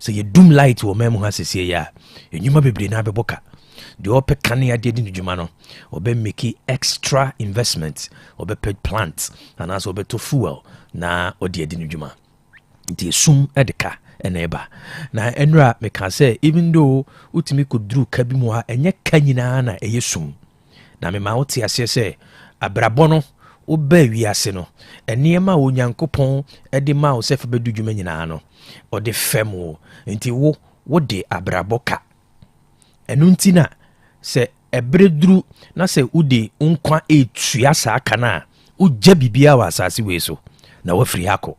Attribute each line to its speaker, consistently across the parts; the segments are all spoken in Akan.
Speaker 1: so ye doom light wo memu ha sese ya enyuma bebre na beboka de ope kane ade de dwuma no obe make extra investment obe pay plants and as obe to fuel na ode ade dwuma nti sum edeka eneba na enra me can say even though utimi kodru ka bi mu ha enye ka nyina na eyesum na me ma wote ase se abrabɔ no woba wiase no enema onyankopɔn ede ma wo sefa bedu dwuma nyina no ode fem wo nti wo de abrabɔ ka enu nti na se ebredru na se ude unkwa etua saa kana ugya bibia wa asase we so na wafiri hako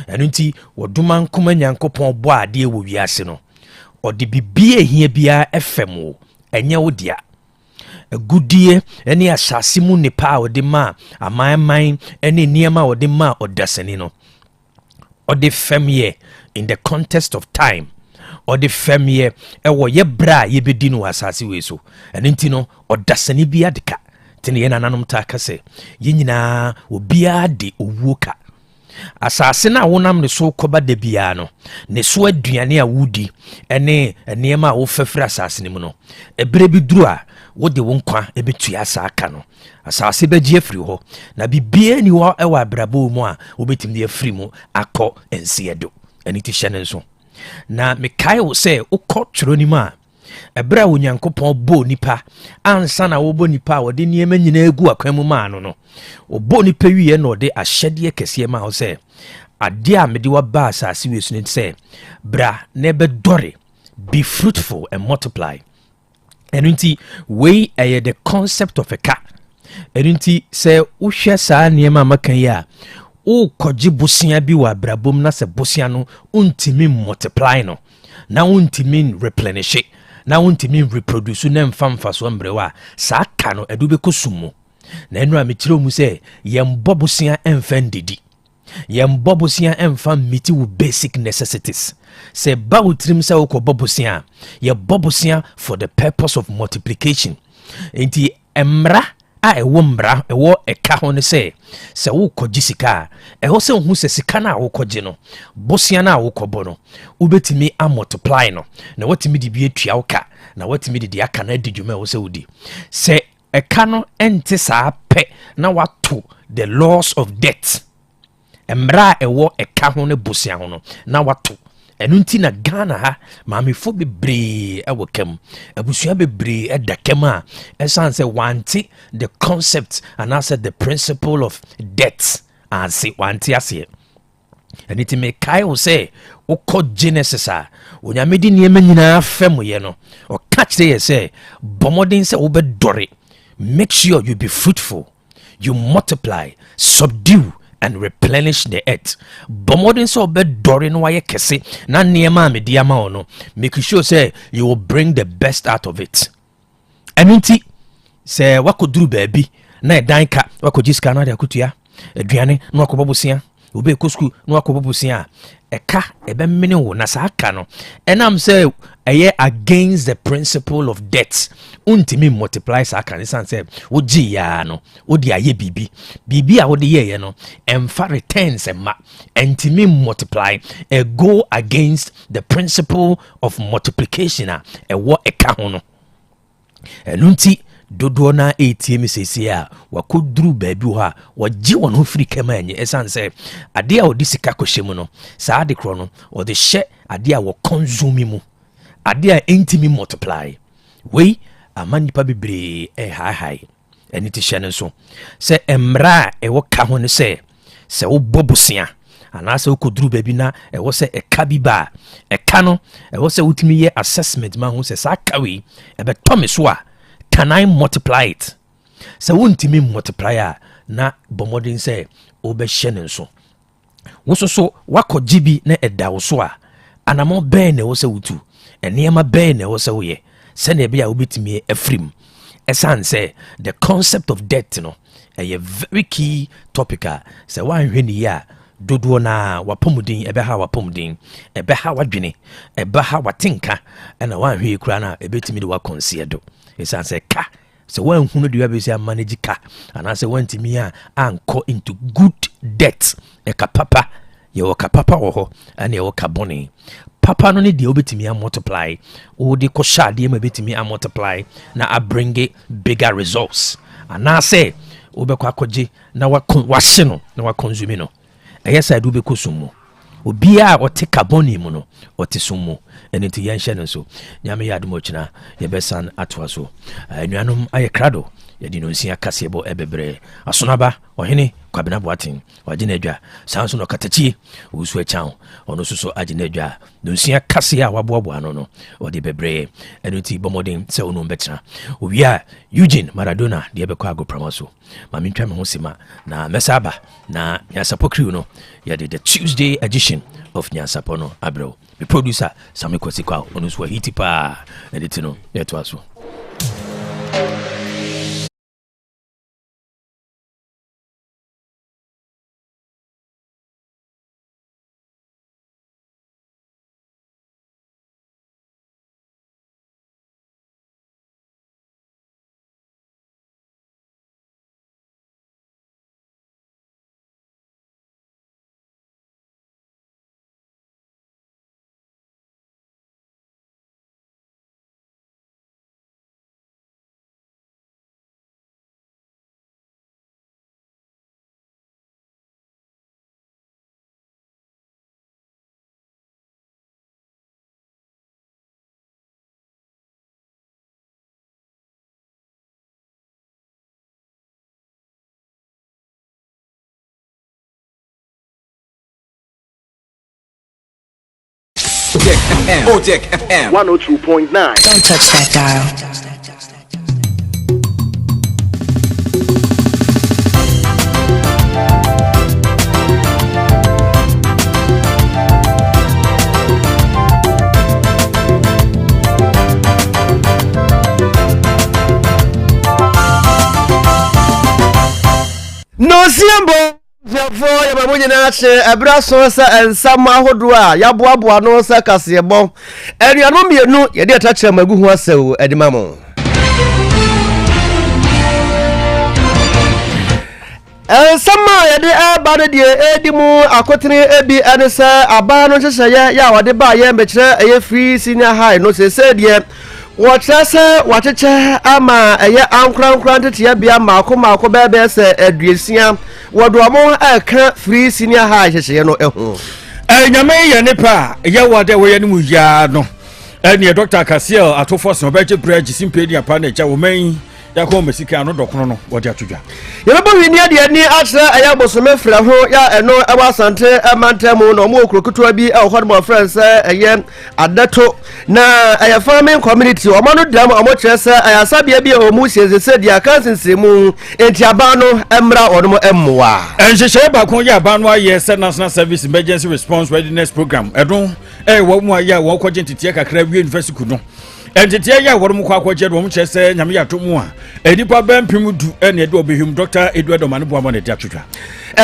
Speaker 1: enu nti woduma nkoma nyankopɔn bɔ ade wo wiase no ode bibia ehia bia fm wo enye wo dia agudie ene asase mu nipa ode ma amanman ene niema ode ma odasani no ode fem ye in the context of time ode fem ye ewo ye bra ye bedi no asase we so ene nti no odasani bia deka tene ye nananom ta kase ye nyina obia de owuo ka asase na wonam ne so koba de bia no ne so aduane a wudi ene niema a wo fafira asase ne mu no ebre bi duru a wode wo nkwa ebetua asaka no asase begie afiri ho na bibia ni wo ewa abrabo mu a obetimi de afiri mu akọ ensiedo eni ti hyene nso na mekai wo se ukọ tworo ni ma ebra onyankopon bo nipa ansa na wo bo nipa wode niema nyina egu akwan mu ma no obo nipa wiye no de ahyede kese ma wo se ade a mede wa ba asase we so ne se bra na be dore be fruitful and multiply. And unti we the concept of a car. And unti say usha sa niema makanya o koji busia bi wa brabom na se busia no untimi multiply no na untimi replenish na untimi reproduce na mfamfa so mbrewa sa ka no edube kosumo na enu a metire mu se yembo busia enfandidi yembo busia enfam miti wo basic necessities. Se ba utrim se uko bobusia ye bobusia for the purpose of multiplication enti emra a ewo mbra ewo eka ho ne se uko jisika eho se hu se sika na uko je no bosia na uko bo no ubetimi a multiply no na watimi di bi atua uka na watimi di aka na adidwuma wo se udi se eka no ente sa pe na watu the laws of death emra ewo eka ho ne bosia ho no na watu enunti na Ghana ha maamefo bebre awokam abusua bebre edakema esanse wanti the concept and also the principle of death as wanti ase eniti me kai wo say ukọ Genesis a onyamedi niema nyina fam ye no o catch dey say bomodin say obedore make sure you be fruitful you multiply subdue and replenish the earth. Bomodin so be dore no waye kese na niema mediama ono. Make sure say you will bring the best out of it. Enunti say wakoduru baby na edanka wakojiska na de akutua aduane na wakobobosia obe kosku na wakobobosia eka ebe mene wo na saka no enam say eye against the principle of death untimi multiply saka ni say oji ya no odi aye bibi a odi ye no emfa returns ema entimi multiply go against the principle of multiplication a ewo eka ho no enunti dodo na ATM sesi a wakoduru baabi ho a wagye won ho firi kama anye esanse ade a odi sika kohyemu no saa ade kro no odi hye ade a wo consume mu ade a intimi multiply we amanipa bebre hai eni ti hye ne so se emra e wo ka ho ne se wo bobusia anase ukoduru baabi na wo se eka bi ba eka no wo se utimi ye assessment ma ho se saa kawe e be to me so a can I multiply it? So won't me multiplier na bomodin say obe shenen so. Woso so wako jibi na eda woso a anamo ben na wo se wutu. Eniema ben na wo se wo ye. Sene bia obetimi afrim. Esan say the concept of death no a very key topic a say wan hwe ni ya dodo na wapomudin ebe ha wapomudin ebe ha wadwene ebe ha watinka na wan hwe kura na ebetimi de wa consider esan say ka so wan hunu de be say manage ka and say wan timi a anko into good debt e ka papa ye wo ka papa wo ho and ye wo ka boni papa no ne de obetimi a multiply o de ko sha de ma betimi a multiply na a bring bigger results ana say obekọ akọje na wahye no na wa consume no eyesa do be kosumo obia ote carbon mu no ote sumo enenti yenhye no so nyame yadmo china yebesan atwa so anuanom aye krado yedi no nsia kasebo ebebre asonaba ohene Kwaku Boateng wagina adwa sanso no katachi usu echan ono suso agina adwa no nsia kase a waboabo ano no odi bebre enenti bomodin se ono mbetena owia Eugene Maradona de ebekọ ago promoso mami ntwa me ho sima na mesaba na Nyansapo crew no yedi the Tuesday edition of Nyansapo no abro the producer Sami Kwasikwa ono so hiti pa editino yeto aso.
Speaker 2: Otec FM 102.9.
Speaker 3: Don't touch that dial.
Speaker 4: No siambo Jafo ya mamunye na ache abraso sa ensama ahodo a yaboaboa no sa kasebo enuanom mienu ye de atache magu ho asew edimamo ensama ye de abade de edimu akotene ebi enese aba no hyehyeye ya wode ba ye mbekire eye free senior high no se de watrasa wacheche ama eye ankran tetia bia mako bebe se aduesia wodoamo aka free senior high hyehyeye no ehu
Speaker 5: nyame ye nipa ye wode we ye no ya no ene Dr. Kasiel atofo so beje bridge simpedia pa na cha wo man ya ko mesika no dokono no wode atodwa
Speaker 4: ye bebo wi ni ade ni atra aya bosome fra ho ya eno ewa asante amantemu no mo okrokuto bi e hodmo friends eye adato na aya farming community o manu dam o mo kyerese aya sabia bi o mu siezese dia kansinsemu entiaba no emra odmo emmoa
Speaker 5: enhyehyɛ ba kon ya ba no aye national service emergency response readiness program edon wo mu aye wo kɔgye ntitie kakra wi university no entitie ya wo mu kwa kɔgye do mo kyerese nyame ya to mu a edipa bempem du ene de obehum Dr. Edward Omane Boamo na de atwetwa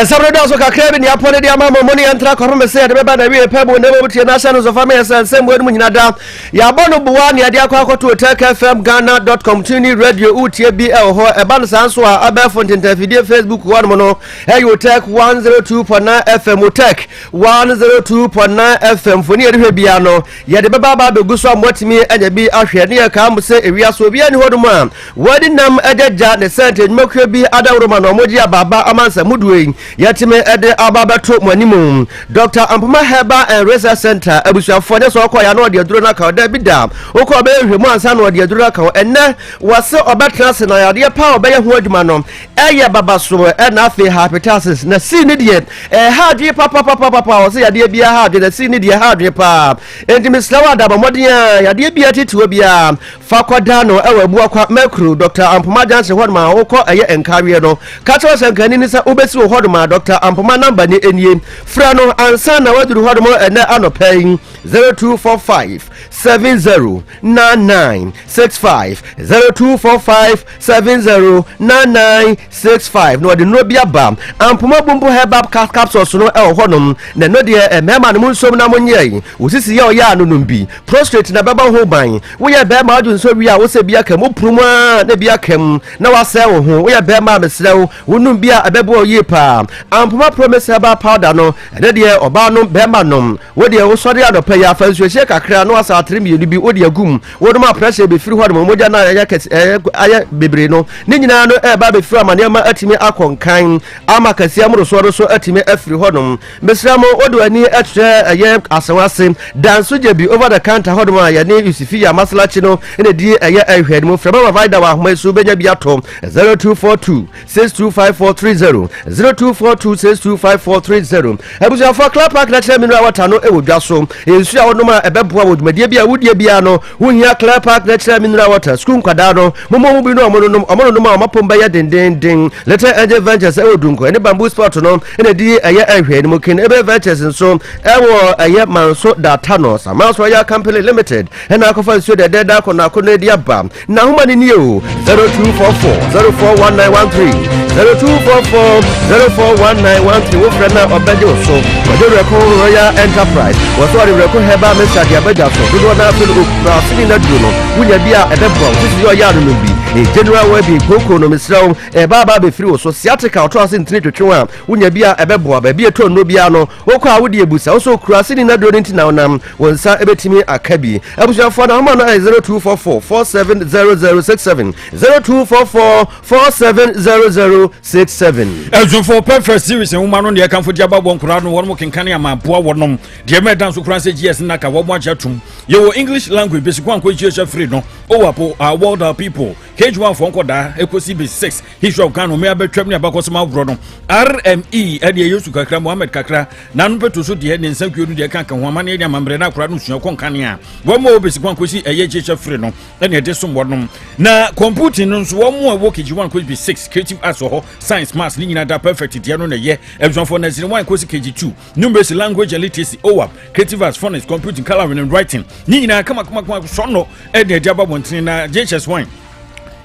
Speaker 4: sabro do so kakra bi ni apone de amamo mo ni entra kwafo se de beba na wi pebo na bo tie na channels of family sense mo mu nyina da ya bono buwa ni ade akwa to Otec FM Ghana.com tuni radio utie bi ho e ban sanso a abefo ntentafidie Facebook one mo no Otec 102.9 FM Otec 102.9 FM foni e de bia no ye de beba ba beguso amotimi anya bi ahwe ne ya ka mo se ewia so bia ni hodomo a wadi nam ejeja ne sente nmakwa bi adawro ma no moji ababa amansa muduwe yatime ede ababato mwanimu Dr. Ampoma Herbal and Research Center abusuafo ne so okoya na ode aduro na ka oda bida okọ be hwemu ansa na ode aduro ka enne wase obetrase na yade pa obeye ho adwuma no eye babaso na afi hepatitis na si ne de haadwe papa wase yade bia haadwe na si ne de haadwe pa enti mislawa da bamodin yade bia tituo bia fakoda no ewabu akwa mekru Dr. Ampoma Janse hodma okọ eye enkawe no kacho sankani ni sa obesi hodma Dr. Ampoma number ni enie fra no ansa na waduru hodmo ene anopai 0245 709965 0245 709965 no de no bia ba Ampoma bumbu herbal capsules no hodom na no de mema no nsom na monye osisi ye oya no numbi prostrate na baba ho ban wo ye be ma adu so wi a wo se bia kam opuruma na bia kam na wase wo ho wo ye be ma mesrew wo num bia abebo ye pa a ampoma promise herbal powder no ene de oba no bema nom wo de wo sori adopa ya fa nsuhye kakra no asa atrem yenu bi wo de agum wo no ma pressure be firi ho no moja na aya bebre no ne nyina no ba be firi amane ma atimi akonkan ama kase amro so atimi afiri ho no mesra mo odo ani atre ye asewase danso je bi over the counter ho no ya ne yusifi ya maslachi no ene di ye ahwe no fra ba vida wa homa su benya bi ato 0242 625430 0242 625430 ebuja for club park na chere mineral water no ewo dwaso ensu a wono ma ebeboa wodumade bia wudie bia no wohia club park na chere mineral water school kwada no momo bi no omono ma mapomba ya den letter angel ventures ewo dunko ene bamboo sport no ene di eye ahwe ni mokin ebe ventures nso ewo eye manso data no samanso ya company limited ene akofa nso de deda ko na ko na di aba na homa ni nie o 0244 041913 0244 041913 wo frena obeje so wode record royal enterprise wo so record heba message dia beja so do na feel o sini na duro no wunya bia ebebo sisi yo ya no bi e general we bi koko no misrawo e baba be free wo so sciatica oto asin tini twetwe a wunya bia ebebo ba bia to no bia no wo kwa wo de ebusa wo so kura sini na duro nti na onam wonsa ebetimi akabi abusuafo na homa no 0244 470067 0244 470067
Speaker 5: for perfect series and woman on the account for Jabba Bonkura no one can canny ama poor one the American so cross yes na ka wo chatum your English language basic one question free no owapo our world people K1 for Nkoda Ekosi B6 history of Kano me abetwam ne abakosoma bro no RME e de Yesu kakra Mohammed kakra na no peto so de ne nsankwe no de kan kan ho amane ne amambre na akora no sua kon kan a wo mo basic one kwesi eye cheche free no e ne de so wodom na computing no so wo mo wo K1 kwesi B6 creative arts ho science maths ni nyina da perfect dia no na ye everyone for na 1 kwesi KG2 numeracy language and literacy OAP creative arts phonics computing coloring and writing ni nyina kama so no e de Jabba Bontene na JHS1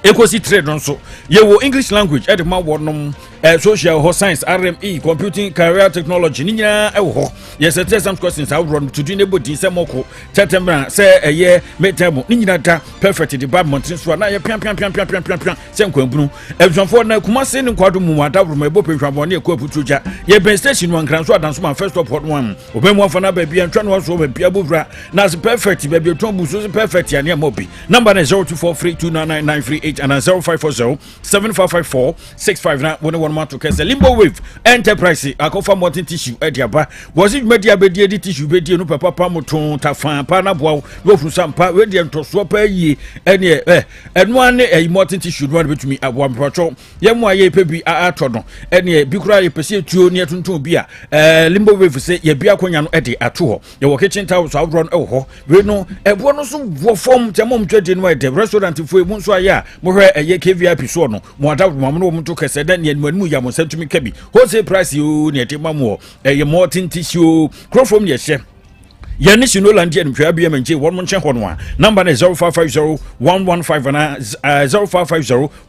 Speaker 5: Ekosi trade also. Yewo English language at the ma wordnom social science RME computing career technology ninya ewo. Yes test some questions how run to do anybody say moko September say a year metable ninya da perfect department so na ye pian say nkwambunu everyone for na kuma say nkwado mu wada bro mebo petwa ne ekwa putuja ye ben station one kran so adanso man first report one obemu afana ba bia ntwa no so ba bia bovra na perfect ba bia tombu so perfect ya ne mobi number 0243299938 and 0540-7554-659 one man to case Limbo Wave Enterprise akofa mountain tissue ediaba was it media be di tissue be di no papa pamoton tafan pa na boa wo frusampa we di ntoso pa yi ene eno ane mountain tissue no betumi aboa mpacho yemu aye pebi ato no ene bi kura ye pese tuo ne tonton bi a Limbo Wave se ye bia konya no ede ato ho ye wo kitchen towel so awro no ho we no ebo no so wo form temom twede no ede restaurant fo e mu so aya mohwe eye KVIP so no mo ada mo no mo to kese dan ye mu ya mo sentumi kabi wholesale price yo ne tema mo eye mountain tissue crofrom ye hye yani sino landi en twa bia menje won mon chen hono a number 0550-115 and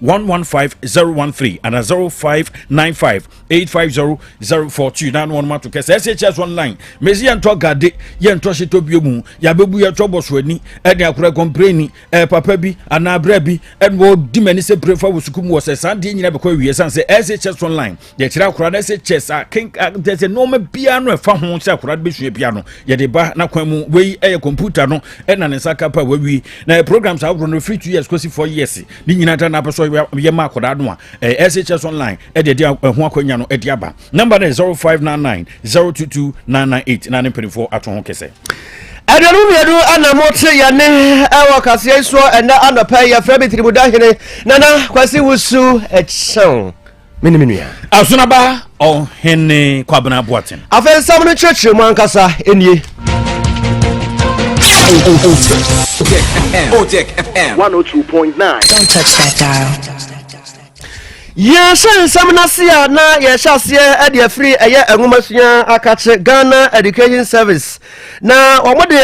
Speaker 5: 0550-115-013 and 0595-850-042 nan one man to kese SHS online mezi ento gade ye ento hyeto biemu ya bebu ye tobo so ani ene akura kompreni papa bi ana bra bi en wo di mani se prefa wo sukum wo se sande nyina be kwa wie san se SHS online ye kira akura na SHS a king there's a normal bia no e fa ho se akura be hwe bia no ye de ba na kwamu we computer no na ne saka pa we na programs are run free 2 years kosi 4 years ni nyina ta na peso ye ma akoda no a SHS online de ho akonya no de aba number 0599022998 na ne 24 ato ho kese
Speaker 4: Adanu medu anamote ya ne ewa kasi yeso ena anapa ya Femi Tribudahene nana kwasi wusu echon minu ya
Speaker 5: asuna ba o hene Kwaku Boateng
Speaker 4: afen samno church mu ankasa enie
Speaker 2: Otec FM 102.9.
Speaker 3: Don't touch that dial.
Speaker 4: Yes, Samnasia na Yashasia at your free a year and woman's Akache Ghana Education Service. na omode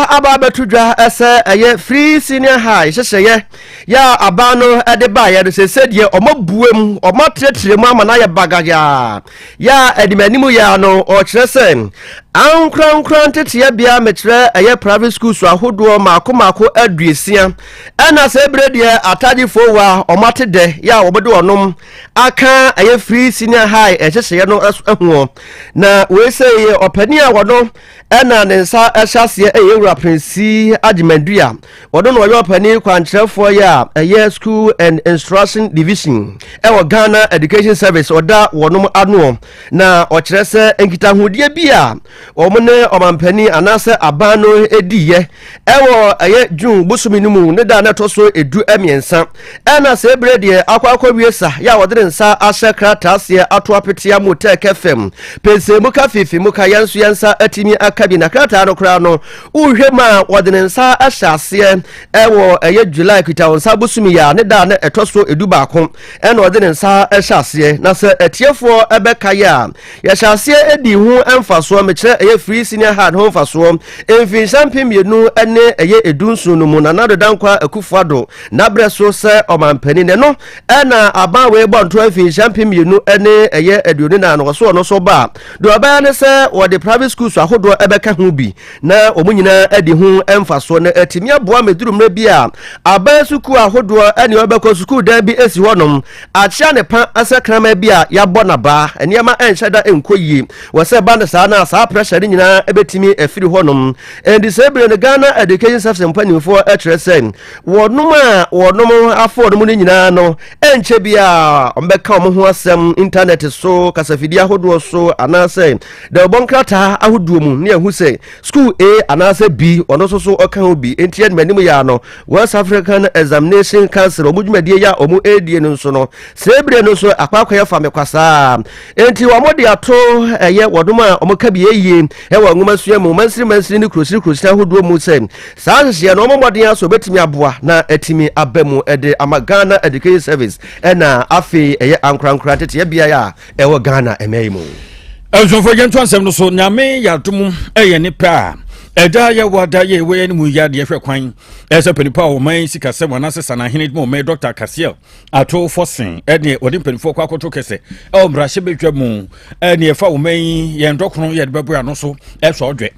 Speaker 4: aba betudwa ese eye free senior high hyehyeye ya aba no ede ba ye se sedie omabuem omatretremu amana ye bagaja ya edimanimu ya no o kyeresen ankran tete bia metre eye private schools ahodo mako aduesia ana se bredie atagifo wa omatede ya obode onom aka eye free senior high hyehyeye no ehu na we say opani a wono ana nensa ahyase eyewura prinsi agimandua wodo no yo opani kwankyerefo ya eye school and instruction division ewo Ghana education service oda wonom ano na okyerese enkitahudie bia omune omampani anase abano ediye ewo eye June busuminimu ne da na toso edu emiensa ana se bredie akwawiesa ya wodere nsa ahye kratase ato apetia mu Otec FM pense muka fifi muka yansu yansa atimi akabi na krata no kra no uhwema wodere nsa ahyase ewo eye July kitawonsa busumi ya ne da na etoso edu baako ena wodere nsa ahyase na se etiefo ebeka ya hyase edi hu emfaso mekire eye free senior hard hu emfaso emfin champion mienu ene eye edunsu no mu na nado dankwa akufado na breso se omampani ne no ena aba we bonto emfin champion mienu ene eye eduoni na no so ba do aba ne se wo the private schools ahodo ebeka hu bi na omunyina edi hu emfaso na atimi aboa meduru mra bi a aba suku ahodo ene obeko suku da bi esi honom achia ne pa asakrama bi a yabɔ na ba eniema enhyeda enkoyi wo se ba ne sa na sa pressure nyina ebetimi afiri honom and disable the Ghana education service mpanimfo atresen wonom afọ no mu nyina no enche bia ombeka omo ho asem internet so kasafidi ahodo so anase the bonkrata ahodo mu ne ehu se school A anase B ono so oka ho bi entie manimu ya no West African Examination Council omudwumadie ya omu edie no so no sebre no so akwakoye fa mekwasa enti wamode ato eye wodoma omoka bi eye ewa nguma sua mu mansiri ni krosiri ahodo mu se saa hye no omodin aso betimi aboa na etimi abamu ede Ghana education service ena afi eye ankran tete bia ya ewo Ghana emeimu
Speaker 5: Ezofo yentu ansem no so nyame yatum eye ne pa eda ya wada ye we ni mu ya de hwe kwan ese penipa o man sika se mona sesa na hene mo me Dr. Kasiel ato fosin ene odi penifo kwa koto kese e omra hye betwa mu ene efa o man ye ndokron ye de bebu ano so eso odwe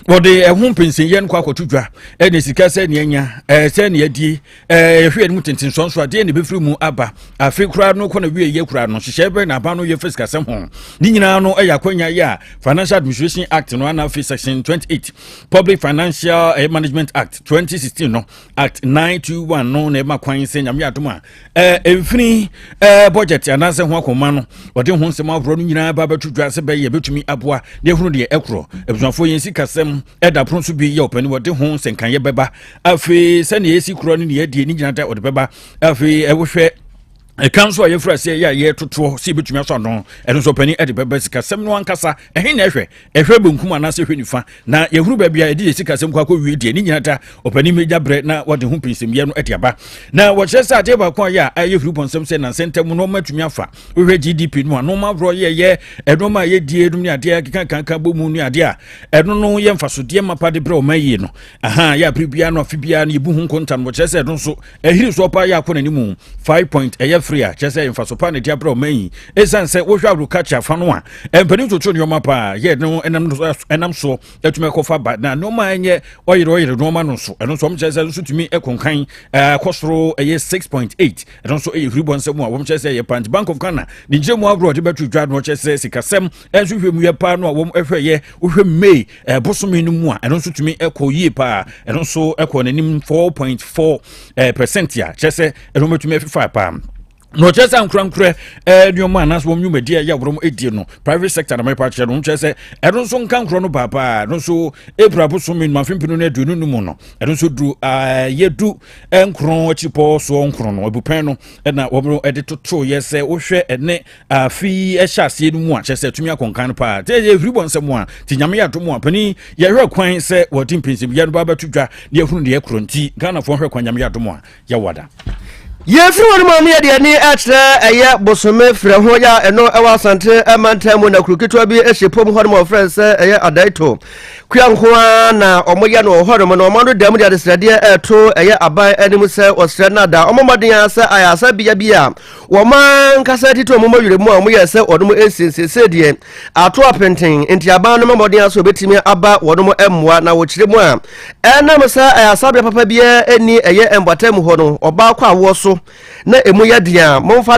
Speaker 5: wode ehun pensin ye nkwa kotudwa ene sika se ne anya se ne adi ehwe mu tintin sonso ade ne befiri mu aba afi kura no kona wie ye kura no hye be na ba no ye fisika se ho ni nyina no eya kwanya ya Financial Administration Act no na fi section 28 Public Financial Management Act 2016 no Act 921 no na ma kwan se nyame adoma emfini budget anase ho akoma no wode ho nsem abro no nyina ba betudwa se be ye betumi aboa ne hunu de ekro ebusanfo yen sika sem eda pronso bi ye opani wode ho senkan ye beba afi se ne yesi kro no ne ye die ni nyina da wode beba afi ewohwe council ye fra say ya ye toto si betumi aso no eno so pani ede beba sika sem no ankasa ehe na ehwe bunkum anase hwe nifa na ye huru ba bia ede sika sem kwa wie die ni nyina ta opani meja bre na wode ho pinsem ye no ede aba na wo kyerɛ sɛ ade ba kwa ya aye huru ponsem sɛ na sentem no matumi afa hwe GDP no no ma bro ye eno ma ye die dum ni ade kankan bomu ni ade a eno no ye mfaso de mapa de bre o mayi no aha ya pribia no afibia no yebu hu kontan wo kyerɛ sɛ eno so ehiri so pa ya kona ni mu 5 point free chese infasopa ne diabra oman esanse wo hwa agriculture fa no a empani toto ne oma pa ye no enam so etume kofa ba na no ma enye oyire no ma no so eno so mchese so tumi ekonkan kosoro eye 6.8 eno so eye free bonse mu a wo mchese ye Punch Bank of Ghana ni jemu agro de betu dwa no chese sikasem enso hwemu ye pa no a wo ehwe ye wohwe May bosomi no mu a eno so tumi ekoyie pa eno so ekonanim 4.4% ya chese eno metumi efifa pa no chesa nkurankure nyoma anas wo nwumadi ya woro edie no private sector na mepa che no chese eno so nkankuro no papa no so ebrabo so min mafempinu na aduonu no mu no eno so du yedu enkron achipo so nkron no abupen no na wo ede toto yese wo hwe ene afi ehyasie no mu a chese tumi akonkan pa te everybody nsem a ti nyame ya to mu a pani ye hwe kwan se wodi mpinsim ye no baba tudwa ne ehunu de ekronti Ghana fo hwe kwan nyame ya to mu a ye wada
Speaker 4: Ye free one man here the ni eye bosome frɛ ho ya eno ewa sante emantam na krukitwa bi ehyepom ho no friends eye adaito kwanko na omoya no ho no omando dam dia desrade eto eye aban anim se osre na da omomaden asa ayasa bia wo man kasa tito omomawire mu a omoya se odom esinsese de ato apenten enti aban no momoden asa obetimi aba wodom emmoa na wo kire mu a enam sa ayasa bia papa bia eni eye embatam ho no oba kwa wo so na emu ya dia momfa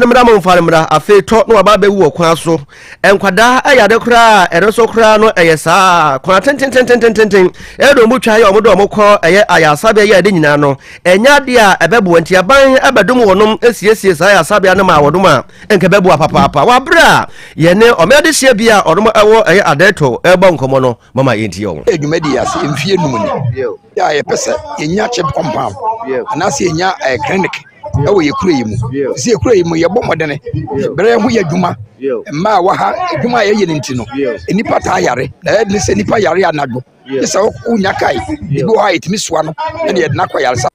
Speaker 4: afi to no aba bewu okwan so enkwada ayade kura ereso kura no eyesa kwa tenten edo mutwa ya omodo omokọ eye ayasabe ya de nyina no enya dia ebebo nti aban abedum wonom esiesie sa ayasabe na ma wodom a enke bebu papa wabra ye ne omede hye bia odom ewo eye adeto ebo nkomo no mama yenti yo
Speaker 6: edwumadi ase emfie num ni ya ye pese yenya chip compound anase yenya clinic ewo ye kure yimu si ye kure yimu ye bɔ modene bere ho ye adwuma ma wa ha adwuma ye ye ntino enipa ta yare na ne se nipa yare anadwo isa unya kai bi ho itimi soa no ne ye na kwa yare sa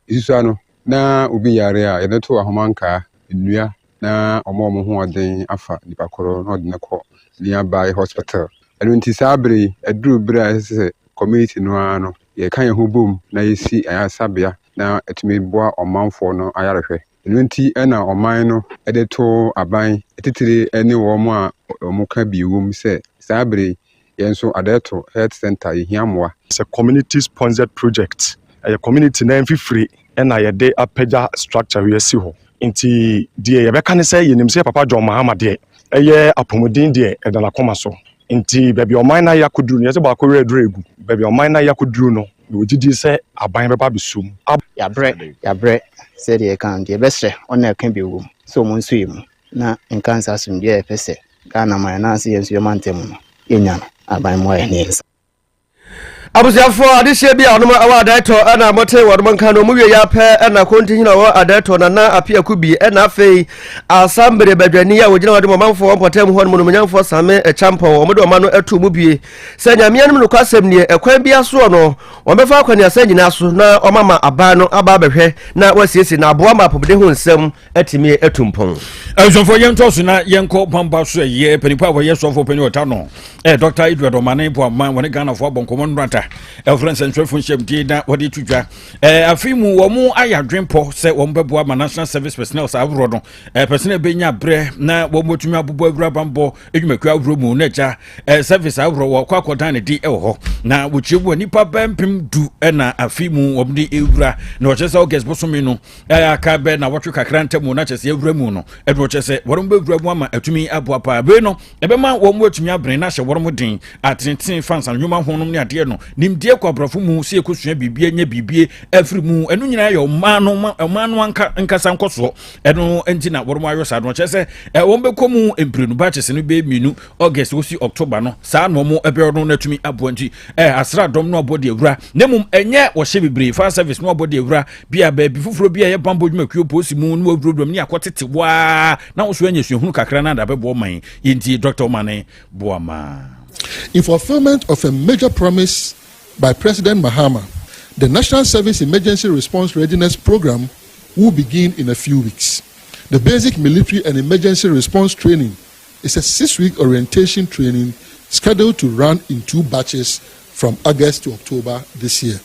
Speaker 7: isu no na obi yare a ye ne to ahomanka nnua na omo ho oden afa nipa koro na odene kɔ nearby hospital enu nti sabre eduru bra se community no ano ye kan ye ho bom na yesi ayasabea na etimi boa omanfo no ayarehwe enu nti na oman no ede to aban etitiri ene wo mo a omuka biwom se sabre yenso adeto health center yihiamoa.
Speaker 8: It's a community sponsored project. A community na mfifiri na ye de apagya structure we si ho nti de ye beka ne say yenim se papa John Mahama de eye apomodin de edana koma so nti baby oman na yakoduru ne se ba ko redregu baby oman na yakoduru no wogidi se aban beba besum
Speaker 9: ya bre se de kan de besre ona kan bi wo so mo nsu yim na nkansa sumdie efese kana man na se yensu yomantem no yenya aban mo ya nesa
Speaker 4: abusiafo adehye bia onom awa adaito ana mote wodom kan no muwie ya pe na kontinina wo adaito na apia kubi na afei asambere badwani ya wogina wodom manfo wonpotem ho no munyanfo same champo omodo ma no atu mu bie se nyamianem no kwasem ne ekwan bia so no ombefa akwani asa nyina so na omama aba no aba behwe na wasiesi na aboa ma popde ho nsem atimi atumpon
Speaker 5: azonfo yentoso na yenko pamba so ye panipa wo yesofo pani ota no Dr. Edward Omane bo man woni Ghana fo bonkomo nrata friends and friends ship di na wodi twudwa afimu wo mu ayadwempo se wo mbeboa ma national service personnel sa awro no personnel benya bre na wo motumi abobo awura bambo edwumakwa awro mu na ja service awro wo kwakodan ne di ho na wo chibu nipa bampim du na afimu wo mdi awura na wo chese August bosomi no aka be na wotwe kakra ntamu na chese awura mu no edwo chese wo mbewura mu ama atumi aboapa be no ebema wo motumi abre na hye wo din atentin fans and human honum ne ade no nimdie kwabrafo mu se ekosua bibie nya bibie afri mu enu nyina ye omanu nkasa nkoso enu entina wormo ayo sa no chese won bekomu emprenu ba chese no be minu August osi October no sa no mo ebe no natumi aboanti asra dom no abodi awura nemum enye wo hye bibre fa service no abodi awura bia ba bi fufuro bia ye bambo dwumakio posi mu no awurodom ni akotete wa na wo so anya suhunu kakra na da bebo man yinti Dr. Omane Boama.
Speaker 10: In fulfillment of a major promise by President Mahama, the National Service Emergency Response Readiness Program will begin in a few weeks. The basic military and emergency response training is a 6-week orientation training scheduled to run in 2 batches from August to October this year.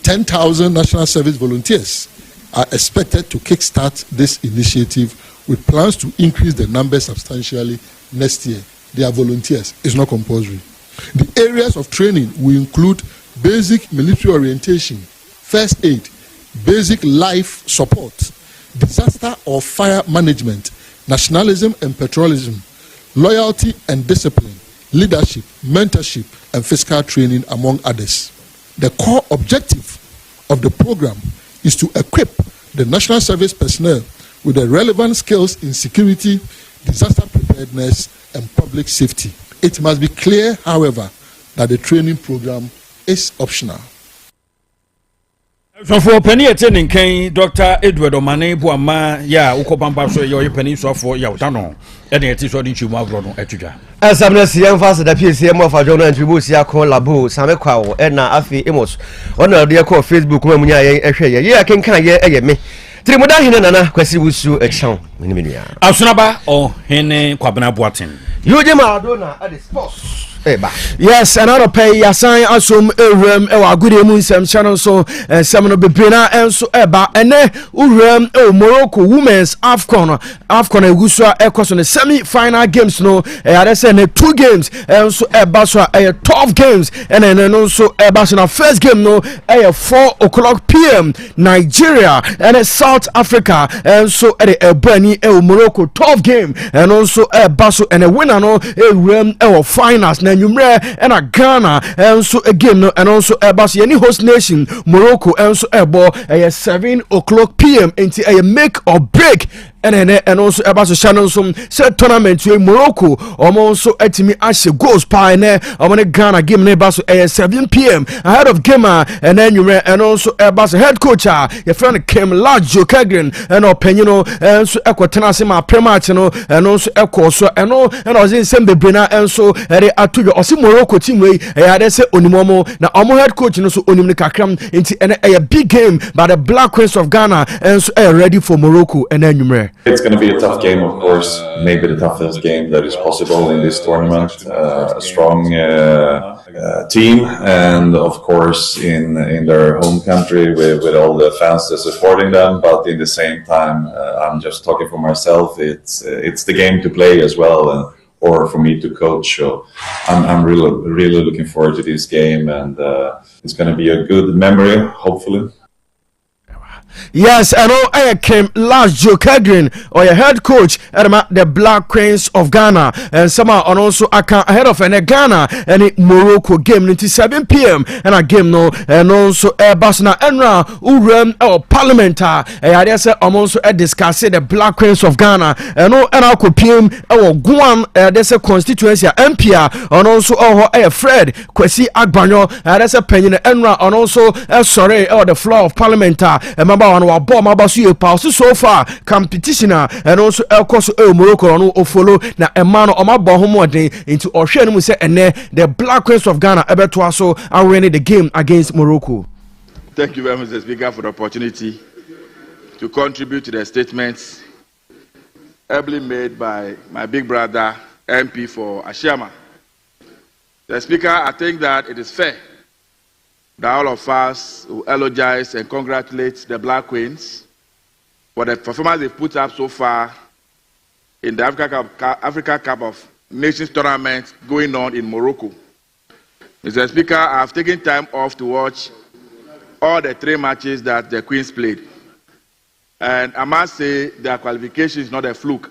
Speaker 10: 10,000 National Service volunteers are expected to kickstart this initiative with plans to increase the number substantially next year. They are volunteers. It's not compulsory. The areas of training will include basic military orientation, first aid, basic life support, disaster or fire management, nationalism and patriotism, loyalty and discipline, leadership, mentorship, and fiscal training, among others. The core objective of the program is to equip the National Service personnel with the relevant skills in security, disaster preparedness, and public safety. It must be clear, however, that the training program is optional.
Speaker 5: So for penny attending Kane, Dr. Edward Omane Boama, ya ukobamba so your penny so for Yautano, and it is what you have run at you.
Speaker 4: As I'm not seeing fast the PCM of a journal and tributes ya call Labu, Samekwa, and Afi Emos. On the dear call Facebook, when I can ye me. Trimoda hine nana Kwasi Owusu echon menimia.
Speaker 5: Asunaba o hene Kwaku Boateng.
Speaker 4: Yoje ma adona at the sports.
Speaker 1: Yes, another pay yasan asum agudi mu nsem channel so sem no bebrena enso eba ene urem Morocco women's AFCON egusua ekoso ne semi final games no ade say ne 2 games enso eba so 12 games ene no so eba so na first game no 4:00 p.m. Nigeria and South Africa enso ebani Morocco 12 game and also eba so ene winner no urem finals na numre and a Ghana and so again and also about any host nation Morocco and so ebo 7:00 p.m. into a make or break and also about the channel some set tournament to Morocco also etimi ashe goals pioneer on Ghana game neighbor so 7 p.m. ahead of gamer and then you and also about the head coach your friend came large Joe Kagrin and opinion and so equatana sema prematch and also equal so and all and I was in same bebrena and so atu your osi Morocco team way they say onimomo na omo head coach no so onim kakram into a big game by the Black Queens of Ghana and so ready for Morocco and then you
Speaker 11: it's going to be a tough game, of course. Maybe the toughest game that is possible in this tournament. A strong team, and of course in their home country with all the fans that are supporting them. But in the same time, I'm just talking for myself. It's the game to play as well, or for me to coach. So I'm really looking forward to this game, and it's going to be a good memory, hopefully.
Speaker 1: Yes, and I came last Joe Kagrin or your head coach at the Black Queens of Ghana and somehow on also account ahead of Ghana and Morocco game 7 p.m. and a game no and also Basna Enra Urem or Parliament I say also discuss the Black Queens of Ghana and no and I'll PM or Guam there's a constituency MPR and also Fred Kwesi Agbanyo there's a penny Enra and also sorry or the floor of Parliament remember on our bomb about you pause so far competition and also of course Morocco on follow na a man on my bomb into Ocean we say and the Black Queens of Ghana ebeto so are winning the game against Morocco.
Speaker 12: Thank you very much, Mr. Speaker, for the opportunity to contribute to the statements ably made by my big brother MP for Ashama. The Speaker, I think that it is fair that all of us will elogize and congratulate the Black Queens for the performance they've put up so far in the Africa Cup of Nations tournament going on in Morocco. Mr. Speaker, I have taken time off to watch all the 3 matches that the Queens played. And I must say their qualification is not a fluke.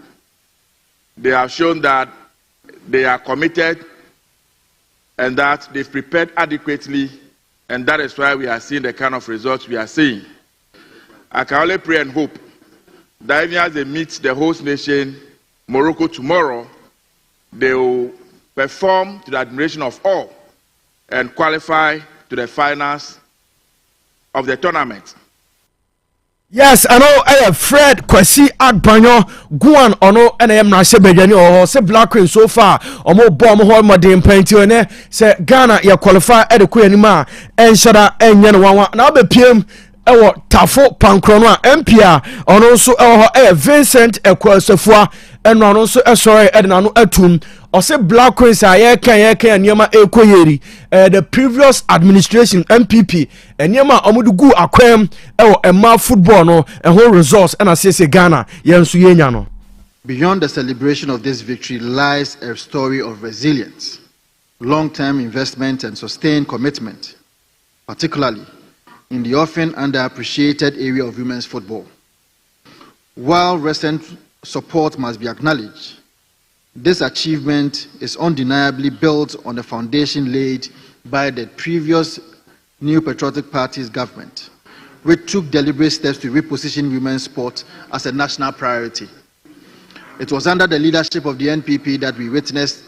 Speaker 12: They have shown that they are committed and that they've prepared adequately, and that is why we are seeing the kind of results we are seeing. I can only pray and hope that even as they meet the host nation, Morocco, tomorrow, they will perform to the admiration of all and qualify to the finals of the tournament.
Speaker 1: Yes, I know I have Fred Kwesi Agbanyo Guan ono and I am not sebejani or say Black Queen so far or more bomb hall modern painting and say Ghana ya qualify at the Queen ma and shada and yan now be PM Tafo Pankrono MPR and also Vincent Ekwesefua and also sorry Ednano Etum or say Black Queens are and Yama Ekoyeri the previous administration MPP and Yama Omudugu Akwem and football no and whole results and I say Ghana Yansu Yenyano.
Speaker 13: Beyond the celebration of this victory lies a story of resilience, long-term investment and sustained commitment, particularly in the often underappreciated area of women's football. While recent support must be acknowledged, this achievement is undeniably built on the foundation laid by the previous New Patriotic Party's government, which took deliberate steps to reposition women's sport as a national priority. It was under the leadership of the NPP that we witnessed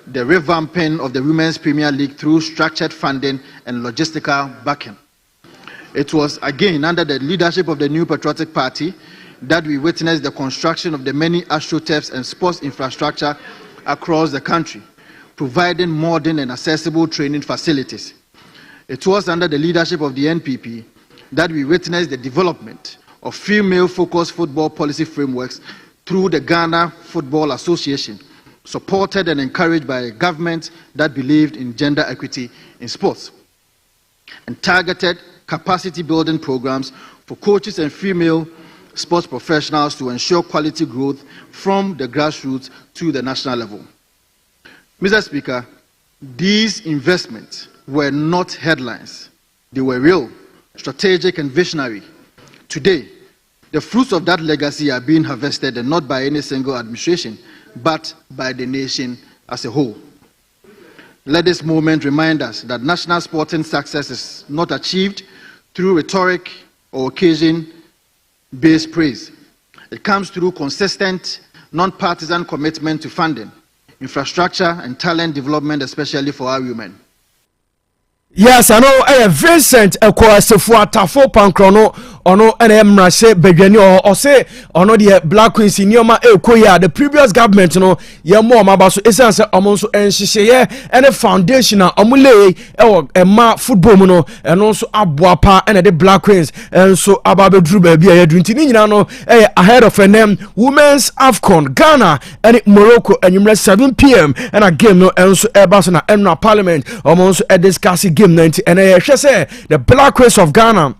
Speaker 13: the revamping of the Women's Premier League through structured funding and logistical backing. It was again under the leadership of the New Patriotic Party that we witnessed the construction of the many astroturfs and sports infrastructure across the country, providing modern and accessible training facilities. It was under the leadership of the NPP that we witnessed the development of female-focused football policy frameworks through the Ghana Football Association, supported and encouraged by a government that believed in gender equity in sports, and targeted capacity-building programs for coaches and female sports professionals to ensure quality growth from the grassroots to the national level. Mr. Speaker, these investments were not headlines. They were real, strategic, and visionary. Today, the fruits of that legacy are being harvested, and not by any single administration, but by the nation as a whole. Let this moment remind us that national sporting success is not achieved through rhetoric or occasion-based praise. It comes through consistent, non-partisan commitment to funding, infrastructure, and talent development, especially for our women.
Speaker 1: Yes, I know. Vincent Ekwasefo Atafo Pankrono ono mrase bedwani or say ono the Black Queens nioma ekoya the previous government no ye mo mabaso esan se omo so enhihye ene foundation a omule ema football mu no eno so aboapa ene the Black Queens enso ababedru ba bia ye dunti ni nyina no ahead of them Women's AFCON Ghana and Morocco anwumre 7 p.m. and a game no enso eba so na enra parliament omo so discuss game 90 and I say the Black Queens of Ghana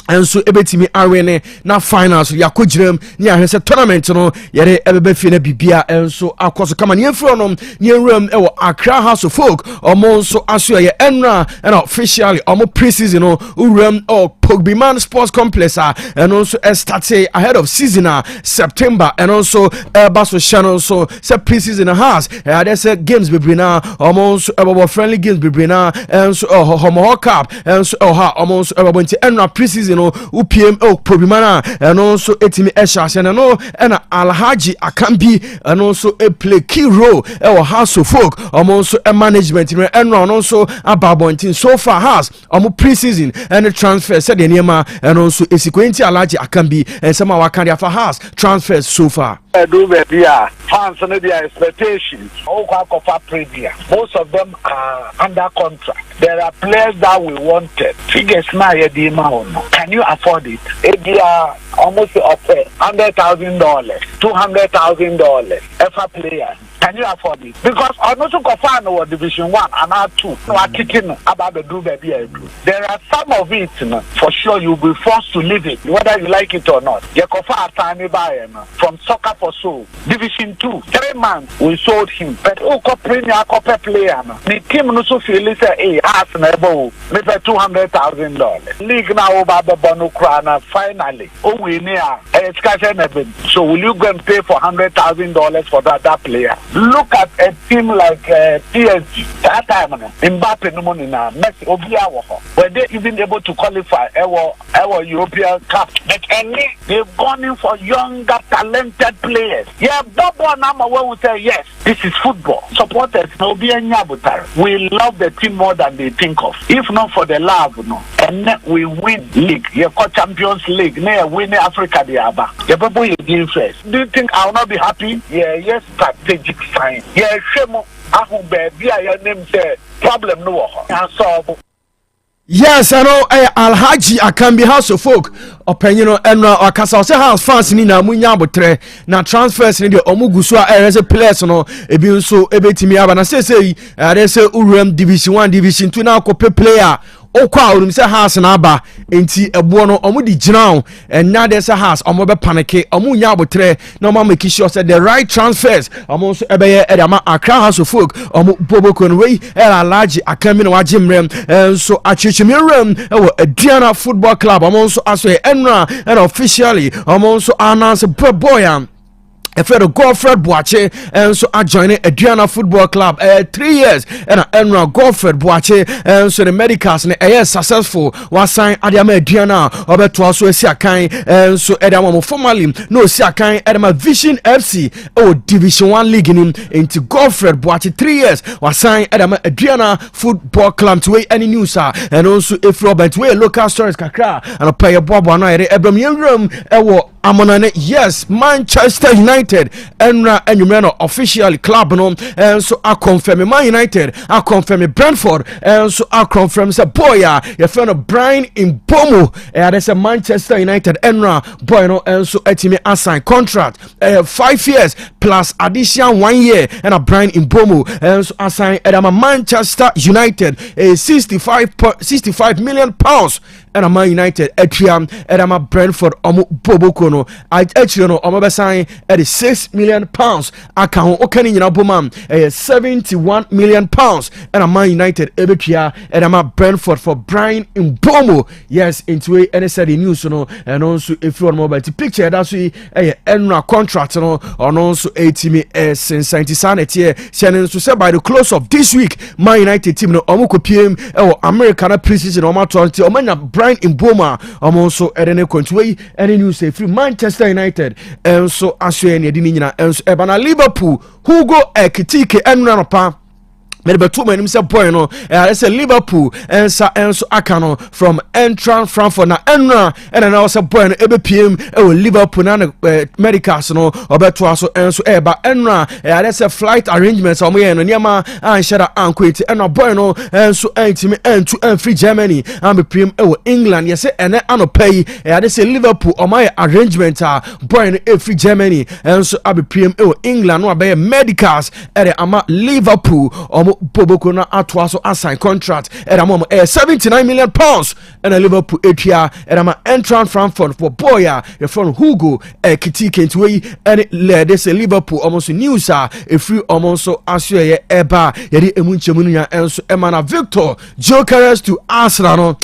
Speaker 1: and so ebetimi arene na finals yakogirem ni ahese tournament no yere ebebefi na bibia and so akoso kama ni enfro no ni enram e wo Accra House of Folk omo so aso ye enra and officially omo pre-season no uram o Pogbiman Sports Complex and also start ahead of season September and also baso channel so say pre-season has there say games be na almost friendly games be na and so homo cup and so almost enra pre-season no UPM Pogbiman and also etimi Eshas and no and Alhaji Akambi and also play key role House of Folk almost management and also ababontin so far has pre-season and the transfer said the name and also Esikwenti Alhaji Akambi and some of our kind of house transfers so far.
Speaker 14: Fans and their expectations. Most of them are under contract. There are players that we wanted. Figures now, can you afford it? They are almost up $100,000, $200,000 if a player. Can you afford it? Because I'm not going to Division 1 and R2. No, I'm kicking about the do baby. There are some of it, for sure, you'll be forced to leave it, whether you like it or not. You can find a tiny buyer from Soccer for Soul. Division 2, 3 months, we sold him. But who could premier copper player? The team also feel say, hey, ask nebo, maybe $200,000. League now over the Bono Krana, finally. Oh, we near. So will you go and pay for $100,000 for that player? Look at a team like PSG. That time, Mbappe no money now. Messi, Obiawo. Were they even able to qualify our European Cup? But they've gone in for younger, talented players. Yeah, Bobo Nama will say yes. This is football. Supporters, we love the team more than they think of. If not for the love, and we win league. You call Champions League. Near winning Africa, the Aba. The people you give first. Do you think I will not be happy? Yeah, yes, strategic sign. Yeah, shame. I baby, your name say problem no. Solve.
Speaker 1: Yes, I know Alhaji Akambi House of Folk opinion and Akasa say house fans ni na munya botre na transfers ni de omuguso a players no ebi so ebetimi aba na say there say Uram Division 1 Division 2 na ko player okwa urum say house na aba enti ebo no omu di gina and now there's a house omu be panic omu nya botre na omu make sure say the right transfers omu so ebeye edama Accra House of Folk omu boboko no we Alhaji Akambi no wagimrem so achechimiram e Diana Football Club omu so aso enra and officially omu so announce boy Efredo Godfred Boache and so I joined Adriana Football Club 3 years and Enra Godfred Boache and so the medicals and successful was signed Adiama Adriana Obeto also Siakai and so Edama formerly no Siakai Edama Vision FC Division 1 League into Godfred Boache 3 years was signed Edama Adriana Football Club to way any news and also if Robert way local stories kakra and pay a bobo na Ebram Yam amonane yes Manchester United enra enyumeno officially club no so I confirm Man United I confirm Brentford so I confirm say boy your friend Brian Mbomo there's a Manchester United enra boy no so etimi assign contract 5 years plus addition 1 year and a Brian Mbomo so assign at Manchester United 65 million pounds and a Man United etriam and a Brentford Boboko no actually no omo at 6 million pounds account okani nyina bomam 71 million pounds and a Man United ebetria and a Brentford for Brian Mbomo yes into a and said the news no and also if you want mobile picture that's we enra contract no on also 80 since 90 sanity shannon so said by the close of this week Man United team no omo PM American preseason omo 20 omanya Brian Mbomo also edene kontuwe any news say free Manchester United and so aswe ne dini nyina and so ebana Liverpool Hugo Ekitike enra no pa maybe two men himself boy no it's a Liverpool and so akano from Eintracht Frankfurt na enra and now say boy no ebe PM Liverpool na medicals no obeto aso and so eba enra that's a flight arrangements omo ye no niama anshara ankweti and boy no and so antimi and free Germany and be PM England yes ene anopay that's a Liverpool omo arrangement boy no free Germany and so abi PM England no be medicals ama Liverpool omo Boboko na atwaso assign contract and a 79 million pounds and a Liverpool etia and I'm Eintracht Frankfurt for boya from Hugo Ekitike into we and they say Liverpool almost news a free almost so aswe eba yedi emunchemunya and so emana Victor Jokeres to Arsenal no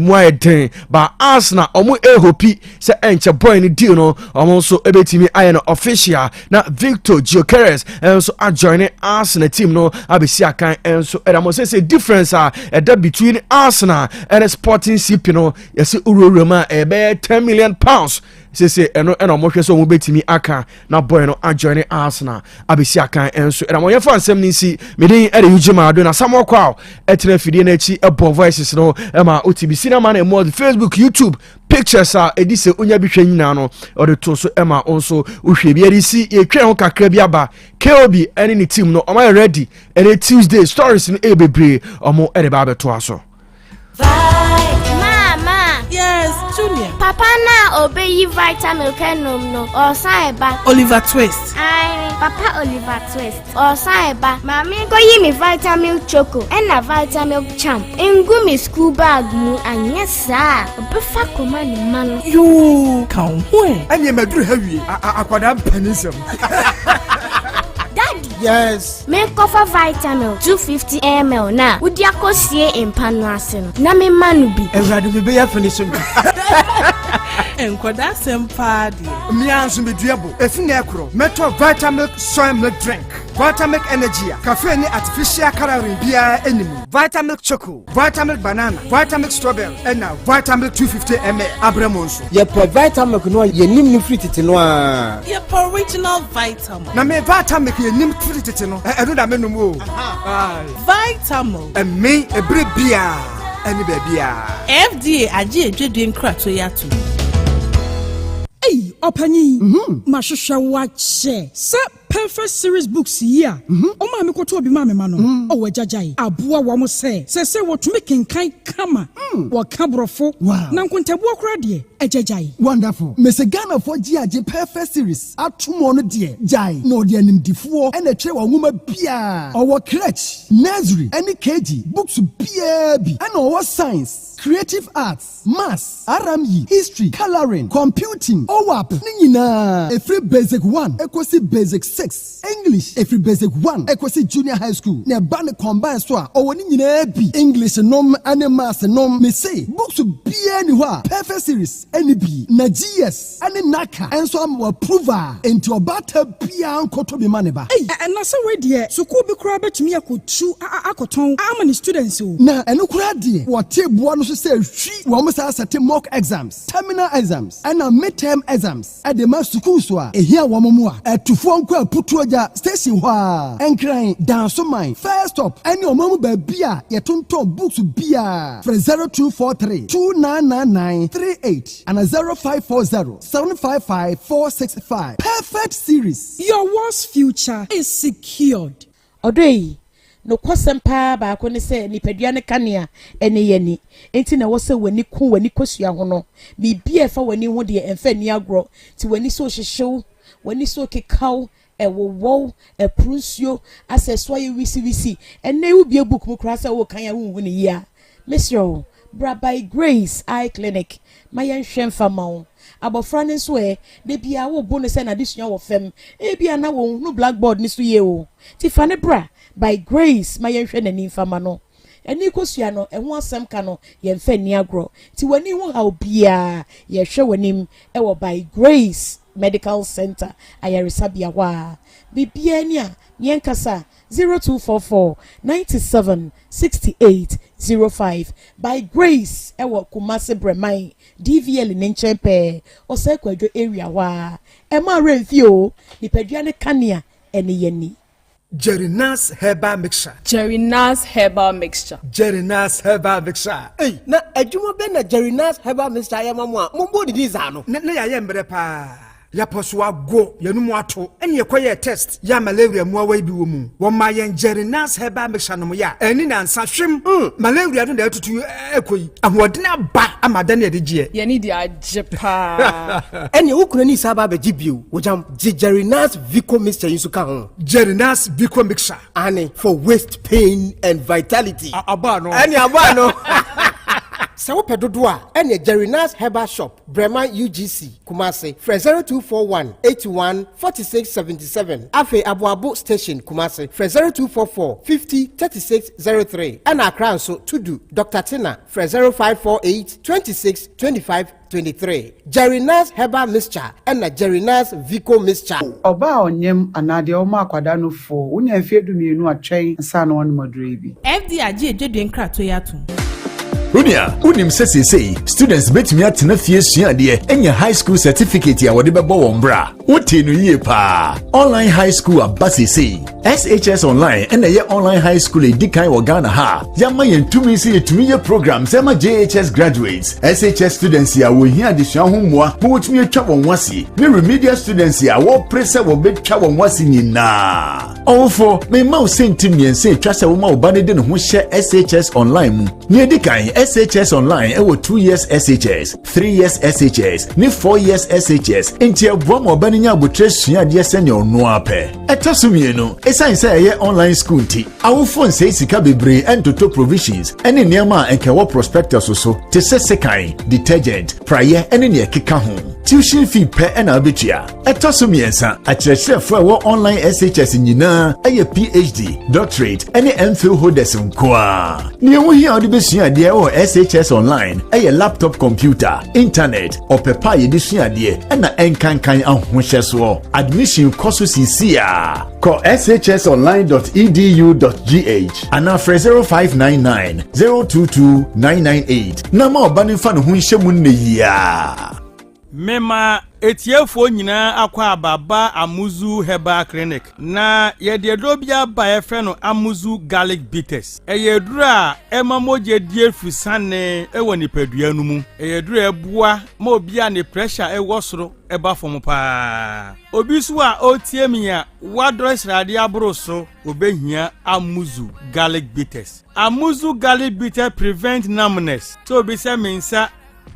Speaker 1: mwa den ba Arsenal omo ehopi se enche boy ni deal no almost so ebetimi ayen official na Victor Jokeres and so join Arsenal team no abisi kan and so and I must say difference that between Arsenal and Sporting CP no yes ururuma be 10 million pounds say eno mo hwe so mo betimi aka na boy no join Arsenal abesi aka and so and mo yefo ansem ni si medin ere yujima do na samo kwa etena fidie na chi ebo voices no ma otibisi na man mo Facebook YouTube pictures edise onya bi hwe nyina no o de to so ema onso uhwe bi edisi ye twen ho kakra bi aba KOB any ni team no am ready any Tuesday stories in ebebre omo ere ba beto aso.
Speaker 15: Yes, Junior.
Speaker 16: Papa na obey vitamin kenum no or saiba.
Speaker 15: Oliver Twist.
Speaker 16: Aye, Papa Oliver Twist or saiba. Mami go yi me vitamin choco and a vitamin champ. Engu me school bag mu and yes sir. Obefa koma ni man.
Speaker 15: You kan hwe.
Speaker 17: Anye medru hewie akwada panisem.
Speaker 16: Daddy.
Speaker 17: Yes.
Speaker 16: Me cover vitamin 250 ml na. Udi akosie empano ase no. Na me manu bi.
Speaker 17: Ewrade bebe ya finish me.
Speaker 15: Enkoda sempa de.
Speaker 17: Me anso me duabo. Efi na ekro. Meto vitamin soy milk drink. Vitamin energy. Cafe ni artificial calorie bia animu. Vitamin choco. Vitamin banana. Vitamin strawberry. And now vitamin 250 ml. Abramonso.
Speaker 18: Ye pro vitamin no ye nim ni free tete no a.
Speaker 15: Ye pro original vitamin.
Speaker 17: Na me vitamin ye nim free tete no. E do da me no mo.
Speaker 15: Vitamin.
Speaker 17: E me ebre bia. Ani ba bia.
Speaker 15: FDA agi edwedwe nkrato ya to.
Speaker 19: Hey, opanyi. Mashusha wache. Se perfect series books here. O ma me koto obi ma me ma no. O wajajai. Aboa wa mo se wo to make kan kama. Wo kabrofo. Na nkontabu okra de ejajai.
Speaker 20: Wonderful. Mese Ghana for GAG perfect series. Atumo no de jai. No de animdifo e na twe wa nwoma bia. Owo crèche, nursery, any KG, books bia bi. And owo science, creative arts, maths, RME, history, coloring, computing, OWAP. Ni nyina. Every basic 1 equals basic 6. English every basic 1 equals junior high school. Ne ba ne combine so a owo ni nyina bi. English nom and maths nom me say books bia ni ho a perfect series any bi. Na GS any naka enso am approval into obata bia nkoto bi maneba.
Speaker 19: Na say we de school bi kura betumi akotu akoton amani students o.
Speaker 20: Na eno kura de wo table no so say she wo mo sa set mock exams, terminal exams, and midterm exams. At the mass school so e here wo mo mu a etufo nko aputuoja station ho a enkran dance mine. First up, any omamu ba bia ye tonton books bia for 0243 299938 and 0540 755 465. Perfect series.
Speaker 19: Your worst future is secured.
Speaker 15: Odei no kwasem pa ba ko ne se nipadua ne kanea ene yani enti na wo se wani ku wani kosua ho no bibia fa wani ho de emfa ni agro ti wani so hyehyew wani so kekaw ewowo eprunsio aseswa ye wisi ene wo bia book mu kra se wo kan ya hu ni ya Mr. Bra by Grace Eye Clinic mayen hwem fama abofra ne so de bia wo bo ne se na disua wo fem e bia na wo no blackboard ni so ye o ti fa ne bra by Grace mayen hwe nani fama no eni kosua no ho asem ka no ye mfa ni agro ti wani ho ha obia ye hwe wanim e wo by Grace Medical Center ayaresabia wa bibia ni a yenkasa 0244 97 68 05 by Grace ewo Kumasi Bremai DVL ne nchempe ose kwadwo area wa ema renfio nipadua ne kanea ene yani
Speaker 17: Jerinas Herbal Mixture.
Speaker 21: Jerinas Herbal Mixture.
Speaker 17: Jerinas Herbal Mixture.
Speaker 18: Hey, na adwuma be na Jerinas Herbal Mixture ya mamwa. Mombo di za no.
Speaker 17: Na ya yembre pa. Ya poswa go yanumu ato ene yekoye test ya malaria mu awa bi wo mu wo ma yen Jerinas Herbal Mixture no ya eni na nsa hwem malaria no da tutu ekoyi ahodena ba amada na de gie
Speaker 21: ye ni di ajepa
Speaker 18: ene wukuna ni saba be gibio wojam Jerinas Vico Mixture yusu ka ho
Speaker 17: Jerinas Vico Mixture
Speaker 18: ane for waist pain and vitality
Speaker 17: aba no
Speaker 18: ene aba no sa wo pedodo a ene Jerinas Herbal Shop Bremen UGC Kumasi fresh 0241 81 46 77 afe Abuabo Station Kumasi fresh 0244 50 36 03 and Accra so Tudu Dr. Tina fresh 0548 26 25 23 Jerinas Herbal Mixture and Jerinas Vico Mixture
Speaker 22: oba onyem anade o ma kwada no fo unya mfiedu mienu atwen nsa na won modre bi
Speaker 15: FD agi edwedwen krato yato
Speaker 1: Unia, unim sesei, students betumi atena fie suade enya high school certificate ya wode bebo wombra. Wote no yie pa. Online high school abasesei. SHS online ena ye online high school edikan wo Ghana ha. Yama yentumi se yetumi ye programs ema JHS graduates. SHS students ya wo hia adesua ho moa, mo wotumi atwa won wase. Me remedial students ya wo pressure wo betwa won wase nyina. Ofo, me ma o senti miense atwa se wo ma wo bane de no ho hye SHS online mu. Ni edikan SHS online ewo 2 years SHS, 3 years SHS, ni 4 years SHS. Enti abo mo bane nya abotre suade sene ono ape. Etosumienu, esan say ye online school ti. Awo phone say sika bebre entoto provisions. Ene niam enke wo prospectus so. Te sekan, detergent, prayer ene ne keka ho. Tuition fee pe ena abetua. Etosumiensa, akyerɛkyerɛfo wo online SHS nyina eye PhD, doctorate ene MPhil holders nkoa. Ni wo hia ode besuade o SHS online eye laptop computer, internet, opepa ye de suade ena enkankan ahohyeso. Admission course CCA. Call shsonline.edu.gh and after 0599 022 998. Nama obani fa no ho nhyemu ne ya.
Speaker 5: Mema etiefo nyina akwa ababa Amuzu Herbal Clinic na yede dobia ba efre no Amuzu Garlic Bitters eyedura emamoje die fusane ewo nipadua nu mu eyedura ebua ma obia ne pressure ewo soro eba fom pa obi so a otiemia wadro srade abro so obehia Amuzu Garlic Bitters. Amuzu Garlic Bitters prevent numbness so obi se mensa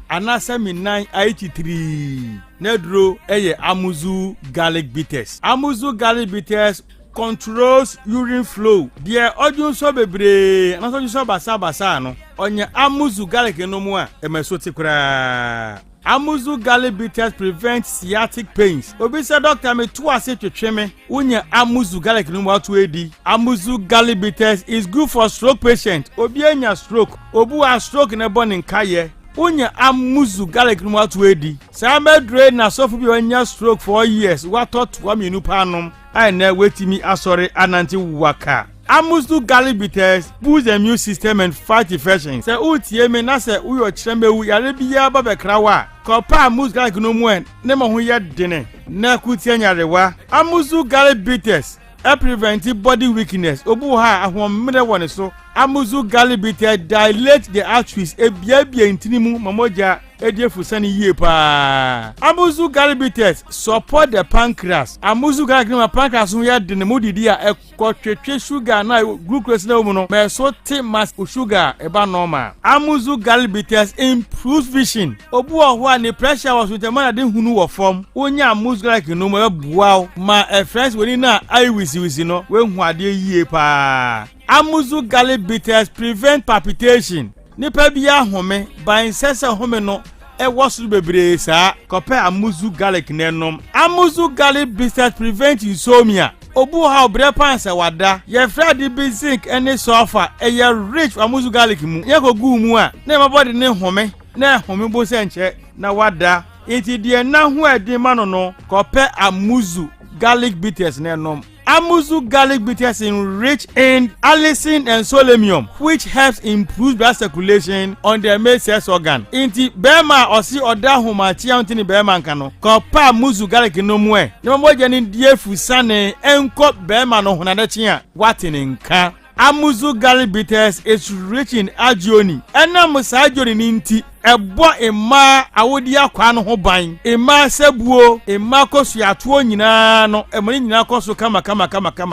Speaker 5: anasa minan 83 nedro eye Amuzu Garlic Bitters. Amuzu Garlic Bitters controls urine flow. Die odun so bebre anaso so basa no onye Amuzu Garlic no mu a emesoti kura. Amuzu Garlic Bitters prevent sciatic pains. Obi say doctor me to ase twetweme unye Amuzu Garlic no mu atu edi. Amuzu Garlic Bitters is good for stroke patient. Obi anya stroke, obu a stroke na bone nkaye. Unya Amuzu Garlic no atu edi. Sama dre na sofu bi anya stroke for years. What thought wa minu panom. I na wetimi asore ananti waka.
Speaker 2: Amuzu garlic bitters boost the immune system and fight infections. Se utie me na se uyo chembe u yare biya ba bekrawa. Kopa amuzu garlic no mu en ne mo ho ye dene. Na kutie nyarewa. Amuzu garlic bitters prevent body weakness. Obu ha ahomre woni so. Amuzu garlic bitters dilate the arteries ebiabia intinimu mamoja ediefu ye pa. Amuzu garlic bitters support the pancreas. Amuzu garlic no pancreas no ya de ne modidi a ekotwetwe sugar na glucose na mu no me so te mass sugar eba normal. Amuzu garlic bitters improves vision. Obu ho a ne pressure was with the man de hunu wo form. Onya amuzu garlic no mo bua ma friends woni na eye wisi no we hu ade ye pa. Amuzu garlic bitters prevent palpitation. Nipa bia home ban sese home no was bebre sa kope amuzu garlic nenom. Amuzu garlic bitters prevent insomnia. Obu ha obre pansa wada ye fredi basic any sulfur ye rich amuzu garlic mu ye ko gu mu a na mabody ne home na home bo se nche na wada enti de na hu edi ma no kope amuzu garlic bitters nenom. Amuzu garlic bitters rich in allicin and selenium, which helps improve blood circulation on the male sex organ. Inti bema osi oda homa chia untini bema nkano. Kopa amuzu garlic no mwe. Nima moja ni diefu sane enko bema no hunade chia watini nka. Amuzu garlic bitters is rich in agioni. Ena musa agioni ninti ebo ema awodi akwa no ho ban ema sebuo ema kosu atuo nyina no emani nyina kosu kama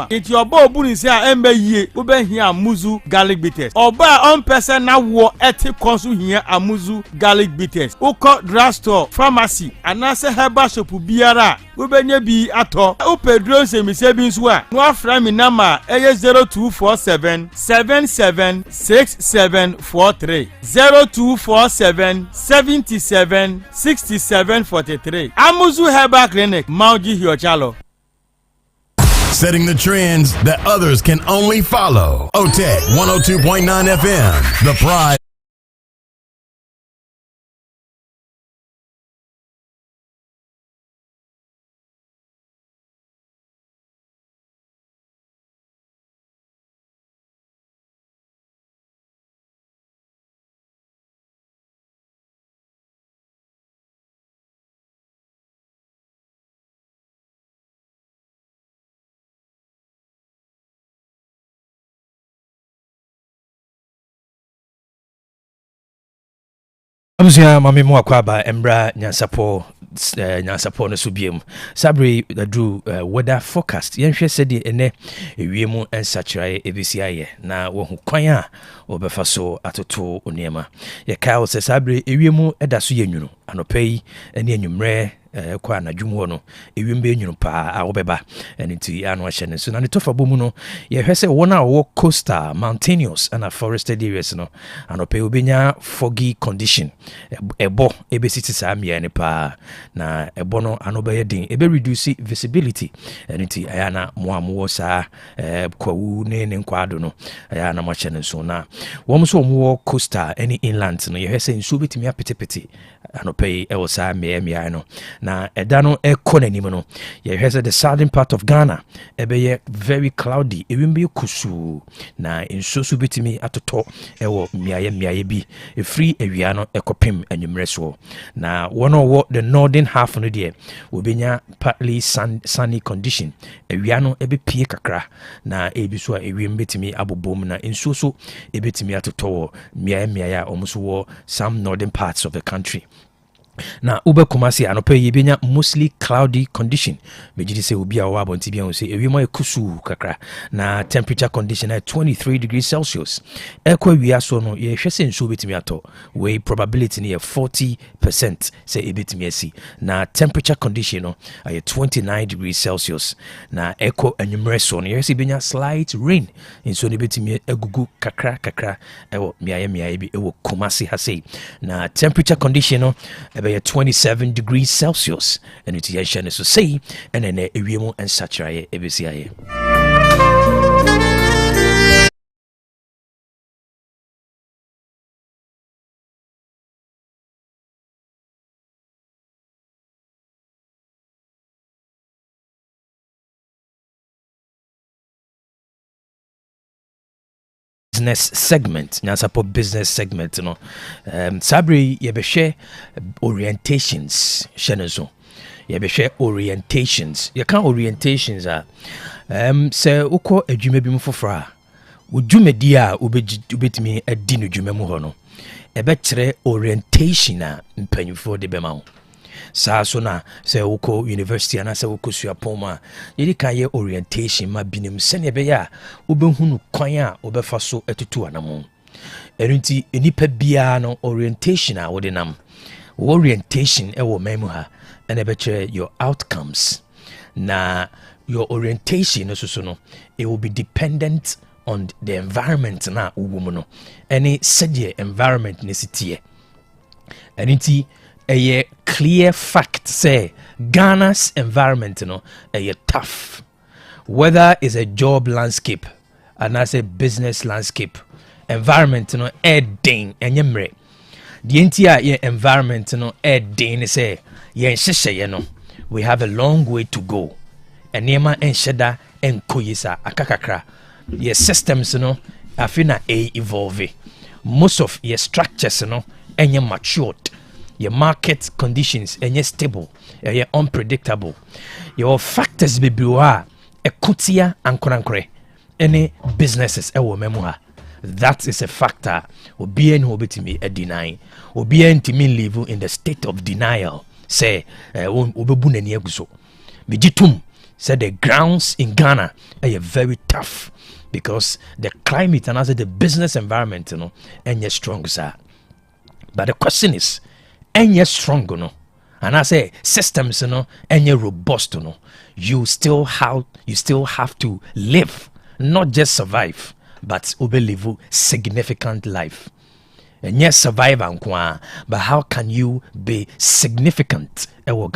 Speaker 2: enti oba obuni se a embe yie oba hia amuzu garlic bitters oba on person na wo eti konsu hia amuzu garlic bitters uko drugstore pharmacy anase herbal shop biara obenye bi ato upedro se mise bi nso a no afra mi nama eye 0247 776743 0247 77 67 43. Amuzu Herbal Clinic, Mauji Hiochalo.
Speaker 3: Setting the trends that others can only follow. Otec 102.9 FM, the pride.
Speaker 1: Amusia mame mu akwaba embra Nyansapo Nyansapo no subiem sabre dadu weather forecast yenhwe sedi ene ewiemu ensachirae ebisiaye na wo hu kwan a obefa so atoto oniema ye kawo se sabre ewiemu edaso yenwunu anopai ene enwumre kwa na dwumu no ewimbe enwunu pa a wobeba enti anu ahye ne so na ne tofa bomu no ye hwese wona wo coastal mountainous and forested areas no anopai obenya foggy condition ebo ebesiti samia ne pa na ebo no anobaye din ebe reduce visibility enti ayana moamuwo sa kwawu ne nkwado no ayana mo ahye ne so na wo so mo coastal any inland no ye hwese nsu betimi apetepete anopai ewo sa mia no na edano economy no ye hwese the southern part of Ghana ebe very cloudy ewimbe kusu na nsu so betimi atoto ewo miaye bi free ewia no ekopem anwumre so na wono wo the northern half no there obenya partly sunny condition ewia no ebe pie kakra na ebi so ewim betimi abobom na nsu so ebetimi atoto miaye omuso wo some northern parts of the country. Na ube kumasi anope yebenya mostly cloudy condition mejidi se obi a wa bonti bia se ewimo ekusu kakra na temperature condition at 23 degrees Celsius ekwa wia so no ye hwese nso betimi ato we probability ne 40% se ebetimi asi na temperature condition no ay 29 degrees Celsius na ekwa anwumre so no ye se benya slight rain nso ne betimi agugu kakra ewo miaye bi ewo kumasi hase na temperature condition no 27 degrees Celsius and it is so say and then ewiemu and saturaye ebesiaye. business segment, Nyansapo business segment, Sabri yebeshe orientations, shenezo. Yebeshe orientations. You can orientations se uko edwuma bi mfofra. Udwuma dia ubetimi adi no dwuma mu ho no. Ebekyere orientation a mpanyufo de bema ho. Saa so na se uko university ana se uko suapoma yedi kan ye orientation ma binim se ne be ya ubehunu kwan a obefa so etutu anamo. Erinti enipa bia no orientation a wode nam. Orientation ewo memu ha and ebekyere your outcomes. Na your orientation so no it will be dependent on the environment na uwomuno. Any said environment necessity. Erinti a clear fact say Ghana's environment a tough, whether it's a job landscape and as a business landscape environment ding and yemre the entire environment ding say we have a long way to go and yema and sheda and koyisa akakakra your systems afina evolve most of your structures and matured. Your market conditions are stable, are unpredictable. Your factors be biwa ekutia and korankore. Any businesses ewo memoha. That is a factor. Obien obetimi a deny. Obien timi live in the state of denial. Say obebune ni eguso. Mijitum said the grounds in Ghana are very tough because the climate and also the business environment and strong sir. But the question is and you're strong and I say systems and you're robust you still have to live, not just survive, but live significant life. And yes, survive but how can you be significant? And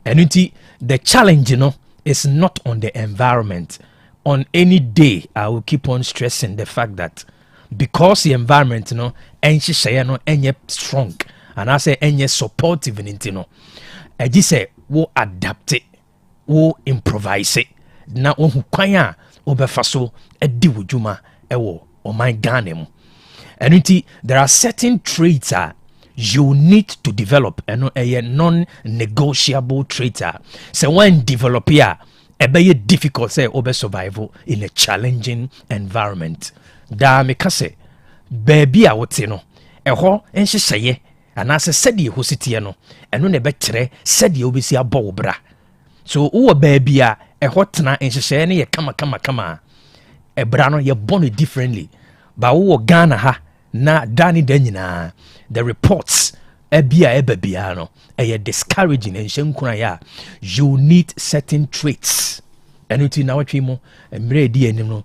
Speaker 1: the challenge is not on the environment. On any day I will keep on stressing the fact that because the environment and strong and I say any supportive in it I just say wo adapt it, wo improvise it na wo kwanya obefa so edi wujuma ewo o my Ghana. And there are certain traits you need to develop and a non-negotiable trait. So when develop here a very difficult say obe survival in a challenging environment. Da me kase baby a wote no eho enhyehyeye anase sedi ho sitie no eno ne bekyere sedi obesi abɔ bra. So wo baby a eho tena enhyehyeye ne ye kama ebra no ye born differently. Ba wo Ghana ha na dani danyina the reports ebia ebabia no eye discouraging enhyenkuna ya you need certain traits. And it's in our team, and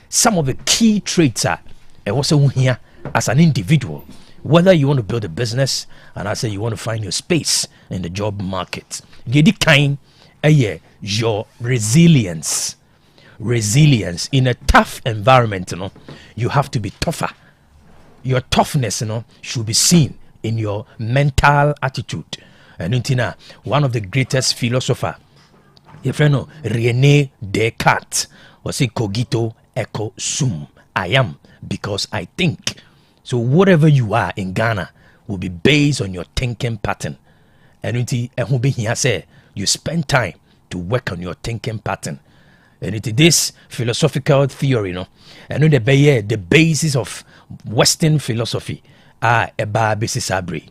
Speaker 1: some of the key traits are also here as an individual. Whether you want to build a business, and I say you want to find your space in the job market, your resilience. Resilience in a tough environment, you have to be tougher. Your toughness, should be seen in your mental attitude. And one of the greatest philosophers. Your friend René Descartes was a cogito ergo sum. I am because I think. So whatever you are in Ghana will be based on your thinking pattern. And here say you spend time to work on your thinking pattern. And it is this philosophical theory, and the basis of Western philosophy are a basis sabri.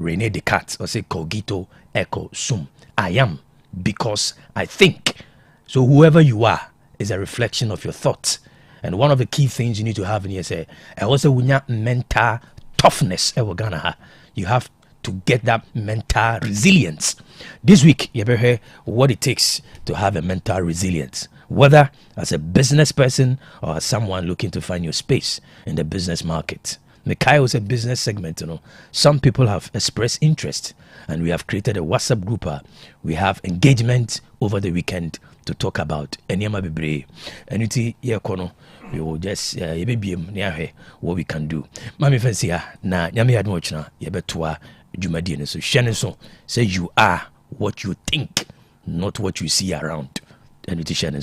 Speaker 1: René Descartes was a cogito ergo sum. I am because I think. So whoever you are is a reflection of your thoughts. And one of the key things you need to have in here say also mental toughness. You have to get that mental resilience. This week you ever heard what it takes to have a mental resilience, whether as a business person or as someone looking to find your space in the business market. Mekai was a business segment, Some people have expressed interest, and we have created a WhatsApp group. We have engagement over the weekend to talk about Enyama Bibre. And we will just what we can do. Mami Fancy, na Yami Admochna, Yabetua, Jumadine. So Shannon say you are what you think, not what you see around. And it is Shannon.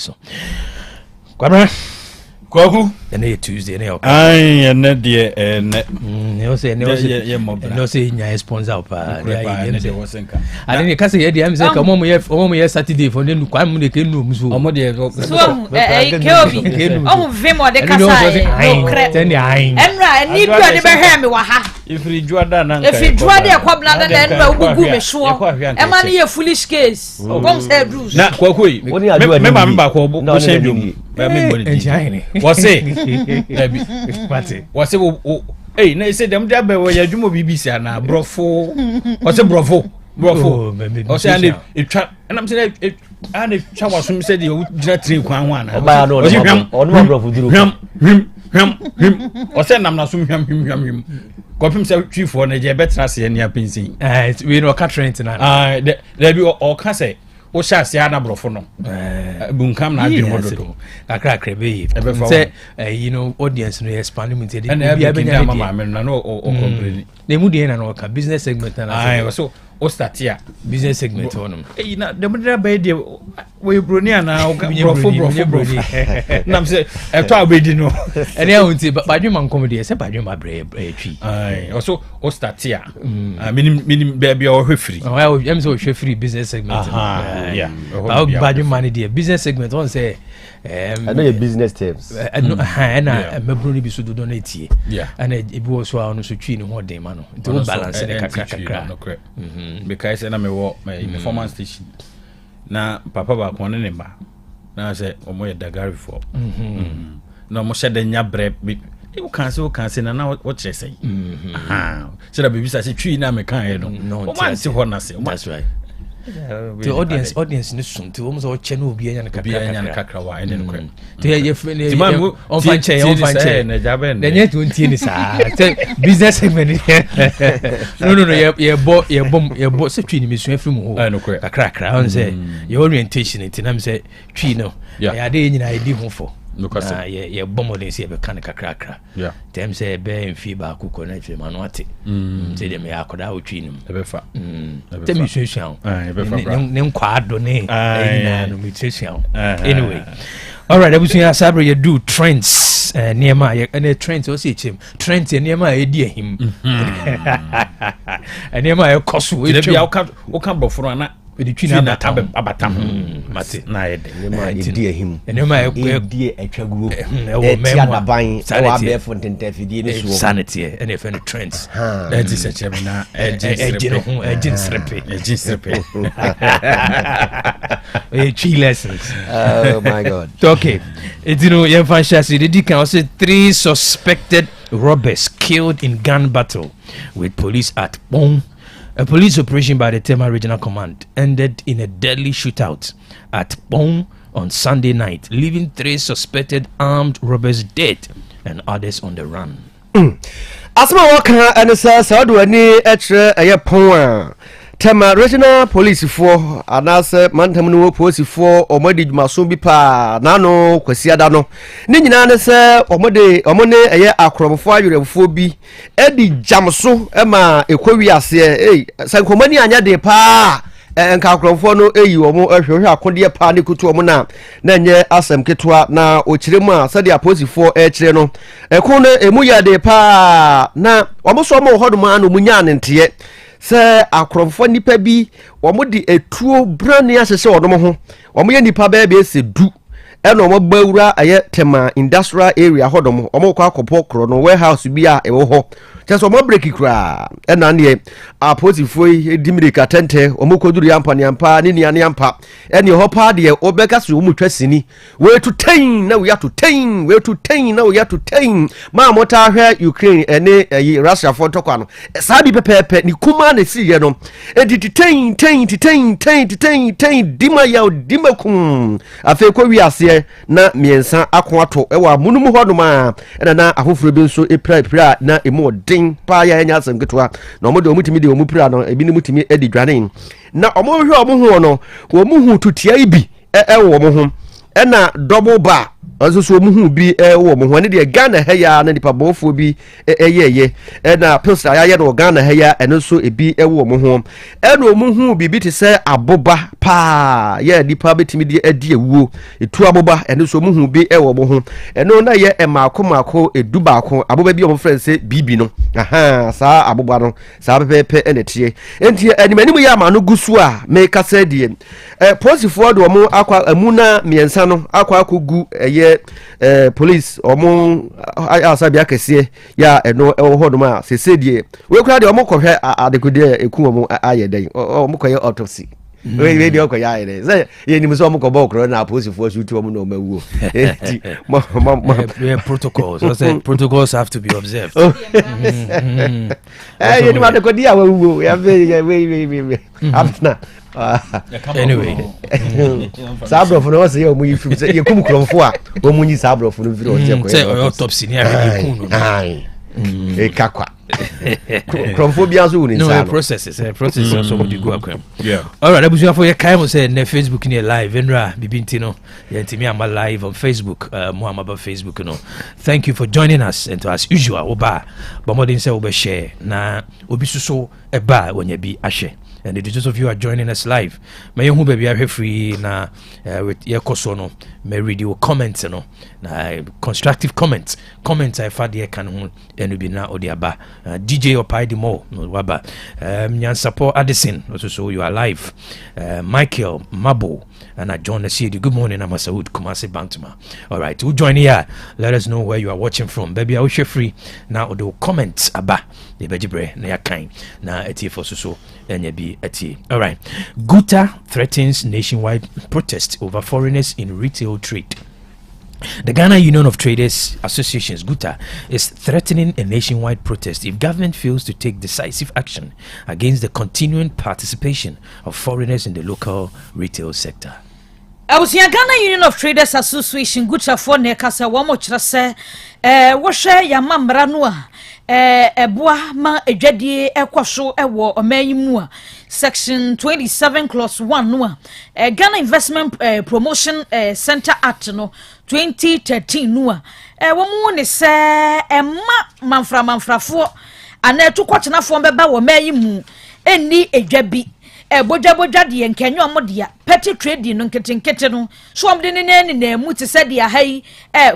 Speaker 1: Kwaku. ɛnɛ Tuesday ɛnɛ ɔka
Speaker 5: ai ɛnɛ deɛ ɛnɛ
Speaker 1: ne say no say nya sponsor pa ade ne kase yɛ deɛ am say ka mo yɛ Saturday for ne kwa mo de ke no muso
Speaker 6: omo de so keobi omo vemo de kasa no kre
Speaker 1: tani ai
Speaker 6: enra ni bia de be hwe me wa ha
Speaker 5: ifri juada na
Speaker 6: ifri juada e kwabla na enra ugugu me so e ma ne ye foolish case come say rules
Speaker 5: na kwakoi me ba ko bo shen dwom ba me boni wose dabi wose hey na say dem da be we ya dwumo BBC na brofo wose brofo wose ande etwa na me say ande twa wasum say de gina tire kwan ho ana wose hwam
Speaker 4: ono brofo duro
Speaker 5: hwam wose nam na sum hwam kopim say twifo na je betra se ne apensin
Speaker 1: we no ka trend na
Speaker 5: there be o ka say o sha se ana brofo no bunkam na adwin wododo
Speaker 1: kakra be say you know audience no expand me say
Speaker 5: bia benya mama me na no o complain
Speaker 1: na mu de na no ka business segment na
Speaker 5: so o start here
Speaker 1: business segment on
Speaker 5: na dem dey be dey we broni ana brofo na me say e to abedi no
Speaker 1: ene a unti badwe man comedy say badwe ma bre twi
Speaker 5: so o start here minim be o hwefiri
Speaker 1: o em say o hwefiri business segment
Speaker 5: yeah
Speaker 1: badwe man dey business segment on say
Speaker 4: I know your business terms
Speaker 1: no na mebroni bi so do na tie and e bi wo so a no so twi ni ho den ma no to balance ne kakra
Speaker 5: because na me wo me performance station na papa ba ko ne ba na say omo ye dagari for na mo shede nya bre you can say na what you say so that baby say twi na me kan he no o man si ho na say
Speaker 1: that's right the audience ni sun to almost all channel obi anya na
Speaker 5: kakra wa ene no
Speaker 1: to ye on fanche
Speaker 5: na jabe
Speaker 1: na nye to ntie ni sa business segment no ye bo se twi ni mesu afiri mu ho kakra on say your orientation it na me say twi no ya de nyina edi ho fo ye bomo de se be kan kakra tem say be mfi ba kuko na twi ma no ate say dem ya akoda o twi nim
Speaker 5: e be fa
Speaker 1: tem isusuan ne nkwa ado ne na no mitusuan anyway all right abusuya sabre you do trends niema ye trends o se chem trends niema e di ahim niema e koso
Speaker 5: e bia o kan boforo na
Speaker 1: the twin na
Speaker 5: abatam mate
Speaker 4: na yede ne di ahim
Speaker 1: ene ma
Speaker 4: di atwaguo e tia da ban e wa be fo ntentafidie ne so
Speaker 1: sanity ene fe no trends
Speaker 5: e di se chem na
Speaker 1: ejin srepe e lessons
Speaker 4: oh my god
Speaker 1: okay it you know ye fan shasi the can also 3 suspected robbers killed in gun battle with police at Bong. A police operation by the Tema Regional Command ended in a deadly shootout at Bong on Sunday night, leaving 3 suspected armed robbers dead and others on the run.
Speaker 4: Asma waka anasa sawdo ani etre eye pon Tema Regional Police for anase mantam no police for omodi dwumaso bi pa na no kwasi ada no ni nyina ne se omone eye akromfo awerefo bi edi jamso ema ekwawi ase sankomani anya de pa enka akromfo no eyi omo ahwehwe akode pa ne kutu omo na nye asem ketwa na okiremu a sade police for ekire no ekon no emu ya de pa na omo so omo hodom anu munya ne nte se akromfo nipa bi omo di etuo brane asese odomo ho omo ye nipa ba be se du eno omo bawura aye Tema industrial area hodomo omo kwa akopo kro no warehouse bi a ewo ho cheso omo break kra ena ne aposifo edimirika tente omo koduru yampa ni nia yampa ene ho pa de obeka so omo twasini we to 10 na we to 10 we to 10 na we to 10 ma mota hwe Ukraine ene Russia for tokwa no sabi pepepe ni kuma na si ye no editi 10 dima ya dimakum afi ko wi ase na miensa akoato ewa munum hodom a na afoforo bi nso epra na emo din pa ya nya asem ketwa na omo de omutimi de omupira no ebi ni mutimi edi dwane na omo hwe omo ho no omo hu tutia ibi ewo omo ho na double bar ɔnso so mu hu bi wɔ mo ho ne de Ghana ha ya na nipa bɔfo bi ɛyɛyɛ na pilsner ayɛ no Ghana ha ya ɛno so ebi wɔ mo ho ɛna mu hu bibi te sɛ aboba pa yɛ nipa betimi de adi ewuo etu aboba ɛno so mu hu bi wɔ mo ho ɛno na yɛ maako edu baako aboba bi ɔmo frɛ sɛ bibi no saa aboba no saa pepepe ɛna tie enti animanim yɛ ama no gusu a me kasa die posifoɔ de ɔmo akwa amuna miensa no akwa gu ɛyɛ police ɔmo asa bia kɛseɛ ya ɛno ɛwɔ hɔ dom a sese die we kura de ɔmo kɔhwɛ adekode eku ɔmo ayɛ dɛn ɔmo kɔyɛ autopsy we de ɔkɔ yɛ dɛn sɛ yɛ nim sɛ ɔmo kɔ bɔ koro na posifoɔ so tu ɔmo na ɔmo awuo
Speaker 1: protocols protocols have to be observed
Speaker 4: yɛ nim adekode a wɔwuo ya we after
Speaker 1: anyway
Speaker 4: sabrofo no say omo yifim say yekum kromfo a omo nyi sabrofo no viro ose ko
Speaker 1: say autopsy ni ahwe ku no
Speaker 4: kakwa kromfo bia so woni
Speaker 1: no processes so mo di go akwam yeah all right abusu afo ye kai mo say na Facebook ni live enra bibinti no ye ntimi am live on Facebook mo am about Facebook no thank you for joining us and as usual oba bomodin say oba share na obi suso eba wonya bi ahwe. And the those of you are joining us live. May you be free na with your kosono. May read your comments no. Na constructive comments. Comments I found here can and be na odiaba. DJ Opai the more no waba. Nyansapo Addison also you are live. Michael Mabo and I John Nasiedi. Good morning, I'm Masaud Kumasi Bantuma. All right, who join here? Let us know where you are watching from. Baby, I wish you free now. Do comments aba. The bejibre na kind na eti for so be eti. All right, Guta threatens nationwide protest over foreigners in retail trade. The Ghana Union of Traders Associations, Guta, is threatening a nationwide protest if government fails to take decisive action against the continuing participation of foreigners in the local retail sector.
Speaker 6: I was in Ghana Union of Traders Association, Guta for Nekasa, Wamochase, Washe Yamamra Noa. Eboa ma ejwadie ekwaso ewo omayimua section 27 clause 1 no Ghana Investment Promotion Center Act no 2013 no wo mu ne se manfrafo ana tukwatenafo beba wo mayimu eni ejwabi boja de enkanyo amodia petty trading no nketenkete no so omde ne na mu te se dia hai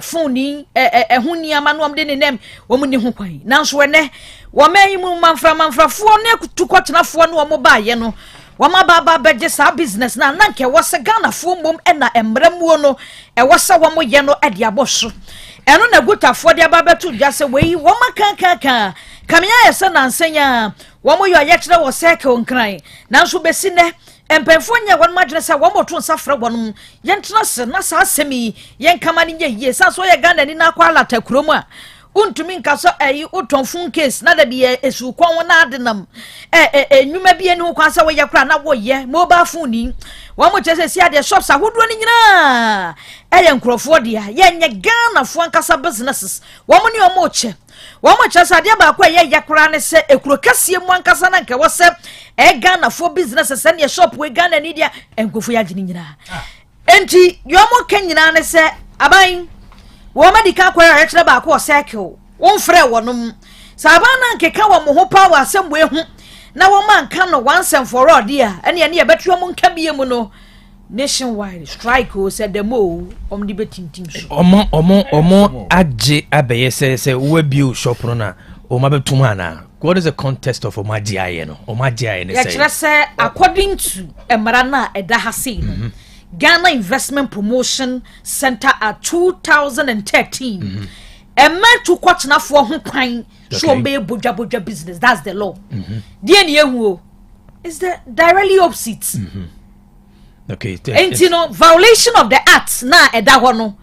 Speaker 6: phone ehuni ama no omde ne nem wo mu ni ho kwan nanso ene wo mayi mu manfrafo ne tukwatenafo no wo ba ye no wo ma ba beje sa business na nke wo se Ghana fo mbom na emramuo no wo se wo mo ye no de aboso eno na gutafo de aba betu dwa se we wo ma kan kamia yesa na nsenya wo mo yo ayekere wo circle nkran nanso besi ne empemfo nya won madwene se wo mo to nsafra wonum yentena se na sa asemi yen kama ne ye sa so ye Ghana ni na kwa lata kurom a untumi nkaso ayi utonfun case na da bi esu kwon na adenam enwuma bi eni ho kwa sa wo ye kra na wo ye mobile phone ni wo mo chese si ade shops ahodo ni nyina eye nkrofo dia ye nye Ghana fo nkasa businesses wo mo ni o mo che wo mo chese ade ba kwa ye kra ne se ekuro kasie mu nkasa na nke wo se Ghana fo businesses ne shop we Ghana ni dia enkofo ya gini nyina enti yo mo kenyina ne se aban wo medika kwa ya kire ba ko cycle won frɛ wonom sabana nkeka wo mo ho pa wa asɛm we hu na wo man ka no once and for all dia ene ne yɛbɛtuo mo nka bie mu no nationwide strike o said them all de betintim so
Speaker 1: omo agye abeye se wo bio shop no na o ma betum ana what is the context of omagiaye no omagiaye ne say
Speaker 6: ya kire se according to emara na eda ha sei no Ghana Investment Promotion Center at 2013. A man to watch na for who kwan so be boja business. That's the law. The is the directly opposite.
Speaker 1: Okay.
Speaker 6: And you know, violation of the act na eda hono.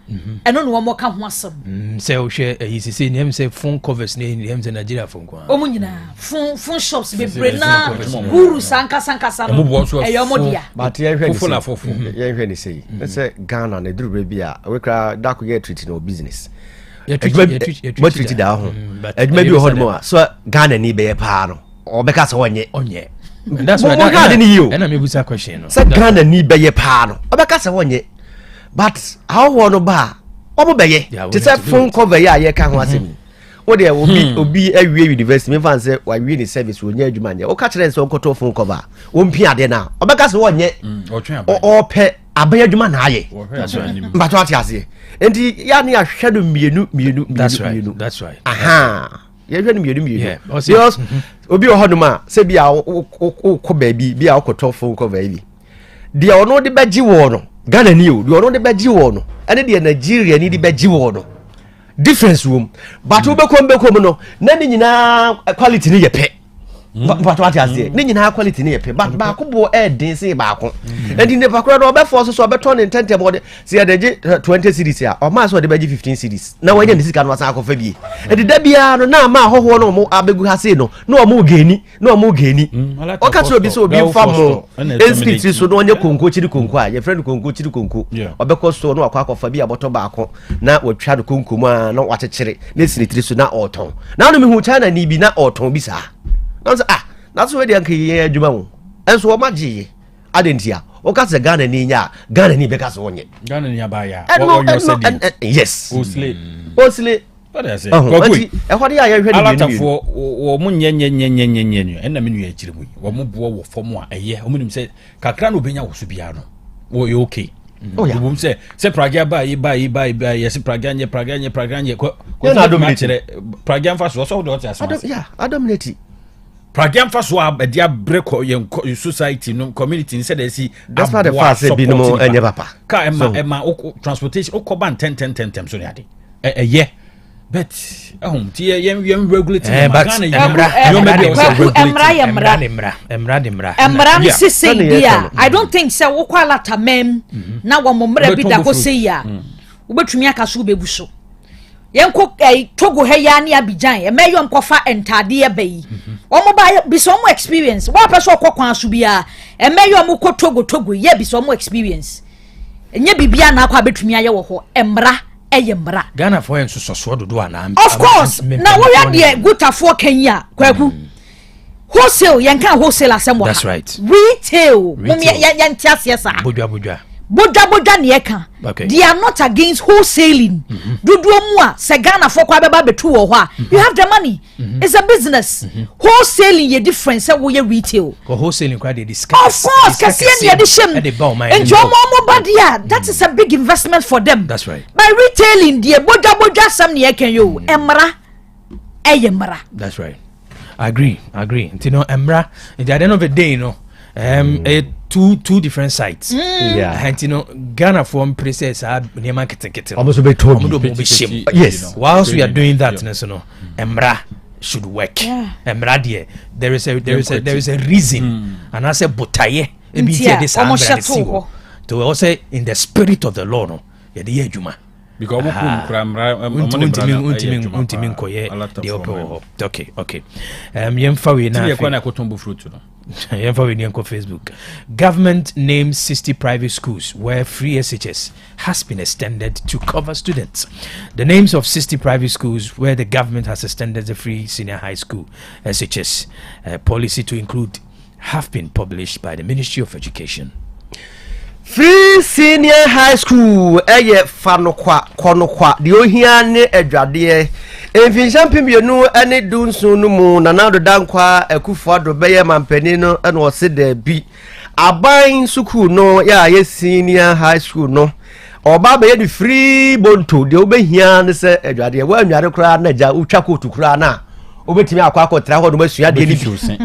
Speaker 6: And no more can wasam.
Speaker 1: Say o share easy say name say phone covers na name say Nigeria phone kwa.
Speaker 6: Omo nyina phone shops be brena guru sanka no. Eyomodia.
Speaker 4: But ye hwe ni say. Let's say Ghana na duru be a we kra da ko get treat no business.
Speaker 1: You treat
Speaker 4: that ho. Eduma bi ho mo so Ghana ni be pa no. Obeka se onye.
Speaker 1: That's why
Speaker 4: that you.
Speaker 1: And I'm a question.
Speaker 4: Say Ghana ni be ye pa no. Obeka se wonye. But how wono ba omo beye te say phone cover ya ye ka ho asem o de obi awie university me fan say wa wie ni service wo nya adwuma nya o ka kire say onkoto phone cover wo mpi ade na obeka say wo nye o pe abaya adwuma na aye mbato ati ase enti ya ni ahwe do mienu that's
Speaker 1: right
Speaker 4: aha ye hwe no mienu because obi o hono ma say bia ko baabi bia okoto phone cover bi dia ono de baji wo no Ghana ni o dia ono de baji wo no ene de Nigeria ni de baji wo no difference room but we bekom no na ni nyina quality ni ye pe but what you say ni nyina quality ni ye pe but ba ko bo den say ba ko and in the background obe force so obe turn in 10 about say dey 20 series ya o ma so dey baji 15 series na wanya ni sika no asa ko fa bi and da bia no na ma hoho no mo abegu ha say no na o mo geni o ka so obi so obi fa mo NCT so no onye konko chiri konko a ye friend konko chiri konko obe ko so no akwa fa bi aboto ba ko na watwa do konko mu a na watechire na sinitiri so na oton na no me hu China ni bi na oton bi sa that's where they can hear Juma. And so much, I didn't hear. O ka se Ghana ni beka so onye.
Speaker 5: Ghana ni abaya.
Speaker 4: Yes.
Speaker 5: Osle. What I say?
Speaker 4: Kwaku. E hodi ya hwe ni.
Speaker 5: Alatafo wo mu nye. En na menu ya chire mu. Wo mu bo wo fom a eye. O mu say kakra no benya wo so bia no. Wo ye okay. Oh yeah. Wo say pragia ba yes pragia nye ko na dominate. Pragia fa so do ot asase.
Speaker 4: Yeah, dominate.
Speaker 5: Pragiam faso abedia break your society no community instead they see
Speaker 4: that's why the fast be no enye papa
Speaker 5: ka ema transportation okoban 10 so yade yeah but ti yem regulate
Speaker 6: emra sisi dia I don't think say wo kwalata mem na wo momra bi da ko sei ya wo betumi aka so bebu so yenko Togo he ya ni Abidjan e meyo mkofa entade e bayi omo ba bi so mo experience wa person kokwan so bia e meyo mo ko Togo ye bi so mo experience enye bibia na akwa betumi aye wo ho emra eyemra
Speaker 1: Ghana for en so dodo ana
Speaker 6: of course na wo ya de gutafo Kenya Kwaku wholesale yenka wholesale asem
Speaker 1: that's right
Speaker 6: retail yantiase sa Bodja ne eka they are not against wholesaling dudu mu a se Ghana for kwa beba betu wo ho a you have the money it's a business wholesaling ye difference say wo ye retail
Speaker 1: ko wholesaling kwa dey discuss
Speaker 6: of course kasi ne dey shem enjo mo badia that is a big investment for them
Speaker 1: that's right
Speaker 6: by retailing the bodja sam ne eka yo emra eyemra
Speaker 1: that's right I agree ntino emra at the end of the day no two different sites and you know Ghana from process near kete
Speaker 4: almost be told
Speaker 1: yes whilst we are doing that no emra should work emra there is a reason and I say botaye e bi tie this to also in the spirit of the Lord no ye dey adwuma
Speaker 5: because
Speaker 1: okay yemfa we na Facebook. Government names 60 private schools where free SHS has been extended to cover students. The names of 60 private schools where the government has extended the free senior high school SHS policy to include have been published by the Ministry of Education.
Speaker 4: Free senior high school fanokwa konokwa di ohia ne adwade enfinsam pemienu ene dunsun no mu nanado dankwa akufo ado beye mampani no ene wose da bi aban school no ya senior high school no oba beye di free bonto de obehia ne se adwade wa anware kura na ja utwa kotu kura na obetimi akwakotra ho no masua de ni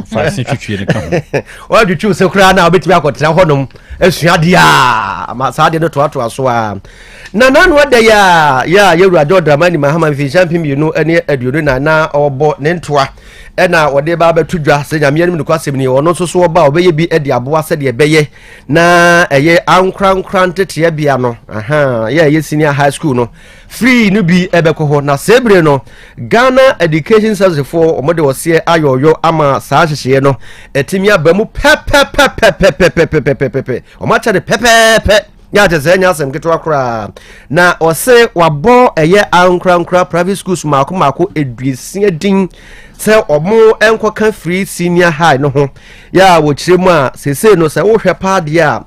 Speaker 5: fa se twitwie ne ka ho
Speaker 4: o twitwi se kura na obetimi akotra ho no asua de a ma sa de no to aso a na nanu da ya yewura Dramani Mahama fi champion no ene aduonu na obo ne ntoa ena wode ba betudwa se nyame anim ne kwasem ne wono so so oba obeye bi ede aboa se de beye na eye ankran tete bia no ye senior high school no free no bi ebekọ na sebre no Ghana Education Service for omode wose ayoyo ama saa hyehye no etimi abamu pepe o ma cha de pepe ya tese nya asem keto akra na ose wabo eye ankra private schools mako eduesia din se omo enkoka free senior high no ho ya wo kiremu a sese no se wo hwe pa de a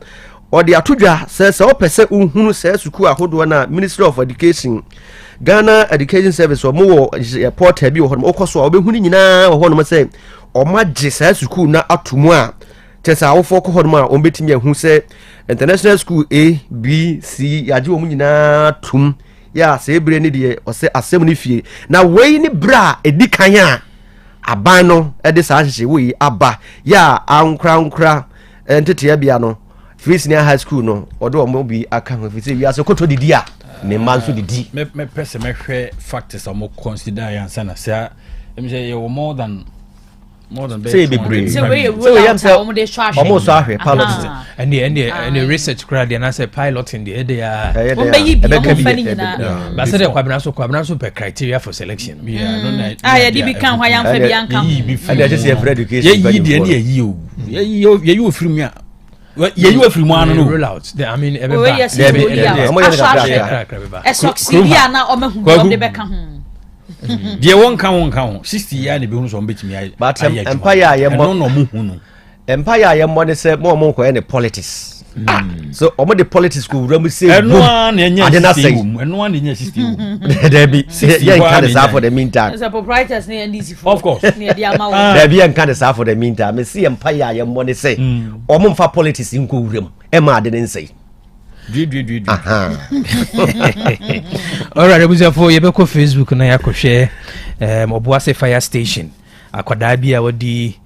Speaker 4: or the Atuja says, "Oh, person who says to Kuahodwana, Ministry of Education, Ghana Education Service, or more port have you or Okoso, or Behunina, or one say, or Majis says to Kuna Atumwa, Tessa Ofoko Hodma, or Betimia, who say, International School A, B, C, Yajumunina, Tum, ya, say Brady, or say assembly fee. Now, Wayne Bra, a Dikaya, Abano, at this Ashi, we, Abba, ya, Crown, and Tetiabiano. Senior high school no odo mo bi aka ho fi say wi aso koto didia ne manso didi
Speaker 5: me pese me hwe factors am consider yansa na say em say you more than
Speaker 4: say be brave
Speaker 6: so we am say omo dey so ahwe
Speaker 4: omo so ahwe pilot
Speaker 1: and the research crowd and I say pilot in the area
Speaker 6: o be yi bi omo fani nyina
Speaker 1: but say the kwabena so per criteria for selection
Speaker 5: yeah no na
Speaker 6: ya di bi kan hwa yan fa bi an kan
Speaker 4: and just say for education
Speaker 5: ye di ne yi o ye ofiri mu a ye you afiri mu anu no
Speaker 1: roll out I mean
Speaker 6: everybody succeed ya na o mahu o de be ka ho
Speaker 5: de won kan 60 ya ne be hu so mbetimi ayi
Speaker 4: but empire ye mo
Speaker 5: no mu hu no
Speaker 4: empire ye mo ne say mo ko any politics so omo the politics go ram say
Speaker 5: eno an enya system eno an enya system
Speaker 4: there be ye can serve for the meantime
Speaker 6: as a proprietors ne ndc
Speaker 5: of course
Speaker 6: ne dia ma
Speaker 4: there be ye can serve for the meantime me see empire ye mo ne say omo mfa politics nko wuram e ma de ne nsay
Speaker 5: dwi
Speaker 1: alright ebuzafo ye be ko Facebook na yakohwe obuase fire station akwada bia wodi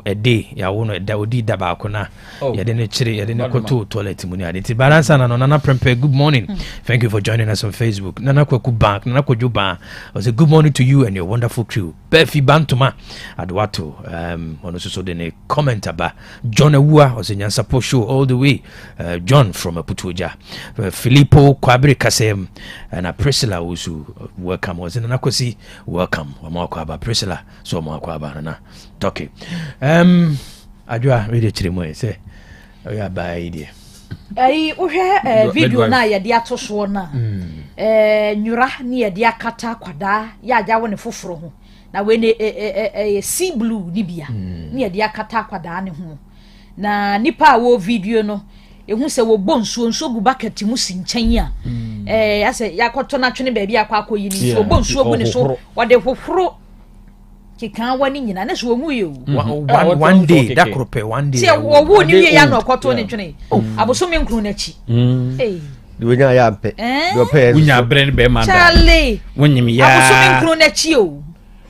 Speaker 1: ede ya wono eda odi da ba akona ya de ne chire ya de ne koto toilet mu ni ade ti balance na nana prempe good morning thank you for joining us on Facebook nana Kwaku bank nana Kwaku bank I say good morning to you and your wonderful crew Befi Bantuma adwato ono so de ne comment aba John Ewua o say Nyansapo show all the way John from Aputuja Filippo Kwabri Kasem and Priscilla Owusu welcome was nana Kwasi welcome amakwaba Priscilla so amakwaba na okay adwa radio chiremo say oya bai dia
Speaker 6: ai uhwe video na ye dia to so na nyura ni ye dia kata kwada ya ja woni foforo ho na we ne sea blue ni bia ni ye dia kata kwada ne ho na nipa wo video no ehu se wo bonsuo gu bucket mu si nchen a ase yakoto na twene ba bia akoyi ni so bonsuo gu ne so wode foforo kikan wani nyina na so mu ye
Speaker 1: one day that crop one day
Speaker 6: se wo wu ni ye ya no akoto ne twene abosomi nkru na chi
Speaker 4: dunya ya mpe do pe
Speaker 5: unya brand be ma dai
Speaker 6: Charlie
Speaker 5: unyim ya
Speaker 6: abosomi nkru na chi o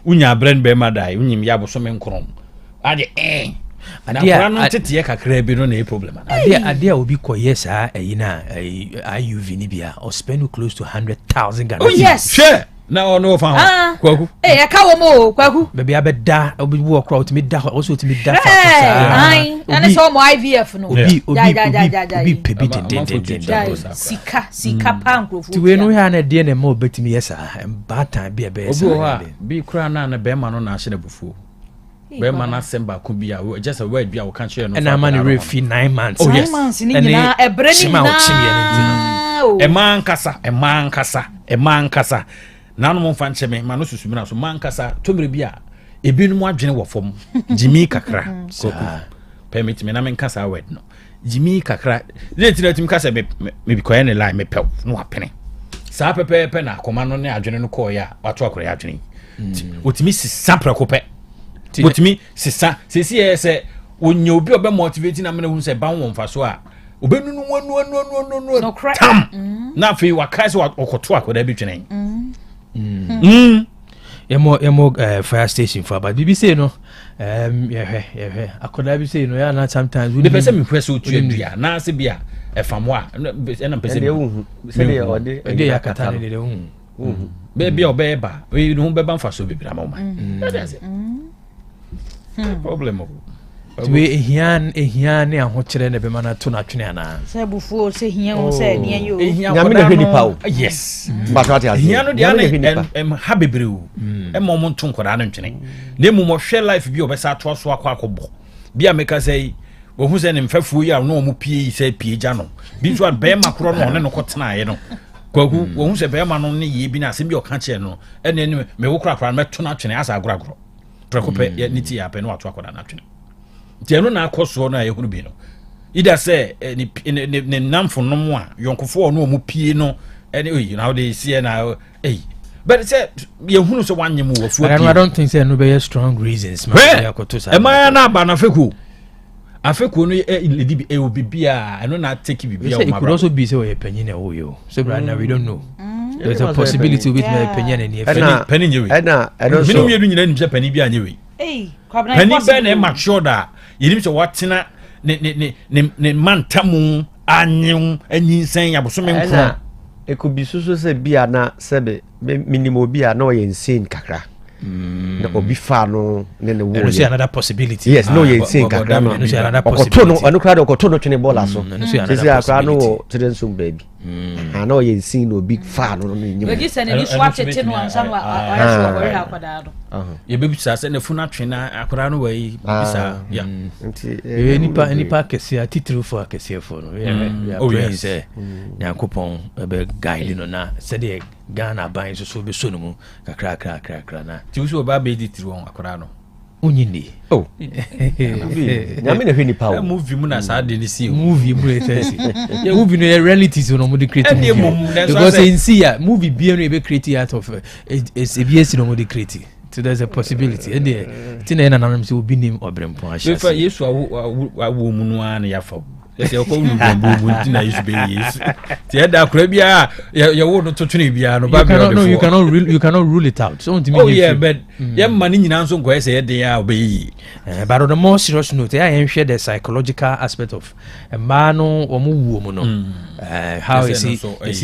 Speaker 5: unya brand be ma dai unyim ya abosomi nkru ade adia no tete kakra bi no na problem
Speaker 1: adia obi koye sa ayina IUV ni bia or spend close to 100,000 Ghana.
Speaker 6: Oh yes
Speaker 5: sure na ono fa ho Kwaku
Speaker 6: ka wo mo Kwaku
Speaker 1: baby abeda obi wo kra otimi da also otimi da fa
Speaker 6: ai ana so mo IVF no
Speaker 1: obi pebi den
Speaker 6: sika pa nkrofo
Speaker 1: ti we no ya na de na ma obetimi yesa bata bi ebe yesa
Speaker 5: obi bi kra na be ma no na ahye na bufu be ma na semba ku bi a just a word bi a wo kan share no
Speaker 1: and am na refi 9 months
Speaker 6: oh yes 9 months ni nyina ebre ni
Speaker 5: nyina emankasa nanu mo fa ncheme ma no susumina so mankasa tomre bi a ebinum adwene wo fom jimi kakra permit me na menkasa word no jimi kakra letina tim kasa me bi koye ne line me pew no apene sa pepe na akoma no ne adwene no koya wato akora ya adwene otimi sisa prako pe otimi sisa sesi se onye obi obe motivate na me hu se ban won fa so a obenunu no tam na fe wakase wakoto akoda bi twene
Speaker 1: Emo fire station for but BBC no akoda bi say no ya na sometimes
Speaker 5: we person me press otu adua na se bia e famwa na person
Speaker 4: se de ode
Speaker 1: ya kata de
Speaker 5: be bia obeba we no be ban fa so bibira ma problem
Speaker 1: we ehian ne ahokyere ne be mana to na twene ana
Speaker 6: se bufuo se hian wo se ne yo
Speaker 4: nyame na hwedi pawo
Speaker 5: yes
Speaker 4: batwati azi
Speaker 5: hian no dia na ha bebreu mo mo nto nkoda na twene ne mu mo hwe life bi obesa to so akwakobo bia meka sei wo hu se ne mfafuo ya no mo pie se pie gya no bi so be makro no ne no kotena ye no Kwaku wo hu se be ma no ne ye bi na asem bi o ka che no ene me wo kra kra meto na twene asa agoragoro prekope ni ti ya pe no ato akoda na twene tieno na akoso na ye hunu bi no either say ne namfo no mo a yonkofo no mo pie no anyway now they see now but say you hunu so wanye mu wafu pie
Speaker 1: I don't think say no be strong reasons man
Speaker 5: ya na ba na feku afeku no ledi e obibia I no na take bibia o ma.
Speaker 1: It could also be say we penny na wo yo so right now we don't know. There's a possibility with my opinion and
Speaker 5: penny nyewe
Speaker 4: I don't
Speaker 5: know me nyina nim say penny bia nyewe penny be na make sure that yinim say watena ne mantamu anyum anyinsen yaboso me nko
Speaker 4: e could be so say bia na sebe minimum bia na o ye insane kakra na obi fa no ne wo
Speaker 1: no see another possibility.
Speaker 4: Yes no ye insane kakra no see another possibility anu kra de okoto no twene bola so see akra no tire nsum baby na o ye insane no big fa no nyim
Speaker 6: we just say ni swap tete no ansa no ayso wori akwada do
Speaker 5: ye bebi sa say ne funa twene akra no we bisa ya
Speaker 1: nipa kese atitru for kese for no ya brain say Nyankopon be guide no na say de Ghana ban so be so no mu kakra na
Speaker 5: ti uso ba be ditru on akra no
Speaker 1: unyini
Speaker 4: nyame na hwe nipa o
Speaker 5: movie mu na sa de ni see
Speaker 1: movie mu etesi movie no reality so no mo de create because in see movie be no be create out of CBS no mo de create. So there's a possibility and tina na nanam se obi nim obrempo ahia
Speaker 5: se Yesu awu mu no an ya fa se ko nu bombo tina Yesu be Yesu ti e da kura bia ya wo no totune bia no ba
Speaker 1: you cannot rule it out so
Speaker 5: oh yeah but ya man nyina nso nko ese ye de ya obeyi
Speaker 1: but on the more serious note I am share the psychological aspect of a man no omo wuo mu no how is he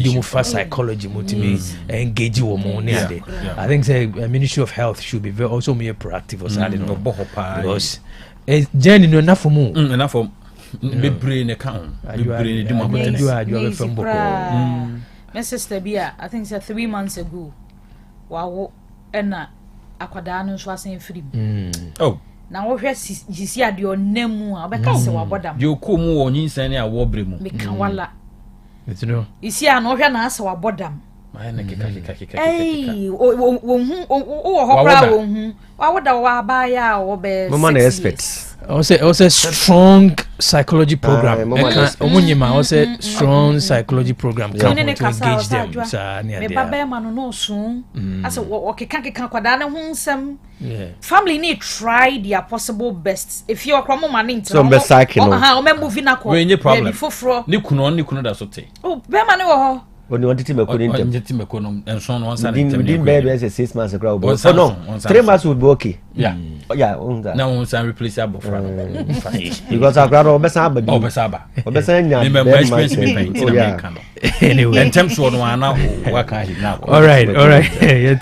Speaker 1: the more fast psychology mutimi engage wo mu ne ade I think say Ministry of Health should be very also more proactive or something no because journey no enough for mu
Speaker 5: enough for bebre ne kan bebre ne dimo
Speaker 1: you from boko
Speaker 6: my sister bia I think say 3 months ago wawo ena akwada no so asen free
Speaker 5: oh
Speaker 6: na wo hwe sisi ade onam a obeka se wabodam
Speaker 5: je ko mu wo nyinsan ne a wo bre mu
Speaker 6: me kan wala
Speaker 1: you know
Speaker 6: isi a no hwe na ase wabodam
Speaker 5: na kika
Speaker 6: wo hu wo hokra wo hu wawoda wa ba ya wo be
Speaker 4: mama na experts
Speaker 1: also strong psychology program omunyima also strong psychology program come to engage them sa ne
Speaker 6: me baba ma no so ase wo keka kwada ne ho nsem family need try their possible best if you akwa mama ne
Speaker 4: so be psyche no
Speaker 6: o me movie na ko
Speaker 5: we problem ni kuno da so te
Speaker 6: oh be ma ne wo ho
Speaker 4: oni wanti timeko ni ntem
Speaker 5: wanti timeko no enso no wansa
Speaker 4: din baby as 6 months ago but for no 3 months would be okay
Speaker 5: yeah
Speaker 4: now
Speaker 5: we can replace abo for
Speaker 4: because our grandma obesa abadi obesa nya
Speaker 5: me experience me paint na me kan anyway in terms of no ana waka hi na
Speaker 1: all right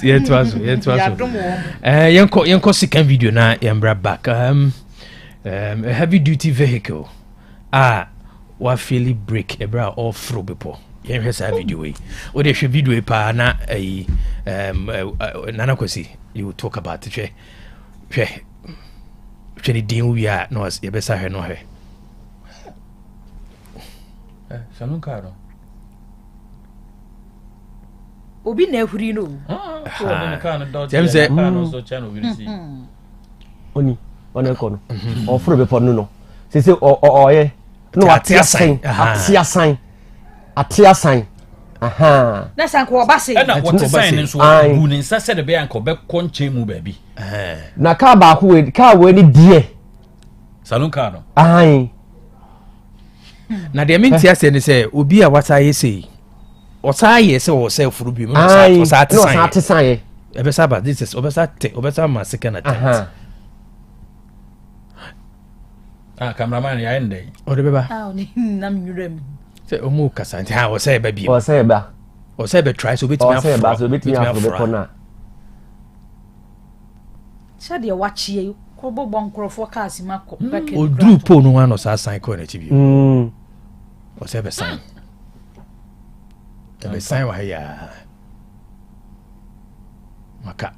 Speaker 1: yet was yenko second video na yambra back a heavy duty vehicle wa feel break ebra off through before yen hwesa video we o de hwe video pa na nana kwasi you talk about it hwe ni din wi a no ye besa hwe no hwe
Speaker 5: salon karo
Speaker 6: obi na ehuri no
Speaker 5: so na kan do
Speaker 1: James
Speaker 5: so channel we see
Speaker 4: oni ona ko no o furo be pon no se oye no atia sign aha
Speaker 6: na san ko ba se
Speaker 5: na what sign nso bu ni nsa se de be anko be konche mu ba bi
Speaker 4: na ka ba ko ka we ni die
Speaker 5: salon car no
Speaker 4: ai
Speaker 1: na de minti ase ni se obi a wata yesi ota yesi o se furu bi mu
Speaker 4: so sa sign
Speaker 1: e be saba this is obesa ma second attempt
Speaker 5: cameraman ya ende
Speaker 1: o de beba
Speaker 6: ni na mnyurem
Speaker 1: se o mu kasa nti ha o se ba bi
Speaker 4: o se be
Speaker 1: try so bit me
Speaker 4: afro na
Speaker 6: se de wachie ko bobo nkrofo cars mako back
Speaker 1: o dru po no one o sa sign ko na chibi o se be sign be sign wa ya maka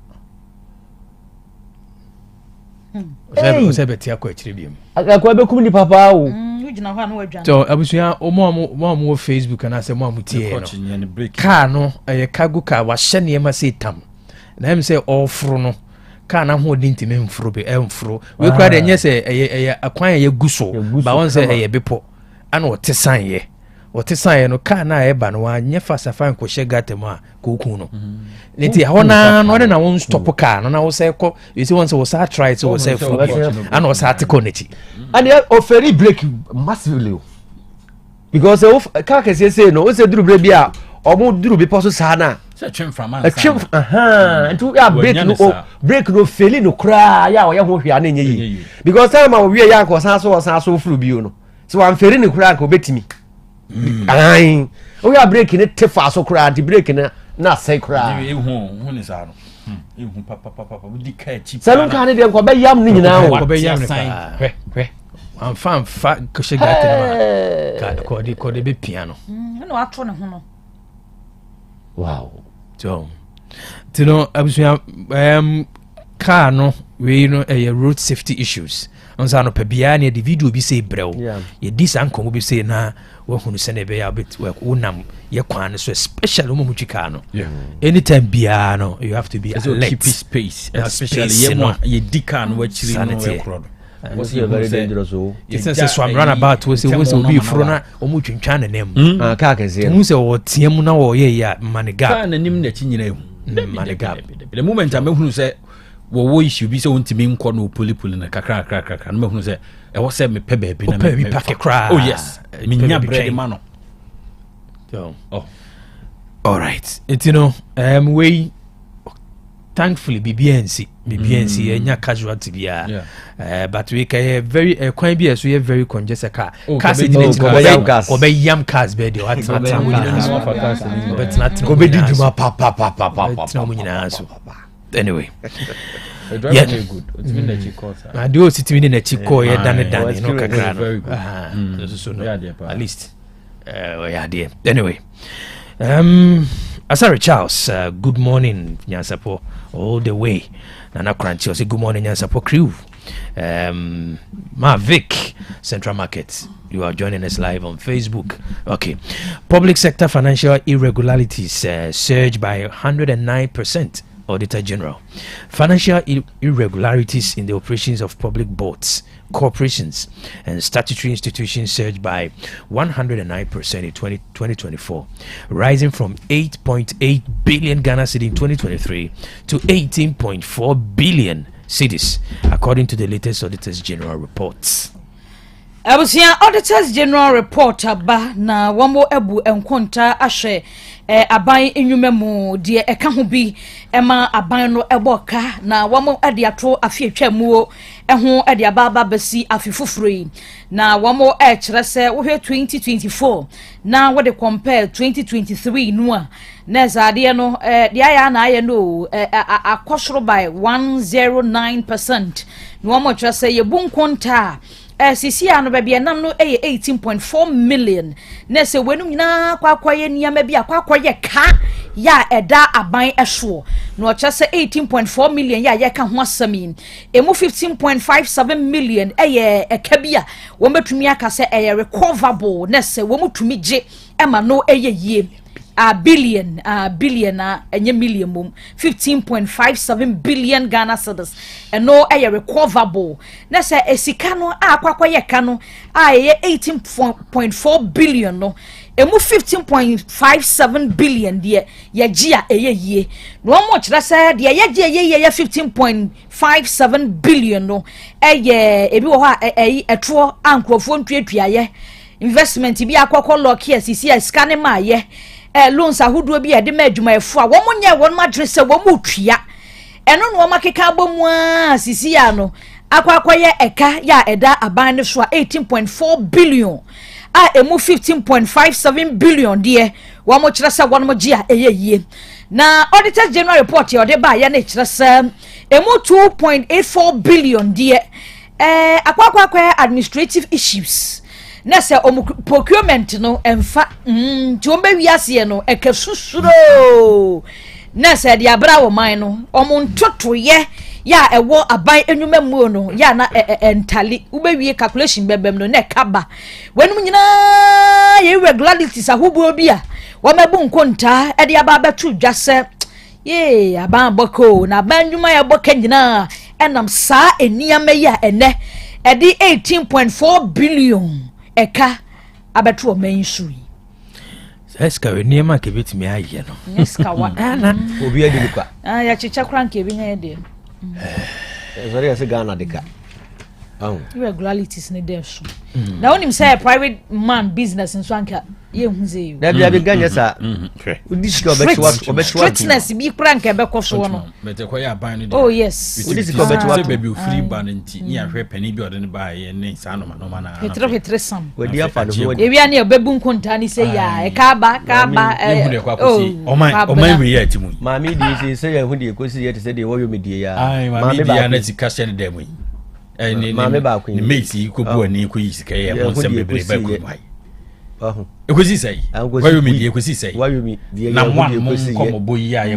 Speaker 1: o se be tia ko achire bi mu
Speaker 4: akwa be kum ni papa o
Speaker 6: ujina ho anu adwan
Speaker 1: so abusuya mo Facebook na se mo amutie no car no cargo car wa hye ne ma se tam na em se ofro no car na ho di ntime mfro be emfro we kura de nye se akwan ye guso ba won se bepo ana wote sanye wote sanye no car na eba no anye fast afan ko shega temu a koku no nti hona no na won stop car no na wo say ko you see once wo say try to wo say flow ana wo say atiko nechi
Speaker 4: and oferi break massively because of car can say no o say duru break bia omo duru be poso sa na
Speaker 5: say twem from man
Speaker 4: and ya break no failing no cry ya wo ye ho hwia na enye because time ma we ya ko san so furu bio no so am failing no cry ko betimi ai o ya break ni tefa so cry anti break na say cry
Speaker 5: hu ni sa no hu papa di ka chi
Speaker 4: salon kan de ko be yam ni nyina
Speaker 1: ko be yam ni hwe am fa ko shega tena ko de be piano
Speaker 6: no ato ne ho no
Speaker 4: wow
Speaker 1: so tino abusuya car no we no road safety issues on sa no pa bia na the video bi say brew ye dis anko bi say na we hunu se na be ya bit we unam ye kwan so especially mo mutwi car no anytime bia no you have to be alert,
Speaker 5: keep space especially ye mo ye di car no wachiri no we kro
Speaker 4: was very dangerous oh
Speaker 1: it's so I'm run about we say be frona omu twintwa na nem
Speaker 4: car can say
Speaker 1: mu say wo tiam na wo ye ya maniga
Speaker 5: car na nim na chi nyina hu maniga the moment I hunu say wo issue bi say wontimi nko no poli na kakra na me hunu say e wo say me pe ba bi na me
Speaker 1: pack cry
Speaker 5: oh yes me nya bread man no
Speaker 1: so all right it you know we thankfully BBNC enya casualty bia but we can very kwan bia so very congested car cars go be yam cars be dey what not but not
Speaker 4: go be diduma
Speaker 1: anyway
Speaker 5: yeah good it's been the chico
Speaker 1: I do sit in the chico ye dan no kakra no so no at least yeah there anyway Asari Charles, good morning, Nyansapo, all the way. Nana Crunchy, say good morning, Nyansapo crew. Vic, Central Market, you are joining us live on Facebook. Okay. Public sector financial irregularities surged by 109%. Auditor General. Financial irregularities in the operations of public boards, corporations, and statutory institutions surged by 109% in 2024, rising from 8.8 billion Ghana cedi in 2023 to 18.4 billion cedis, according to the latest Auditors General reports.
Speaker 6: Abusia Auditors General report aba na wamo ebu enkonta ahwe aban enwumemu de eka ho bi ema aban no eboka na wamo ade ato afietwamuo eho ade ababa basi afifufuroi na wamo kire se wo 2024 na wo de compare 2023 no a na zade no de aya na aye no akosoro by 109% no wamo kire se yebunkonta sisi ano ba bia nam no 18.4 million na se wenum nyina kwakwaye niam bia kwakwaye ka ya eda aban ehwo no cha se 18.4 million ya ye ka ho asami emu 15.57 million eka bia wo metumi aka se recoverable na se wo mutumi je ema no yie a billion enye million mum 15.57 billion Ghana cedis no recoverable na say esika no akwakwa ye ka no 18.4 billion no emu 15.57 billion de ye gia yie no mo kira say de ye gia ye 15.57 billion no ebi wo ha eto ankrofo ntwetwa ye investment bi akwakwa lock here sisi scan ma ye loans ahudo bi ede ma adwumayefo a wo munye won madrese wo mutwia eno no makeka bomu a sisi ya no akwakoye eka ya eda aban ne so 18.4 billion emu 15.57 billion de wo mo kire se won mo gia yie na Auditor General report ye ode ba ya na kire se emu 2.84 billion de akwakwa administrative issues na se procurement no emfa ti o mewi ase no ekesusuro na se dia bra wo man no ntotoye ya ewo aban enwumamu no ya na entali ubewie calculation bebem no na kaba wenum nyina ye irregularities ahubo bi a wo mebu nkonta e dia ba betu dwase ye aban boko na aban nwuma ya boka nyina enam saa eniame ya ene e di 18.4 billion eka abeto main sui
Speaker 1: eska niema ke betimi aye no
Speaker 6: eska wa
Speaker 4: ana obi adi kwa
Speaker 6: ya chicha krank ebi nya de
Speaker 4: sorry ase Ghana deka
Speaker 6: irregularities ne there so na onim say private man business nso anka ye hunze you
Speaker 4: da bia be ganya sa udisika
Speaker 6: strictness bi krank ebe koso no
Speaker 5: bete ko ya ban no
Speaker 6: oh yes
Speaker 4: udisika obetwa
Speaker 5: baby free ban nti ni ahwe pani bi ode ne ba ye ne sa no na
Speaker 6: hetre sam
Speaker 4: wadi afa no
Speaker 6: ewia ne obebu nkonta ni say ya e ka ba
Speaker 5: oman we ya timu
Speaker 4: mami di say ya hu di ekosi ye te say de wo yo medie ya
Speaker 5: mami bia na tika hye ne dem yi
Speaker 4: mame ba ku
Speaker 5: ni mate ko bu ani ko yisika ye mo nsem bebre ba ko mai ekosi sai wayo mi die ekosi sai na mo ko mo boyi ya ye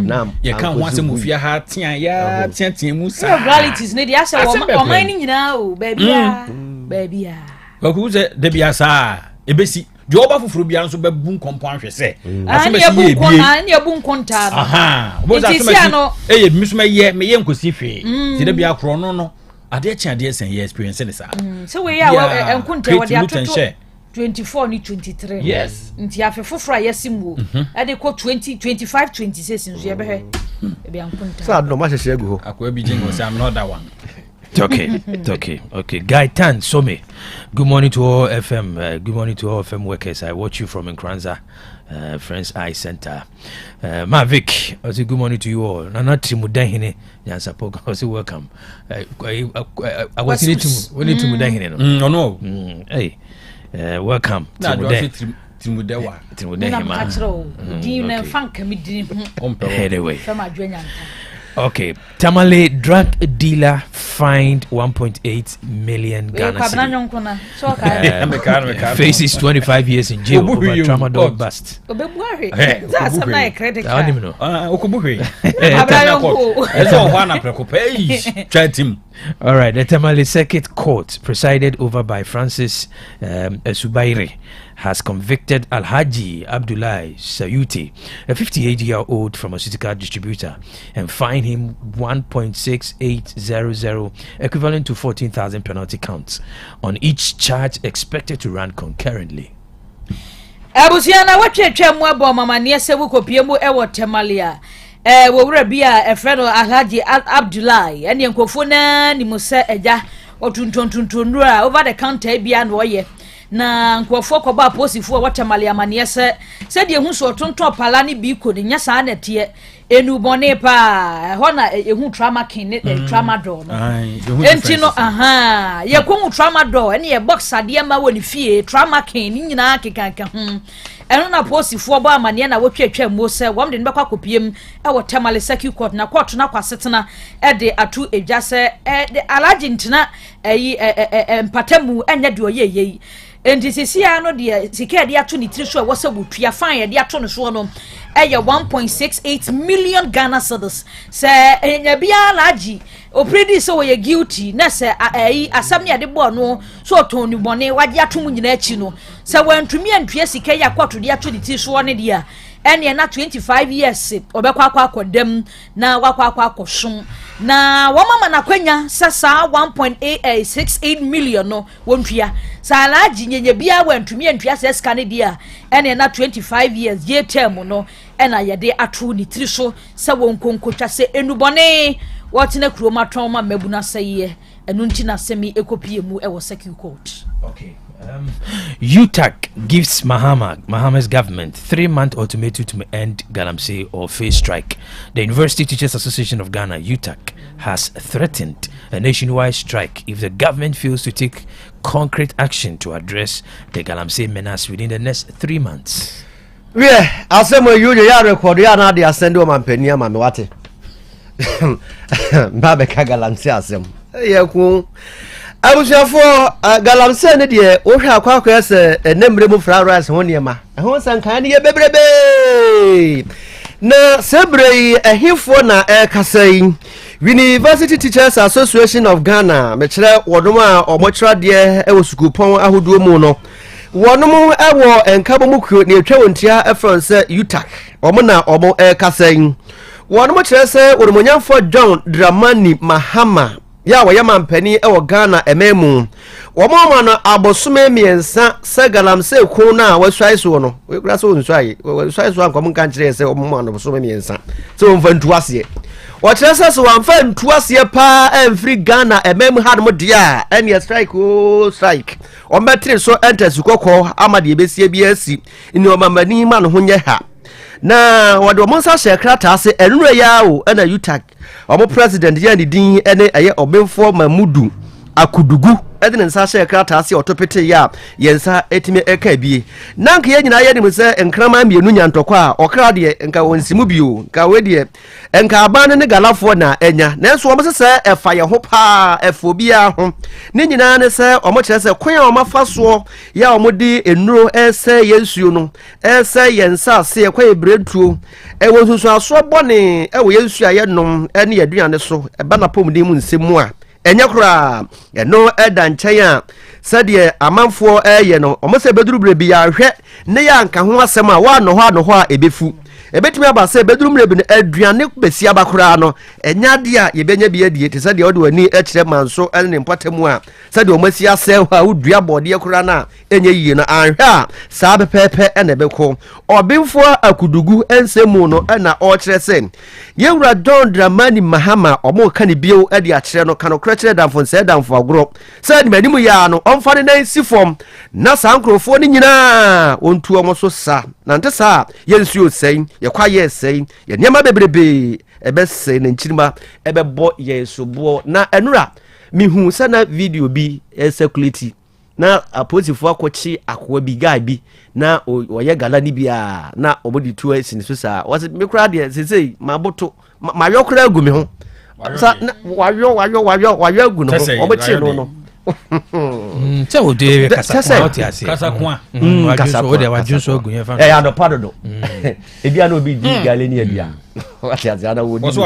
Speaker 5: kan ho asem ofia ha tia ya tia mu sa
Speaker 6: realities ne dia se o man ni nyina o baby ya
Speaker 5: ko ze de bia sa ebesi jo ba fufuru bia nso ba bu nkompo ahwe se
Speaker 6: asem si ye bi ani ebu nkonta
Speaker 5: aha bo za asem eye mi so me ye nkosi hwe ti de bia kro no ade ade sen ye experience ne sa
Speaker 6: so we ya enkunte wode atoto 24 ni 23
Speaker 5: yes
Speaker 6: nti afefofra yesimu ade ko 20 25 26 nso ye behwe e be enkunta
Speaker 4: sa no ma hye ego
Speaker 5: akwa bi jingo say I'm not that one
Speaker 1: Okay. Guy Tan Some. Good morning to all FM. Good morning to all FM workers. I watch you from Nkranza, Friends Eye Center. Mavic, I say good morning to you all. Nana Timudahine, Nyansapo, I say welcome. I was need to Mudahine.
Speaker 5: No.
Speaker 1: Hey, welcome.
Speaker 5: Timudewa.
Speaker 1: Anyway. Okay, Tamale drug dealer fined 1.8 million Ghana cedis. Faces 25 years in jail over tramadol bust. All right, the Tamale Circuit Court, presided over by Francis Subairi, has convicted Alhaji Abdullahi Sayuti, a 58-year-old pharmaceutical distributor, and fined him 1.6800, equivalent to 14,000 penalty counts, on each charge expected to run concurrently.
Speaker 6: Abusiana watwetwa mu abo mama ne sewu kopiemu ewo Temalia. Wo wura bia e friend Alhaji Abdullahi ene nkofo na ni musa eja otuntontontonura over the counter bia no ye na nkofo koba posifo watemale amane se de hu so tonton pala ne bi ko ne nyasa na tie enu bone pa ho na ehu tramadol ne tramadol no enti no ye ko tramadol ene ye box ade ma woni fie tramadol ni nyina kekaka hu eno na posifo ba amane na wotwetwa mo se wom de ne bekwa kopiem e wo Tamale Circuit Court na court na kwasetena e de atu eja se de alaji ntina empatemu enye de oyeye enti sisia no de sika de ato ni tiri so wo se butua fine de ato no so no eye 1.68 million Ghana cedis se enya bia alaji opredi so we guilty na se asam ne de bo no so ton ni bone waje ato mu nyina achi no se wantumi antua sika ya kwato de ato ni tiri so ne de a ene na 25 years obekwa akodem na wakwa akosom na wamama na kwanya sasa 1.68 million no wontua salaji nyenye bia wantumi antua se scan dia ene na 25 years ye term no ena yede ato ni tiri so se wonkonkotwa se enubone watine kromatron ma mabuna seye enu nti na semi ekopie mu ewo Circuit Court.
Speaker 1: Okay. UTAC gives Mahama's government 3-month ultimatum to end Galamsey or face strike. The University Teachers Association of Ghana, UTAC, has threatened a nationwide strike if the government fails to take concrete action to address the Galamsey menace within the next 3 months.
Speaker 4: Yeah, I'll say my you record ya na dia send o mampania ma me wate. Babe ka Galamsey asem. Ye ku Abusiafo Galamsey ne de wo hwa akwa ese enemre mu fra rice ho niema. Ho sankan ne ye bebrebe. Na sebrei ehifo na kasai University Teachers Association of Ghana me kire wodom a omochira de e wo sukupon ahoduo mu no. Wonum ewo enkabo mu kuo ne etwa wontia efronse UTAC. Omo na omo kasai. Wonum kire se woromonyamfo John Dramani Mahama ya waya mampani ewo Ghana ememu wɔn no abosome miɛnsa sɛ galamsey kun na wɔsɔe soɔ no wɔkura sɛ wɔsɔe so ankɔm nka nkyerɛ sɛ wɔn no abosome miɛnsa sɛ wɔmfa ntu aseɛ wɔkyerɛ sɛ so wɔmfa ntu aseɛ paa ɛmfiri Ghana ɛmɛm ha no mo deɛ a ɛneɛ strike strike ɔmbɛtere so ɛnta sukɔkɔɔ ama deɛ ɛbɛsie bi asi ne ɔmamani ma no ho nyɛ ha na wɔde ɔmo nsa hyɛ krataa se ɛnura yɛ o ɛna UTAG ɔmo president yɛ ne din ɛne ɛyɛ ɔbɛnfoɔ Mamudu Akudugu ɛde ne nsa hyɛ krataa se ɔtɔpete yɛ a yɛn nsa ɛtumi ɛka bie na nka yɛ nyinaa yɛ nim sɛ nkrama mmienu nyantɔkɔ a ɔkra deɛ nka wɔn nsimu bio nka wɔ deɛ nka aban ne galafoɔ na ɛnya nanso ɔmo sɛ ɛfa yɛ ho paa ɛfo biara ho ne nyinaa ne sɛ ɔmo kyerɛ sɛ kwan a ɔmo afa soɔ yɛ a ɔmo de nnuro ɛsɛ yɛn nsuo no ɛsɛ yɛn nsa ase ɛkɔ yɛ beretuo ɛwɔ nsusuasoɔ bɔne ɛwɔ yɛn nsuo a yɛnom ɛne yɛ aduane so ɛba na pɔmuden mu nsɛm mu a ɛnyɛ koraa ɛno ɛda nkyɛn a sɛdeɛ amanfoɔ ɛyɛ no ɔmo sɛ bɛduru bere bi yɛahwɛ ne yɛ anka ho asɛm a wɔanɔ hɔ a ɛbɛfu ɛbɛtumi aba sɛ bɛduru bere bi no aduane bɛsi aba koraa no ɛnyɛ adeɛ a yɛbɛnya bi adie te sɛdeɛ ɔde w'ani akyerɛ manso ɛne ne mpɔtam a sɛdeɛ ɔmo asi asɛ hɔ a wodua bɔɔdeɛ koraa no a ɛnyɛ yie no anhwɛ a saa pɛpɛɛpɛ ɛna ɛbɛkɔ ɔbenfoɔ Akudugu ɛnsɛ mu no ɛna ɔkyerɛ sɛ yɛwura John Dramani Mahama ɔmo ka ne bio ɛde akyerɛ no ka no korɛ kyerɛ damfo nsɛ damfo agorɔ sɛ de manimu yɛ no ɔmfa ne nan si fam na saa nkurɔfoɔ no nyinaa ɔntu ɔmo so sa nante saa yɛnsuo sɛn yɛkwa yɛ sɛn yɛ nneɛma bebrebe ɛbɛsɛ ne nkyirima ɛbɛbɔ yɛn soboɔ na ɛnura mihu sɛ na video bi ɛsɛkuleti na apolisifoɔ akɔkye akoa bi guy bi na ɔyɛ gala ni bia na ɔmɔde tu asini so saa wɔsɛ me kora deɛ sesei maboto mayɔ kora agu me ho sa wayɔ agu no ho ɔbɛkye no no
Speaker 1: sɛ wode kasa koa wode wadwo so agu yɛfa
Speaker 4: ɛyɛ adɔpa dodo ebia na obi di gale ni abia wate ase ana wodi
Speaker 5: wɔso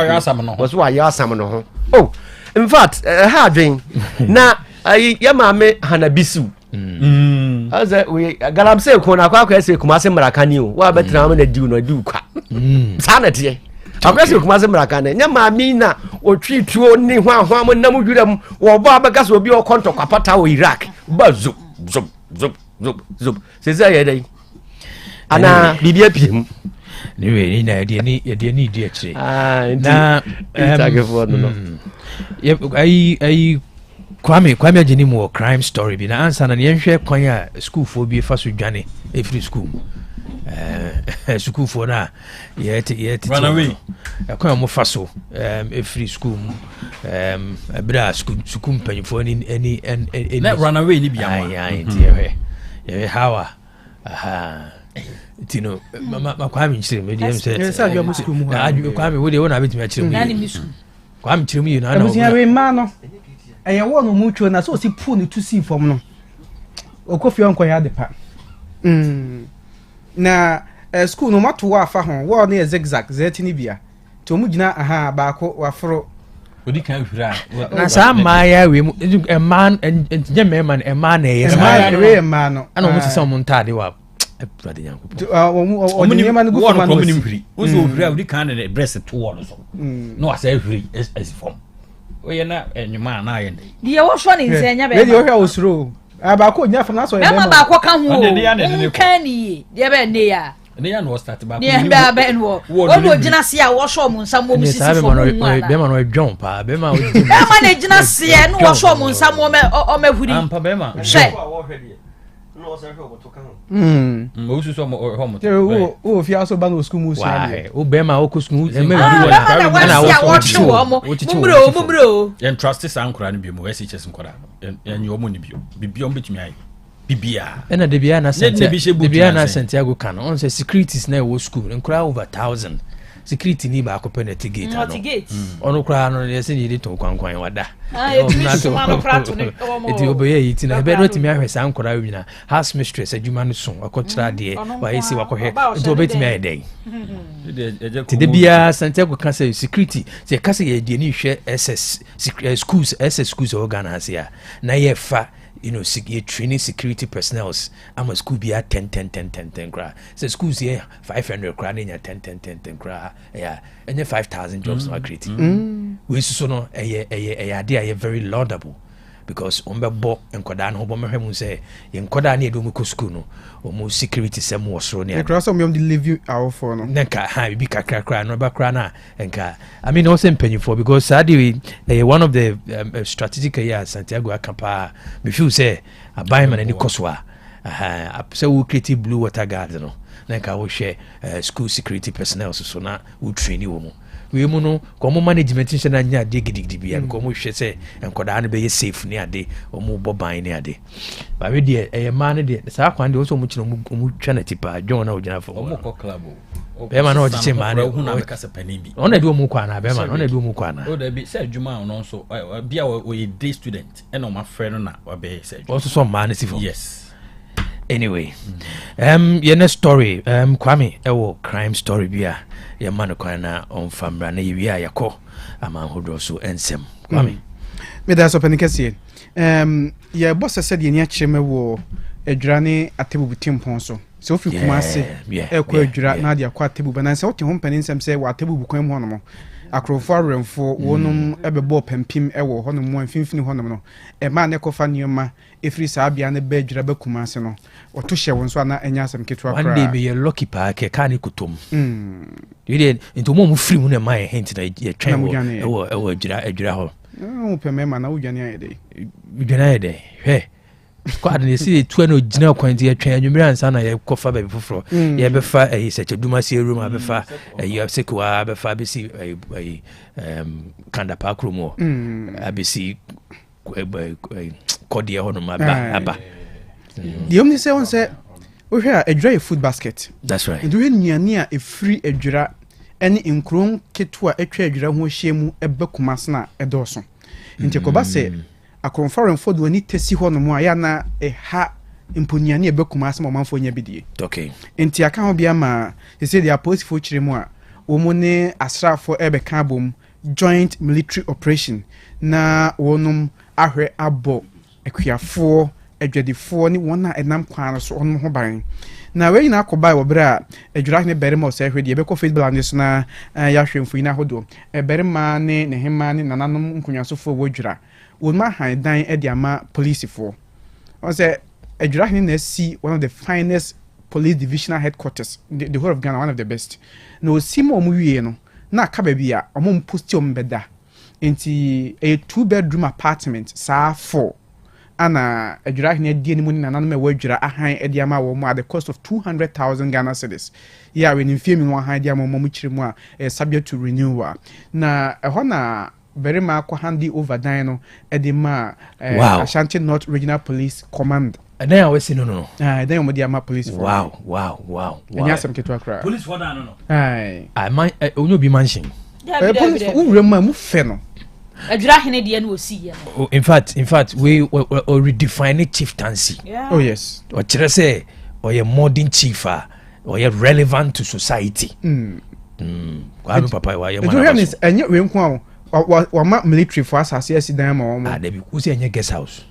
Speaker 4: wayɛ asam no ho oh in fact ha adwen na ayi ya maame Hanabisu aza we galamsey ko na akwa ese Kumase Mrakani o wa betra am na diu no diu kwa sana tie akwa ese Kumase Mrakani nya maame na otwi tuo ni hwa mo nam dwiram wo bo abega so obi o konto kwapata o Iraq ba zup seza ye dai ana bibia piem
Speaker 1: ni we ni na de ni de akire na
Speaker 4: tagefo no
Speaker 1: ye ai Kwame ageni mu crime story bi na ansa na yɛhwɛ kwan a school fo bi fa so dwane every school school fo na yɛte
Speaker 5: runaway
Speaker 1: kwan mo fa so every school ebra school mpanyifo ni
Speaker 5: na runaway ni bia mo
Speaker 1: yɛhwɛ hawa tino ma Kwame nkyerɛ me dem sɛ
Speaker 22: adwa mo school mu
Speaker 1: Kwame wo de wo na betumi akyerɛ mu Kwame kyerɛ mu yi na
Speaker 22: abusiawe ma no ɛyɛ wɔ no mu twɔ na so si pu ne tu si fam no okofie onko ya de pa na school no mato wa afa ho wɔ no yɛ zigzag zetini bia to mu gina aha baako waforo
Speaker 5: odi kan hwira
Speaker 1: na saa maaya we mu man enye mema na ema na yɛ
Speaker 22: saa we ema no
Speaker 1: ana mo sisa mo ntade wa epade yanko
Speaker 22: oni mema no gu fam no
Speaker 5: hwiri wo so hwira odi kan na breast to wɔ no so no asa hwiri as form oye na enwuma na aye ndey
Speaker 6: die wo hwo ne nsenya be
Speaker 22: we die wo hwa osuro abako nya fa na so ye
Speaker 6: be ma ba ko ka ho o kan ni die be ne ya
Speaker 5: ne ya no start ba ko
Speaker 6: ni be be no o no gina se a wo hwo mo nsa mo sisi fo mo
Speaker 1: be ma no dwon pa be ma o
Speaker 6: be ma na gina se no wo hwo mo nsa mo o mahuri
Speaker 5: ampa be ma
Speaker 6: hwe
Speaker 4: no se hwe oboto kan
Speaker 5: mo su so mo ho mo
Speaker 22: o fi aso ba no school mu
Speaker 1: wa o be ma o ko school
Speaker 6: na wo bro
Speaker 5: yen trust sankura ni bi mo SHS nkora yen yo mo ni bi bibia on betumi ayi bibia
Speaker 1: na de bia na Santiago kan on say securities na wo school nkora over 1000 security ni ba ko penalty gate ono kra no ye se ni de to kwankwan wada eti oboye yiti na be no timi ahwesa ankora wina house mistress adwuma no so akotra de wa yesi wakɔhwɛ eti obetimi ayedɛn ti de bia Santiago kan say security se ka say ye de ni hwɛ SS schools organize ya na ye fa you know training security personnel ama school be at 10 kra so schools here 500 kra na 10 kra yeah and 5,000 jobs no create we so no ade are very laudable because ombebo enkoda no obo mehwemu say enkoda na edo mu ko school no omo security sem wo soro ne
Speaker 22: across some of the leave out for no
Speaker 1: nka ha bi kakra no ba kra na nka I mean also penny for because sadi one of the strategic years Santiago Akapa me feel say abai man any koswa say we create blue water guard no nka wo share school security personnel so na we train wo mo we mu no komo management nche na nya de gidigidi bia komo hwe se enkoda na be safe ni ade omo boban ni ade ba we de man de sa kwan de so mu kire mu twa na tipa John na ogina fo
Speaker 5: omo ko club
Speaker 1: be man o diche man
Speaker 5: hu na be kasa pani bi
Speaker 1: ona de omo kwa na be man ona de omo kwa na
Speaker 5: o de bi se adwuma on so bia o ye day student e no ma friend na wa be se adwuma
Speaker 1: also some man si fo
Speaker 5: yes.
Speaker 1: Anyway, your next story, Kwame, crime story bia, your man kwana on famra na yia yako, ama hodro so ensem. Kwame.
Speaker 22: Me da so panikasi. Your boss said ye nya cheme wo adwrane atebu butim so. So fi kumase ekwa adwra na dia kwa atebu bana se wote ho panisem se wa atebu bukwan ho no mo. Akrofo remfo wonum ebebo pempim ewo honom mo mfimfini honom no e ma ne kofa nioma efri saa bia ne ba adwra ba kumase no oto hye won so na enya asem ketwa kra
Speaker 1: one day be ye lucky pa ke ka ne kutom you dey into mo free mu na my hint na ye twen wo ewo adwra ho
Speaker 22: o peme ma na udwane ayede
Speaker 1: udwane ayede he kwa de si tu na ogina kwanti ye twen anwumira ansa na ye kofa ba bifoforo ye be fa seche duma si room a be fa ye sekwa be fa be si kanda pa kromo abisi kodie hono aba
Speaker 22: the only say one say we hear a dry food basket.
Speaker 1: That's right.
Speaker 22: Do nyane a free adwura ene nkron ketwa atwa adwura ho hyemu ebe kumasna edoso nti ko ba se akonforeign food woni tesi ho no mo aya na ha imponiane ebe kumasna manfo nya bidie.
Speaker 1: Okay.
Speaker 22: Nti aka ho bia ma se dia police fo chire mu a wo mo ne asrafo ebe ka bom joint military operation na wonum ahwe abo akuafo adwadifo ni wona enam kwan so ono ho ban na we nyina akobai wo bra adwura ne berema so ahwe de be ko Facebook and so na ya hwemfo ina hodo berema ne ne hema ne nananom nkunyasofo wo dwura wo ma han dan e de ama police fo o say adwura ne na see one of the finest police divisional headquarters the whole of Ghana, one of the best no simo mu wie no na aka ba bia omom posti ombeda enti a 2-bedroom apartment saa 4 ana adwura hene die ni mu na nanom e wadwura ahan e dia ma wo mu at the cost of 200,000 Ghana cedis ya we ni mfiemi no ahan dia ma mu kyeremu a subject to renewal na ho na very ma ko handi over dan no e di ma Ashanti North Regional Police Command
Speaker 1: then I was no
Speaker 22: then mo dia ma police for
Speaker 1: wow
Speaker 22: enya sam ketwa kra
Speaker 5: police for dan no
Speaker 1: I might onyo bi mansion
Speaker 22: police for urema mu fe no
Speaker 6: adwura hene de no osi ye
Speaker 1: no in fact we redefine chieftaincy.
Speaker 22: Oh yes
Speaker 1: o kire say or a modern chief or a relevant to society kwa papa wa ye
Speaker 22: man is enye we nko wa ma military for asase asidan ma wo
Speaker 1: da bi ku say enye guest house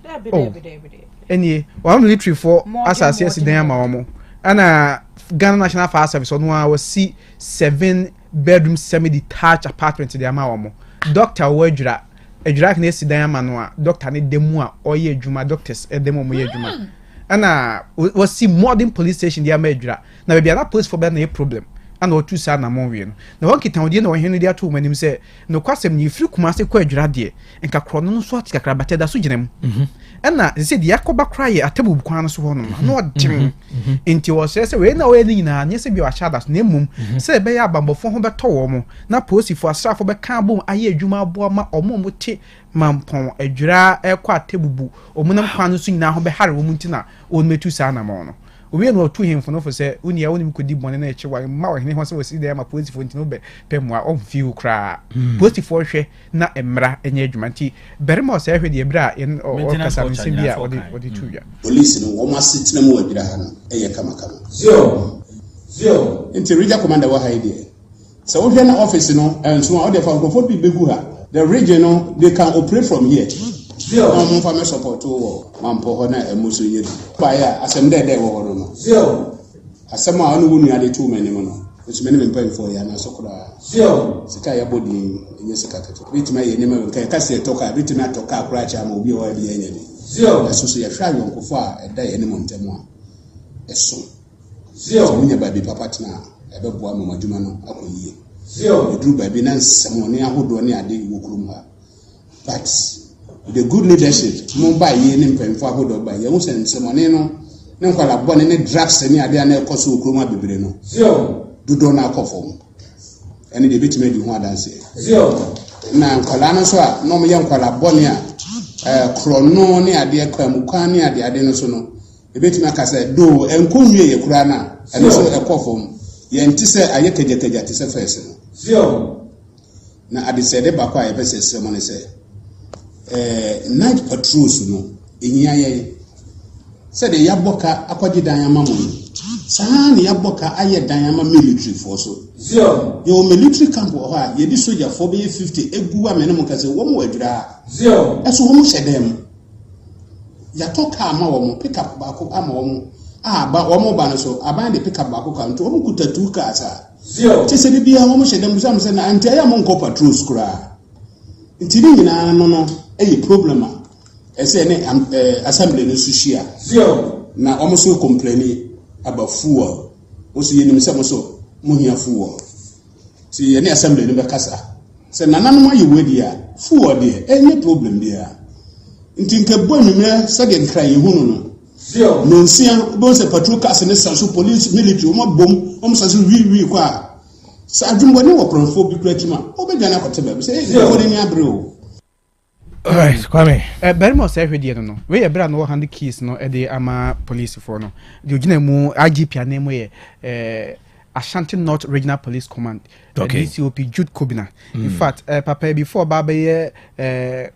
Speaker 22: eni wa military for asase asidan ma wo ana Ghana National Fire Service on wa see 7-bedroom semi-detached apartment de ama wo doctor wadwura adwura na asidan ma no a doctor ne demu a oye adwuma doctors edemu mo ye adwuma ana we see modern police station de ama adwura na be na police for be na problem ana otu sa na mo wie no na won kitan odi na wo henu de ato manim se no kwasem ni firi kumase kwa adwura de nka krono no so atikakra bate da so ginam ana se de yakoba kraye atebu bukwan so ho no na odem enti wo se we na we ni na nyese bi wa shadas na mum se be ya bambofo ho beto wo mo na posifo asrafo be kan bom aye adwuma abo ma omo mo te mampon adwura ekwa atebubu omunam kwan so nyina ho be hare wo muntina on metu sa na mo no we no to him for no for say unia wonim kodi bone na eche wa ma wa hene ho se we si dey ma posifo ntino be pemwa on fiu kra posifo hwe na emra enye adwuma nti berema o se hwe de bra en o kasa nsim bia odi tuya
Speaker 7: police no wo masitina mu adwura ha no eye kama zio nti region commander wa haide so wo hwe na office no enso o de fa nkofo bi begu ha the region no they can operate from here zio mo fa me support wo mampo ho na emuso yedi pa ya asem de wo no zio asem a no wonu ade tu mani mo no It's many for Yana Sokora. Sika body in your secretary. Bit my enemy can talk, I written at Toka, Cracha, will be all the enemy. Associate Sharon Kofa, a day any Montemua. A son. When by the Papatna, a Babuam Majumano, Akoye. The group by Binance, Samonia, who do any idea Wukruma. But the good leadership, Mumbai, Yen, Penfabo, by Yosen, Samonino, no call a bonnet drugs any idea, no Kosu Kruma Bibrino. Do not conform. And the bit made you want to say. Now, Colana, no young Colabonia, Chrononia, dear Quamukania, the Adenosono. The bit maker said, do and Kumye Kurana, and also a conform. Yentisa, I yet is a person. Now, I decided Baka, I best someone say. Night patrols, in Yaye. Said the Yaboka, Aquadi Diamond. Sahani Yaboka, I Diamond military force. Your military camp, you did soldier for 50, Ebua Menamukas, a woman would draw. As a woman said them. Yatoka, Mawam, pick up Baku Amom. But one more banner so, I bind the pick up Baku come to Omukuta 2 cars. Tis be a woman said them, and entire Monko patrols cry. Until no, a problem. As any assembly in Sushia. Now almost so complaining about fool. Also, you know, so Munia fool. See any assembly in the Casa. Say, Nanama, you were dear, fool, dear, any problem, dear. In Tinker Bonnie, second crying, who no, see, both a patrol cast and a police, military, boom, almost as we require. So I don't know what phobic regiment. Oh, but then I got to say, what in your brew.
Speaker 22: Alright, Kwame. Very much every day, no. We have no hand keys, no, at the Ama police for no. The Ujinemu IGP name way, Ashanti North Regional Police Command.
Speaker 1: Okay.
Speaker 22: DCOP Jude Kobina. In fact, Papa before Baba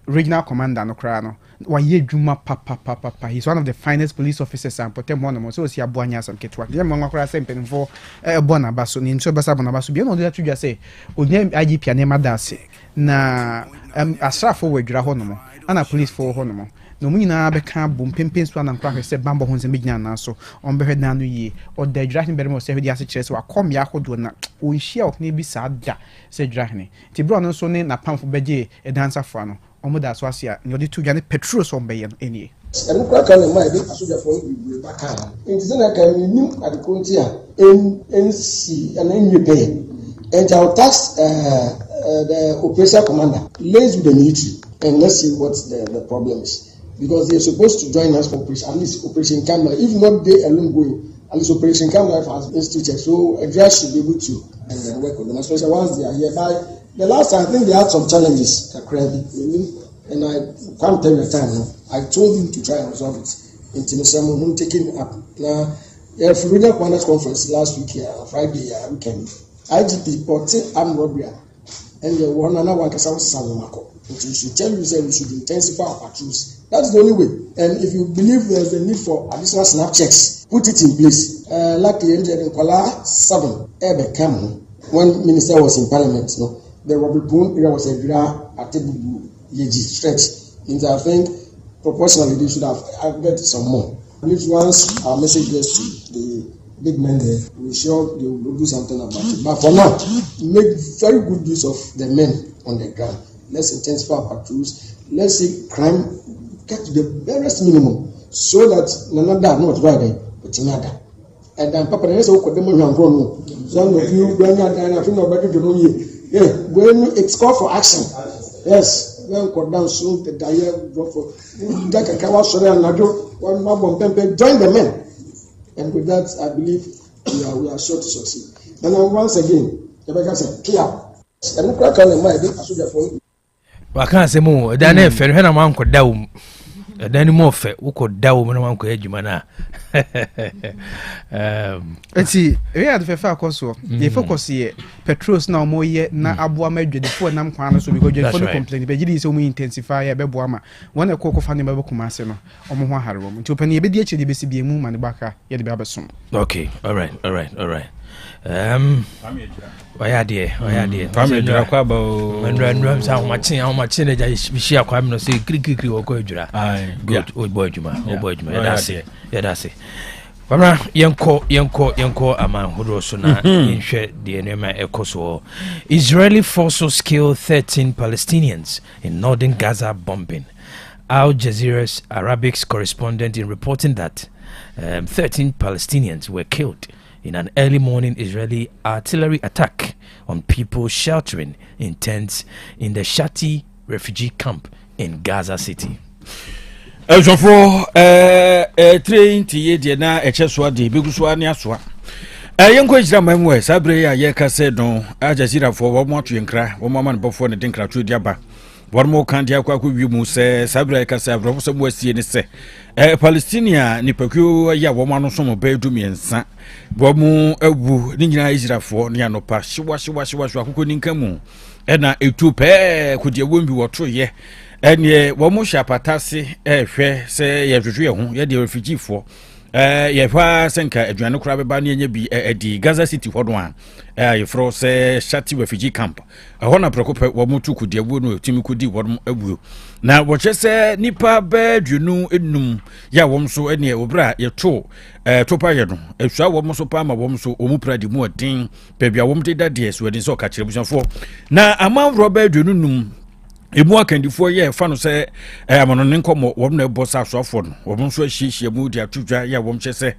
Speaker 22: Regional Commander no Krano. Waye Juma Papa. He's one of the finest police officers and Potem one so see Abuanya some Ketwa. The Mama Kra Sempen for Bonabaso, in Sobasa Bonabaso. Be no that you say, Udem IGP name Adase. Na asrafo wadwira ho no ana police for ho no no mu nyina beka bom pempens so na nkwa se bambo ho se megina na so on behwe na no yi o da dwira hin bere mo se hwedi ase kire se wakom ya hodo na o nhia o ne bi sa da se dwira hin ti bro no so ne na pamfo beje e dancer fo no o mo da so ase a ne odi tu dwane petrol so mbe no enie
Speaker 8: and kwa kan na mai be asoja for we back am nti na kan nim adekonti a NC and NUP and our task the operation commander lays with the military and let's see what the problem is because they're supposed to join us for operation, at least Operation Camp Life. If not they alone going, at least Operation Camp Life has instituted. So a guy should be able to and then work with them, especially once they are here. By the last time, I think they had some challenges, and I can't tell you the time. I told him to try and resolve it. Intimacy, taking up now. The Freedom Commanders Conference last week here, Friday weekend. IGP reported armed robbery, and the one another case was Salomako. It should tell you that we should intensify our patrols. That's the only way. And if you believe there's a need for additional snap checks, put it in place. Luckily, in Kuala 7, Ebe Cameron, when Minister was in Parliament, the robbery pool area was a Atebu Yeji stretch. And I think proportionally they should have added some more. At least once our message gets to the big men there, we're sure they will do something about it. But for now, make very good use of the men on the ground. Let's intensify patrols. Let's see crime get to the barest minimum so that none not right, but another. And then Papa, there's a demo and grown. Some of you, when I think about it, when it's called for action. Yes, when got down soon, the diet drop for that a kawa sorry and Nado, one mob on Pempe, join the men. And with that, I believe we are sure to succeed. And then once again, the beggar said, clear. And look like I might be a for you.
Speaker 1: I can't say more than if I had a man could down. Then more fair, who could down when one could edge mana.
Speaker 22: Let's see, we had the fair also. The focus here, Petros now more yet, na Abua Major, the 4 Nam Kwana, so we go just complain. But it is only intensify a Bebuama. One a cocoa funny Babu Kumaseno, or Moha Harum, to penny BDH, the BCB moon and the Baka, yet the Babasum.
Speaker 1: Okay, all right. Why dear?
Speaker 5: Family Dracabo,
Speaker 1: when random how much we share crime no say, Greek or Gojura.
Speaker 5: Aye,
Speaker 1: good, old boy, Juma, that's it. Yeah, that's it. Baba yanko ama hodo so na nhwe de enema ekoso. Israeli forces kill 13 Palestinians in northern Gaza bombing. Al Jazeera's Arabic correspondent in reporting that 13 Palestinians were killed in an early morning Israeli artillery attack on people sheltering in tents in the Shati refugee camp in Gaza City.
Speaker 5: For train to ye na echeswa de beguswa ni aswa yenko ejira mamwe sabre ya ye ka se don Jazeera for wo mo atwenkra wo mama no bofo ne denkra to diaba war mo kan dia Kwaku wi mu se sabre ya ka se abro so mo asie ni se Palestinian ni pekwo ya wo ma no so mo ba du miensa wo mu awu ni nyina Israel for ne anopa shiwa akoko ni nkamu na etu pe ko de wombi wo to ye ene wo mo shapatase hwe se ye hwehwe ho ye de refugee for ye fa senka aduane kura beba ne nya bi di Gaza City ho do a ye fro se Shati refugee camp ho na prekope wo mo tuku de abu no etimi kudi wo mo abu na wo chese nipa ba dwunu enum ya wo so ene obra ye to topa ye no ehwa wo mo so pa ma wo so omu pradi mu odin pe bia wo mo de dade so odin so ka kire busanfo na amamro ba dwunu num emu akandifo ye fa no se amono ne nkomo wo na bossa asofo no wo so ahihia mu dia tudwa ya wo mche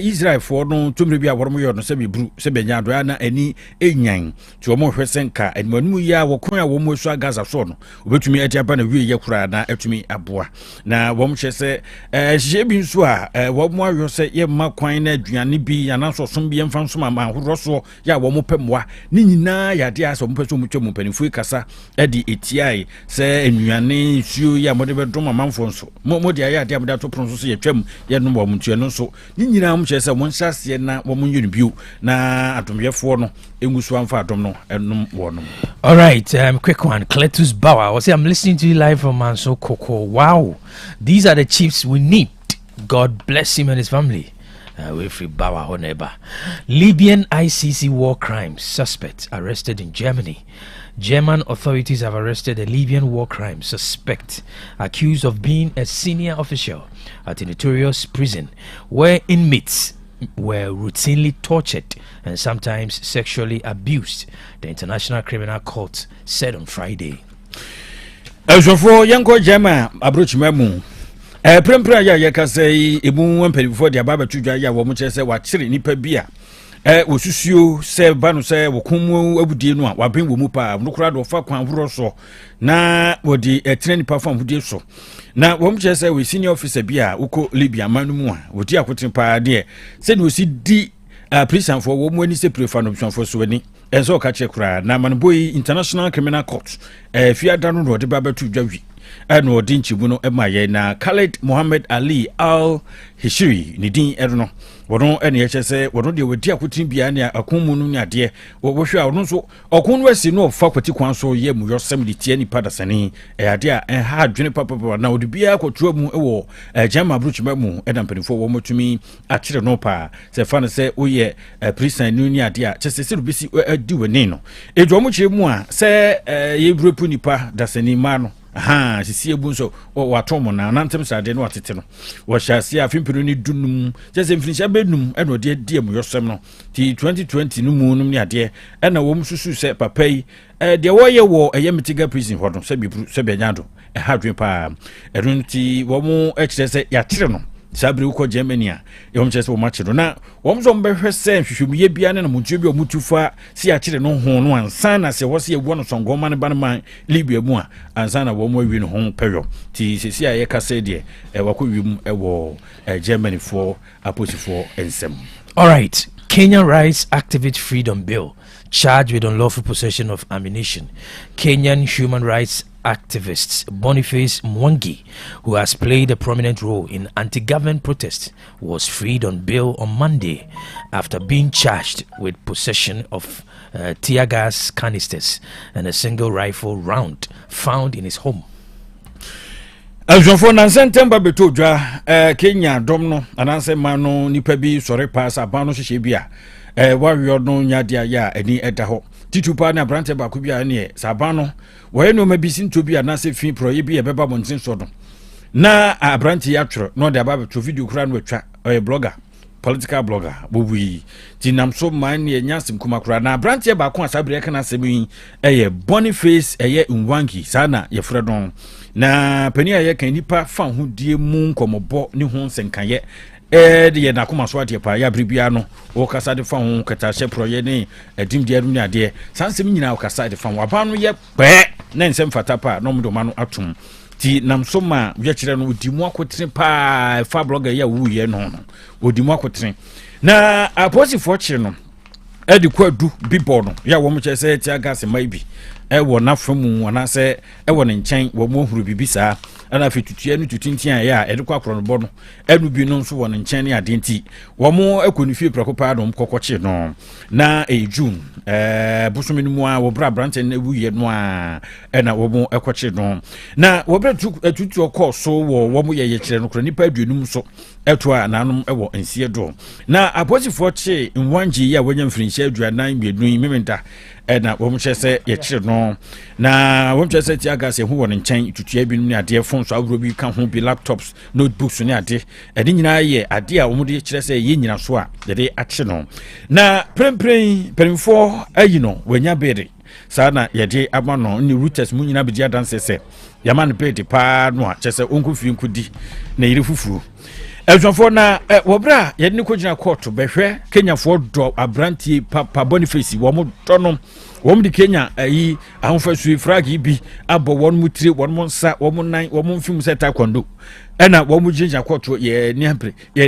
Speaker 5: Israel for no tumre bia wo mo yo no se bebru se benya do na ani enyan ti wo mo hwesenka animanu ya wo kon ya wo mo so Gaza so no obetumi ati aba na wie ye kura na atumi aboa na wo mche se hihia bi nso a wo mo ayo se ye makwan na aduane bi anaso som bi emfa nso ma horo so ya wo mo pemwa ni nyina ya dia so mo peso mo twemu panifu kasa edi etiai se enuane nsuo ya mode be dom amanfo nso mo dia ya dia mode to pronso so ye twam ye no mo mtue no so ni nyina mo chese mo nhyase na mo nyunu biu na adomyefo no engusu amfa adom no enum wo no.
Speaker 1: All right, quick one. Cletus Bauer. I say I'm listening to you live from Manso Coco. Wow, these are the chiefs we need. God bless him and his family. Wilfried Bauer Honeba. Libyan ICC war crimes suspect arrested in Germany. German authorities have arrested a Libyan war crime suspect accused of being a senior official at a notorious prison where inmates were routinely tortured and sometimes sexually abused, the International Criminal Court said on Friday.
Speaker 5: For Yanko German approach memu prempra ya yakasei ebu mpedi before the ababa tudwa ya wo mo chese wa chire nipa bia wosusuo se banu se wokumu abudie no a waben wo mu pa nokura do fa kwan horo so na wodi etreni pa fam hudie so na wo mche se we senior officer bia uko Libya manu mu a wodi akotin pa de se no si di prison for wo mu ani se prefa no bison for so ani enso ka che kura na manboy International Criminal Court fiada no do de baba tudwa wi no odin chibu no emaye na Khaled Mohammed Ali Al Hishiri ni din erno wono ene ye chese wono de wadi akotin bia ne akonmu no nyade wo hwe a wono so okon wasi no fa kwati kwan so ye mu yosem de tie ni padasani ade a ha adwene papa na odi bia akotua mu ewo jama bruchma mu edampanifo wo motumi akire no pa se fa no se oye prison no ni ade a chese se rubisi adi wani no ejo mo chire mu a se ye brupu nipa dasani ma no aha sisi ebunso watomo na nantem sade no watete no wo hyase afimpino ni dunum jese mfinisha benum eno de die mu yosem no ti 2020 no mu num ni ade ena wo msusu se papai de woye wo eyemitiga prison hodo se bibru se benyado hadwen pa erunti wo mu ekire se ya kire no sabri uko Germany a yom chese wo machiro na wo mzo mbehwe se hwehwemiye bia ne na muntuo bi omutufa si akire no ho no ansa na se wo se ewo no songoma ne banman Libya mu a ansa na wo mo wi no ho peyo ti sesi aye kase de wakowim ewo Germany for opposite for ensem.
Speaker 1: All right, Kenyan rights activist freedom bill charged with unlawful possession of ammunition. Kenyan human rights activist Boniface Mwangi, who has played a prominent role in anti-government protests, was freed on bail on Monday after being charged with possession of tear gas canisters and a single rifle round found in his home.
Speaker 5: Azonfo na sentemba betodwa Kenya domno ananse mano nipa bi sore pass abano hihye bia wario no nyadia ya ani edaho titupa na brante ba ku bia ne sabano wo no mabisi ntobi anase fi proye bi ebeba montin so do na abranti yatro no de aba to video kura no atwa blogger political blogger bowi tinam so man ne nyasim kuma kura na abranti ba ko asabre kana semi Boniface Nwangi sana ye fredon na pani aye kan nipa fa ho die mu nkomobo ne ho nsenkaye de ye na kuma so ade pa ya bribia no wo kasa de fa ho kata hye proye ne adim de arum ne ade sansem nyina wo kasa de fa ho aba no ye pe na nsem fata pa no mdo ma no atum ti namsoma ya kire no odimu akotene pa fa blogger ya wuye no odimu akotene na aposi for kire no edi kwadu bibo no ya wo mo che se ti aga se mai bi wo na famu wana se wo ne nchen wo mo huru bibisa ana fitutua no tutintia ya edi kwa kro no bo no enu bi no so wo ne nchen ne adenti wo mo akonifie prekopa no mkokoche no na June busumi no mu a wo bra branch na wuye no a na wo mo ekoche no na wo bra tutu okoso wo mo ye kire no kro nipa aduanum so etwa nanom ewo ensie do na aposifo che Nwangi ya wonya mfirinhye aduanan biedun mementa na wo mo chese ye kire no na wo mo chese ti agase hu wo ne nchen tutua bi no ade phone so awro bi ka ho bi laptops notebooks ne ade ade nyina ye ade a wo mo de kire se ye nyina so a de ache no na premfo ayi no wonya bere sana yede amano ni routers mu nyina bi dia dance se yaman bede pa no a chese onku fi nkudi na yire fufuru Eljonfo na wobra yede ni kogina court behwe Kenyafo do abrantie papa Boniface wo mo tonom wo mo di Kenya ayi ahonfasu fragi bi abo won mutire won mo nsa wo mo nan wo mo mfim se taekwondo ena wo mo jinja court ye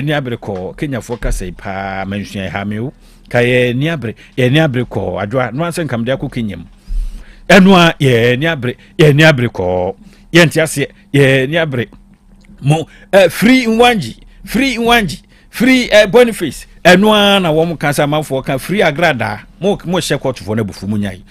Speaker 5: ni abre ko Kenyafo kasa pa mansua ha mewu ka ye ni abre ko adwa no ansen kam de akọ Kenyam enwa ye ni abre ko ye ntiase ye ni abre mo free Nwangi free Boniface enwa na wo mo kansa manfo ka free agrada mo hye court for na bufu mu nyai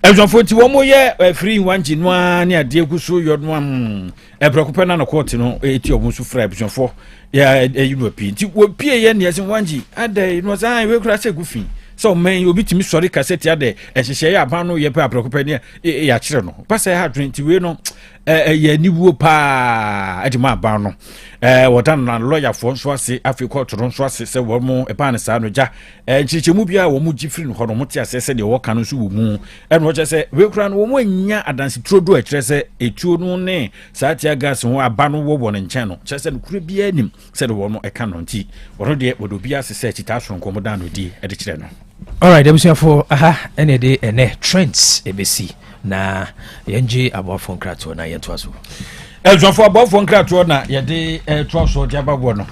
Speaker 5: Eljonfo ti wo mo ye free Nwangi noa ne ade guso yo no ebrekope na court no eti obo su free Eljonfo ya Europe ti wo pie ye ne yesin Nwangi ade no san we kura se gufi so man obi timi sori cassette ade ehye ya ban no ye pa abrekope ne ya kire no pasa ha 20 we no ye niwo pa adima ban no wodan na lawyer for so ase Africa to so ase se wo mo e ban sa no ja chichemu bia wo mo gifri no hono mo ti ase se de wo kan so wo mu eno wo se we kura no wo mo nya adansi trodo a kire se etuo no ne sa tia gas ho aba no wo ne nchen no kire se no kura bia nim se de wo no e kan no nti wo de wo do bia se se chita so nko mo dan no di e de kire no.
Speaker 1: All right, for any day and trends ABC na yenji about phone krato na yento aso.
Speaker 5: Eljonfo about phone krato na yede troso de ababo no.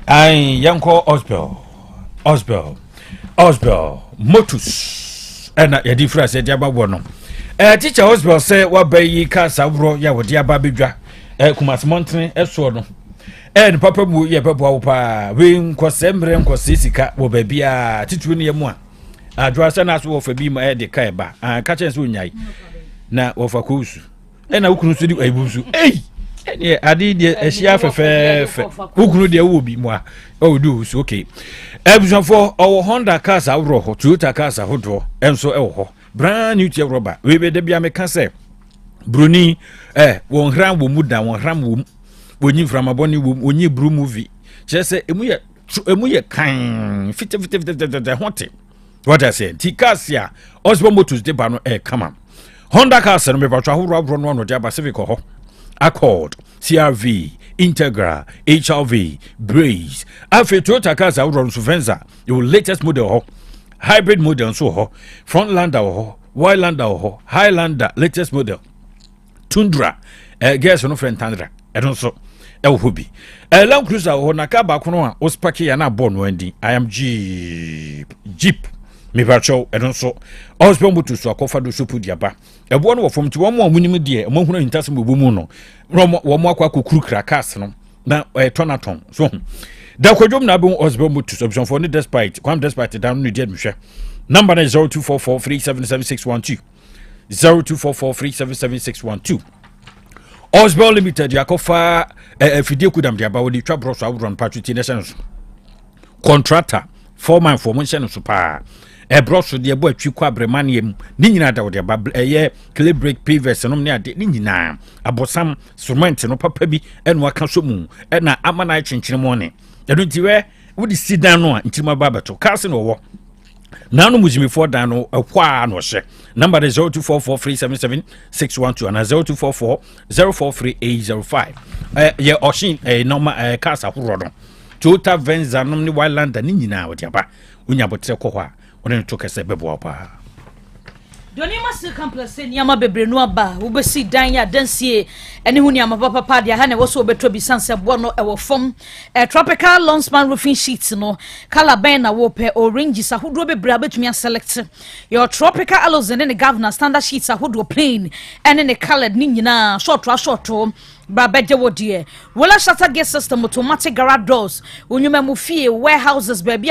Speaker 5: Ai yanko Osbel Motus na yede frase de ababo no. Teacher Osbel say wa bayi ka sabro ya wode ababedwa Kumas Mountain eso no. Papa mu ye bebo pa we nkosembre nkosisika wo babia tituru ne yemu a adwa sana so wo fa bi ma de kai ba ka chen so nyai na wo fa kusu na ukunu so di ayibusu ene adi de ehia fefe ukunu de wo bi mu a o do so okay ebusanfo o Honda cars awro ho Toyota cars ahodo enso e wo ho brand new tier rubber we be de bia me ka se bruni won hran wo mu da won hran wo wonyi framaboni wo onyi bru movie chese emu ye kan fit hote what I say tikasia Osborne Motors de bano come on Honda cars no me batwa horo no de Pacific ho Accord CRV Integra HRV Braze afi Toyota cars horo so Venza your latest model ho hybrid model so ho Frontlander ho Wildlander ho Highlander latest model Tundra guess no friend Tundra I don't so hobi Land Cruiser ho na ka ba kono a ospaki ya na bon wandi I am Jeep me bacho I don't so Osborne Motors so akofa do sopu diaba ebo no wo fom ti wo mo amunim de mo hunu hintasem bo mu no wo mo akwa kokuru krakas no na tonaton so da kwadwom na be Osborne Motors option for ni despite down no dia mhwe number is 0244377612 0244377612 Osborne Limited yakofa fidie kudam dia ba wodi twa bro so awron patriti nations contractor foreman for mention so pa brosso de bo atwi kwa bremaniam ni nyina da wo de ba clay break pavers no ne ade ni nyina abosam cement no papa bi eno aka so mu na amana chenchene mo ne eno tiwe wo di sidan no a ntima ba beto kase no wo nanu mujimi for dan no kwa no hye number is 0244377612 and 0244043805 ye oshin normal kasa horodo total venza nom ni wildlander ni nyina wo de ba unya botre ko ho a one to kese bebo pa
Speaker 6: Doni masi complex ni ama bebre no aba wo besi dan ya dansie ene hu ni ama papa dia ha na wo so beto bi sanse bo no e wo fom tropical longspan roofing sheets no color ben na wo pe orange sahodo bebre abetumi select your tropical alloys and the governor standard sheets sahodo plain ene ne colored ni nyina short Babeje wodie wala shutter gate system automatic garage doors unyuma mu fie warehouses baby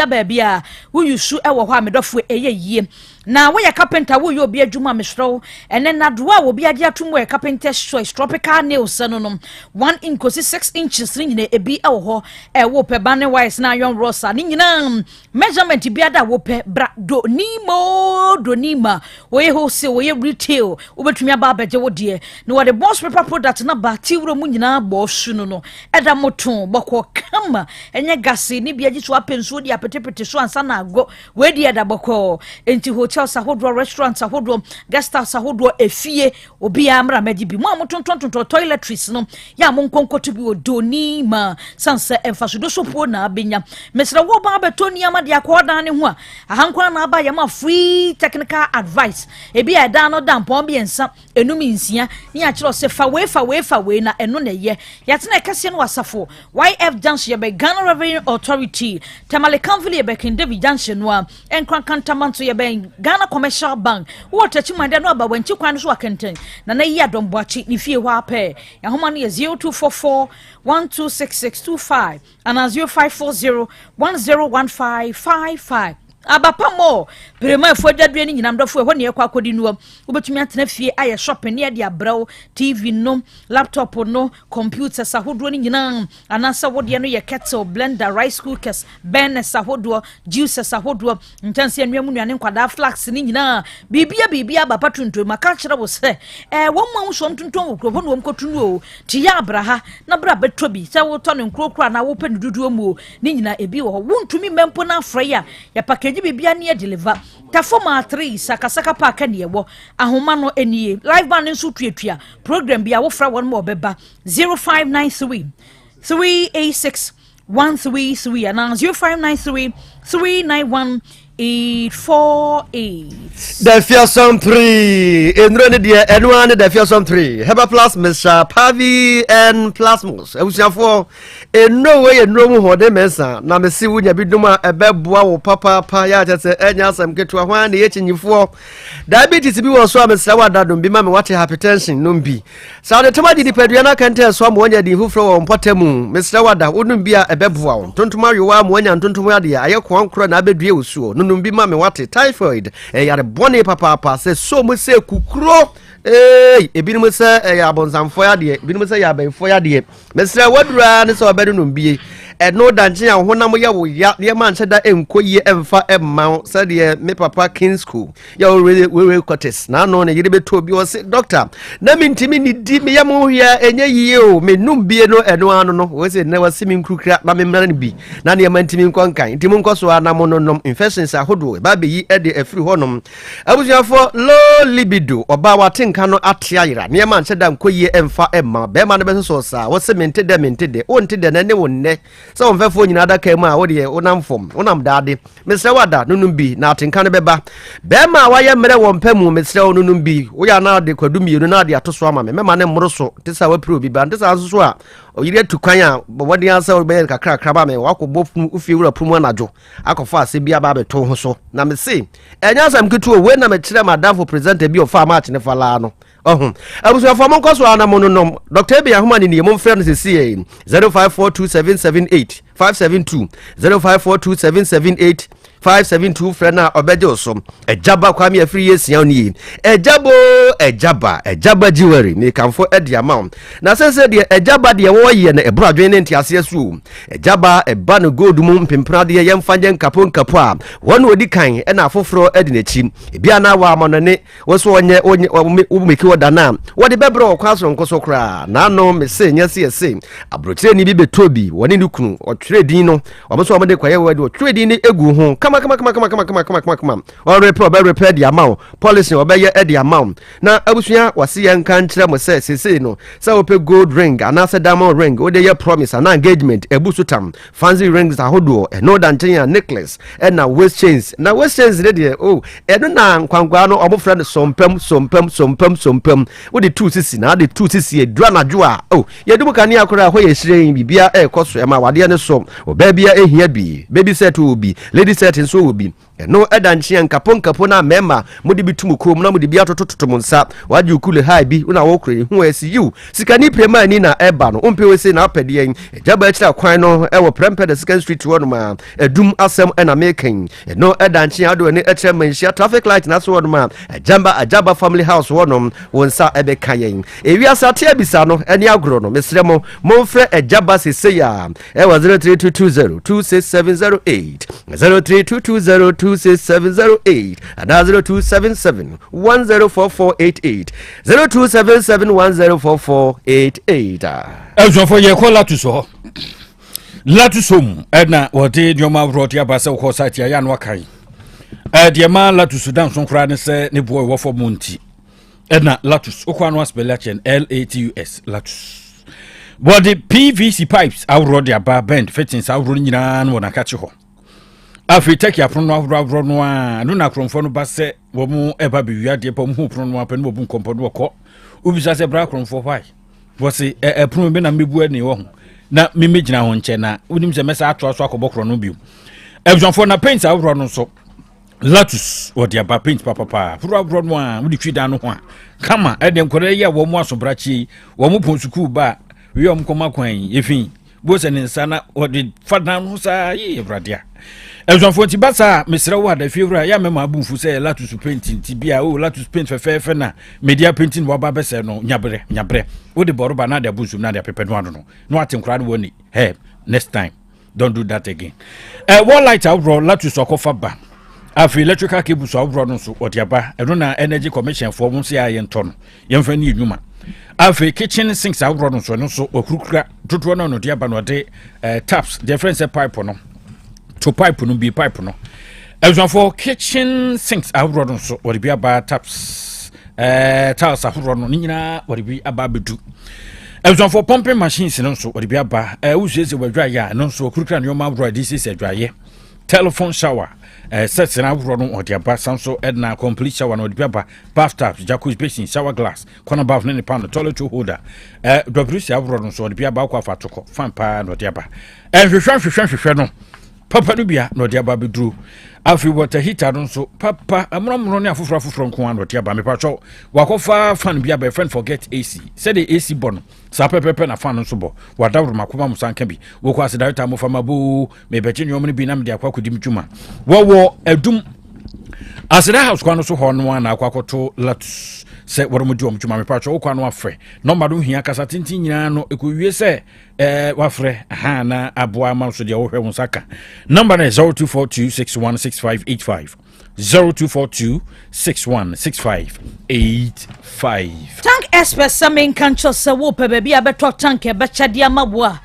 Speaker 6: wo yusu e wo ho amedofo eyeye na wo ya carpenter wo yo bi adwuma mesro ene na doa wo bi ade atomo e carpenter choice tropical nails no 1 inch 6 inches nyina ebi e wo ho e wo pe bane wise na yon rosa ni nyina measurement bi ada wo pe bra do nima wo ye wholesale wo ye retail wo betumi aba beje wodie no wo the boss paper product na ba mu nyina bo hunu no eda moton boko kama enye gase ni bia giso apenso di apetepete so ansa na ago we di eda boko enti hotel sahodro restaurant sahodro guest house sahodro efie obi amra magi bi mu amotontonton toiletries no ya mo nkonkoto bi odoni ma sansa emfaso so po na abenya mesra wo ba betoni amade akoda ne ho a ahankwa na aba ya ma free technical advice ebi eda no dampon bi ensa enumi nsia ni a kiro se fa we na eno na ye yatena kase no wasafo YF Junction ye be Ghana Revenue Authority Tamale Kanville ye be King David Junction no enkran kantamanto ye be Ghana Commercial Bank wo tachi mande no aba wanchi kwan so akenten na ye adomboachi ni fie ho ape ya homa no ye 0244 126625 and 0540 101555 abapamo prema fodadwe ni nyinam dofo ho ne ekwa akodi nuo obetumi atena fie aye shopping ne de abraw TV no laptop no computer sahodro ni nyinam anasa wode no ye kettle blender rice cookers burner sahodro juicer sahodro ntanse anuamu nuane nkwada flax ni nyina bibia abapa tuntu maka kire wo se wo mu so tuntu wo kro ho no mkotunu o ti ya abraha na bra betobi se wo to ne nkrokro na wo pe dudu mu ni nyina ebi wo wuntumi mempo na afraya ya package bibia ne deliver tafoma 3 sakasaka park ne yewo ahoma no enie live band nso tuatua program bia wo fra won mo beba 0593 386 133 and 0593 391 848
Speaker 4: the fearsome 3 enrone de enwane the fearsome 3 Heba Plus Mr. Pavi and Plasmos ewusiafo enno we enno mu hode mensa na mesi wunya biduma ebeboa wo papa pa ya tete enya asam ketua hwan ne yechinyifo diabetes bi wo so amesra wadadom bi ma me wate hypertension no bi sa de toma di padua na kante so am wonya di hufro wo mpotemu mesra wada wonum bi a ebeboa wo tontoma yowa am wonya ntontom ade ya ye kwankro na abedue osuo nunum bi ma me wate typhoid yare bone papa se so mo se kukuro ebinim se ya bonsamfo ya de ebinim se ya benfo ya de mesra wadura ne so obedu num bi no danche a honam ya wo ya de man cheda enkoyie emfa emma se de me papa king school ya we quarters na no ne yire beto bi o se doctor na mintimi ni di me ya mo hia enye yie o me num bi no eno ano no we se ne wasimi nkrukra ma me mra ne bi na ne mantimi nkonkan ntimi nkoso anam no nom infections ahodo ba be yi e de afri honom abusuafo low libido oba watenka no atiayira ne man cheda enkoyie emfa emma be ma ne be so sa wo se mentede ontede na ne wonne so mfefo nyina adaka mu a wo de onamfom onam daade mesre wada nunum bi na atenka ne beba be ma waye mre wo mpamu mesre nunum bi wo ya na de kwadumienu na de atoso ama me ma ne mroso tesa wa pro bi ba tesa asoso a oyire tukwan a wodi ansa be kakra ba me wakobofu ufie wura prumu anajo akofa ase bia ba beto ho so na me se enya sam ketu we na me kire madam for presenter bi ofa match ne fala no abusu afọ mon koso ana mono nom Dr. Bia Humani ni mo friend se 0542778572 0542778572 572 frena obejo so ejaba kwame afri yesia oni ejaba jewelry me kanfo edi amount na sense de ejaba de wo ye na ebradwen ne ntiase su ejaba eba no gold mu mpempra de yemfa nyen kapo a wonu odi kan na afoforo edi nechi bia na wa amonone wo so onye meki wodana wo de bebre okwa so nkoso kra na no me se nyase ese abrochire ni bi betobi woni ni kunu otwere din no oboso amode kwaye wadi otwere din ni egu ho kama o repair the amount policy obeye the amount na abusua wase ye nka nkyere mo se no se ope gold ring anase diamond ring wo de ye promise and engagement ebusutam fancy rings ahodo no danchen necklace na waist chains de eno na nkwankwa no obo friend sompem wo de 2 sisi na de 2 sisi edura na joa ye dumu kan ya kora ho ye hire bibia ekoso e ma wade ne so obabia ehia bi baby set obi lady set nso obi no edanchi nkapo na mema mudi bitum krom na mudi bia tototo munsa waje ukule hai bi una wo kure hu asiu sikani prema ni na eba no ompewe se na apede en ejaba akira kwan no e wo prempe the second street wo no ma edum asem na making no edanchi ado ni ekire manhia traffic light na so wo no ma ajaba family house wo no wonsa ebe kayen ewi asate abisa no eni agro no mesremo monfre ejaba sese ya e wa 03220 26708 03220 26708 and 0277 104488 0277 104488.
Speaker 5: Eljo for ye call Latusom edna wote dioma vroti abasa ko site ya no kai. Diema Latus dan son kra ne se ne boy wo for monti. Edna Latus okwa no spellation LATUS Latus. Body PVC pipes awrodi aba bend fittings awrodi nyina no na kache ho. Afiteki aprono avro no a no na kromfo no base wo mu eba biwia de pom hu prono apen wo bu kompodo ko ubisa se bra kromfo fai wo se prono be na mebu ani wo na memegina ho nche na unim se mesa atro so akobokro no biu ebjonfo na paint avro no so Latus wo de aba paint papa avro no a wo di twida no ho a kama ede nkore ye wo mu asobrachi wo mu ponsuku ba wi om koma kwan efin bo se nsana wo de fada no sa ye bradia Eljon ti basa mesra wa da fievra ya mema abunfu se Latus painting ti bia Latus paint fe na media painting wa ba bese no nyabre wo de boroba na da bunsu na da pepe no atenkura no woni hey next time don't do that again one light out Latus okofa ba afi electrical cable so out no so odiaba eno na energy commission for mo se aye nto no yemfa ni enuma afi kitchen sinks out no so okurukura toto no diaba no de taps different pipe no to pipe no be pipe no for kitchen sinks awro so what be about taps tiles awro no nyina what be about bedu for pumping machines no so what be about usese we dry ya no so kurukra no ma bro this is a dry telephone shower sets na awro no what about so edna complete shower no be about bathtubs jacuzzi basin shower glass corner bath ne pan toilet holder wc awro no so what be about kwa fatoko fan pa no de about hwehwe no papa no bia no de aba bedru afi water heater no so papa amramro ne afoforo nko an no de aba me pacho wakofa fan bia be friend forget AC say the AC bono sa pepepe na fan no so bo wadawro makoma musanka bi wo kwa se director mo fama bo me beche nyom ne bi na me de akwa dim dwuma wo adum asida house kwa no so ho no na akwa koto Latus se woromudi omtuma me pacho wo kwa no afre number do hia kasa tintin nyina no ekowie se wafre ha na aboa ma so de wo hwe wonsaka number is 0242616585 0242616585
Speaker 6: tank expert samen kancho se wo pe baby abeto tank e becha dia maboa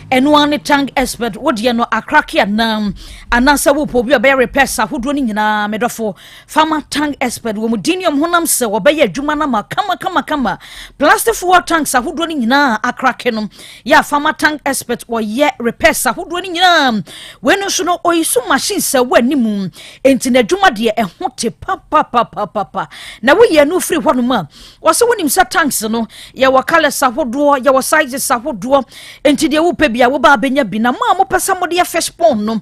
Speaker 6: eno ane tank expert wodi no akrake anam anasa wo po bi obe repair sa hodo ni nyina medofo farmer tank expert wo mudinium honam se wo be ya adwuma na ma kama plastic water tanks ahodo ni nyina akrake no ya farmer tank expert wo ye repair sa hodo ni nyina wenu so no oyisu machine se wo animu enti na adwuma de ehote papa na wo ye no free hwanu ma wo se wonim sa tanks no ya wakale sa hodo ya wo size sa hodo enti de wo pe bia wo ba benya bi na ma mo pesa mo de fish pond no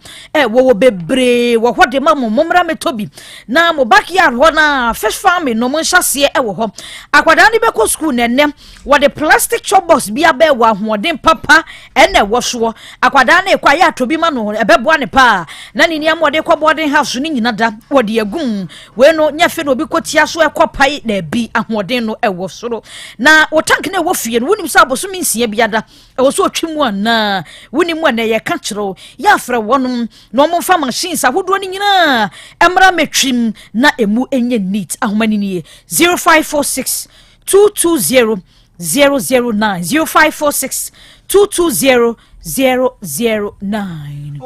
Speaker 6: wo bebre wo hode ma mo mra metobi na mo backyard ho na fish farming no mo nhase wo ho akwada ni be ko school nenne wo de plastic chop box bia be wa hoden papa ene wo so akwada na ekwa ya tobi ma no ebeboa ne pa na ni niam wo de ko boarding house ni nyina da wo de agum we no nya fe no obi kotia so ekopai na bi ahoden no wo soro na wo tank na wo fie no wonim sa boso minsia biada wo so otwimu na wonim na ye ka kiro ya fra wonom no mo fa machines ahodo ni nyina emra metwim na emu enye neat ahomani ni 0546 220 009 0546 220 009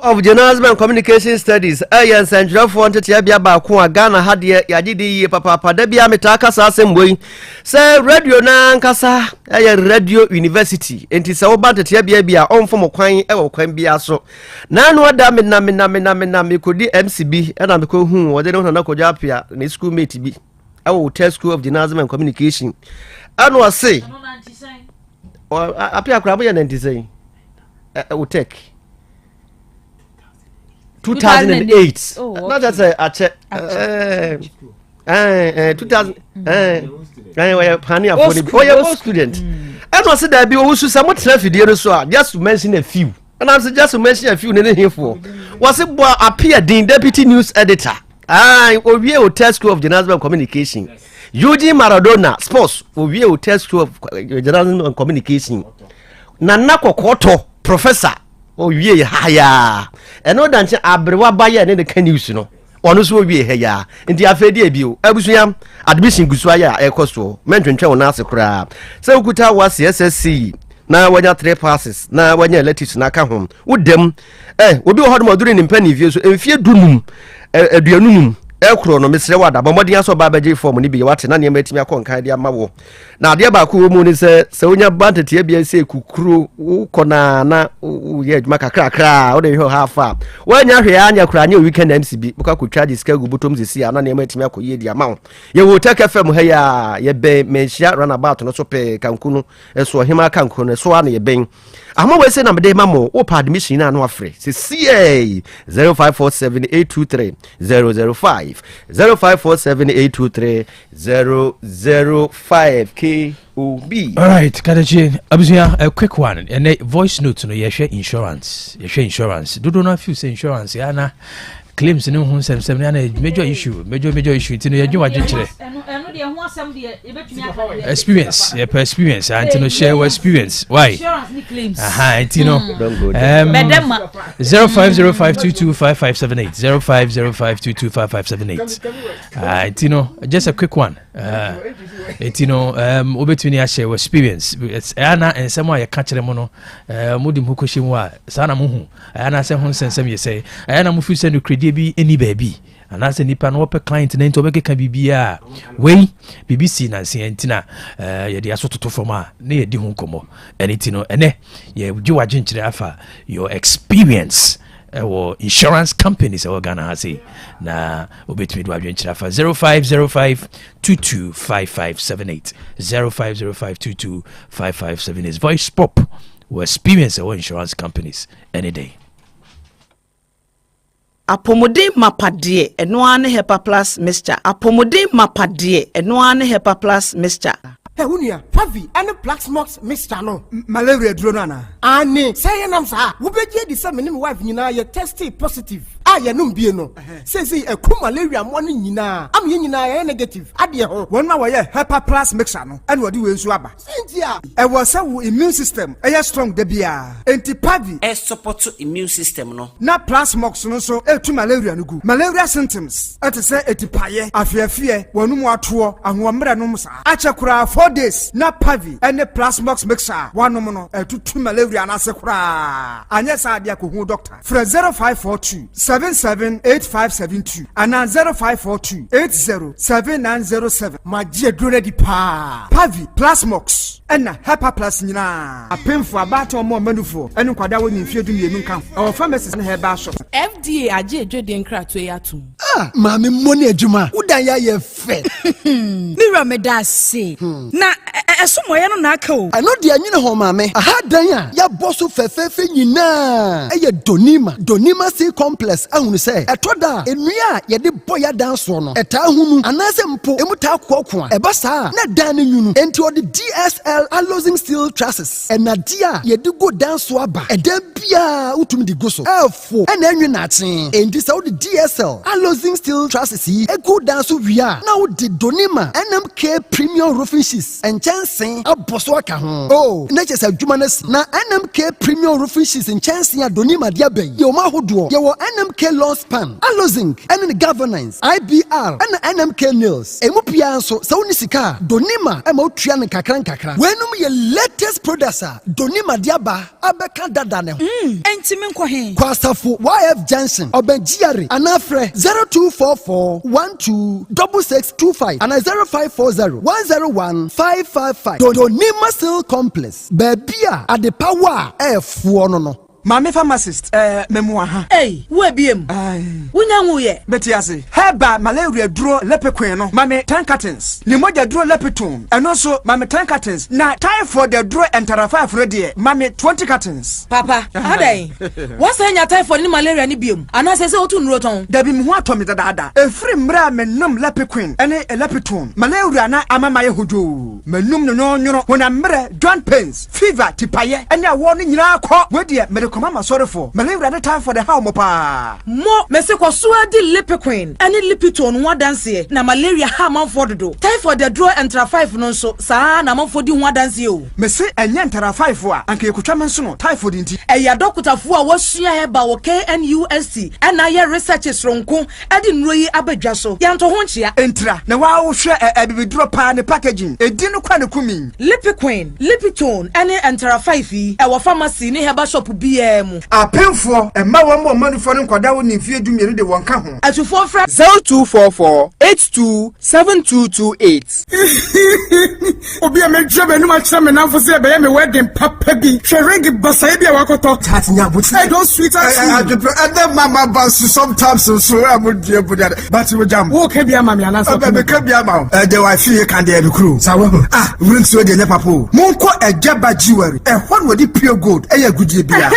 Speaker 4: of journalism communication studies ayan sanjra for ntetia bia ba ko Ghana hade yagidi yi papa da bia metaka sa asemboi say radio na nkasa ayan radio university enti se wo ba ntetia bia onfo kwan e wo kwan bia so na no da me kodi MCB e na me ko hu wo de no na ko japia na school mate bi awo test school of journalism and communication anu ase apia kura bo ya 90 Otec 2008. Not just a check. 2000. Oh, student. And was there be also somewhat traffic so just to mention a few. And I just to mention a few here for. Was it appeared the deputy news editor? We Otec School of Journalism and Communication. Eugene Maradona Sports. We Otec School of Journalism and Communication. Nana Kokoto. Professor ye haya eno danche abrewa baye ne de news no ono so wie haya nti afedi ebio abusua admission gusua ya ekoso mentwentwe wona ase kra se ukuta was SSC na wanya 3 passes na wanya electives na ka ho wodem obi wo hodo moduri ni mpani vie so emfie dunum aduanunum ekro no mesre wada bomodin aso ba baje form ni bi wate na ne matimi akonkan dia mawo na ade ba ko mu ni se onya bantete bia se kukuro ukona na ye adwuma kakra o de ho hafa wanya hwe anya kura anya weekend MCB buka ko charge ska gubutom sisi na ne matimi akoye dia mawo ye wo Otec FM ha ya ye be menhia runabout no so pe kankunu eso hima kankunu so ana ye ben ama we se na mede mamo wo pa admission na no afre se CA 0547823005 0547823005 KOB.
Speaker 1: All right, Kadaji, Abusia, a quick one. And a voice note no yeshe insurance. Yeshe insurance. Do not feel say insurance. Yana claims no hun sem major issue. Major issue. Tino ya jwa jinchire. Experience. Yeah, per experience. Antino share our experience. Why?
Speaker 6: Insurance ni claims.
Speaker 1: Tino. 0505225578. 0505225578. Tino, just a quick one. Tino, obetuni a share experience. It's ana and someone ya catch them no. Mudim hukoshimwa. Sana muhu. Ana se hun sensem ye say. Ana mufu send credit bi any baby. And as a nipa no pe client na into make bibia we BBC na sentina ye dia so toto forma na ye di hu komo anything ene ye ju agentire afa your experience or insurance companies or Ghana has na obetimi do agentire afa 0505225578 0505225578 voice pop or experience or insurance companies any day.
Speaker 9: Apomodin mapade eno ane hepa plus mixture apomodin mapade eno ane hepa plus mixture
Speaker 17: Unia, Pavi, and a black smokes Mr. No, malaria drona. Annie, say an answer. Who bet ye the same wife, you testy positive. I am no. Says he a coup malaria morning, yina. I'm yina negative. Adia, 1 hour, Hepa plus mixano, and what do you swabber? Cynthia, I was our immune system, a strong debia. Anti Pavi, a support immune system, no. Not plus smokes, no so, to malaria no good. Malaria symptoms, at a say a tipaye, a fear, one more tour, and 1 meranomsa. Achakura 4 days, not Pavi, and the plasmox mixer, 1 mono, 2 malaria and asakura. And yes, I dear Kuhu doctor. For 0542 778572 and 0542 807907. My dear Grady Pa Pavi Plasmox and Hepa Plus Nina. A pen for a battle more manufo and Quadawi in Fiadu Nunca. Our pharmacist and her shop.
Speaker 21: FDA aje Jordan Kratwayatu.
Speaker 20: Mami money Juma. Udaya ye fe.
Speaker 19: Mira me da say. Na ɛsomoyɛ no na aka o
Speaker 20: ɛno deɛ nyine hɔ maame aha dan a yɛbɔ so fɛfɛɛfɛ nyinaa ɛyɛ donima sea complex ahunu sɛ ɛtɔ da nnua a yɛde bɔ yɛ dan soɔ no ɛtaa hu mu anaasɛ mpo emu taa koako a ɛba saa na dan no nwunu enti ɔde DSL alloying steel trusses ɛnade a yɛde go dan so aba ɛdan biara wotumi de go so ɛfo ɛna enwi naakye enti sɛ wode DSL alloying steel trusses yi egu dan so wia na wode donima NMK premium roofing sheets nkyɛnse abɔ so aka ho oh na kyɛ sɛ adwuma no si na NMK premium roofing sheets nkyɛnse a donima de aba yi yɛ ɔma ahodoɔ yɛwɔ NMK lawn span alloying ɛne ne governance IBR ɛna NMK nails emu pia nso sɛ woni sika donima ɛma wotua ne nkakra wenum yɛ latest products a donima de aba abɛka dada ne ho
Speaker 19: enti me nkɔ he
Speaker 20: kwasafo YF Junction Obenjiare anafrɛ 0244126625 and 0540101555 donima sale complex baabi a adepa wa ɛɛfoɔ no
Speaker 17: Mami pharmacist, memoa ha.
Speaker 9: Hey, wo ebiem. Wunya nguye.
Speaker 17: Beti ase. Heba malaria duro lepequin no. Mami 10 cartons. Limoja duro lepetone. And also mami 10 cartons. Na typhoid the duro entera 5 ready. Mami 20 cartons.
Speaker 9: Papa, adai. What's nya typhoid ni malaria ni biom? Anase se otu nroton.
Speaker 17: Dabi mu atomi dada. Efri mra menum lepequin ene lepetone. Malaria na amama ye hojo. Menum no nyono. Wona mre joint pains, fever tipaye. Ene awo ni nyina akọ. Wedi Mama sorry for malaria no time for the how mopa
Speaker 9: mo mese ko so adi lipiquin ani lipitone ho adanse na malaria ha manfo dodo typhoid the draw entra 5 no so saa na manfo di ho adanse o
Speaker 17: mese enye entra 5 a anka yekutwa menso no typhoid nti
Speaker 9: eya dokutafo a wasua he ba wo KNUST ana ye research sronko adi nro yi abadwa so yanto ho nchia
Speaker 17: entra na wa wo hwe ebibidro pa ne packaging edi no kwa ne kumi
Speaker 9: lipiquin lipitone ani entra 5 yi e wo pharmacy ne heba shop bi
Speaker 17: apemfo emma wo manufo ne nkwada wo ne fie dumie de won ka ho
Speaker 9: atufo fra
Speaker 17: 0244827228
Speaker 2: obi a me dwa benu ma kira me nanfo se be me wedding papa bi hweregi basa bi a wakoto
Speaker 17: tatnya buti
Speaker 2: I don't sweet as
Speaker 17: and then mama boss sometimes so am die buda but we jam
Speaker 2: wo ka bia ma me anasa
Speaker 17: be ka bia ma de wa fie kan de kru sawo wurin so de ne papo monko ejaba jiwari ho wo di pure gold eya gudie bia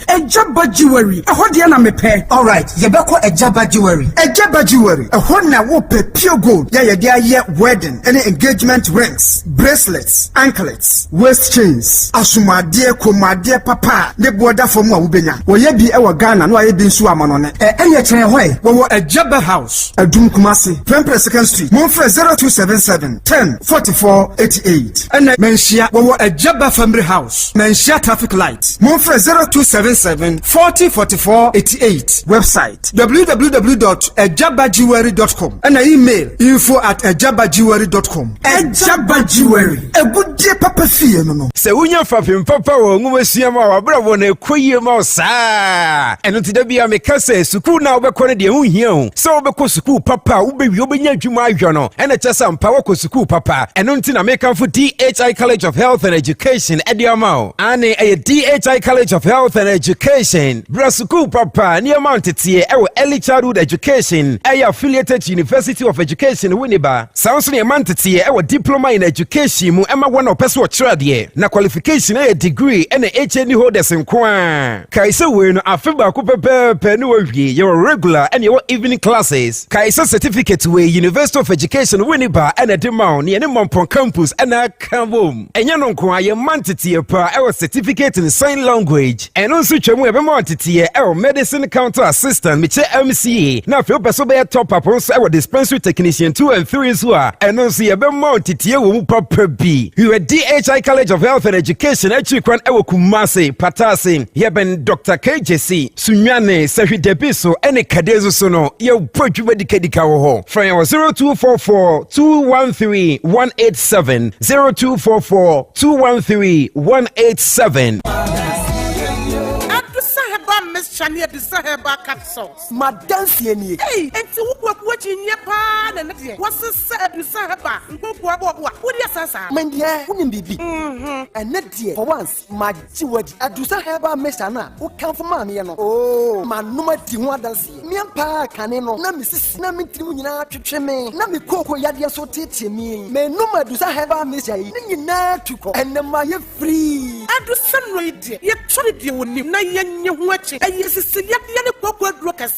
Speaker 2: Ejaba jewelry. Ehode na mepe.
Speaker 17: All right, yebeko ejaba jewelry. Ejaba jewelry. Ehode na wo pe pure gold. Ya ye dia ye wedding, any engagement rings, bracelets, anklets, waist chains. Asumade komade papa. Ne boda for mo wubenya. Wo ye bi e wo Ghana no aye bi nsu amono ne. Enye kyen hoy. Wo Ejaba house. Adum Kumasi, 22nd Street. Monfre 0277 10 44 88. Ene menhia wo Ejaba family house. Menhia traffic light. Monfre 0277 40 44 88. Website www.ejabajiwari.com and email info@ejabajiwari.com. Ejaba Jewelry. A good day papa fee no.
Speaker 1: Se unya fapim papa wo ngumesua ma wa bra wo na ekoyie ma saa. Eno ti da bia me kase sukuu na obekọ ne de hu hia hu. Se obekọ sukuu papa ubewi obenya adwuma ahwo no. Ena kyesa mpa wo kọ sukuu papa. Eno nti na me kan for DHI College of Health and Education ediamao. Ane a DHI College of Health and Education. Brasuku papa near Mount Tie early childhood education. Affiliated to University of Education Winneba. Sounds near Mount Tie diploma in education mu emma one of person trade. Na qualification a degree and a HND holders in Kwan. Kaisa win afiba ku pepe no wie your regular and your evening classes. Kaisa certificate we University of Education Winneba and a demand near Mompon campus and a kabum. Enya no kwa ye Mount Tie pa certificate in sign language. And also chemu ebe Mount Tie medicine counter assistant meche MCA. Na fe opeso be top up on say dispensary technician 2 and 3 so and also ebe Mount Tie wo papa bi. You are DHI College of Health and Education actually kwan ewo Kumasi Patasi. Ye ben Dr. KJC Sunyane Sehi Debiso ene kadezo so no ye podwuma dikadika wo ho. From 0244 213 187 0244 213 187.
Speaker 10: Shania Dusaheba capsules.
Speaker 18: Madansi eni.
Speaker 10: Hey, and to what you nyepa and the what's the said Dusaheba? What is Sasa?
Speaker 18: Mendia, wouldn't be. And net dear, for once, my Jiwadi, a Dusaheba Messana, who come from Mammy. Oh, my number Tiwadansi. Miampa, Caneno, Namis, Namitrina, Chime, Nami Coco Yadia so teach me. May number Dusaheba Messai, and the Maya free.
Speaker 10: I do some radio. You tried you with him, Nayan watching, and yes, it's a young corporate rocker.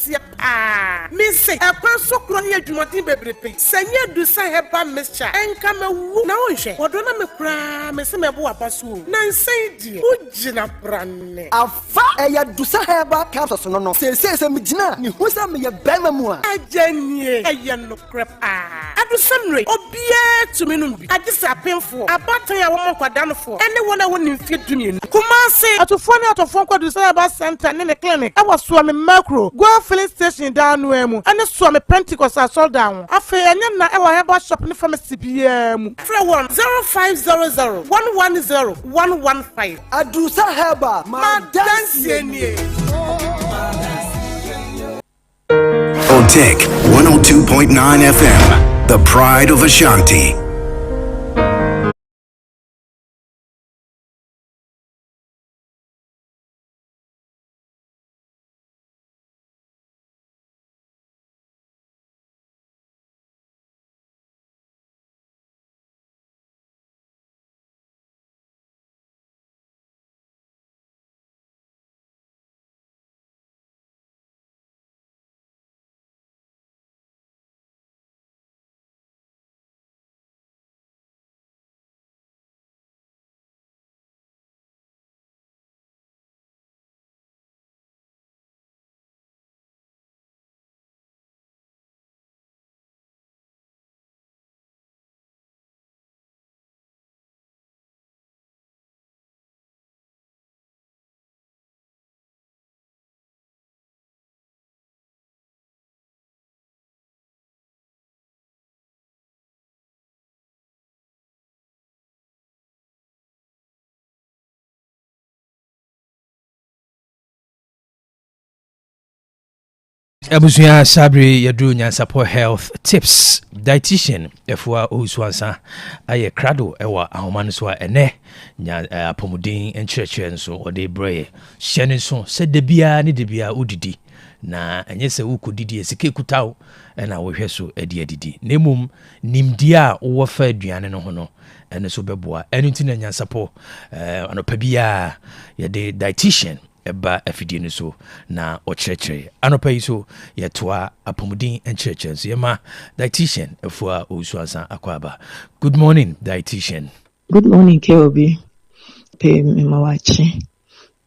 Speaker 10: Miss say, a person crying to Martin Baby, Sanya Dusaheba Messa, and come a woman, or don't I cry, Miss Mabua Basu, Nancy, Ujina Brand.
Speaker 18: A fire Dusaheba capsules no says a Mijina, who's a me a Bemamua.
Speaker 10: A Jenny, a young crap. I do some rate, or beer to me. I just a painful, a button I want for done for anyone I wouldn't fit to me. Kumasi, at a phone out of Fonko Dusaheba Center in the clinic. I was swimming macro, go filling station down Wemu, and a swam a Pentecost I saw down. I feel I never have shopping from a CPM. 0500110 115.
Speaker 18: A Dusaheba, my dancing.
Speaker 11: Otec 102.9 FM, the pride of Ashanti.
Speaker 1: Abusua Sabri Yadru Nyansapo Health Tips Dietitian Efua Ouswansa aye krado ewa ahomane so ene nya apomudin enkyerɛkyerɛ nso ode brɛ hyɛne so sɛ de bia ne de bia udidi na enye sɛ ukudidi esike kutawo na wohwɛ so adi adidi nemum nimdia wo fa aduane no ho no ene so beboa enu nti na Nyansapo anopa bia yɛde dietitian eba afidie no so na okyerɛkyerɛ anopa yi so yɛtoa apomudin enkyerɛkyerɛ so yɛma dietitian Efua Owusu akwaba. Good morning, dietitian.
Speaker 23: Good morning, KOB. Pe memawachi.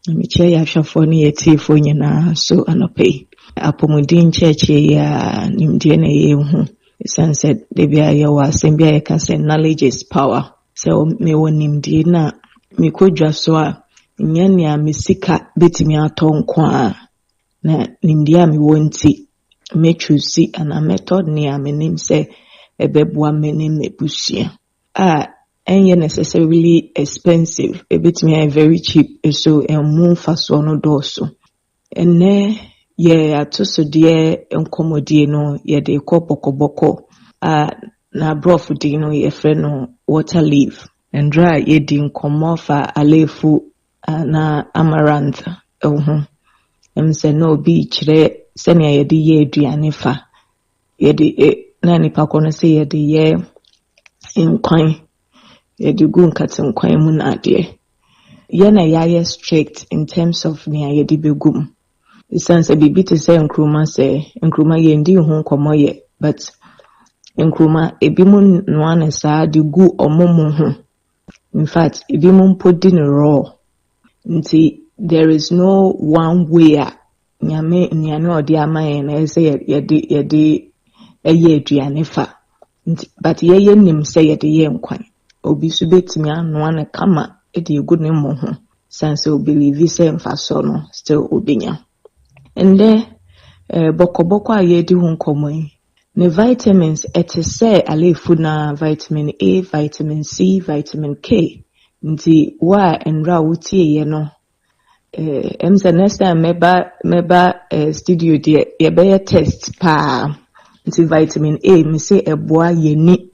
Speaker 23: Miche ya hwafo ne yetifo nyina so anopa yi apomudin kyerɛkyerɛ ya nimdie na yehu sunset de bia ya wa asembia yɛka sɛ knowledge is power. So me wɔ nimdie na mekodwa so a nyanya mesika betimi atonko a na nimdia me wonti mechusi ana method ne a menim se ebeboa menim ebusua a enye necessarily expensive ebetimi very cheap so emu faso no doso ene ye atoso de enkomodie no ye de kopokoboko a na broth di no ye fre no water leaf and dry ye di nkomo fa alefu na amaranth say no bi kyerɛ sɛnea yɛde yɛ aduane fa yɛde na nipa kɔ no sɛ yɛde yɛ nkwan yɛde gu nkate mu na adeɛ yɛna yɛayɛ strict in terms of nea yɛde bɛgum ɛsiane sɛ biribi te sɛ nkruma yɛndi ho nkɔmmɔ yɛ but nkruma ebi mu noa ne saa de gu ɔmo mu ho in fact ebi mu mpo di ne raw nti there is no one way a nyame odi amaye na say yede eye aduane fa nti but ye nim say yede ye nkwan obi so betimi anoa na kama e de egu ne mo ho sense o believe say mfa so no still obinya and then bokoboko a ye di ho nkomo ne vitamins ete say alefu na vitamin A, vitamin C, vitamin K nti wa enra wutie ye no Say next time meba studio dear ye test pa nti vitamin A me say eboa ye ni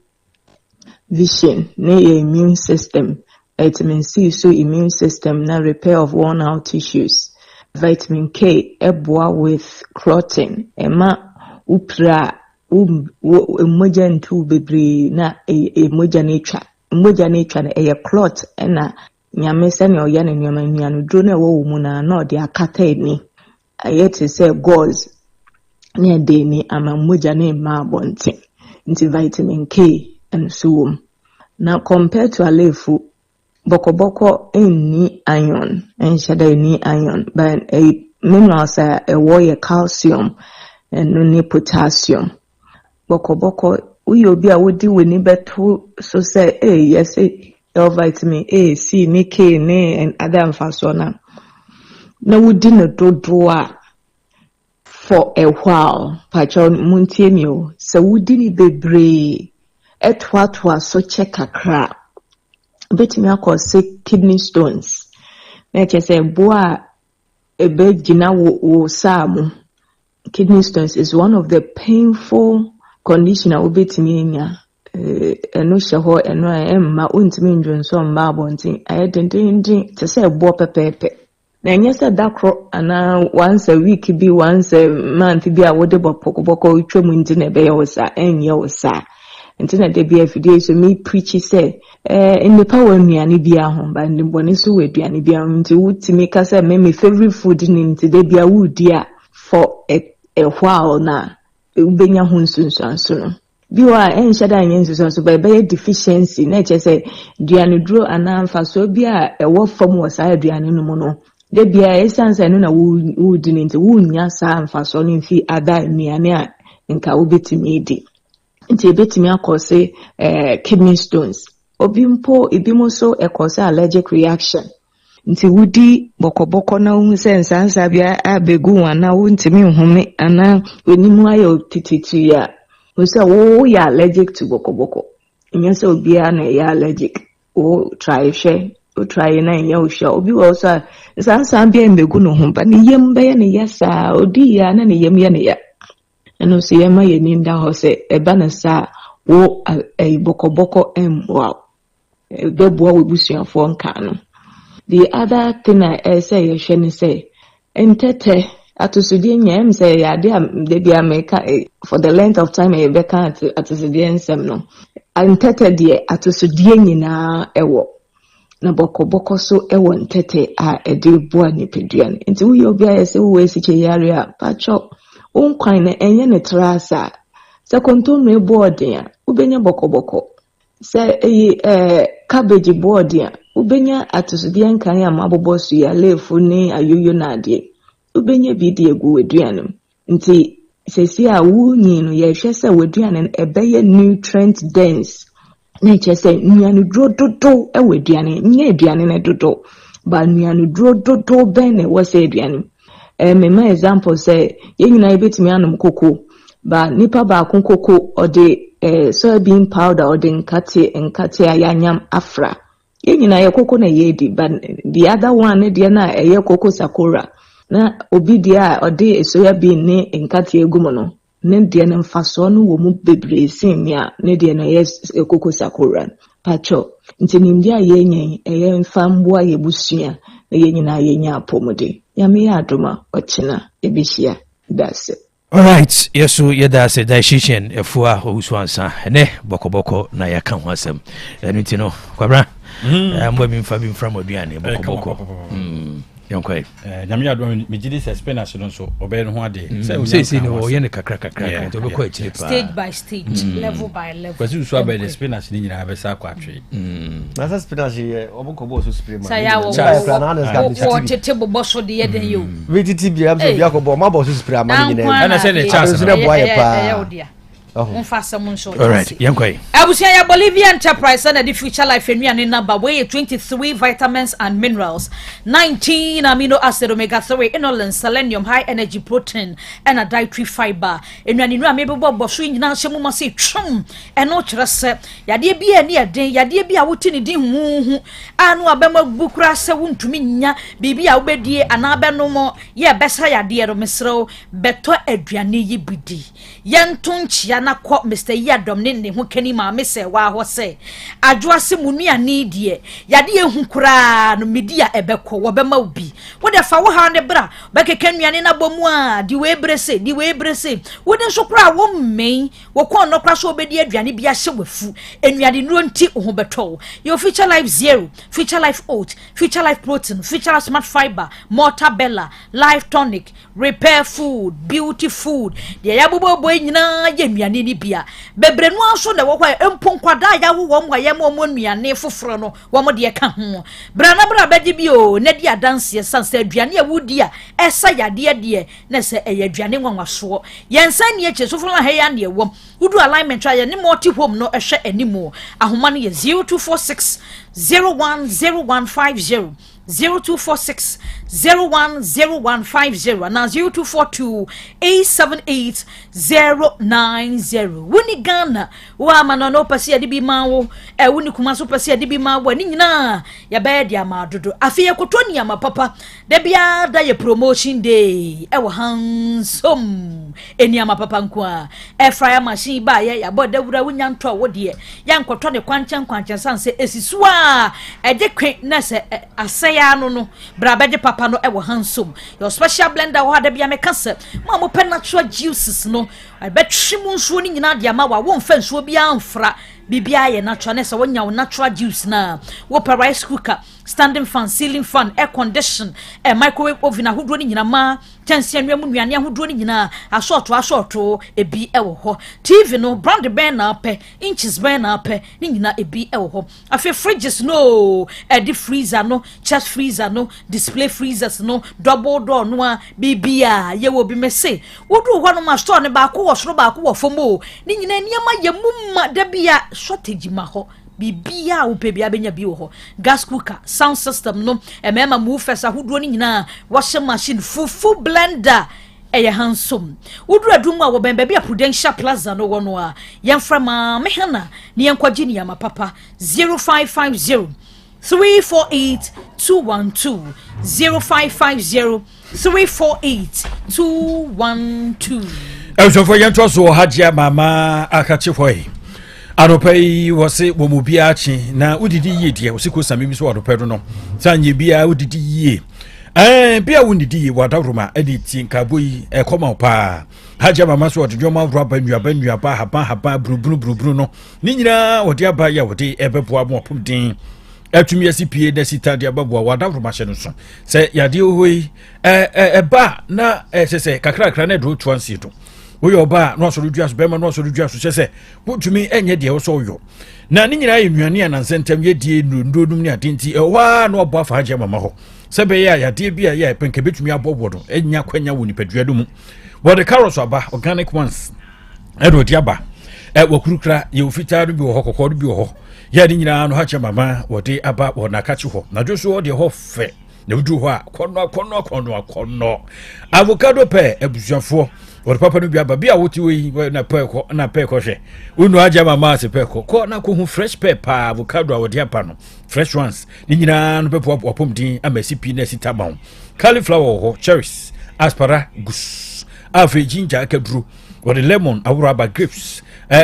Speaker 23: vision ne immune system. Vitamin C so immune system na repair of worn out tissues. Vitamin K eboa with clotting ema upra emoja ntu bebre na emoja nature na clot na nyame se ne oya ne nyama nnuanu dro na wo mu na de akata ni ayete se gauze ne de ni ama emoja na ma bonte nti vitamin K and so now compared to alefu bokoboko any iron and shada ni iron but a minerals a warrior calcium and no potassium bokoboko uyo bia wodi weni beto so say yes vitamin A C ni K ni and other mfasona na wodi no dodoa for a while patron muntiemio so wodi ni bebre etwatwa so check akra betimi akose kidney stones na chese boa ebe gina wo samu. Kidney stones is one of the painful condition a obetimi nya eno sheho eno emma untimi ndwonso mba abontin ayedendendin chese bo pepepe na nyese dakro ana once a week bi once a month bi a wode bopokoboko utwemu ndi na be yosa enye wosa ntina de bia fidie so me preach say in power nnuane bia ho ba ndibone so we aduane bia nti wutimi ka say me favorite food ni nti de bia wudi a for a while na ubenya ho nsunsuanso no biwa enhyada nyensuanso ba be deficiency na che say aduane duro anamfa so bia ewo fam wo sa aduane no mu no de bia essence no na wudi ni nti wunya sa mfa so no fi ada nnuane a nka wobetimi di nti ebetimi akose kidney stones obimpo ebimo so ekose allergic reaction nti wudi bokoboko na unsensansa bia abegu wana untimi nhome ana onimu ayo tititu ya so wo ya allergic to bokoboko nyese obia na ya allergic o try na ya usha obi wo so sansa bia embegu no ho ba ne yembe ya ne yasa odi ya na ne yem ya ne ya eno se yema ye ninda ho se eba na sa wo bokoboko wow beboa we busuafo nka no. The other thing I say you shouldn't say entete atusudie nyem say ya de bia meka for the length of time e beka atusudie nsem no entete de atusudie nyina ewo na bokoboko so ewo entete a ede boa ni peduan nti wo yo bia yese wo esiche yare a pacho unkwan na enye ne trasa se kontom e board ya ubenya bokoboko se cabbage board ya ubenya atusudie nkan ya mabobosu ya lefu ni ayoyo na ade ubenya bidi egu weduanum nti sesi a wunyi no ye hwese weduanen ebeye nutrient dense na chese nnuanu dodo eweduane nye eduane na dodo ba nnuanu dodo ben na wose eduane my example say yenyina ebetimi anum koko ba nipa ba akon koko ode soybean powder ode nkate ayanyam afra yenyina ye koko na yedi but the other one de na eye koko sakura na obi dia ode soybean ne nkate egumo no ne de na mfaso no wo mu bebre sin ya ne de na ye koko sakura pacho ntinimdia yenyen eye mfamboa yebusua na yenyina yenya apomode yame ya adoma ochina ebishia that's it.
Speaker 1: All right, yesu yeda se dietitian efua Owusu ansa ne bokoboko na yaka ho asem enu ti no kwabra mbo bi mfa moduane bokoboko yonkwe
Speaker 5: nyame ya adoma megidi se spinach no so obe no ho ade
Speaker 1: se no ye ne kakra to be ko achire pa
Speaker 6: stage by stage level by level
Speaker 5: kwasi so abe the spinach ni nyina be sa kwatwe
Speaker 4: na sa spinach ye obokobo so spray man
Speaker 6: sa ya wo tete bobo so de ye den yo
Speaker 4: we titi bia so bia ko bo ma bo so spray man nyina
Speaker 5: ana se ne chance
Speaker 4: so ne boy pa
Speaker 1: All right, yankoi.
Speaker 6: Abusia ya Bolivia Enterprise and the Future Life and number way 23 vitamins and minerals, 19 amino acid omega 3 inulin selenium high energy protein and a dietary fiber. And when you know maybe Bob Boswing now she must say chum and not just yadi be a near day yadi be a wooten dim and wabema bukra se won't to minya bibi a obedi and abe no more ye best higher dear misro beto edriani yibidi yantunchi na kwa Mr. Yadom ne ho kani ma me se wa ho se adwoa se munua ni die yade ehu kura no media ebekọ wo be ma obi wo de fa wo ha ne bra be keke nuane na bomu a di we brese wo de so kura wo men wo kon no kra so obedi aduane bia hye wafu enuade no nti ho beto your Future Life Zero, Future Life Oat, Future Life Protein, Future Life Smart Fiber, Mortabella, Life Tonic, Repair Food, Beauty Food de yabobo boy nyina ye nuane ni bia bebre no aso na wo kwa emponkwada ya wo mo ye mo nuane foforo no wo mo de ka ho bra na bra bedi bi o na di adanse sanse aduane ya wudi a esa yade de na se eye aduane nwanwaso yensa ne eche soforo ha ya ne wo wudu alignment ya ne multi home no ehwe animo ahoma no ye 0246 010150 0246 010150 and 0242 878 090. Wuni Ghana wa manono pasi adibi mawo wuni kumaso pasi adibi mawo ni nyina ya bedi ama dodo afie kotoni ama papa de bia da ye promotion day wo handsome eni ama papa nkwa fryer machine ba ya boda wura wunya nto wo de ya nkoto ne kwanchan sanse esisuwa de kwen na se asaya no bra beje papa no wo handsome your special blender wo da bia mekase ma mo natural juices no I bet shimun so ni nyina dia ma wa won fa nso bia amfra bibia ye natural na se wonya wo natural juice na wo per rice cooker standing fan ceiling fan air condition microwave oven ahodo ni nyina ma tension nwa mu nuane ahodo ni nyina asoto ebi ewo ho TV no brand ben na pe inches ben na pe ni nyina ebi ewo ho afi fridges no deep freezer no chest freezer no display freezers no double door no a bibia ye wo bi mese wodu ho no ma store ne ba ko wo soro ba ko wo fomo ni nyina niam ye mumma da bia shortage ma ho bibia wo pe bia benya bi wo ho gas cooker sound system no emema movers ahodo ni nyina washing machine fufu blender eye handsome wodura dum a wo ben bia Prudential Plaza no wono a yemfra ma mehana ni yenkwaji ni ama papa 0550 348 212 0550 348 212.
Speaker 5: So for yanto so hajia mama akachi foi aropai wose wo mu bia chi na udidi yie die osiko samimi so aropai do no sanye bia udidi yie bia wudidi yie wadaroma editi nkaboyi ekoma pa hajia mama so odjoma raba nuaba haba brubru no ni nyina wodi aba ya wodi ebeboa mo opumdin atumi asipie da sita dia baboa wadaroma hye no so se yade ohoi ba na sese kakra na do twansi to wo yo ba no so reduce be ma no so reduce se wotumi enye de wo so yo na ni nyina ye nuane na nsentem ye die ndodum ni atenti wa no obo afa haje mama ho se be ya de bia ya penke betumi abobodo enya kwanya wo nipadua do mu wo de carrots aba organic ones edo dia ba wakurukra ye ofita do bi wo kokko do bi wo ya ni nyina no haje mama wo de aba wo na kachi ho na do so de ho fe na wudu ho a kono avocado pe ebusuafo or papa no biaba bia woti we na peko hwe unu aja mama se peko ko na ko hu fresh pepper avocado a wodi apa no fresh ones ni nyina no pepo opomdin amasipi na sitaban cauliflower ho cherries asparagus afi ginger akaduru or lemon awuraba grapes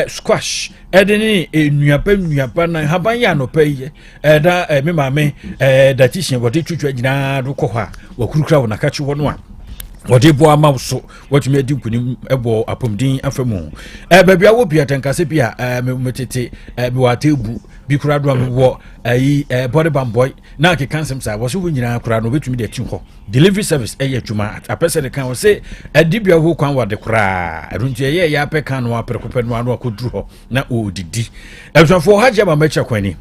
Speaker 5: squash edeni nuapa na haban ya no pay da me mame da tishin wodi twetwa nyina do ko ha wakurukra wo na kachi wo no a wodi bo ama so watumi adi kunim ebo apomdin afemu bebia wo bia tankase bia metete me watebu bi kura do am wo ayi body bam boy na ke kansem sa wo so nyina kura no betumi de tin ho delivery service adwuma apese de kan wo se adi bia ho kwan wade kura runtu ye ya pe kan no aprekope no anu akoduru ho na odidi ebsafo haje ma meche kwani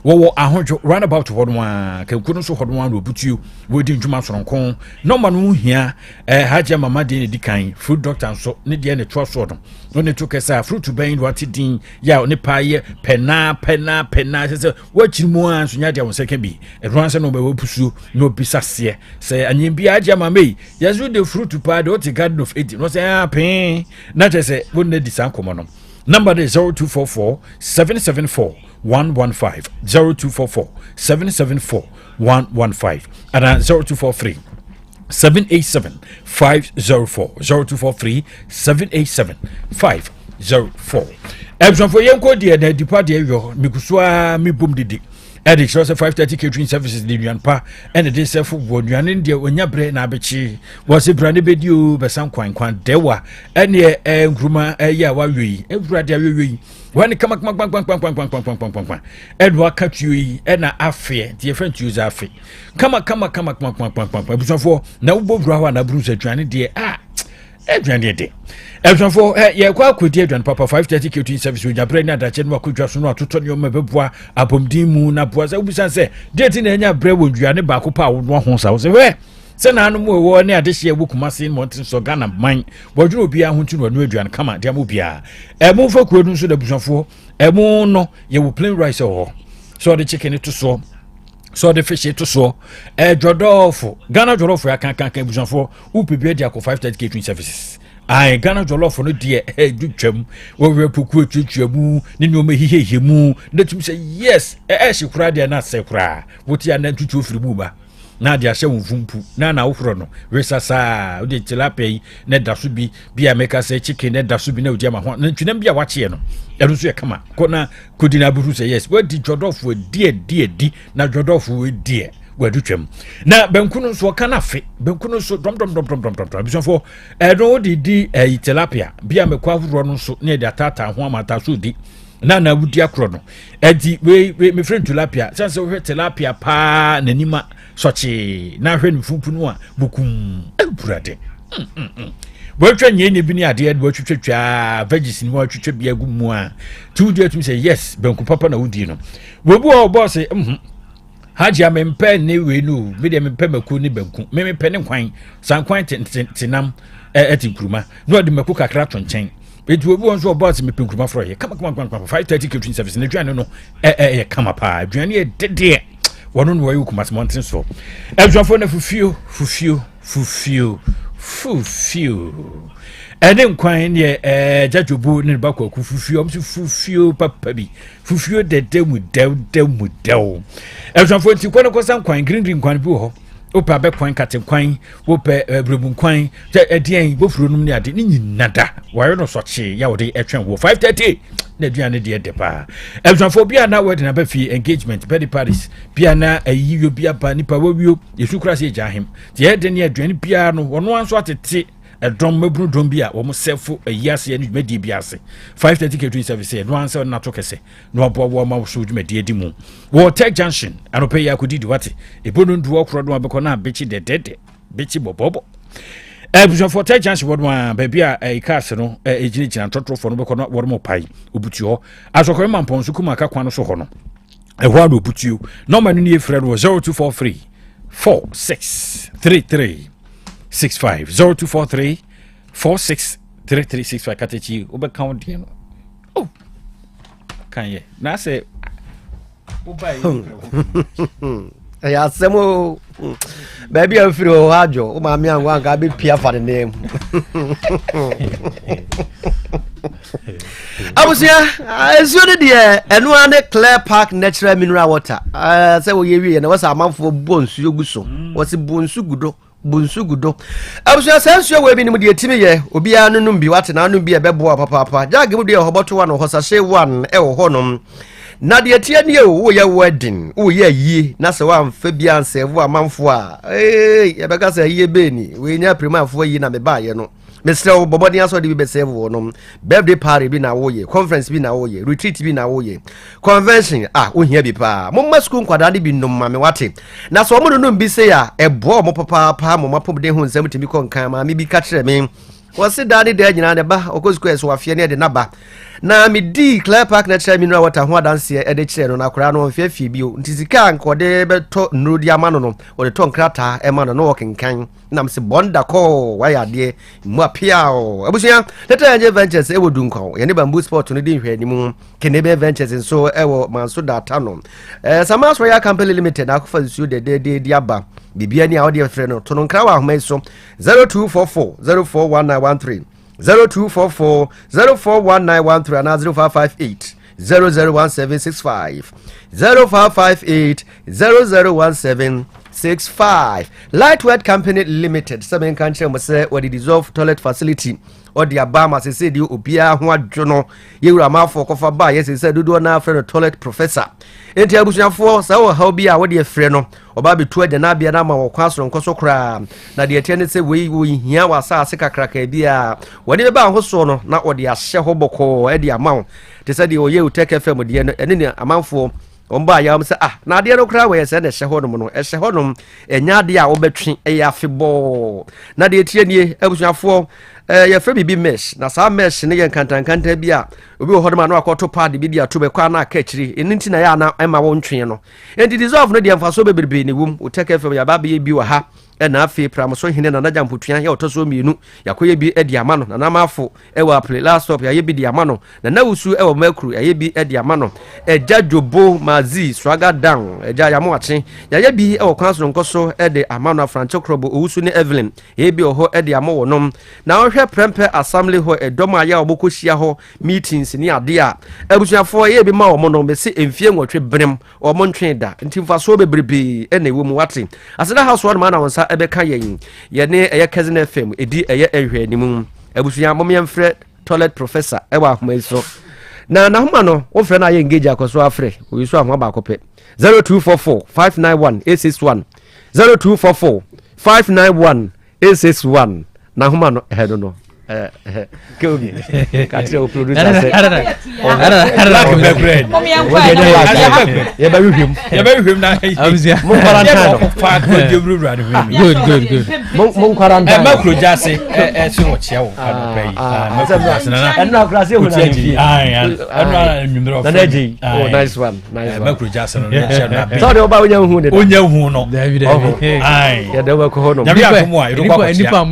Speaker 5: wo ahojo roundabout hodwa ka kuno so hodwa no butu wo di ndwuma soronko no ma no hia haja mama de di kan fruit doctor so ne de ne tro so no ne to kesa fruit ben what din ya ne paye pena se wo chirimu an so nya de won seka bi edwan se no be wo pusu no bisase se anyim bi haja mama yesu de fruit pa de oti garden of 80 no se pen na che se wo ne di san komo no number is 0244 774 115 0244 774 115 and 0243 787 504 0243 787 504. Ebson for yenko de na dipa de yo mikusua mi bom didi. Edi show 530 catering services di nuanpa and de self wo nuane de onya bre na abechi was brande bedio besan kwan dewa ene nkruma ya wa wi evurade awi when come edwa katui ena afe the friend use afe come ebusofo na wo bovura ho na bruce aduane de aduane de ebusofo ye kwa akodi aduane papa 530 catering service onya bre na dache no akodwa so no atoto ne o mebeboa abomdimu na boa se obusan se date na enya bre wo aduane ba ko pa wo ho sa wo se we se na anu mo wo ne ade hye bukuma sin montin so Ghana man bodwuro bia ho ntu no aduane kama de mo bia mo fa kuro nu so da busafo mo no ye wo plain rice ho so the chicken to so the fish to so jodofo Ghana jollof ya kan busafo upebia dia ko 530 catering services ai Ghana jollof no de dutwam wo we poku twetwamu ni no ma hihehemu netum say yes she kura de na se kura wotia na tutu ofiri mu ba na dia hye wumfumpu na wofro no resasa ode tilapia na daso bi ameka say chicken na daso bi na odi ama ho na twinam bia wache no ero so ye kama kona kodina buru say yes we di jodofo die na jodofo we die wadutwam na benkuno so kana fe benkuno so dom bisofo no di tilapia bia amekwa wofro no so na dia tata ho amata so di na wudi akro no edi we me friend tilapia sense we tilapia pa nanima sochi na hwe nfumpu no a bukum eburade botwa nyenye bi ni ade botwetwa veggies ni watwetwa bia gumu a tu dia tum say yes benku papa na wudi no wobu o boss haji amempe ne we no me de mempe maku ni benku me mempe ne kwan san kwan tinam etinkruma no de maku kakra tonchen etu obi won so boss me pinkruma fro ye kama 530 catering service ne dwane no kama pa dwane e dede wono no wayu kuma mountain so edwafo na fufiu ene nkwan ne jajobu ne ba kwaku fufiu fufiu papa bi fufiu dede mu dew edwafo ti kono ko san kwan green kwan bi ho opa be kwan katen kwan opa brebu kwan edien bofuro num ne ade ni nyinada wayo no soche ya wode etwen wo 530 na duane de depa edwafo bia na wede na ba fi engagement be the paris bia na ayiyo bia ba nipa wawio yesu krase ejahem de ede ne aduane bia no wono anso atete edom mabru dom bia wo mo sefu ayase ne dwumadi biase 530 catering service no answer na to kese no abo wo ma so dwumadi edimu wo Otec junction anope ya kudi wate ebono ndu okro do abeko na bechi dedede bechi bobobo ebujo for Otec junction wodwa bebia ikase no ejinigina totrofo no beko no wo mo pai obutu ho asokore mampon so kuma aka kwan no so ho no ehwa do obutu no ma no ne efre no 0243 4633 65 0243 463365 katechi obe count no oh kan ye na say obai
Speaker 4: ya semo baby afiro hajo o ma mi anwa ga be pia for the name abusia esuo de enu ane Clear Park natural mineral water say wo ye wi na wasa amanfo bonsu yoguso wose bonsu gudo abusia sansuo we bi ni de timi ye obi anunum bi wate na anum bi ebebo papa jage mu de hoboto wa no hosase 1 e wo honom na de tie ne wo ye wedding wo ye yi na se wa mfa bia nsevo amanfo a ye beka se ye be ni we nya primafo yi na me ba ye no Mr. Bobodi aso de be save wonom birthday party bi na wo ye conference bi na wo ye retreat bi na wo ye convention wo hia bi pa mo ma school kwada de bi nom ma me wate na so mo no bi se ya ebo mo papa mo mapom de hu nsam timi kon kan ma me bi ka kire me wɔse da ne da nyina ne ba okɔ square so wafie ne de naba na me di Clear Park na kyerɛ mineral water ho adanse e de kyerɛ no na kora no mfefie bio nti sika nkɔde beto nrodi ama no wɔde to nkrata e ma no no wɔkenkan na mse bonda ko waya de mu apia o abusua teta anye ventures e wodu nkɔ ye ne bamboo sport no di hwɛ ni mu kenebe ventures nso e wo manso data no Samas Royal Company Limited akɔfa nsuo de aba bibia ni a wɔde frɛ no to no nkra wa ahoma so 0244 041913 0244 041913 and 0558 001765 0558 001765 Lightweight Company Limited 7 country must say what the dissolve toilet facility or the Obama say the obia ho adwono yewura mafo kofa ba yes say dodo na friend toilet professor enti abusuafo sa wo ha bia wo de frɛ no oba betu ade na bia na ma wo kwaso nkoso kra na de ete ne se we hia wasa ase kakraka bia wo de ba ho so no na wo de ahye ho boko e de amawo te se de oye Otec FM de no ene ne amanfo omba ya mse na de no kra we se ne hye ho no hye ho no enya de a wo betwe e ya febo na de etie nie abusuafo ya fe bibi mesh na sa mesh ne yen kantankanta bia obi wo hodoma no akoto pad bi dia to be kwa na aka kiri enti na ya na ema wo ntwe no enti dissolve no de mfaso bebrebe ne wum Otec FM ya ba be bi wa ha na afi pramoso hine na naja mputua ya otoso mienu yakoye bi edi ama no na namafo ewa play laptop ya yebi di ama no na wusu ewa makru ya yebi edi ama no eja jobo mazi swaga down eja ya moache ya yebi ewa kwanso nkoso ede ama no Franco Krobo Owusu ne Evelyn yebi oho ede ama wonom na ohwe prempe assembly ho edom aya obokohia ho meetings ni ade a abusuafo yebi ma omo no bese emfie nwotwe brem omo ntwe da ntimfaso bebrebe ene ewo mu wate aseda house one man na wonsa ebeka yen ne eye cousin FM edi eye ehwe animu abusua momye mfre toilet professor ewa ahoma iso na homa no wo frɛ na ye engage akoso afre wo iso ahoma ba kope 0244 591 861 0244 591 861 na homa no head no Kobe katire o producer say
Speaker 5: ya na
Speaker 1: mo quarantine good
Speaker 5: mo quarantine ma kro jase so wo chia wo
Speaker 4: na klase ho na
Speaker 5: numero
Speaker 4: na neji nice one
Speaker 5: ma kro jase no na be
Speaker 4: so de oba onya hu
Speaker 5: no
Speaker 1: David
Speaker 4: ya de wa ko ho no
Speaker 5: ya akomo a iro kwa
Speaker 1: nipa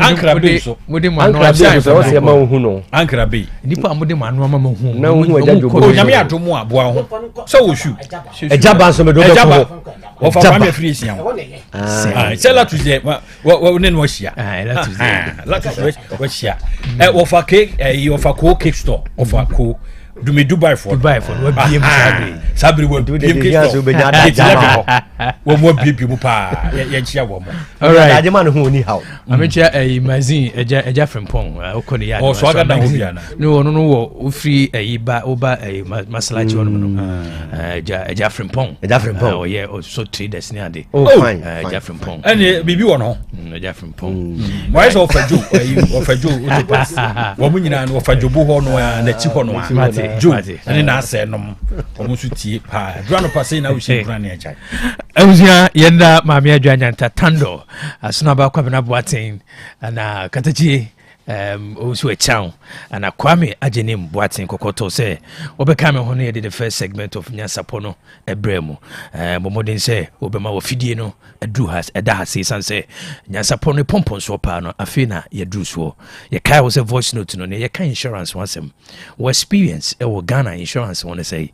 Speaker 5: mudi
Speaker 1: mo
Speaker 4: so se ma hu no
Speaker 5: ankra be
Speaker 1: nipa mo de manu ama mo hu
Speaker 4: na hu eja jobo
Speaker 5: o nyame adomo aboa ho so wo shu
Speaker 4: eja ban so me do ko
Speaker 5: o fa ma me free sia se la tuze wo ne no hia la tuze wo hia wo fa cake wo fa ko cake store wo fa ko do me Dubai for
Speaker 1: we biem
Speaker 5: sabri wo biem cake store wo mo biem pa ye chia wo mo
Speaker 4: alright aje man hu ni how
Speaker 1: amecha magazine eja frempong okoni ya
Speaker 5: o so aga da ho bia na
Speaker 1: no wo ofri ba oba masalachi wono no eja frempong oh yeah so traders ni ade eja frempong
Speaker 5: ene bibi wo no
Speaker 1: eja frempong
Speaker 5: why so ofaju wo mu nyina no ofaju bo ho no na chi ho no jo ene na ase nom omo su tie pa duano pase na wo shi brand ya chai
Speaker 1: awusia yenda maami adwanyanta tando asuna ba kwa bena Boateng na katachi Owusu Boateng ana Kwame Ajenim Boateng kokoto se obeka me hono ye the first segment of Nyansapo no ebremu bomodin se obema wo fidie no edu has eda hase sanse Nyansapo no pompon so pa no afina ye dru so ye kai wo se voice note no ye kai insurance wasem wo experience e wo Ghana insurance won say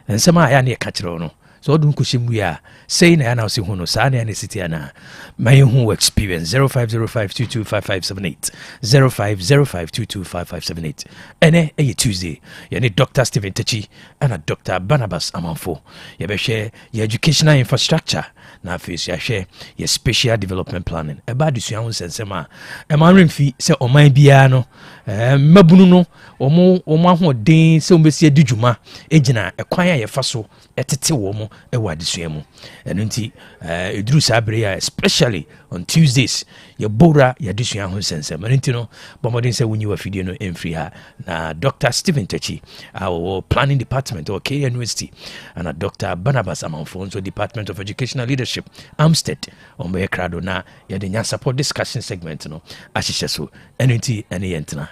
Speaker 1: nsema ya na ye ka kire no so odun kushemu ya say na na se hono sa na city ana my hu experience 0505225578 0505225578 ene e Tuesday ye ne Dr. Stephen Techi and Dr. Barnabas Amanfo ye be share ye educational infrastructure na face ya share ye special development planning e ba dusua hu sensema e ma remfi se oman bia no mabunu no omo ahoden se ombesi adidwuma egina ekwan ya ye fa so etete wo mo e wa desua mu eno nti eduru sabre ya especially on Tuesdays yɛbora yɛadesua ho nsɛnsɛm ɛno nti no bɔmmɔden sɛ wonyi wafidie no ɛmfiri ha na Dr. Stephen Tachi our planning department or K University and Dr. Barnabas Amanfonso Department of Educational Leadership Amstead on my crowd na yɛde Nyansapo discussion segment no ahyehyɛ so ɛno nti ɛne yɛntena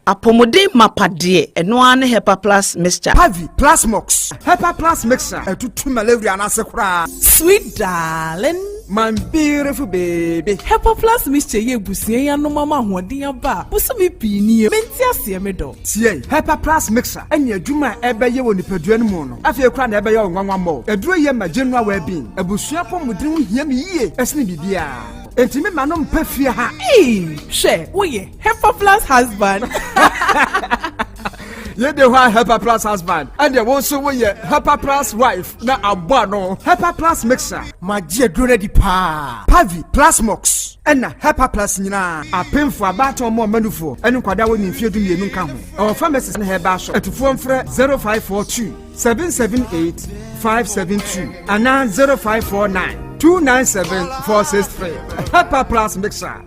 Speaker 12: apomode mapade eno ane Hepa Plus mixture
Speaker 17: Pavi Plus Mox Hepa Plus mixture etutu malaria na sekura
Speaker 21: sweet darling
Speaker 17: my beautiful baby
Speaker 21: Hepa Plus mixture ye busie ya no mama hoden aba busumi pini menti ase me do
Speaker 17: tie Hepa Plus mixture ene adwuma ebeye wo nipadua no mu no afie kura na ebeye onwanwa mo eduro ye ma general well-being abusua pomodin hia me yie esne bibia enti me manom pafie ha
Speaker 21: she wo ye Hepa Plus husband
Speaker 17: ye de wa Hepa Plus husband and the one so we Hepa Plus wife na abba no Hepa Plus mixer magie duro di pa Pavi Plus Mox na Hepa Plus nyina apemfo abato mo manufo enu kwada wo nimfie du mienu nka ho our pharmacies na Herbal Shop etufo mfre 0542 778 572 ana 0549 297-463. Hepa Plus mixer.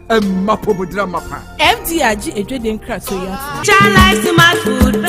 Speaker 17: Mapo budra mapa.
Speaker 21: MDRG ejweden krato ya.
Speaker 13: Chalice smart food.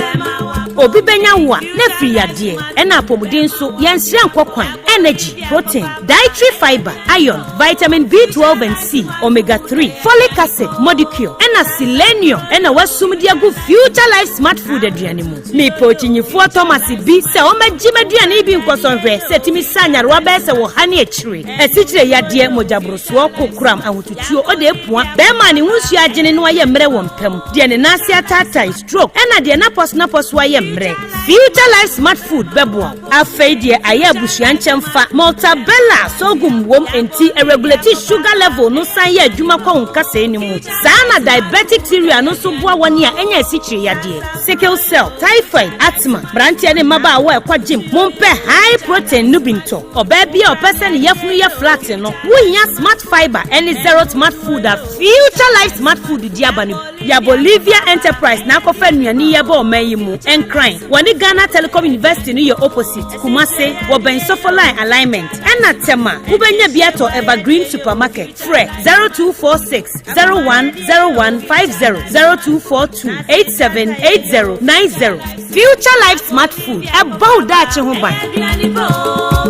Speaker 13: Obi benya wa na free ade. Ena apomuden so yansire nkokwan, energy, protein, dietary fiber, iron, vitamin B12 and C, omega 3, folic acid, molecule, ena selenium, ena wasumdi agu future life smart food aduane mu. Me pochinyifo Thomas bi se o magime aduane bi nkosonhwe se timi sanya ro ba se wo hane achire. Esichire yade mojabroso kokram ahotutuo ode epua be ma ne hunsu agene no aye mre wo mpam de ne nase atata stroke ena de na pos aye mre future life smart food bebo afei de aye abusua nchemfa multabella sogum wom enti regulate sugar level no san ye adwuma kwa nkasa enimu sana diabetic theory no so boa woni a enya esichire yade sickle cell typhoid asthma brantia ne maba awo ekwa gym mompe high protein nubinto oba bia opese ne yafunu ya flat no wunya smart fiber any zero smart food a future life smart food diabani ya Bolivia Enterprise na kofa nuani ya ba omayimu encrin woni Ghana Telecom University no your opposite Kumase wo ben sofo line alignment ena tema ubenya biato Evergreen Supermarket fre 0246 010150 0242 878090 future life smart food about that ho ban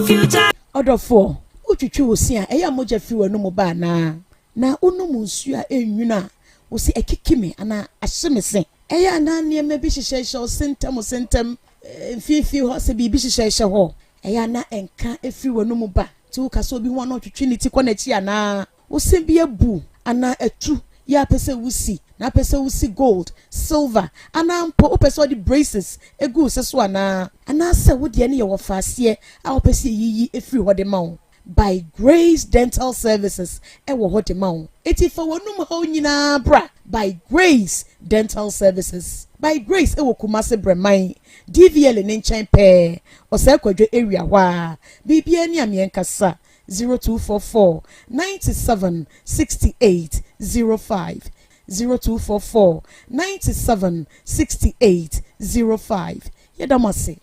Speaker 13: future
Speaker 15: order 4 utwitwi osia eya moja fi wanu mo ba na unumu nsu a enwuna osi ekikime ana ahyemese eya na niam bi hyehyehye sentem fifi ho se bi hyehyehye ho eya na enka efi wanu mo ba ti wo kaso bi ho na otwitwi ni ti kona chi ana osi bi abu ana etu ya pese wusi na pese wusi gold silver ana mpo opese odi braces egu seso ana se wo de ne ye wo faase a opese yiyi efi ho de ma wo by Grace Dental Services ewo hote maun eti fa wonum ho nyina bra by Grace Dental Services by Grace ewo Kumase Breman DVL ne nchen pe ose kwadwo area wa bibia ni amenkasa 0244 97 68 05 0244 97 68 05 yedamase.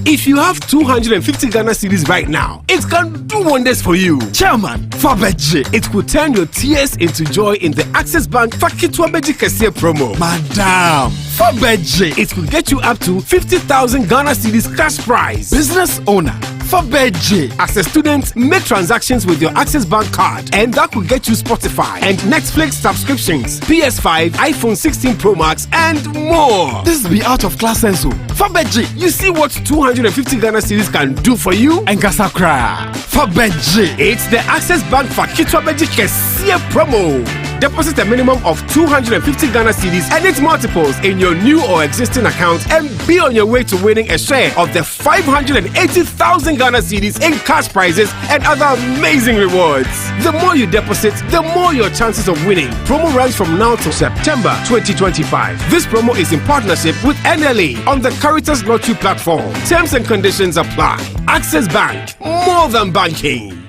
Speaker 14: If you have 250 Ghana cedis right now, it can do wonders for you. Chairman, Fabeji, it could turn your tears into joy in the Access Bank Fakitwabeji Kese promo. Madam, Fabeji, it could get you up to 50,000 Ghana cedis cash prize. Business owner, Fabeji. As a student, make transactions with your Access Bank card, and that could get you Spotify and Netflix subscriptions, PS5, iPhone 16 Pro Max, and more. This be out of class senso. Fabeji, you see what 250 Ghana cedis can do for you? Engasakra. Fabeji. It's the Access Bank Fakitwabeji Kesia promo. Deposit a minimum of 250 Ghana cedis and its multiples in your new or existing account and be on your way to winning a share of the 580,000 Ghana cedis in cash prizes and other amazing rewards. The more you deposit, the more your chances of winning. Promo runs from now to September 2025. This promo is in partnership with NLA on the Caritas Lottery platform. Terms and conditions apply. Access Bank, more than banking.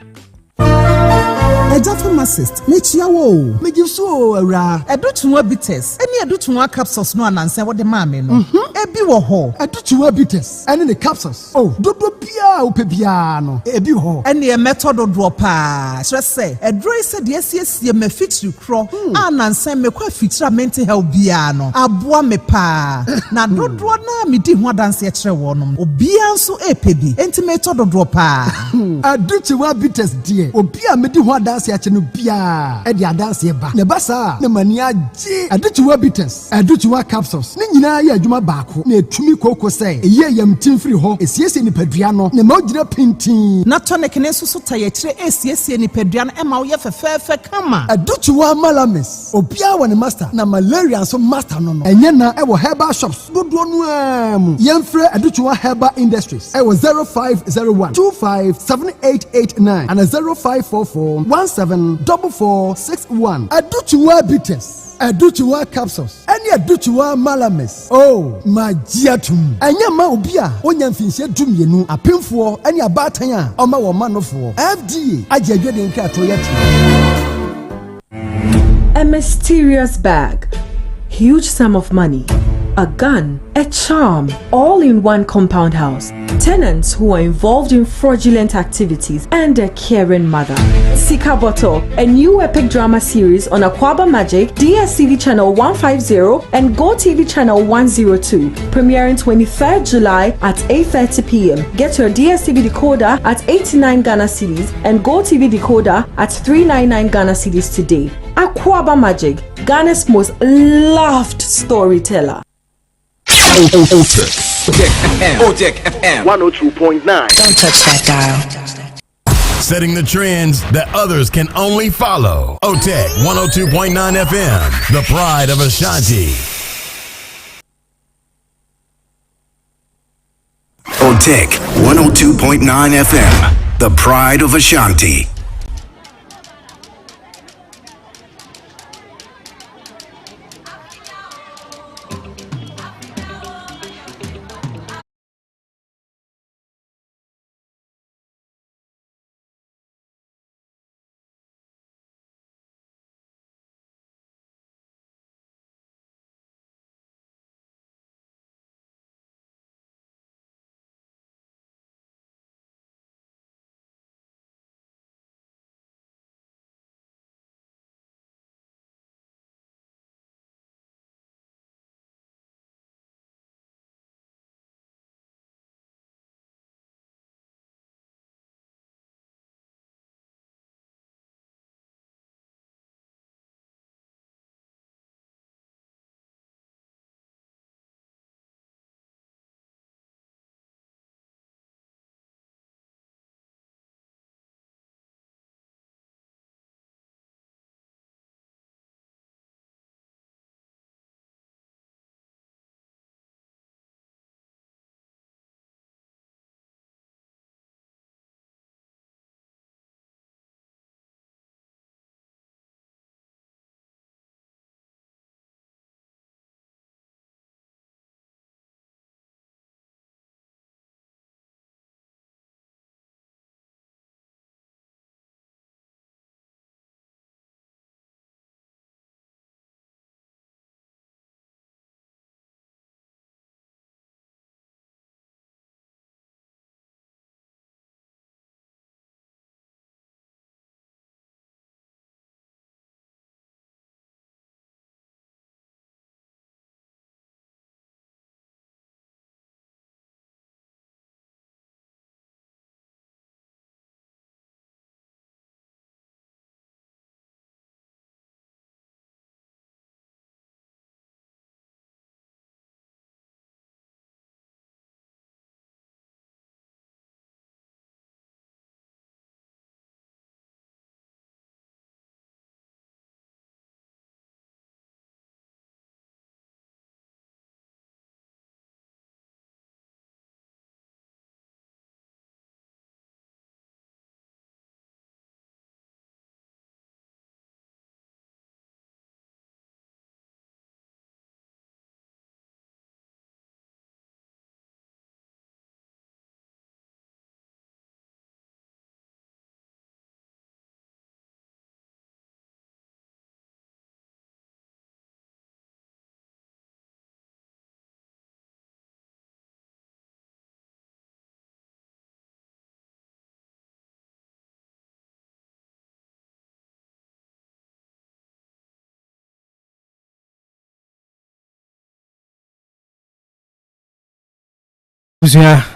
Speaker 20: Eja pharmacist mechia wo megiso awra edutunwa bitters eni edutunwa capsules no ananse wo de maame no ebi wo ho edutunwa bitters eni ne capsules oh dodo bia ope bia no ebi ho
Speaker 3: ene method drop a say a dry said yes me fix you crawl and send me kwa fitra mental health bia no aboa me pa na dodro na me di ho dance e kire wonom obia nso epebi enti method drop a
Speaker 20: aduchi wa bites die obia me di ho dance e kire no bia e di dance e ba ne basa ne mani agi aduchi wa bites aduchi wa capsules ne nyina ya adwuma baako na etumi koko say eye yam timfiri ho esiesie ni padua no ne ma ogira pintin
Speaker 3: na tonic ne so taye kire esiesie ni padua no e ma wo ye fefefe kama
Speaker 20: aduchi wa malamis obia wa ne master na malaria so master no enye na e wo herbal shops dodo no am yemfre aduchi wa herbal industries e wo 0501 257889 and 0544174461 aduchi wa bites aduchiwa capsules any aduchiwa malamis oh magiatum anya ma obi a onya mfinhye dumienu apemfo any abatan a oma wo manofo FDA agedwede nka to yet
Speaker 7: a mysterious bag, huge sum of money, a gun, a charm, all in one compound house. Tenants who are involved in fraudulent activities and a caring mother. Sika Bottle, a new epic drama series on Aquaba Magic, DSTV channel 150 and Go TV channel 102, premiering 23rd July at 8:30 p.m. Get your DSTV decoder at 89 Ghana cedis and Go TV decoder at 399 Ghana cedis today. Aquaba Magic, Ghana's most loved storyteller.
Speaker 11: Otec FM 102.9.
Speaker 16: Don't touch that dial.
Speaker 24: Setting the trends that others can only follow. Otec 102.9 FM, the pride of Ashanti.
Speaker 11: Otec 102.9 FM, the pride of Ashanti.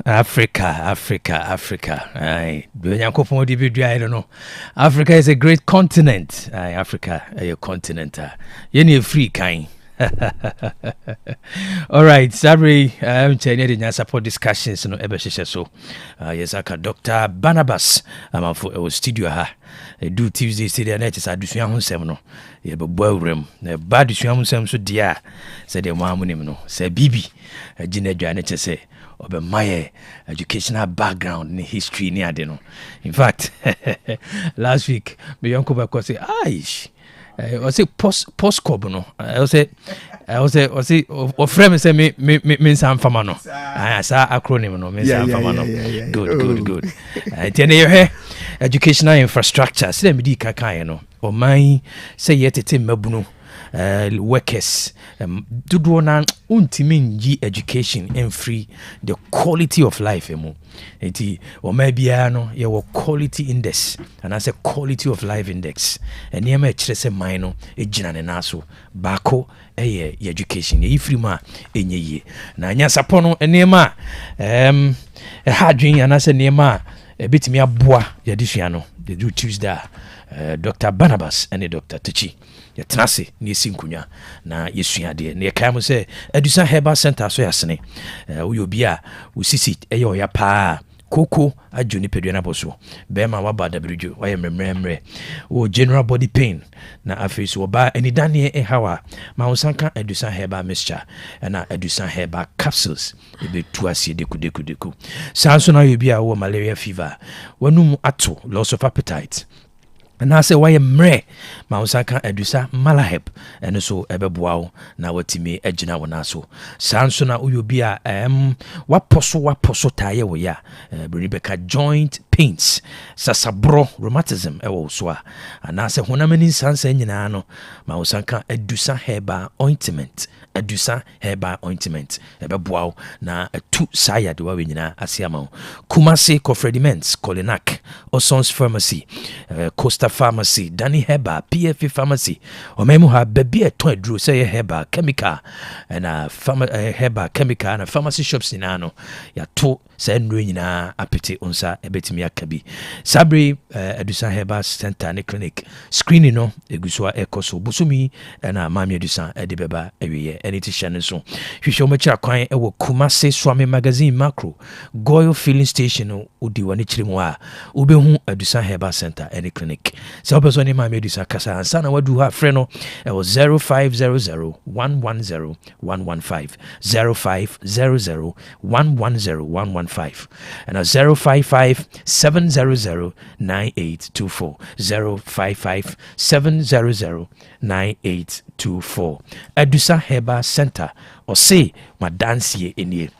Speaker 1: Africa. I don't know. Africa is a great continent. Africa is a continent. You need free kind. All right, sorry. I'm telling you, Nyansapo discussions no ebe so. Yes, Dr. Barnabas. I'm for studio ha. Do Tuesday studio night is adusua ho nsem no. Ye be boawrem. Na ba adusua ho nsem so dia. Say the mamunim no. Say bibi. Agina dwane che say obe my educational background in history ni ade no. In fact, last week me yonko ba ko say aish. I say post cob no. I say frame say me san fama no. Sa acronym no me san fama no. Good. Tene ye educational infrastructure. Say me di kakan no. O man say yetete mabuno. Workers do na untimi education and free the quality of life emo enti o maybe no ye wo quality index and I say quality of life index and ye ma kire se man no ejina ne naso bako ye education ye free ma enye na Nyansapo no enema hadwin and I say nema betimi aboa ye disua no the do Tuesday Dr. Barnabas and Dr. Tichi Yatrase ni sinkunya na yesua de na yeka mo se Adusa Herbal Center so yasene wo obi a wo sisi eyo ya pa koko ajuni pedua na boso be ma waba da bridge wa yemremre wo general body pain na afis wo ba enidane hawa ma wosanka Adusa Herbal mixture na Adusa Herbal capsules ebe tuasie deku sanso na obi a wo malaria fever wanum ato loss of appetite and I say why mre ma usaka Adusa Malahep and so ebeboa na watimi agina wona so sanso na uyobi a waposo taye wo ya Rebecca joint pains sasabro rheumatism ewo so a and I say honamani sansa nyina no ma usaka Adusa Herbal ointment Adusa Herbal ointment ebeboa na tu saya de wa nyina asiama Kumasi Cofrediments Colinac Osons Pharmacy Costa Pharmacy, Danny Heba, PFA Pharmacy, or Memu have baby a toy drew say Heba chemical and a Heba chemical and a pharmacy shops in Ano. Ya to send ruina apete unsa ebetimia kabi. Sabri Adusa Heba Center and clinic screening no egusua ekoso busumi and a mami Adusa edibeba ewiye eniti shane so. Hwisho mecha kwan ewo Kumasi Swami magazine macro Goyo filling station udi wani chirimwa ubehu Adusa Heba Center and clinic. So person ni mami Adusa kasa ansana wadu ha freno ewo 0500 110 115 0500 110 115 and a 055 700 9824 055 700 9824 Adusa Herbal Center or say my dance ye in ye.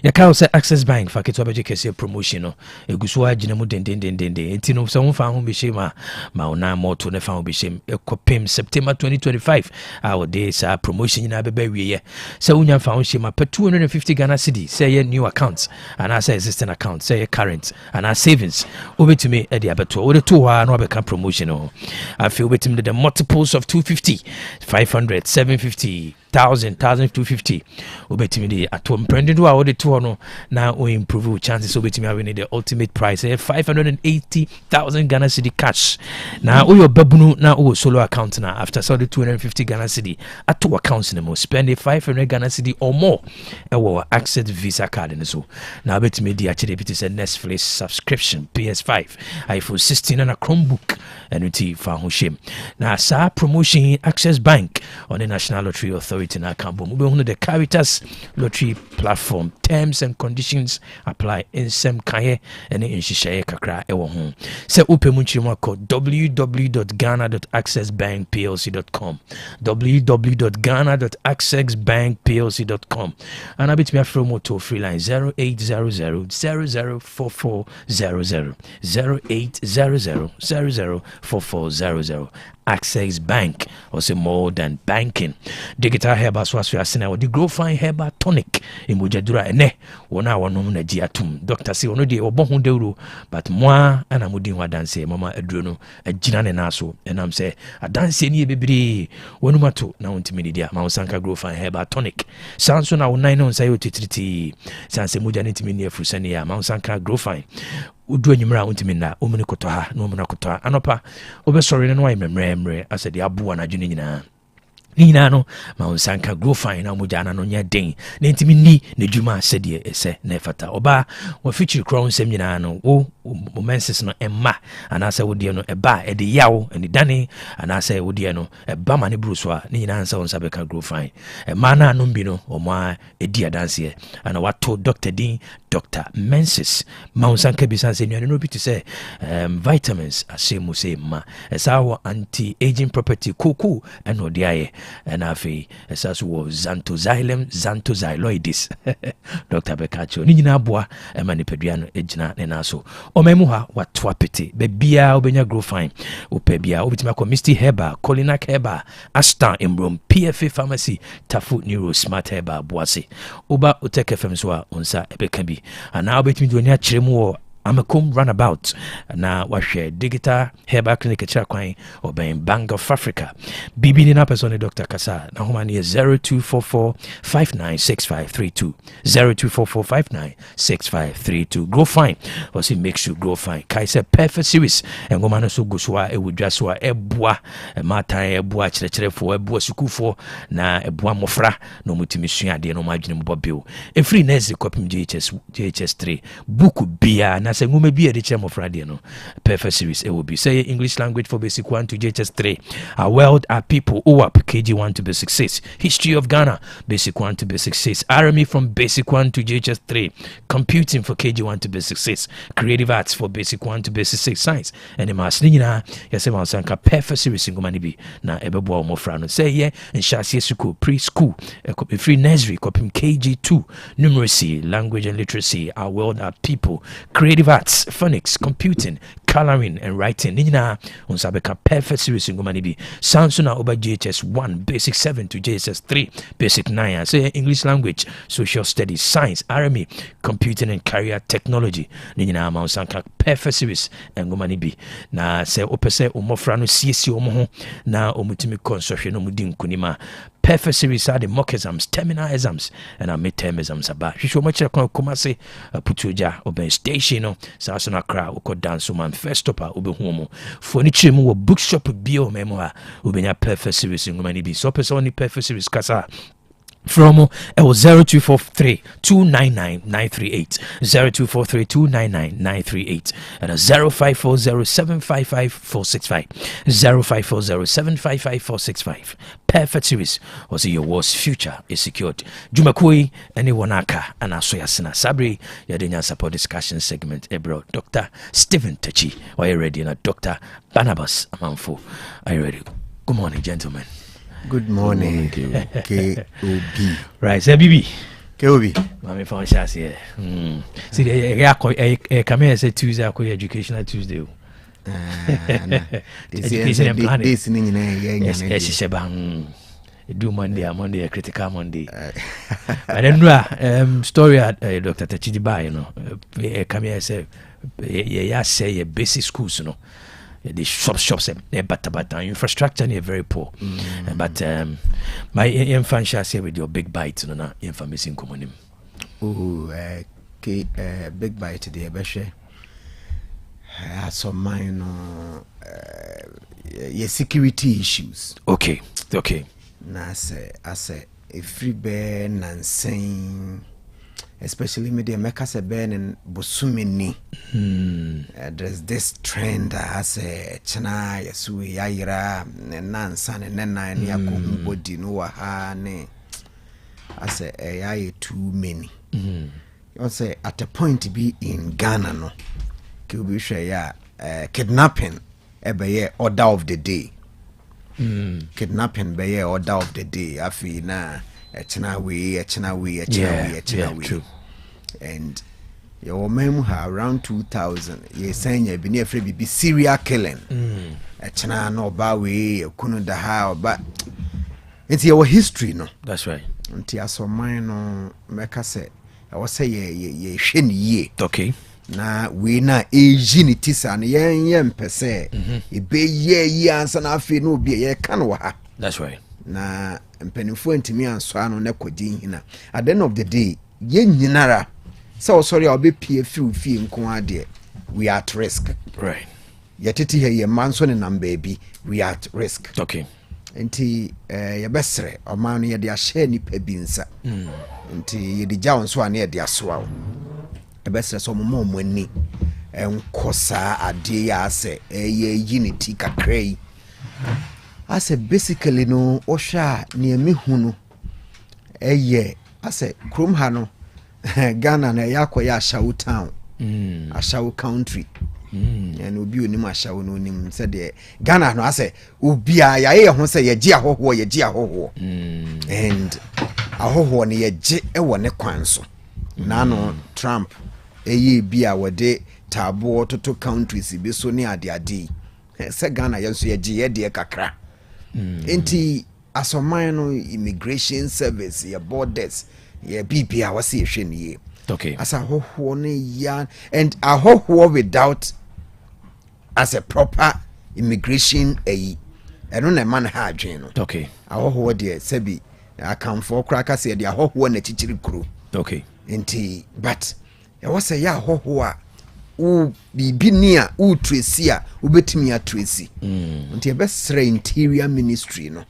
Speaker 1: Ya ka say Access Bank fa keto abeje kese promotion no eguso agina mu den enti no so mfa ho be shema ma ona moto ne fa ho be shem ekopem September 2025 our day sa promotion na be wiye say unya fa ho shema per 250 Ghana cedi say your new accounts and as existing account say your current and our savings obetumi e dia beto o de to ha no be kan promotion no I feel betumi the multiples of 250 500 750 1,250 obetimi de atom prendido a ode to no na o improve chances obetimi a win the ultimate prize 580,000 Ghana cedi cash na o your babunu na o solo account na after so the 250 Ghana cedi ato account na mo spend 500 Ghana cedi or more e wo Access Visa card na so na obetimi de actually it is a Netflix subscription PS5 iPhone 16 and a Chromebook and uti fa ho shem na sa promotion Access Bank on the National Lottery Authority na kambo mube hunu the Caritas Lottery platform terms and conditions apply in sem kaye ene inshishaye kakra ewo ho se upe munchirimo ko www.ghana.accessbankplc.com www.ghana.accessbankplc.com and abit me afro moto free line 0800 004400 0800 004400 Access Bank, or say more than banking. Digital Herbal Swaswe Asina, or the Grow Fine Herbal Tonic in Mujadura, and ne, one hour no Giatum. Doctor say, ono de obon deuro, but moi, and I'm doing what dance, Mama Adruno, a Jinan and Aso, and I'm say, a dance any baby, one mato, now intimidia, Mount Sanka Grow Fine Herbal Tonic. Sounds so now 9 on Sayo Titi, Sanse Mujanitimi near Fusania, Mount Sanka Grow Fine. Udu enyimra untimi na omuni kotoha no omuna kotoha anopa obesori no wa memremre asedi abuwa na dwene nyina nina no ma onsanka grow fine na mujana no nya den na ntimi ni na dwuma sede ese na efata oba wa feature crown nsem nyina no o menses no emma anasa wodie no eba e de yawo eni dane anasa wodie no eba ma ne bruso a nyina ansa onsa beka grow fine emma na no mbi no omo edi adanse ana wato Dr. Dean Dr. Mensis Maunsanka bisanse nuane no bi to say vitamins asemu say ma esa anti-aging property kuku eno de aye and afi esa so xanthozylum xanthozyloides Dr. Bekacho ni nyina aboa manipedua no egina ne na so omemu ha wato apete bebia obenya grow fine opebia obitima ko Misty Herbal Colinac Herbal Astan Embrom PFA Pharmacy Tafu Neuro Smart Herbal Boase oba Otec FM so a onsa ebeka bi and now between do nya kiremu Amakum runabout na wahwe digital herbal clinic chakwan oben Bank of Africa bibi ni na person Dr. Kasa na homa ni 0244596532 0244596532 grow fine or see makes you grow fine kai say perfect series engoma no so guswa ewudwa so eboa matan eboa kirechirefo eboa sukufo na eboa mofra no mutimi suade no madwene mbobio efri nezi kopim GHS 3 book bia na say ngume bi edi chemo Friday no perfect series it will be say English language for basic 1 to JHS 3 our world are people who up KG 1 to basic 6 history of Ghana basic 1 to basic 6 army from basic 1 to JHS 3 computing for KG 1 to basic 6 creative arts for basic 1 to basic 6 science and the mass nyina yase ma sanka perfect series ngoma ni bi na ebebo o mofra no say ye nhyase school preschool free nursery kopim KG 2 numeracy language and literacy our world are people creative arts, phonics, computing, coloring and writing. Nina on sabeka perfect series ngoma ni bi. Sansuna over JHS 1 basic 7 to JHS 3 basic 9. Say English language, social studies, science, army, computing and career technology. Nina ma sanka perfect series ngoma ni bi. Na say opese omofra no siesi omo na omutimi construction omudi nkunima. Perfect series are the mock exams, terminal exams, and our midterm exams about. She show much come say putuja oben station no sasona kra uko dance man first stopper obe homo for ni chemu wo bookshop bio memoa obenya perfect series ngomani bi so person ni perfect series kasa from it was 0243 299 938 0243 299 938 and 0540 755 465 0540 755 465 perfect series was your worst future is secured Jumakui anyone aka and asoya sina sabri ya the Nyansapo discussion segment ebro Dr. Stephen Tachi are you ready na Dr. Barnabas Amanfo are you ready? Good morning gentlemen.
Speaker 8: Good morning, KOB.
Speaker 1: Right, say BB.
Speaker 8: KOB.
Speaker 1: Mami found chance here. See, come here say Tuesday, I call Educational Tuesday. Education and planning.
Speaker 8: This in
Speaker 1: yes, Sheba. Do Monday, a critical Monday. And then, story at Dr. Tachidiba, you know, come here say, say a basic schools, you know. The shops but infrastructure is very poor. But my infant shall say with your big bite no na information common.
Speaker 8: Big bite the beshe. So mine security issues.
Speaker 1: Okay.
Speaker 8: Na say a free bear nansane especially media makers a ben and bosumini. There's this trend as a chana yasui yaira and nansan and then I yaku body no hane as a too many. You say at a point to be in Ghana no Kubisha kidnapping ebe order of the day. Kidnapping be order of the day. Afi na a china we. And Your mem ha around 2000. Ye saying ye be afraid be serial killing. China no ba we kunu da ha ba. It's your history no.
Speaker 1: That's right.
Speaker 8: Nti asomai no meka say I was say ye hwe ne ye.
Speaker 1: Okay.
Speaker 8: Na we na eji tisa na yen pese e be ye ansa na afi no bi ye ka no ha.
Speaker 1: That's right.
Speaker 8: Na mpanimfo ntimi anso ano na kodi hina. At the end of the day ye nyinara so sorry I'll be pie fi nko ade we are at risk.
Speaker 1: Right.
Speaker 8: Yetiti here ye manso ne nam baby we are at risk.
Speaker 1: Okay.
Speaker 8: Nti ye besre o man ye de ahye nipa bi nsa. Nti ye de jawo so ane ye de asoa. Ebesre so mo ani enkosa ade ya ase eye unity kakrai ase basically no ohwa ne emihunu eye ase krom ha no Ghana na yakoya Ashawo town Ashawo country and obi onim Ashawo no onim said de Ghana no ase obi a ya ye ho se ye gi ahoho and ahoho ne ye gi e wo ne kwan so nano Trump eye bi a wode tabo toto countries bi so ne ade se Ghana yenso ye gi ye de kakra enti asoman no immigration service your borders ye bibi a wase ehwe ne ye.
Speaker 1: Okay.
Speaker 8: As a hoho ne ya and a hoho without as a proper immigration eno na man ha adwen no.
Speaker 1: Okay.
Speaker 8: A hoho de sebi account for kraka say de a hoho na chichiri kru.
Speaker 1: Okay.
Speaker 8: Enti but e was ya hoho a u bibi ni a u tracy a ubetimi a tracy. Enti e besre interior ministry no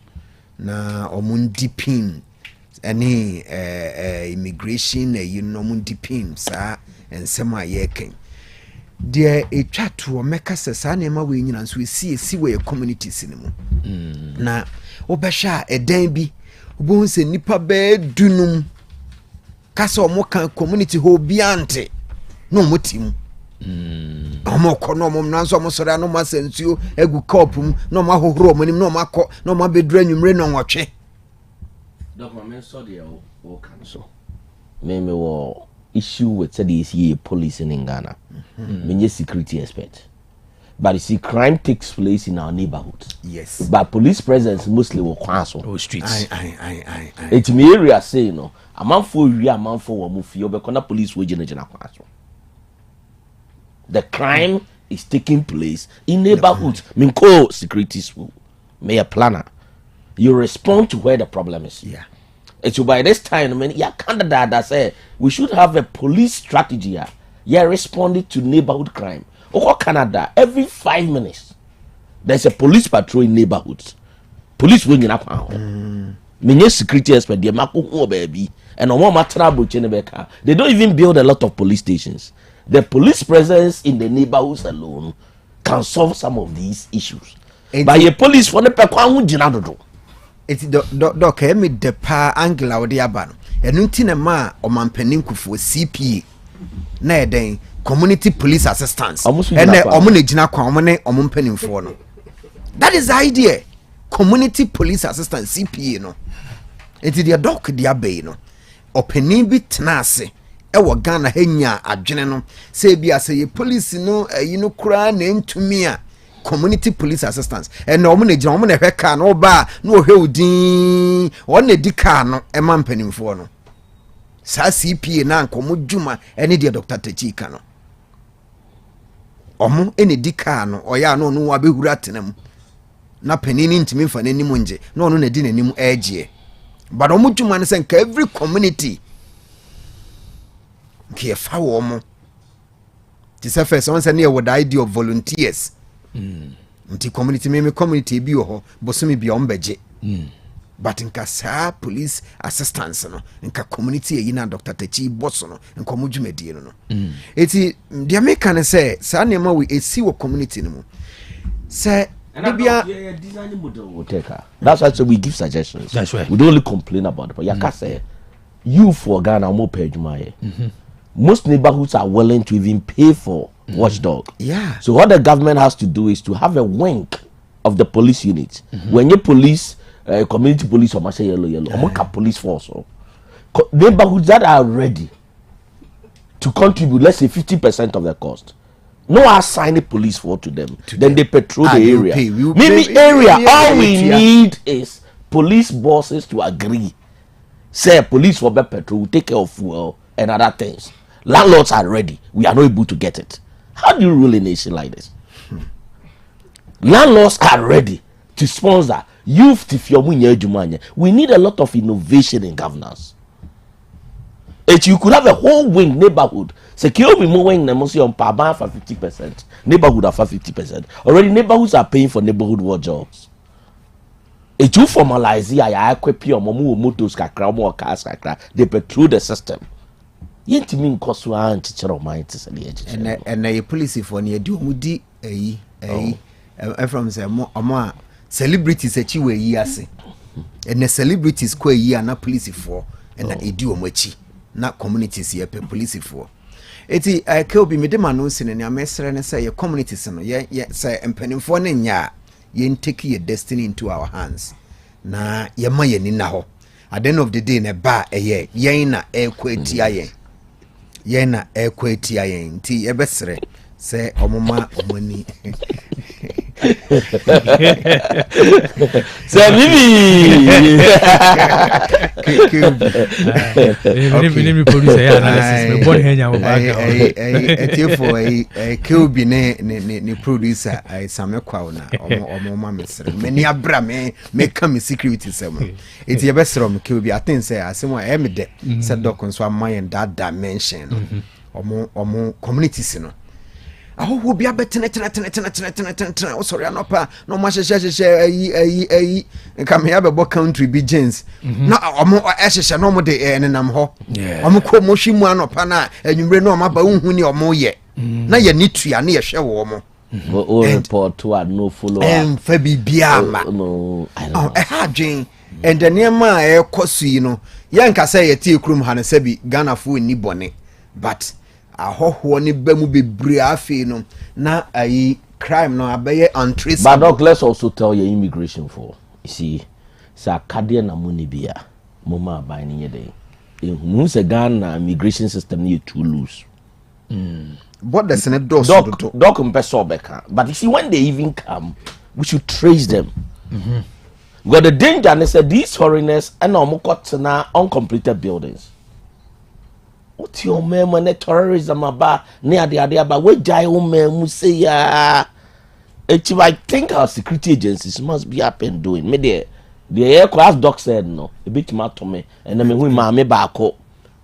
Speaker 8: na omundi pin any immigration you know mundi pin sa ensem a yeken de etwa to meka sesa na ma we nyina so esi we communities ni mu na obehwa edan bi obo se nipa be dunum kasa omo kan community ho biante no motim omo kono omo nanso omo sore no masensuo egu kopum no ma hohoro omo nim no makọ no ma bedra nwumre no nwotwe
Speaker 9: Dr. Men saw the council. Me wo issue with the police in Ghana. Me security expert. But you see, crime takes place in our neighborhood.
Speaker 8: Yes.
Speaker 9: But police presence mostly will council.
Speaker 1: Oh, streets.
Speaker 9: It's me area say no. A man for you, a man for one move. You be kona police we generate council. The crime is taking place in neighborhoods. Minko security school. May a planner. You respond to where the problem is.
Speaker 8: Yeah.
Speaker 9: It's by this time, I mean, Canada that say we should have a police strategy. Responding to neighborhood crime. Over Canada, every 5 minutes, there's a police patrol in neighborhoods. Police winging up. Many security expert, baby, and they don't even build a lot of police stations. The police presence in the neighborhoods alone can solve some of these issues. By a police for the Pekwan Jinado.
Speaker 8: It's the me de pa angle awde aba no enu nti na ma omampanin kufo CPA na eden community police assistance ene omo na gina kwa omo ne omampanin fo no. That is the idea. Community police assistance CPA no enti the doc dia bay no opening bi tenase e wo Ghana hanya adwene no se bia se ye police no yi no kura na ntumi a community police assistance and no na gina na hweka no ba na ohwe odin on na di car no e ma mpanimfo no sa CPA na nkomo djuma ene de Dr. Techika no omo ene di car no oya no no wa behuru atenam na panini ntimi fa nanim nje no no na di nanim age but omo djuma ne sen ka every community ke fa wo mo this first one say near with the idea of volunteers nti community bi ho bosomi bi ombeje but nka sa police assistance no nka community yi na Dr. Techi boss no nka mo dwumadi no eti dia make ne say sa ne ma we esi wo community no mo say bibia
Speaker 9: design model will take her. That's why we give suggestions.
Speaker 1: That's right.
Speaker 9: We don't only complain about it, but yaka say you for Ghana more pay jumaye. Most neighborhoods are willing to even pay for watchdog.
Speaker 8: Yeah.
Speaker 9: So what the government has to do is to have a wing of the police unit. When you police, community police or yellow, police force, neighborhoods that are ready to contribute, let's say 50% of the cost. No assign a police force to them. Then they patrol the area. Maybe all we need is police bosses to agree. Say police for better patrol, take care of fuel and other things. Landlords are ready. We are not able to get it. How do you rule a nation like this? Landlords are ready to sponsor youth. If you're we need a lot of innovation in governance. If you could have a whole wing neighborhood, secure me more wing on Paba for 50%, neighborhood are for 50%. Already neighborhoods are paying for neighborhood work jobs. If you formalize here, I equip your motos kakra more cars kakra, they patrol the system. Yet mean cost one teacher of mine to say the
Speaker 8: and a police for near do mudi from the celebrities that you were yasi, and the celebrities quay ye are not police for, and a do mochi. Not communities here, police for. Eti I could be medema no sin and your messer and say your communities, say, and penny for ya, yen take your destiny into our hands. Na ye mayen in now. At the end of the day, in a bar a ye, yena equity, yena equity, tea a bessere, say, Omoma, money.
Speaker 9: Say,
Speaker 8: producer, I some crown or mamma, many abrame make come security seven. It's your best room, Kilby. I think say, I somewhere emid said Docons one my in that dimension or more communities. I hope be a better sorry, I'm not no much come here about country be James. No, I'm more ashes and no more day and I'm ho. I'm a motion one or pana and you bring no my baun or more yet. Now you need to your near show warmer.
Speaker 9: Report to our no follow
Speaker 8: and Fabi Biama. No, I had Jane and the near my cosino. Yanka say a tea crum Hanasebi Ghana fu ni bonnet, but. Ahoho ni bemu bebre afi no na ayi crime no abeye untraceable.
Speaker 9: But doc, let's also tell your immigration for. You see, sa kadia na money bia mama ba ni yede. Ehunu se Ghana immigration system ni too loose.
Speaker 8: What does it do?
Speaker 9: Doc mpeso beka. But you see, when they even come, we should trace them. Because the danger is that these foreigners and na uncompleted buildings. What your man when the terrorism about near the idea about what jai man say ya? I think our security agencies must be up and doing. Me the aircraft doc said no. A bit mad to me, and then we mammy back up.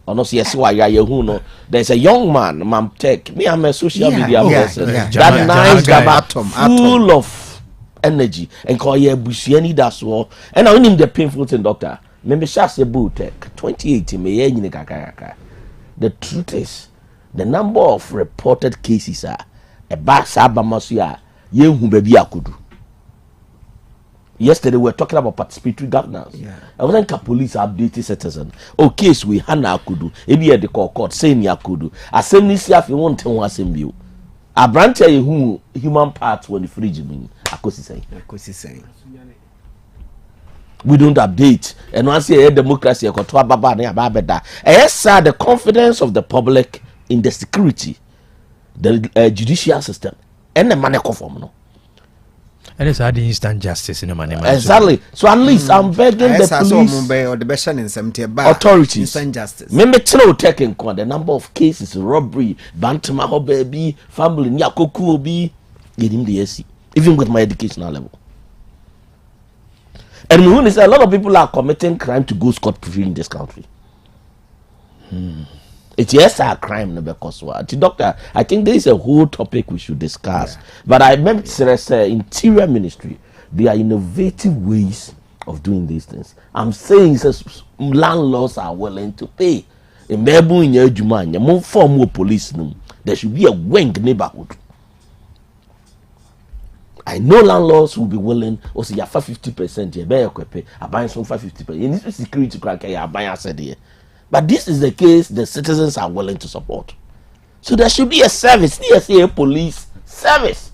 Speaker 9: Or no, yes, why you know. There's a young man, Mam Tech. Me, I'm a social media person. That nice guy, full of energy, and call ye Bushiani. That's all. And I need the painful thing, doctor. Maybe Shas Otec 2018. Me ye kakaka. The truth is, the number of reported cases are a back sabamasia, young baby akudu. Yesterday we were talking about participatory governance. I was like a police updated citizen. Oh, case we hana akudu. Ebi at the court saying yakudu. Assembly see if you want to assembly. A branch who human parts when the fridge mean. Akosi saying. We don't update, and once you hear democracy, yes, sir, the confidence of the public in the security, the judicial system, and the money conform. No,
Speaker 1: and it's adding instant justice in the money.
Speaker 9: Exactly. So at least I'm begging the police
Speaker 8: or the best in some
Speaker 9: authorities.
Speaker 8: Instant justice.
Speaker 9: Remember, taking the number of cases, robbery, bantamaho baby, family, nyakoku be getting the SC, even with my educational level. And when a lot of people are committing crime to go scot-free in this country. It's yes a crime, no because what? Doctor, I think there is a whole topic we should discuss. Yeah. But I meant to say, Interior Ministry, there are innovative ways of doing these things. I'm saying landlords are willing to pay. In Bebu in your Jumanya, more for more police. There should be a wing neighborhood. I know landlords will be willing. Also, you have 50%. You better pay. I buy some 50%. You need security crack. I buy said here. But this is the case. The citizens are willing to support. So there should be a service. DSA police service.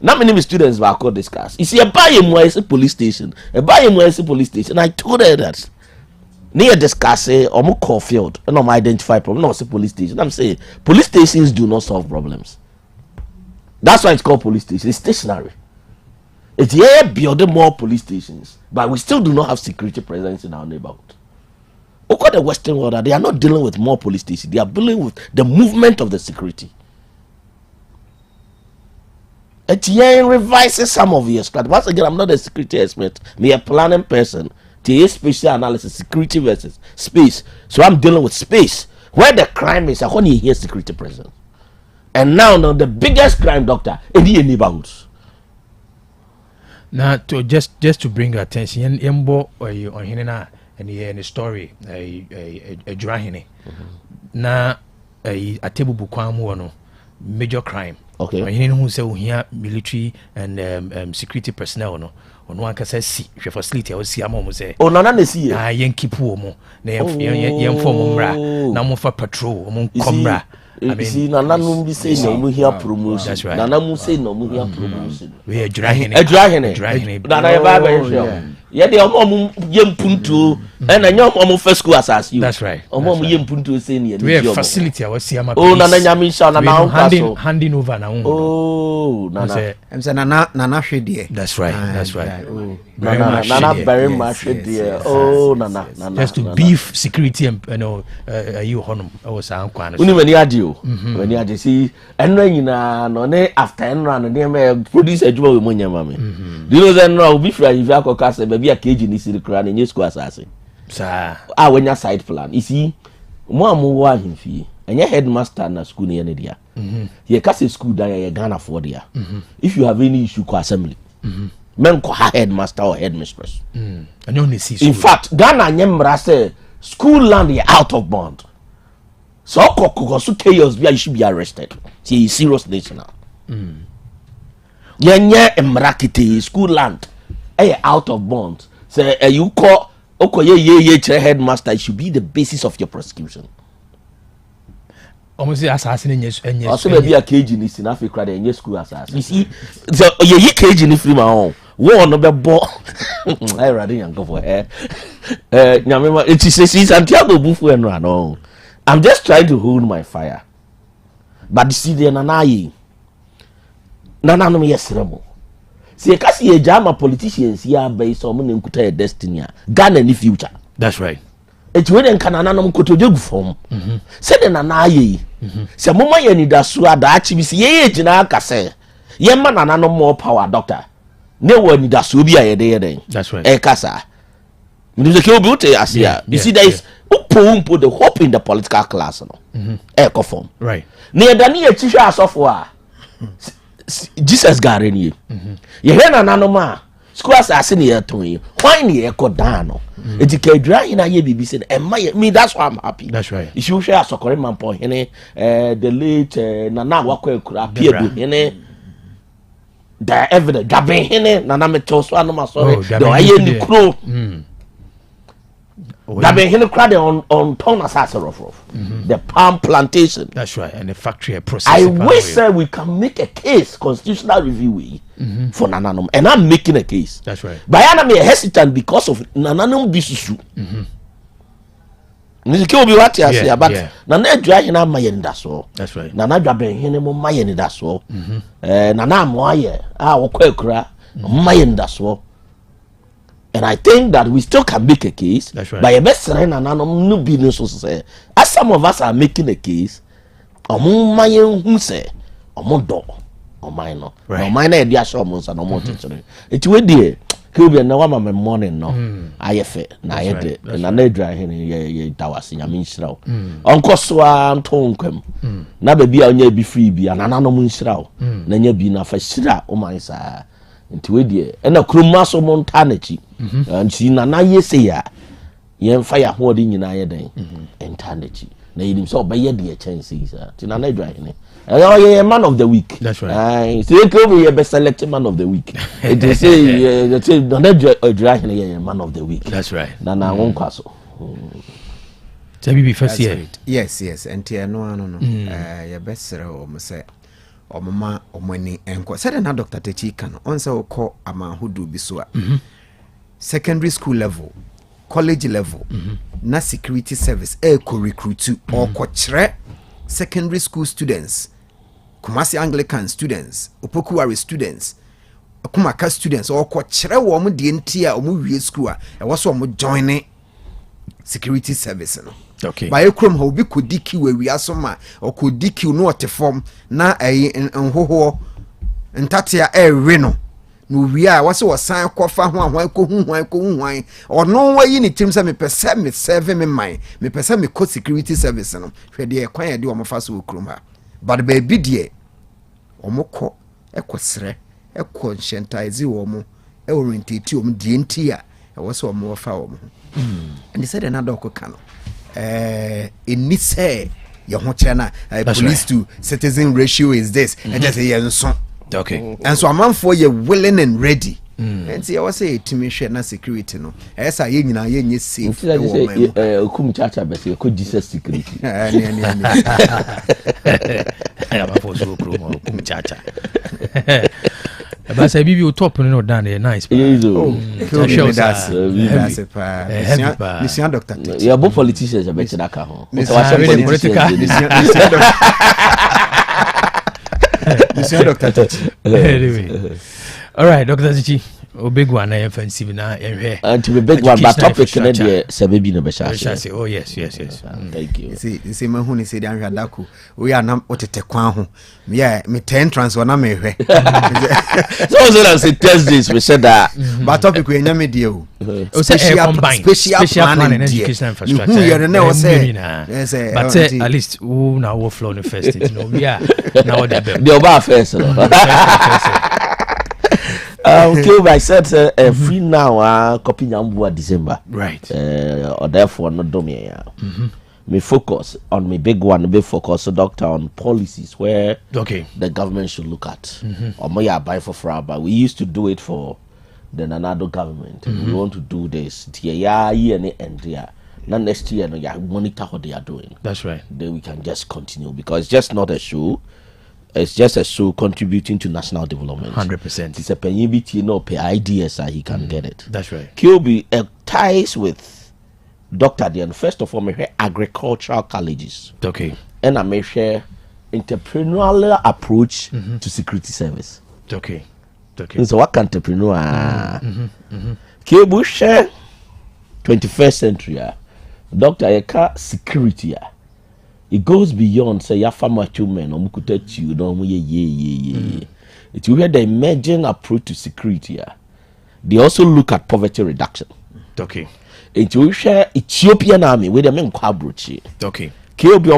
Speaker 9: Not many students were called discuss. You see, a buy a police station. A buy a police station. I told her that. near discuss or more call field and identify problem. No, say police station. I'm saying police stations do not solve problems. That's why it's called police station. It's stationary. It's here building more police stations, but we still do not have security presence in our neighborhood. Look at the Western world, they are not dealing with more police stations. They are dealing with the movement of the security. It's here revises some of your strategy. Once again, I'm not a security expert. I'm a planning person. To special analysis, security versus space. So I'm dealing with space where the crime is. I want to hear security presence. And now the biggest crime, doctor, in the neighborhoods.
Speaker 1: Now, to just to bring your attention, Yembo or you on Hinena and the story, a drahine. Now, a table bukwamu major crime.
Speaker 9: Okay.
Speaker 1: When who say we here military and security personnel no. Ono anka say si hwe facility o si amom say
Speaker 9: o nana na si
Speaker 1: ah yen kipu mo na yen form mra na mo fa patrol o mo komra
Speaker 9: I mean see nana no bi say no mo here promotion nana mo say no mo here promotion
Speaker 1: we drahine
Speaker 9: nana ya ba ba ye de omo yempuntu and na nyom omo first school as you
Speaker 1: that's right
Speaker 9: omo yempuntu say ne
Speaker 1: we facility o si ama
Speaker 9: oh nana nyami sha nana
Speaker 1: handing over na
Speaker 9: oh nana
Speaker 8: em say nana hwede
Speaker 1: that's right
Speaker 9: nana very much there oh nana
Speaker 1: just to beef security and you know you honum o sa ankwa
Speaker 9: uni mani ade o mani ade si enra nyina no ne after enra no dey me produce adwuma we monyama me do you know that enra obi fra if akọka se be a keji ni siri kra na nye school asase
Speaker 1: sa
Speaker 9: wenya side plan you see mo amu wa himfie enye headmaster na school ne ne dia ye ka se school da ye Ghana for dia if you have any issue ko assembly men ko headmaster or headmistress in fact Ghana nyemra say school land is out of bond so so chaos you should be arrested see serious national yenye emrakete school land out of bond say you call ye headmaster, it should be the basis of your prosecution.
Speaker 1: Almost assassin and
Speaker 9: also maybe a cage in this in Africa and your school assassin. You see, so ye cage in free my own. One of the ball. I rather young go for her. It is Santiago Bufu and run. I'm just trying to hold my fire. But you see, the Nanayi Nana no yes remo. See, kasi ye jama politicians here based on money nkuta destiny. Ghana ni future.
Speaker 1: That's right.
Speaker 9: It's when kanana no mkotoje gufom. Say the nana ye. Say mama ye ni da so ada achi si ye gina aka say. Ye ma nana no more power doctor. Ne wo ni da so bi a ye de.
Speaker 1: That's right.
Speaker 9: E kasa. Me dey ke obi ute asia. You see there is upo the hope in the political class no. E ko form.
Speaker 1: Right.
Speaker 9: Ne da ni e chihwe asofo a. Jesus Gareni. You hear an anoma. School assassin here to you. Why near Codano? It's a dry in a year, BB said, and me, that's why I'm happy.
Speaker 1: That's right.
Speaker 9: You should share a soccer man point, the late Nana Wako could appear in the evidence. Dabbing in Nana Metos, one of my sorry. The crow. That been him crowd on Tona Sasarov, the palm plantation.
Speaker 1: That's right, and the factory process.
Speaker 9: I wish we can make a case, constitutional review for Nananum, and I'm making a case.
Speaker 1: That's right.
Speaker 9: But I am hesitant because of Nananum Bisusu. Nizike obi wati asia, but Nana dry hina mayen daso.
Speaker 1: That's right.
Speaker 9: Nana dry hina mo mayen daso. Nana moye wakwe kura mayen daso. And I think that we still can make a case.
Speaker 1: That's right.
Speaker 9: By a best friend and no business say. As some of us are making a case, among my who say, among dog, or minor.
Speaker 1: Right.
Speaker 9: No minor idea shows and no more teaching. It's with dear. Could be a no one morning, no. I have it, I had it, and I need dry here, Tawasi, I mean, shroud. Uncle Swan Tonkum. Now be on ye be free, be an anonymous shroud. Then you be enough a shroud, oh my sir. Into a dear, and a crumasso montanity. And she nana ye say ya, yen fire hoarding in a day, and tanity. They himself by ye dear chances, Tinana dry. A man of the week.
Speaker 1: That's right.
Speaker 9: I say, could be a best selected man of the week. They say, don't dry a man of the week.
Speaker 1: That's right.
Speaker 9: Nana won't castle.
Speaker 1: Be first year.
Speaker 8: Yes, and Tia no, your best sir, or say. Or mama or money and said another doctor Techikan on so call a man who do bisua secondary school level, college level, na security service recruit or kochre secondary school students, Kumasi Anglican students, Opokuwari students, Kumaka students or kochre wo mu de ntia o mu wie school a was o mu join security service no.
Speaker 1: Okay.
Speaker 8: By ekrom ha obi kodiki we asoma o kodiki no otefom na enhoho ntatia we no wi a wase wosan kofa ho ahwan ko huhwan ono wa yi ni tim se me pese me serve me man me pese me co security service no hwe de kwan ya de o mofa so okrom ha but ba bi de o mokọ ekosre ekọ nsentize wo mo orientate o mo de ntia wase o mo fa wo mo and they said another okano in say your hochana police to citizen ratio is this and just say so
Speaker 1: okay
Speaker 8: and so a man for you willing and ready and see I was say to me share na security no esa ye nyina ye nye safe
Speaker 9: okum chacha be say ko Jesus security
Speaker 8: ya
Speaker 1: ba for so okum chacha but say bibi o top no down there nice
Speaker 8: that's Dr.
Speaker 9: Yeah, both politicians are better that ho
Speaker 8: Dr.
Speaker 1: Anyway. All right, Dr. Zichi. O big one offensive na enhwe.
Speaker 9: To be big one but topic na dey say baby no be sha.
Speaker 1: Oh yes.
Speaker 9: Thank you.
Speaker 8: See man who ni say dan hwadako. We are na otete kwan ho. Me 10 transfer na me hwe.
Speaker 9: So say Thursdays we said that.
Speaker 8: But topic we nya me dey o.
Speaker 1: Special plan and education infrastructure.
Speaker 8: Who you know say.
Speaker 1: But at least who now will flow the first it no we are now
Speaker 9: the oba first. Okay, I said free now copy Nyambua December.
Speaker 1: Right.
Speaker 9: Or therefore not do me. Me focus on my big one, be focus doctor on policies where the government should look at. Or may buy for but we used to do it for the Nanado government. We want to do this. Now next year monitor what they are doing.
Speaker 1: That's right.
Speaker 9: Then we can just continue because it's just not a show. It's just a show contributing to national development.
Speaker 1: 100%.
Speaker 9: It's a penibity, no pay ideas that he can get it.
Speaker 1: That's right.
Speaker 9: QB ties with Dr. Dian. First of all, me agricultural colleges.
Speaker 1: Okay.
Speaker 9: And I may share entrepreneurial approach to security service.
Speaker 1: Okay.
Speaker 9: So what entrepreneur? QB share 21st century. Dr. Eka security. It goes beyond say ya farmer children or mukuta you no ye. It's where the emerging approach to security. They also look at poverty reduction.
Speaker 1: Okay.
Speaker 9: It's we share Ethiopian army where they men kwabrochi.
Speaker 1: Okay.
Speaker 9: Kiobi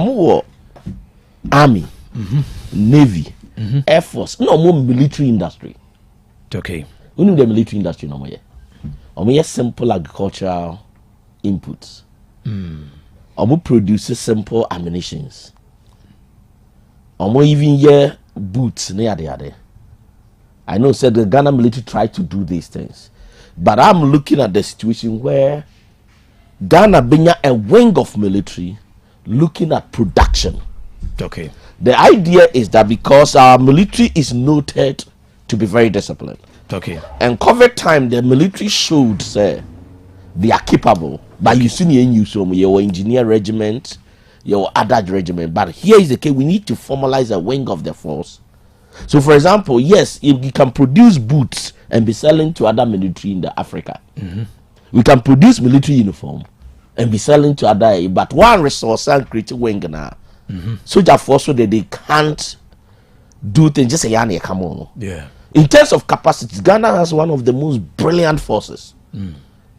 Speaker 9: army, navy, air force, no more military industry.
Speaker 1: Okay.
Speaker 9: We need the military industry no more. Simple agricultural inputs. Omo produces simple ammunitions. Omo even boots near the other. I know said the Ghana military tried to do these things, but I'm looking at the situation where Ghana being a wing of military looking at production.
Speaker 1: Okay.
Speaker 9: The idea is that because our military is noted to be very disciplined.
Speaker 1: Okay.
Speaker 9: And COVID time the military showed say they are capable. But you see, your engineer regiment, your adult regiment. But here is the case: we need to formalize a wing of the force. So, for example, yes, if we can produce boots and be selling to other military in the Africa, we can produce military uniform and be selling to other. But one resource and create a wing now. Soldier force so that they can't do things. Just say, come on.
Speaker 1: Yeah.
Speaker 9: In terms of capacity, Ghana has one of the most brilliant forces.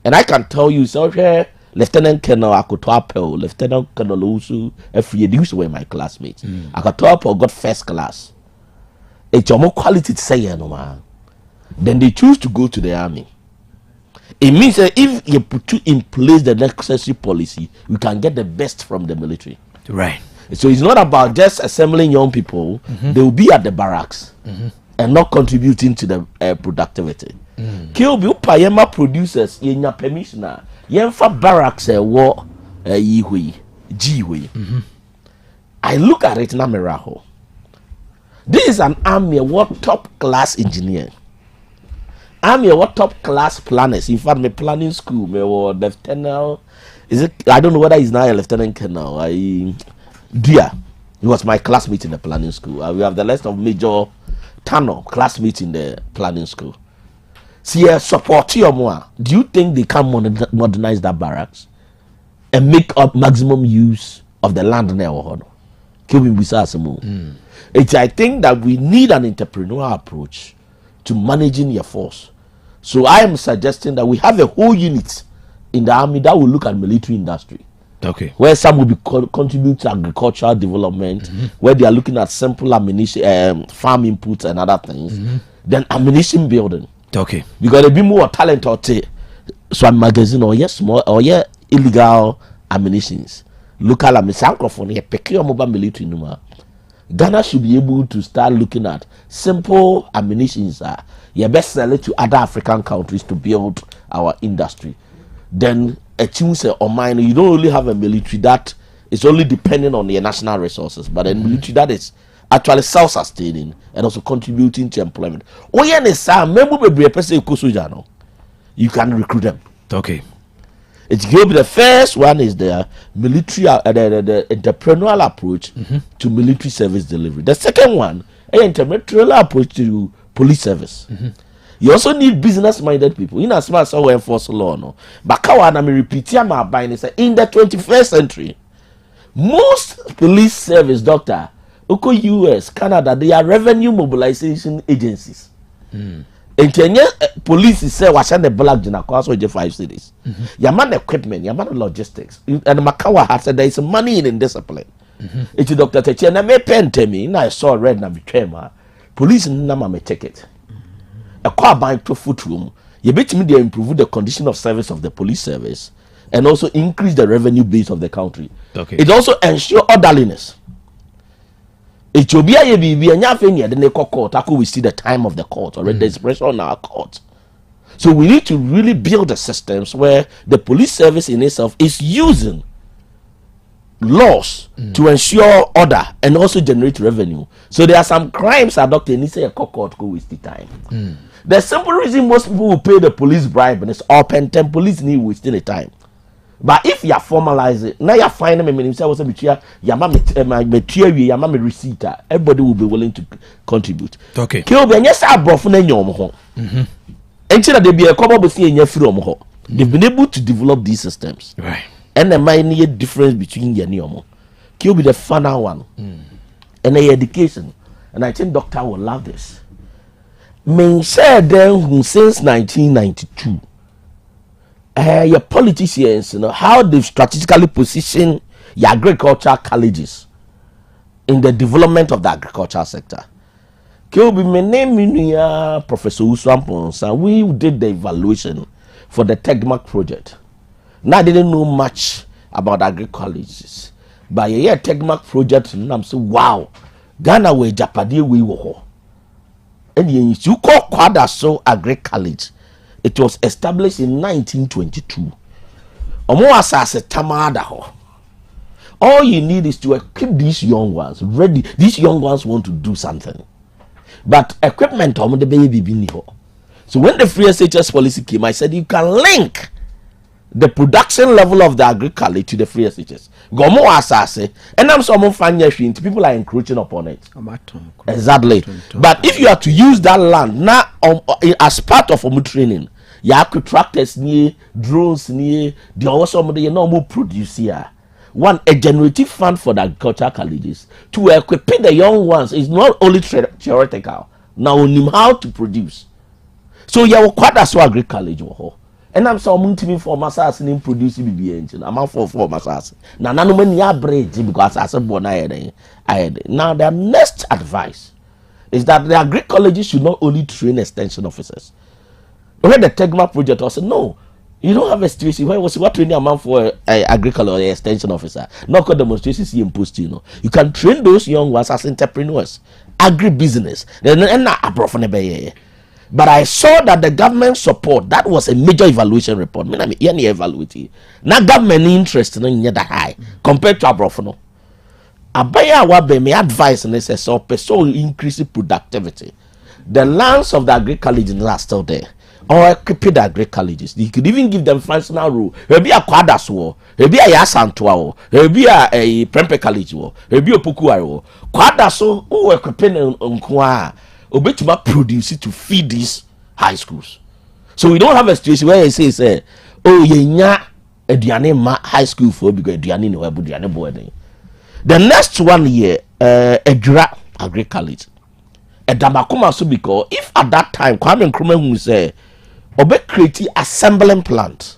Speaker 9: And I can tell you, so here, Lieutenant Colonel Akotwapo, Lieutenant Colonel Owusu, these were my classmates. Akotwapo got first class. It's more quality to say, no man. Then they choose to go to the army. It means that if you put in place the necessary policy, you can get the best from the military.
Speaker 1: Right.
Speaker 9: So it's not about just assembling young people. They will be at the barracks and not contributing to the productivity. Kilby Payema producers in your permission. Yenfa barracks war yihui jihui. I look at it na miraho. This is an army what top class engineer. Army what top class planners. In fact, my planning school, me was lieutenant is it? I don't know whether he's now a lieutenant colonel. Dear, he was my classmate in the planning school. We have the list of Major Tano classmates in the planning school. See, support you more. Do you think they can modernize that barracks and make up maximum use of the land now? I think that we need an entrepreneurial approach to managing your force. So I am suggesting that we have a whole unit in the army that will look at military industry.
Speaker 1: Okay.
Speaker 9: Where some will be contribute to agricultural development, where they are looking at simple ammunition, farm inputs and other things. Then ammunition building.
Speaker 1: Okay.
Speaker 9: Because there be more talent out there. So a magazine or small or illegal ammunitions. Local ammunition for peculiar mobile military number. Ghana should be able to start looking at simple ammunitions. You best sell it to other African countries to build our industry. Then a choose or mine, you don't only have a military that is only depending on your national resources, but a military that is actually self-sustaining and also contributing to employment. Oh yeah, you can recruit them.
Speaker 1: Okay.
Speaker 9: It will be the first one is the military, the entrepreneurial approach to military service delivery. The second one, an entrepreneurial approach to police service. You also need business-minded people. In as much as we enforce law, no. But I'm repeating my buying is in the 21st century, most police service doctor, US, Canada, they are revenue mobilization agencies. And police say wash the black jina also 5 cities. Your man equipment, your man logistics, and Makawa has said there is money in discipline. It's Dr. Techena me pen to me. Now I saw red na betray police nama me ticket. A car buying to foot room. You bet me they improve the condition of service of the police service and also increase the revenue base of the country.
Speaker 1: Okay.
Speaker 9: It also ensure orderliness. It will be a baby and nothing yet. Then they call court. After we see the time of the court or the expression on our court. So we need to really build the systems where the police service in itself is using laws to ensure order and also generate revenue. So there are some crimes that doctor needs to court go waste the time. The simple reason most people will pay the police bribe and it's open 10 police need wasting the time. But if you formalize it, now you find them and say, receipt, everybody will be willing to contribute.
Speaker 1: Okay.
Speaker 9: Kill be yes, I brought from your home. Until they be a couple of things from home. They've been able to develop these systems.
Speaker 1: Right.
Speaker 9: And there might need a difference between your name. Kill be the final one. And the education. And I think doctor will love this. Men said then since 1992. Your politicians, how they've strategically positioned your agricultural colleges in the development of the agricultural sector. My name is Professor Owusu. We did the evaluation for the TEGMAC project. Now I didn't know much about agri-colleges, but yeah, TEGMAC project, and I'm saying, wow, Ghana we Japadi we were. And you call Kwadaso Agri-College. It was established in 1922. All you need is to equip these young ones ready. These young ones want to do something, but equipment on the baby. So when the free SHS policy came, I said you can link the production level of the agri-college to the free SHS. Gomo asase, and I'm some fanya people are encroaching upon it. Exactly. But if you are to use that land now as part of training, you have tractors near, drones near, the also the normal produce here. One, a generative fund for the agricultural colleges to equip the young ones is not only theoretical. Now only how to produce. So you have quite a so agri college. And I'm so multi for massas and produce BB engine. I'm out for massas. Now none many are bridge because I said born I had. Now the next advice is that the agri colleges should not only train extension officers. When the TEGMAC project also no, you don't have a situation where was what training amount for agricultural extension officer. Not called demonstrations imposed, you can train those young ones as entrepreneurs, agribusiness. But I saw that the government support, that was a major evaluation report. Now government interest in that high compared to Abrofono. Abaya wabe me advice and so increase productivity. The lands of the agri colleges are still there. or equip the great colleges. You could even give them functional role. Maybe a quadas war, maybe a yasantua, maybe a prempe college war, maybe a pukuaro. Quadaso who equipping on qua, obetuma produce it to feed these high schools. So we don't have a situation where it says, oh, yeah, a Diane high school for because Diane no Diane boarding. The next 1 year, a dra agri college. A damakuma so because if at that time Kwame Nkrumah who say obe create assembling plant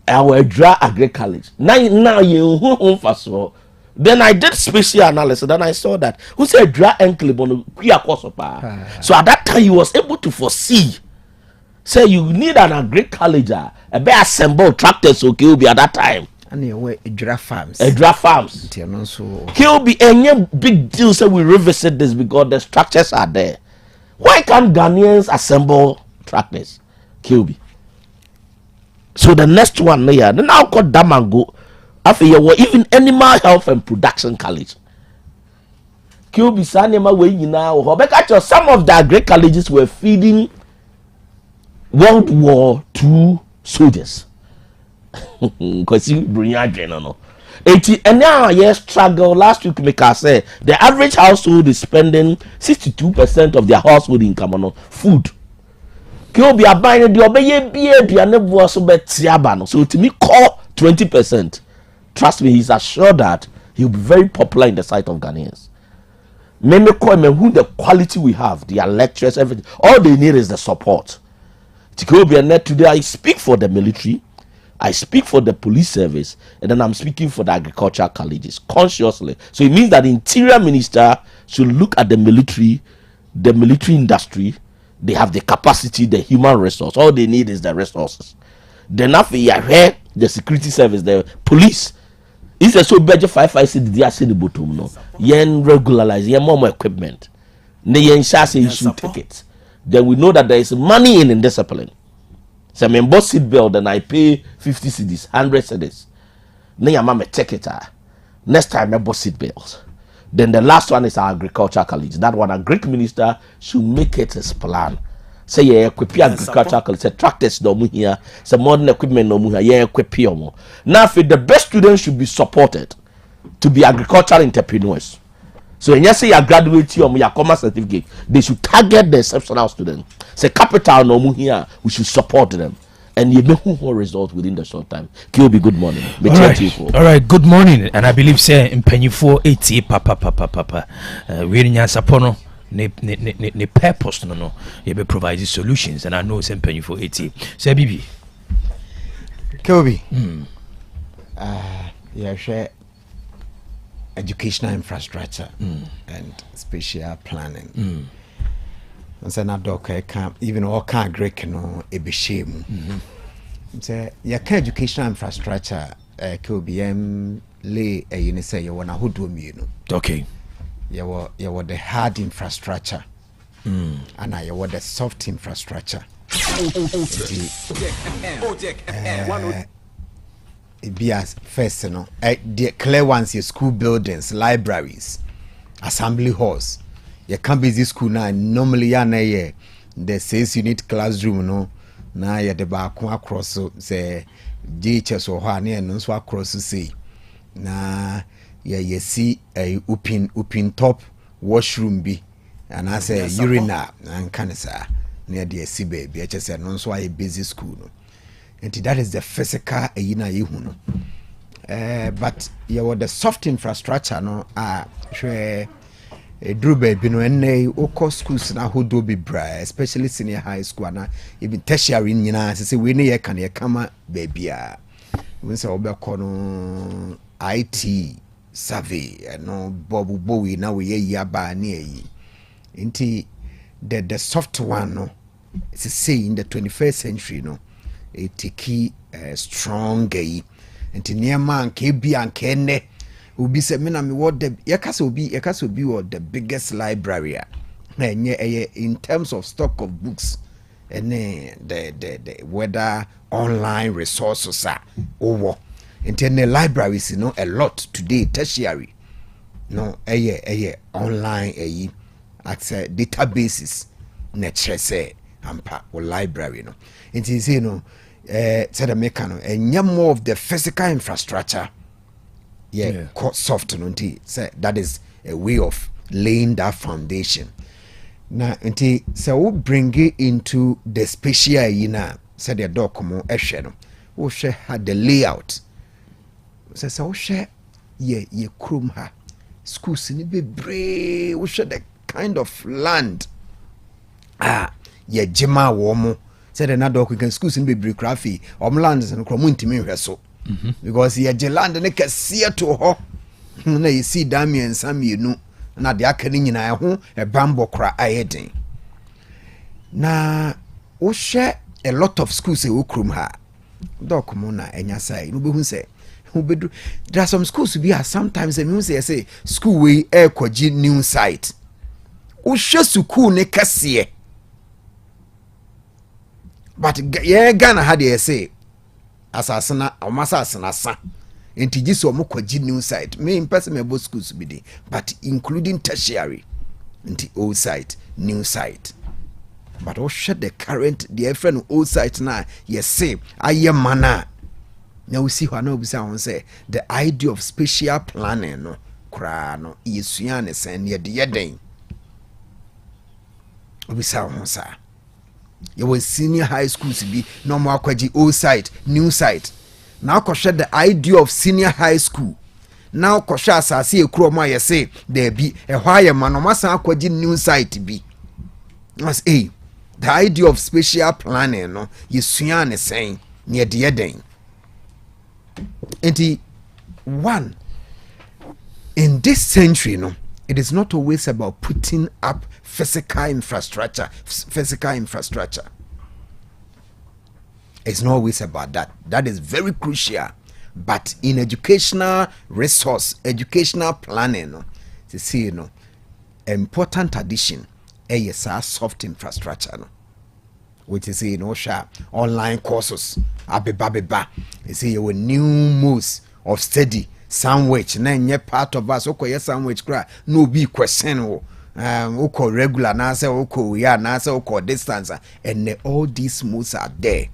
Speaker 9: our dra agri college now you home first of all. Then I did special analysis. Then I saw that who said dra enclable so at that time he was able to foresee. Say you need an agri college a be assemble tractors okay will be at that time.
Speaker 8: And you draft farms.
Speaker 9: Draft farms. He'll be any big deal. So we revisit this because the structures are there. Why can't Ghanaians assemble tractors? Kilby. So the next one there, then I'll call Damango. After you even animal health and production college. Kilby Sanema way now. Some of the great colleges were feeding World War II soldiers. Because you bring your no. And now yes struggle last week make us say the average household is spending 62% of their household income on food. Can be a buying the obey be a never so bet so to me call 20%. Trust me, he's assured that he'll be very popular in the sight of Ghanaians. Many call me who the quality we have, their lectures, everything. All they need is the support. Today I speak for the military. I speak for the police service, and then I'm speaking for the agricultural colleges consciously. So it means that the interior minister should look at the military industry. They have the capacity, the human resource. All they need is the resources. Then after you hear the security service, the police. It's a so budget 556 they are saying the bottom no. Yen regularize, yen more equipment. Ne yen say you should take it. Then we know that there is money in discipline. So I bought seat belt and I pay 50 cedis, 100 cedis. Then your mama take it. Next time I bought seat belt. Then the last one is our agricultural college. That one, a Greek minister should make it his plan. Say yeah, equip agricultural college. Say tractors no more here. Say modern equipment no more here. Yeah, equip more. Now, if the best students should be supported to be agricultural entrepreneurs. So when you say you graduate or your commerce certificate, they should target the exceptional student. Say capital no more here, we should support them. And you make more results within the short time. Kiyobi, good morning.
Speaker 1: All right, good morning. And I believe say in penny 480 papa. We Nyansapo no ne purpose no. You be providing solutions, and I know say penny 480. Say Bibi.
Speaker 8: Kiyobi. Yeah, share educational infrastructure and spatial planning. And say na doc can even all can Greek no e be shame. Say ya can educational infrastructure KBM lay a you say you wanna hold me you know.
Speaker 1: Okay.
Speaker 8: You were the hard infrastructure. And I were the soft infrastructure. It be as first, you know, the clear ones, your school buildings, libraries, assembly halls. You can't be this school now. Normally, the 6 unit classroom, no. Now you the back across, so say JHS or Hania, no so across to say. Now you see a open top washroom be, and I say urinal and cancer near the CB, BHS, and also a busy school. No. And that is the physical but you were the soft infrastructure no sure Drew baby no and oko schools na who do be bra especially senior high school na even tertiary nyina say we ne can ye kama baby a we say obekọ no IT survey no bobu bowie na we ye aba na yi nti the soft one no it's say in the 21st century no a tiki strong gay and near man KB and Kenne will be said me what the Yakasa be what the biggest library in terms of stock of books and the whether online resources are over and then the libraries you know a lot today tertiary no online access databases nature say ampa or library no it is you know said a mechano and more of the physical infrastructure soft no say that is a way of laying that foundation na nti say we bring it into the spatial you know said the document ehwe no we share had the layout say so we share ye krom ha schools ni bebre we share the kind of land ye jema wo mo said another can schools ni bebre craft lands and krom ntimi hwe so because ye je land ne kase to ho na ye see damien samienu na de aka ni nyina ho e bambo kra ayeden na wo share a lot of schools e wo krom ha document na enya sai no be hu say there are some schools be sometimes they say school we kwaji new site wo hwe school ne kase but Ghana had they say asasana omasasana sa enti so mo kwaji new site me in person me both schools be dey but including tertiary enti old site new site but what should the current the friend old site na yes say aye mana now we see what we say the idea of spatial planning no kra no yesua ne sen ye de den we say on sa you was senior high schools be no more kwaji old site new site now koshe the idea of senior high school now koshe asase ekro ma ye say there be e hwa ye manomasa kwaji new site be as the idea of spatial planning no yesua ne sen ye de den enti one in this century no it is not always about putting up physical infrastructure it's not always about that is very crucial but in educational resource educational planning no to see important addition is soft infrastructure no which is online courses abeba you see your new modes of study sandwich na nye part of us okoye sandwich kra no be question oko regular na say oko ya na say oko distance and all these modes are there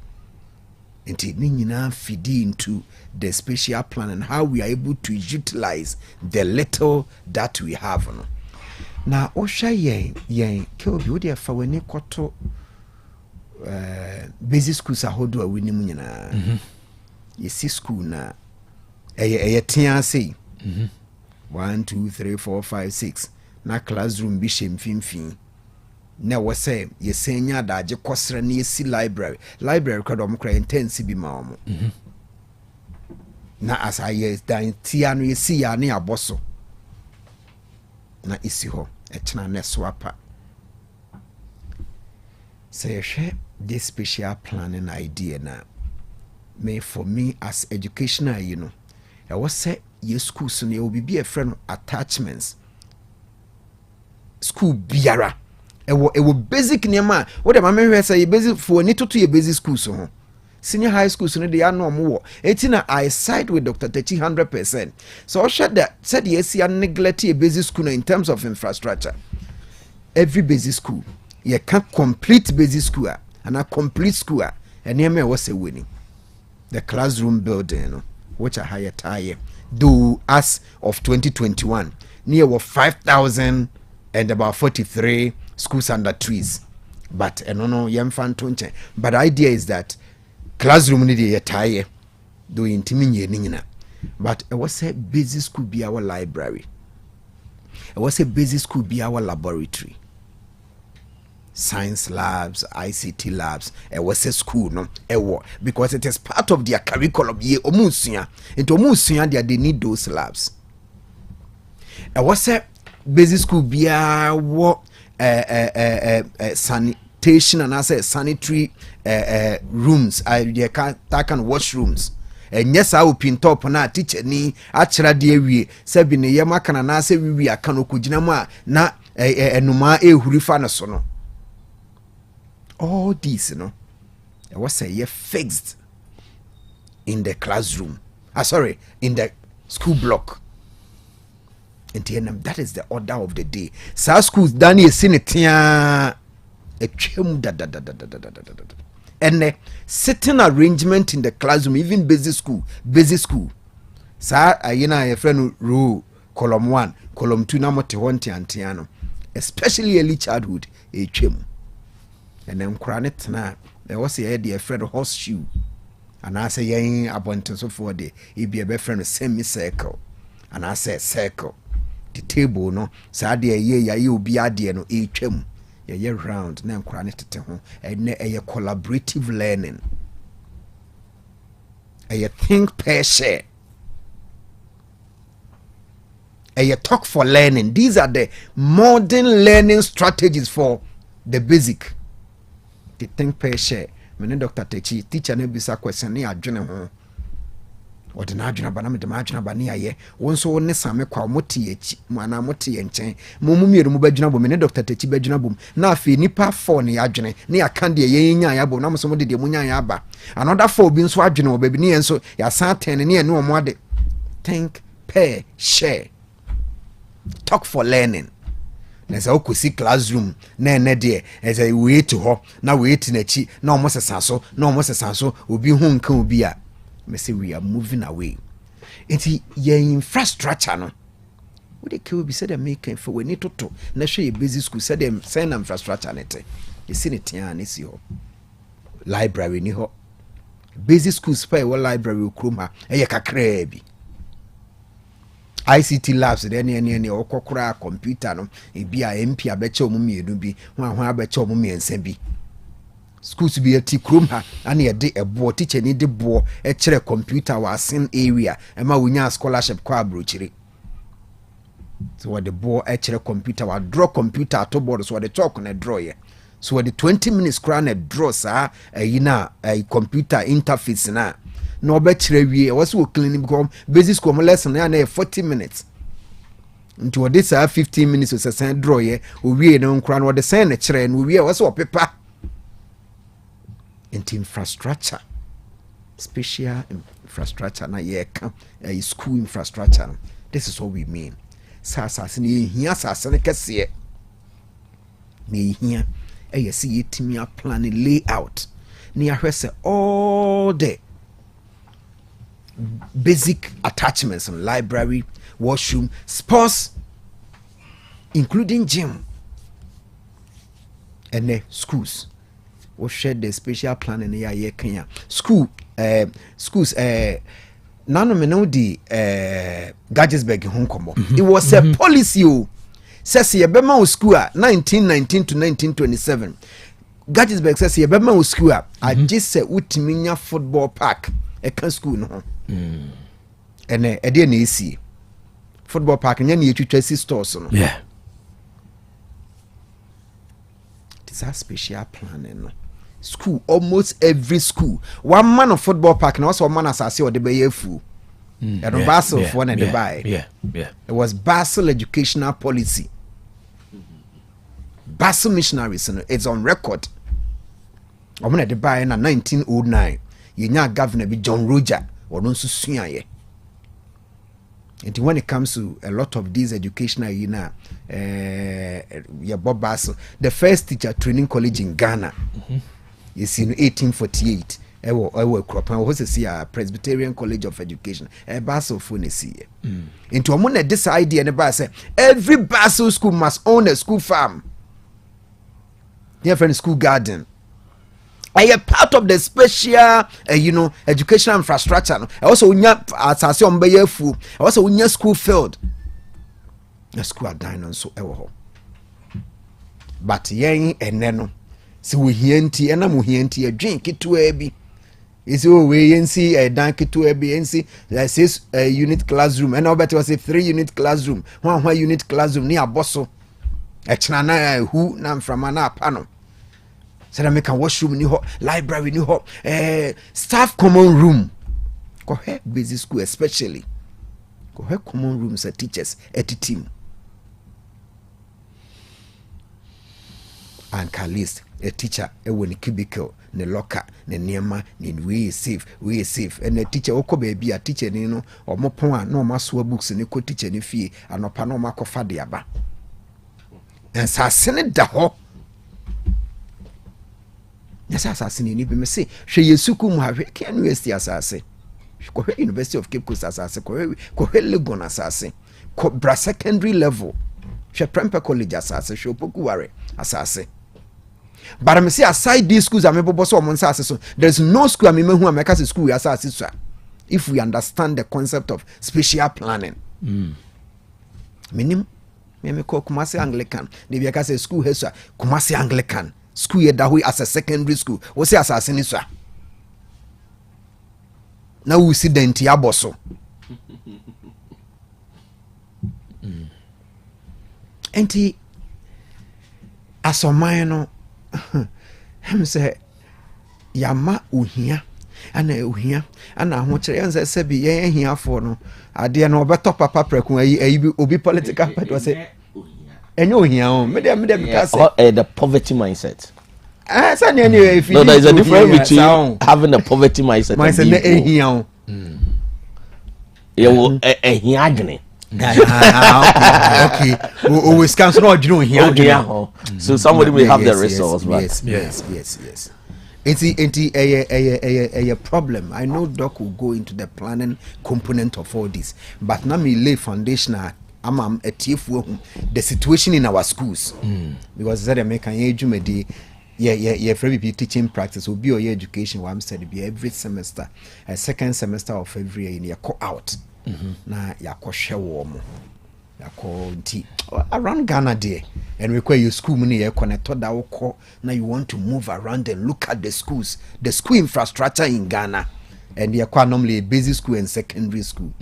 Speaker 8: until ni nyina feed into the spatial plan and how we are able to utilize the little that we have no na osha yen ke obi wo de fa wani koto basic schools ahodo a wini mu nyina yesi school na eye tia sei 1 2 3 4 5 6 na classroom bi shemfimfin na wo say yesenya daje kosra na yesi library kwado mo kra intense bi ma omo na asaye dan tia no yesi ya na aboso na isi ho echna na swapa say share this spatial planning idea na for me as educational I was say your school so there will be a friend attachments school biara it will basic nema what the mama say basic for need to your basic school so senior high school so they are no more etina I side with Dr. Techi 100%. So I said yes you neglect a basic school in terms of infrastructure. Every basic school you can't complete basic school and a complete school and near me was a winning the classroom building which are higher tire do as of 2021 near 5,000 and about 43 schools under trees but no but the idea is that classroom need a tire do intimidating but it was a basic school be our library it was a basic school be our laboratory science labs, ICT labs, was a school, no, because it is part of their curriculum. Ye omusia, into omusia they need those labs. Was a basic school be what sanitation and as a sanitary rooms. They can washrooms. And yes, I will pin top on our teacher ni actually dear we sabine yamakana na se we akanoku jinama na numa hurifana sono. All these, it was a year fixed in the classroom. In the school block. And that is the order of the day. Some schools done a senior etwem da ene sitting arrangement in the classroom, even basic school sa ayina ye friend row column 1 column 2 na mote honte antiano, especially early childhood etwem ene nkura ne tena e was ye de friend horseshoe and I say yen abonten so for the e be a friend semicircle and I say circle the table no sa de ye ya ye obi ade no etwem ye round na nkura ne tete ho ene eye collaborative learning, eye think pair share, eye talk for learning. These are the modern learning strategies for the basic. The think pair share. Mene Dr. Techi teacher ne bisa question ne adwene ho ode na adwene ba na me de ma adwene ba ne aye wonso won ne same kwa moti echi mana moti ye nchen mummiere mu badwene bo mene Dr. Techi badwene bom na afi nipa 4 ne adwene ne aka de ye nya ya bo na mo de munya ya ba another 4 bi nso adwene obabi ne enso ya san 10 ne ene omo ade. Think, pair, share, talk for learning. Nesa okosi classroom na ene de eze we to ho na we ti na chi na omo sesanso obi hu nka obi a me say we are moving away. Enti ye infrastructure no we dey ke obi say dem make for we need to na hwe ye basic school say dem send infrastructure net e si ne tia na si ho library ni ho basic school spy wo library okroma e ye kakra bi ICT labs any okokora computer no e bia MP abeche omumienu bi ho abeche omumiensa bi schools bi ati krom ha ana ye de ebo teacher ni de bo e kire computer wa sin area e ma wonya scholarship kwa abrochire so what the bo e kire computer wa draw computer to board so what the talk na draw ye so what the 20 minutes kra na draw sa yina computer interface na no obekire wie was wo cleaning become basic school lesson na 40 minutes into this 15 minutes so send draw ye o wie no nkra no the send na kire no wie was wo paper into infrastructure, special infrastructure na ye ka school infrastructure. This is what we mean. Sasa ni hia sasa ne kese ni hia e see yetimi a plan layout ni ahwese all the basic attachments on library, washroom, sports, including gym and schools. We share the special plan in the year Kenya schools nano me no di Gadgesburg home komo. It was a policy says ye bema school 1919 to 1927 Gadgesburg says ye bema school I just say utiminya football park e kan school no ene e de na esi football park nya na etwitwa si stores no
Speaker 1: yeah
Speaker 8: it's a special plan no school almost every school one man of football park na also one man asase or the be fu Basel for na the buy it was Basel educational policy Basel missionaries it's on record omna the buy na 1909 yenya governor be John Roger or no susuaye. And when it comes to a lot of these educational Bob Basel, the first teacher training college in Ghana is in 1848. I was a Presbyterian College of Education. Basel for see. Into a this idea and the say every Basel school must own a school farm. Dear friend, school garden. I am part of the special, educational infrastructure. I also unya asase ombeye fu. I also unya school field. The school are dying on so ewo. But yen eneno. Si we hienti ena mu hienti e drink itu ebi. Isi we yensi e dank itu ebi yensi 6 unit classroom. And obeti was a 3 unit classroom. 1 unit classroom ni aboso. E china na hu na mframa na apano. So that make a washroom ni ho, library ni ho, staff common room. Go ahead, basic school especially. Go ahead, common rooms at teachers at the team. And can list a teacher when cubicle, ne locker, ne niema, ne we safe. And the teacher oko be a teacher no or more point no maswa books and eco teacher ni fee and no panoma kofadiaba. And sa send it da ho. Nyasa asase ni bi me say hwe yesuku mu ha hwe Ken University asase ko University of Cape Coast asase ko Legon asase ko bra secondary level hwe Prempeh College asase hwe Opokuware asase. But me say aside these schools amebobo so omo asase so there's no school amehu ameka say school asase so if we understand the concept of spatial planning. Minim me call Kumasi Anglican they be say school here so Kumasi Anglican school here that way as a secondary school we say asase ni so now we see the entire bosso enti asoman no hem say yama ohia ana ohia ana ahokyere yanse se bi yen hia fo no ade no obeto papa preku ayi obi political party was say enyo ohia o me dem because
Speaker 9: the poverty mindset.
Speaker 8: So anyway, if
Speaker 9: no, there is a difference between having a poverty mindset and
Speaker 8: ehia.
Speaker 9: You ehia adwene.
Speaker 8: Okay. We can so no
Speaker 9: so somebody may have the resource, right?
Speaker 8: Yes. It's a problem. I know Doc will go into the planning component of all this, but now me lay foundation. I'm a TF the situation in our schools because that American age yeah, for every teaching practice will be your education. What I'm saying be every semester, a second semester of every year, you call out. Na ya ko hwe mo ya ko nti around Ghana there and we call your school money you connect that wo now you want to move around and look at the schools, the school infrastructure in Ghana, and they are normally a basic school and secondary school.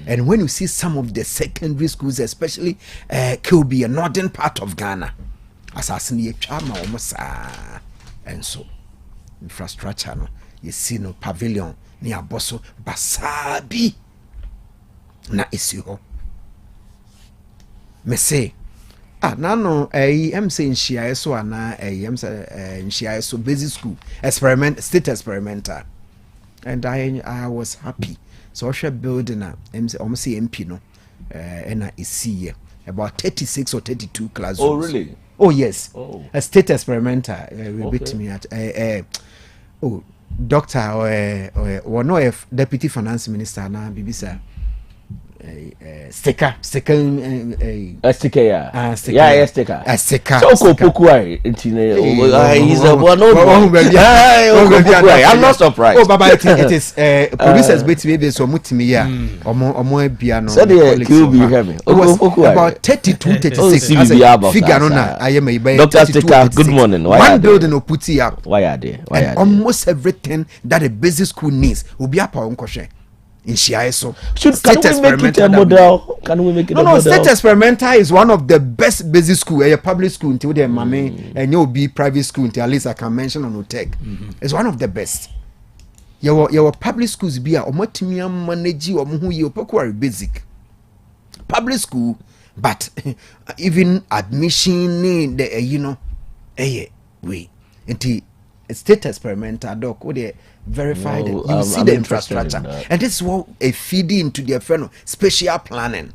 Speaker 8: And when you see some of the secondary schools, especially Kilby, a northern part of Ghana, assassin chama almost and so infrastructure no you see no pavilion near Bosso Basabi na isi ho me say na no am saying nhia so ana am say nhia so basic school experiment state experimental, and I was happy so I building am say almost MP no na isi here about 36 or 32 classrooms.
Speaker 9: Oh really?
Speaker 8: Oh yes.
Speaker 9: Oh.
Speaker 8: A state experimental we beat me at Doctor or no Deputy Finance Minister na BBC sticker
Speaker 9: sticker yeah sticker
Speaker 8: sticker
Speaker 9: so Opokuware he's a one I'm not surprised.
Speaker 8: Oh baba it is producers maybe so mutimi ya omo bia no
Speaker 9: so the QB hear me
Speaker 8: about 32 36 as a figure no na I am
Speaker 9: Dr. Sticker good morning.
Speaker 8: One building will put it up.
Speaker 9: Why are they
Speaker 8: almost everything that a basic school needs will be up on koshe in Shiaeso.
Speaker 9: Can we make it a model? Can we make it a model?
Speaker 8: No, state experimental is one of the best basic school, a public school until their mommy, and you'll be private school until at least I can mention on Otec. It's one of the best. Your public schools be a omotimia manage or who you Opokuware basic public school, but even admission in the way until state experimental doc what they verified you see the infrastructure and this is what a feeding into their friend spatial planning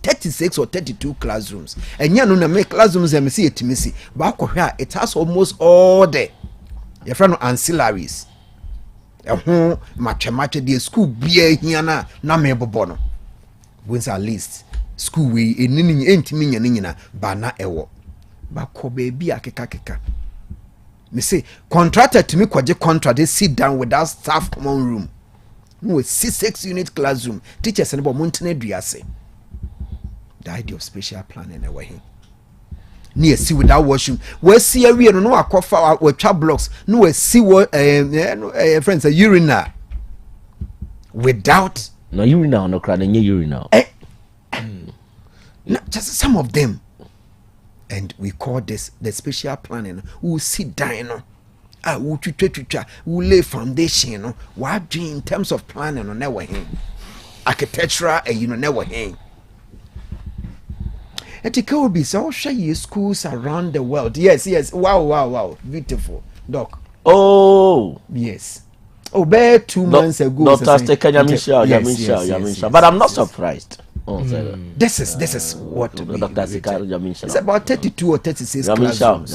Speaker 8: 36 or 32 classrooms and no na make classrooms and see it missy but it has almost all the your friend ancillaries match the school be here na me bobono wins at least school we entimi nyina ba na ewo ba ko baby akeka me say contractor to me kwaje contract they sit down without staff common room no 6 unit classroom teachers and montene duase the idea of spatial planning na we near see without washroom we see area no akofa we twa blocks no we see what friends a urinal without
Speaker 9: no urinal no crowd any urinal
Speaker 8: no, just some of them. And we call this the spatial planning. We'll sit down, we'll lay foundation, what do in terms of planning on never hang. Architectural, never hang. And it could be so show you schools around the world. Yes. Wow. Beautiful. Doc.
Speaker 9: Oh.
Speaker 8: Yes. About 2 months ago.
Speaker 9: Dr. Yamisha. But I'm not surprised.
Speaker 8: This is what it's about 32 or 36 classrooms.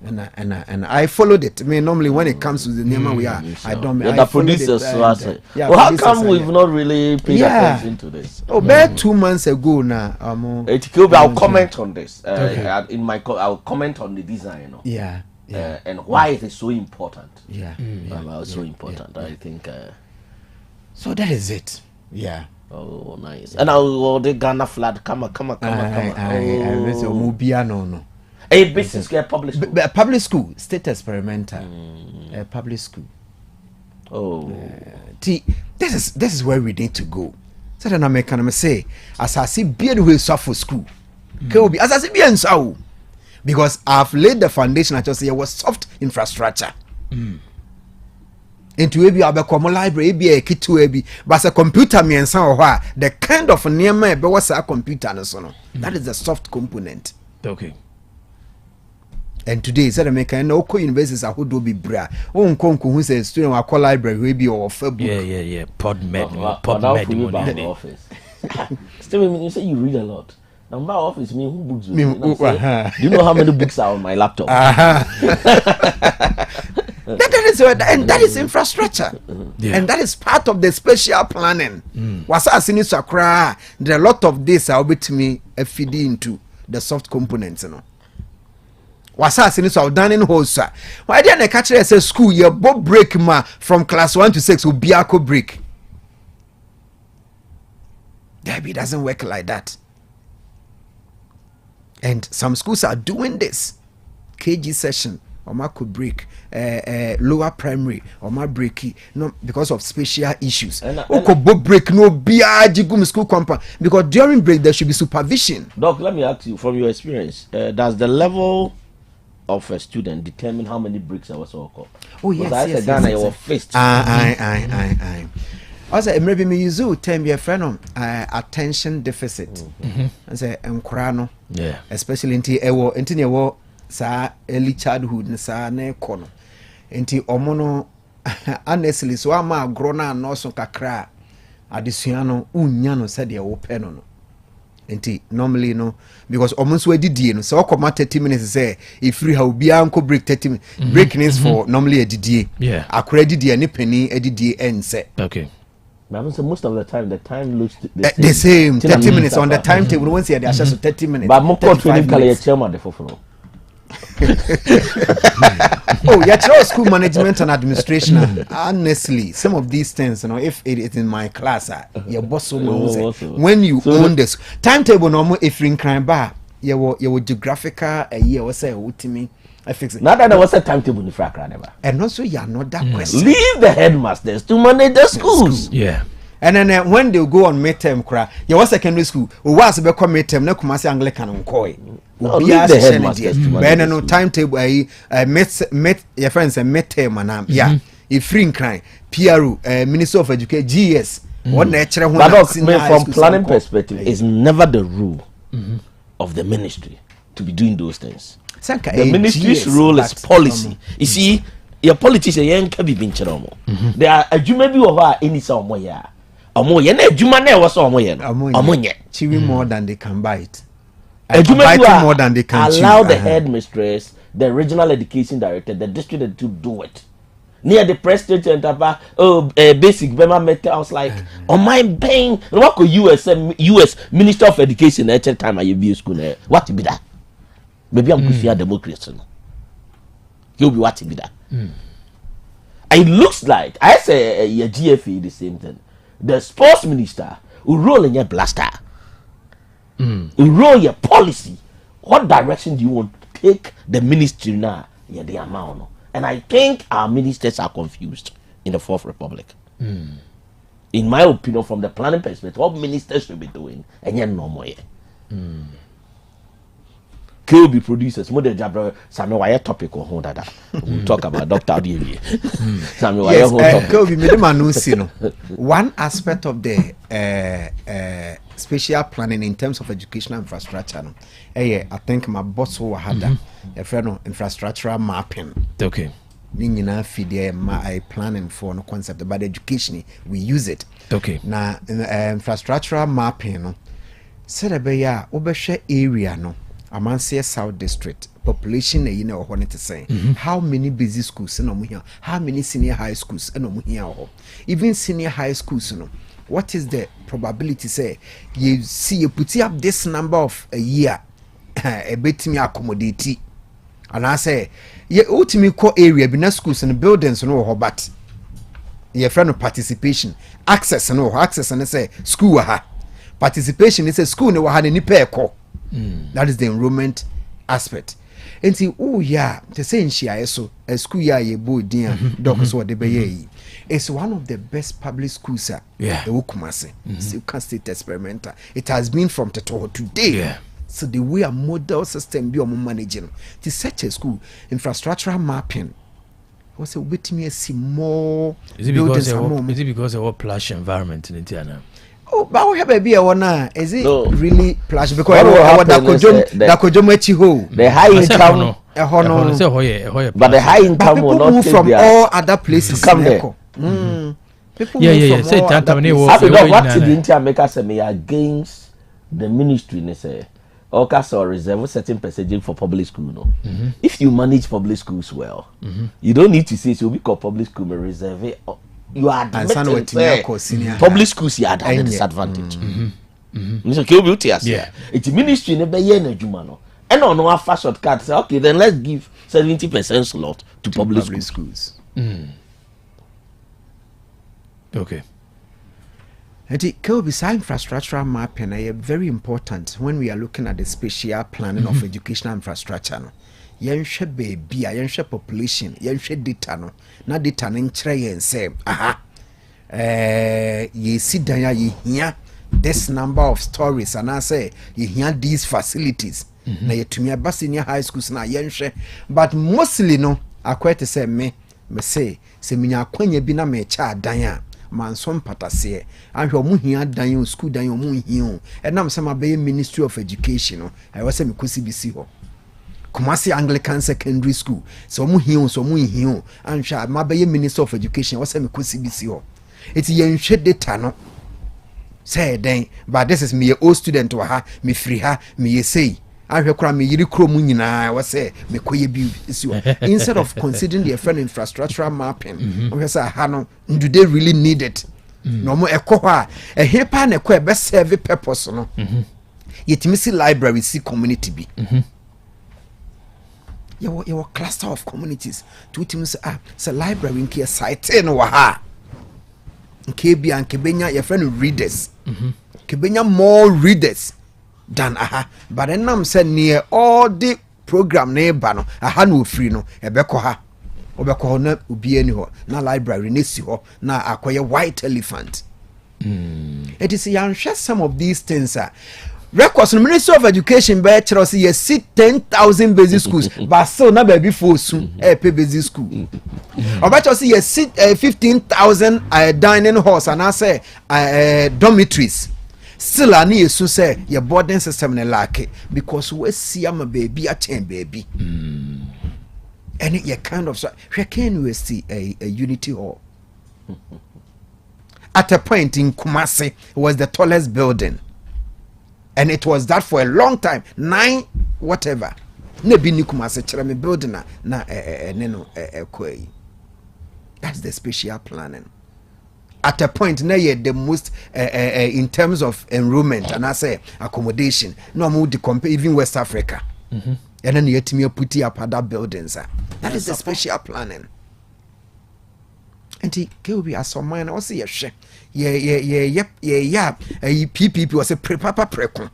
Speaker 8: And I followed it. I mean, normally when it comes to the Nema, we are. I don't.
Speaker 9: The producers. Well, how come we've not really paid attention to this?
Speaker 8: About 2 months ago now.
Speaker 9: I'll comment on this. I'll comment on the design. And why it is so important. So important. I think.
Speaker 8: So that is it. Yeah.
Speaker 9: Oh, nice. And now the Ghana flood. Come on.
Speaker 8: No.
Speaker 9: A basic school, public school.
Speaker 8: Public school, state experimental. Public school.
Speaker 9: Oh.
Speaker 8: This is where we need to go. So then I can say, as I see being we for school. As I see being so. Because I've laid the foundation, I just say it was soft infrastructure. Into a library, a kit to a but a computer me and some the kind of near my was a computer and so on. That is the soft component.
Speaker 1: Okay.
Speaker 8: And today, said America no co-universities are who do be bra. Oh, who says student will call library will be or book.
Speaker 1: Yeah. Pod med
Speaker 9: office. Still, you say you read a lot. Number office mean who books? Do you know how many books are on my laptop?
Speaker 8: That is infrastructure, and that is part of the spatial planning. Was asking you to cry? There are a lot of this I'll be to me feed into the soft components. Was asking you to done in whole sir. Why didn't I catch it as a school? Your bob break from class 1 to 6 will be a break. Debbie doesn't work like that. And some schools are doing this. KG session, or my could break, lower primary, or my breaky, no, because of spatial issues. Book break, no BRG school compound. Because during break there should be supervision.
Speaker 9: Doc, let me ask you from your experience, does the level of a student determine how many breaks I was all?
Speaker 8: Oh yes, I. Also, maybe me use term your friend attention deficit. And say enkrano.
Speaker 1: Yeah.
Speaker 8: Especially into your early childhood and sa ne kono. Into omono honestly so ama grona no so kakra adisuano unyano said ya open no. Enti normally no because almost we did no so come 30 minutes say if free how be anko break 30 minutes breaking is for normally a DDA.
Speaker 1: Yeah.
Speaker 8: Akra DDA ni penny a DDA end say.
Speaker 1: Okay.
Speaker 9: Most of the time looks
Speaker 8: the same 30 minutes on the timetable once they are just 30 minutes.
Speaker 9: But more training can chairman for
Speaker 8: oh, yeah, school management and administration. Honestly, some of these things, if it is in my class, your boss will when you own this timetable, normal if you in crime bar, your geographical a year or say, what to me. I fix it.
Speaker 9: Not that there was a timetable in the frac never.
Speaker 8: And also, you are not that question.
Speaker 9: Leave the headmasters to manage the schools.
Speaker 1: Yeah.
Speaker 8: And then when they go on midterm, you was secondary school. Who was a become midterm? No, come Anglican on koi.
Speaker 9: Leave the headmasters to manage.
Speaker 8: But no timetable. Met your friends and midterm. Yeah. If free in crime, PRO, Minister of Education, GS. What nature?
Speaker 9: But from planning perspective, it's never the rule of the ministry to be doing those things. The ministry's role is policy. You see, your politician can be being cheromo. There are a jume be over any some way. Jumane was on way.
Speaker 8: Chewing more than they can bite.
Speaker 9: Biting more than they can allow the headmistress, the regional education director, the district to do it. Near the president and basic Bema met. I was like, on my paying what could US Minister of Education at the time I be school what to be that? Maybe I'm good for democracy. You'll be what to be that. It looks like I say your GFE the same thing. The sports minister will roll in your blaster. Will roll your policy. What direction do you want to take the ministry now? Yeah, the amount. And I think our ministers are confused in the Fourth Republic. In my opinion, from the planning perspective, what ministers should be doing, and yet no more. KOB producers, more than Jabra, Samuel topic or hold that. We'll talk about Dr. Adiye.
Speaker 8: One aspect of the spatial planning in terms of educational infrastructure, I think my boss who had a friend of infrastructural mapping.
Speaker 1: Okay.
Speaker 8: ni nyina fidie ma I planning for no concept about education we use it.
Speaker 1: Okay.
Speaker 8: Na infrastructural mapping no said be ya obehwe area no Amansia South District population e yina ho ne te say how many busy schools no mo here, how many senior high schools no mo here ho, even senior high schools no, what is the probability say you see you put up this number of a year a bit me accommodate and I say ye ultimate core area be na schools and buildings no ho, but your friend of participation access no access and say school ha participation is a school no ha ni pe ko. That is the enrollment aspect. And see, oh yeah, the same share so a school ye boy dear doctors what they be. It's one of the best public schools, sir.
Speaker 1: Yeah,
Speaker 8: the Ukumase. Silkan State Experimental. It has been from Toto today.
Speaker 1: Yeah.
Speaker 8: So the way a model system be on managing to such a school infrastructural mapping. Was a bit me see more.
Speaker 1: Is it because of plush environment in Indiana?
Speaker 8: Oh, but we have a beer one. Is it really plush? Because
Speaker 9: the high income, but the high income will not
Speaker 8: move from all other places
Speaker 9: to come there.
Speaker 8: People move from all other places.
Speaker 9: What did the India make us say against the ministry? They say, Ocas or reserve a certain percentage for public school. No, if you manage public schools well, you don't need to say so. We call public school reserve it. You are admitting public schools you are at a disadvantage. It's ministry never yen a jumano. And on our fast shortcut say, okay, then let's give 70% slot to public schools.
Speaker 1: Okay.
Speaker 8: And it could be infrastructural mapping is very important when we are looking at the spatial planning of educational infrastructure. No? Yenhwe baby a yenhwe population yenhwe data no na data no nkyerɛ yen sɛ ye si dan ya ye hia this number of stories and I say ye hia these facilities na yetumi aba senior high schools na yenhwe, but mostly no akwete sɛ me say sɛ minya akwanya bi na me cha dan a mansom patase ahwe omu hia dan o school dan omu hia enam sɛ mabɛyɛ Ministry of Education no I was say me kosi bi si ho Kumasi Anglican Secondary School. So mu hiyo ansha mabeye Minister of Education wase me ko CBC ho. Eti yenhwe data no. Say then but this is me old student wa ha me free ha me yesei. Ahwe kura me yiri kro mu nyina wase me koye bi si ho. Instead of considering the friend infrastructural mapping, we say ha no do they really need it? No mo ekọ ho a ehepa na ekọ e be serve purpose no. Yetimi si library si community bi. Your cluster of communities to teams say library in care site no ha nkebia nkebenya your friend readers kebenya more readers than but enam say near all the program na eba no no free no ebekọ ha obekọ na obi ani ho na library na si ho na akoye white elephant. It is yanhwe some of these things records no Ministry of Education by Chelsea you see 10,000 basic schools but still na baby for soon pay basic school about Chelsea you see 15,000 dining halls and I say dormitories still ani yesu say your boarding system na lack because we see am baby a chain baby and it kind of we can we see a unity hall at a point in Kumasi was the tallest building. And it was that for a long time, 9 whatever. Nebi ni Kumasi Cherami building na koi. That's the spatial planning. At a point, na ye the most in terms of enrollment and I say accommodation. No more to compare even West Africa. And then you me put up other buildings. That is the spatial planning. And he can be as a man or say PPP was a pre-papa precon.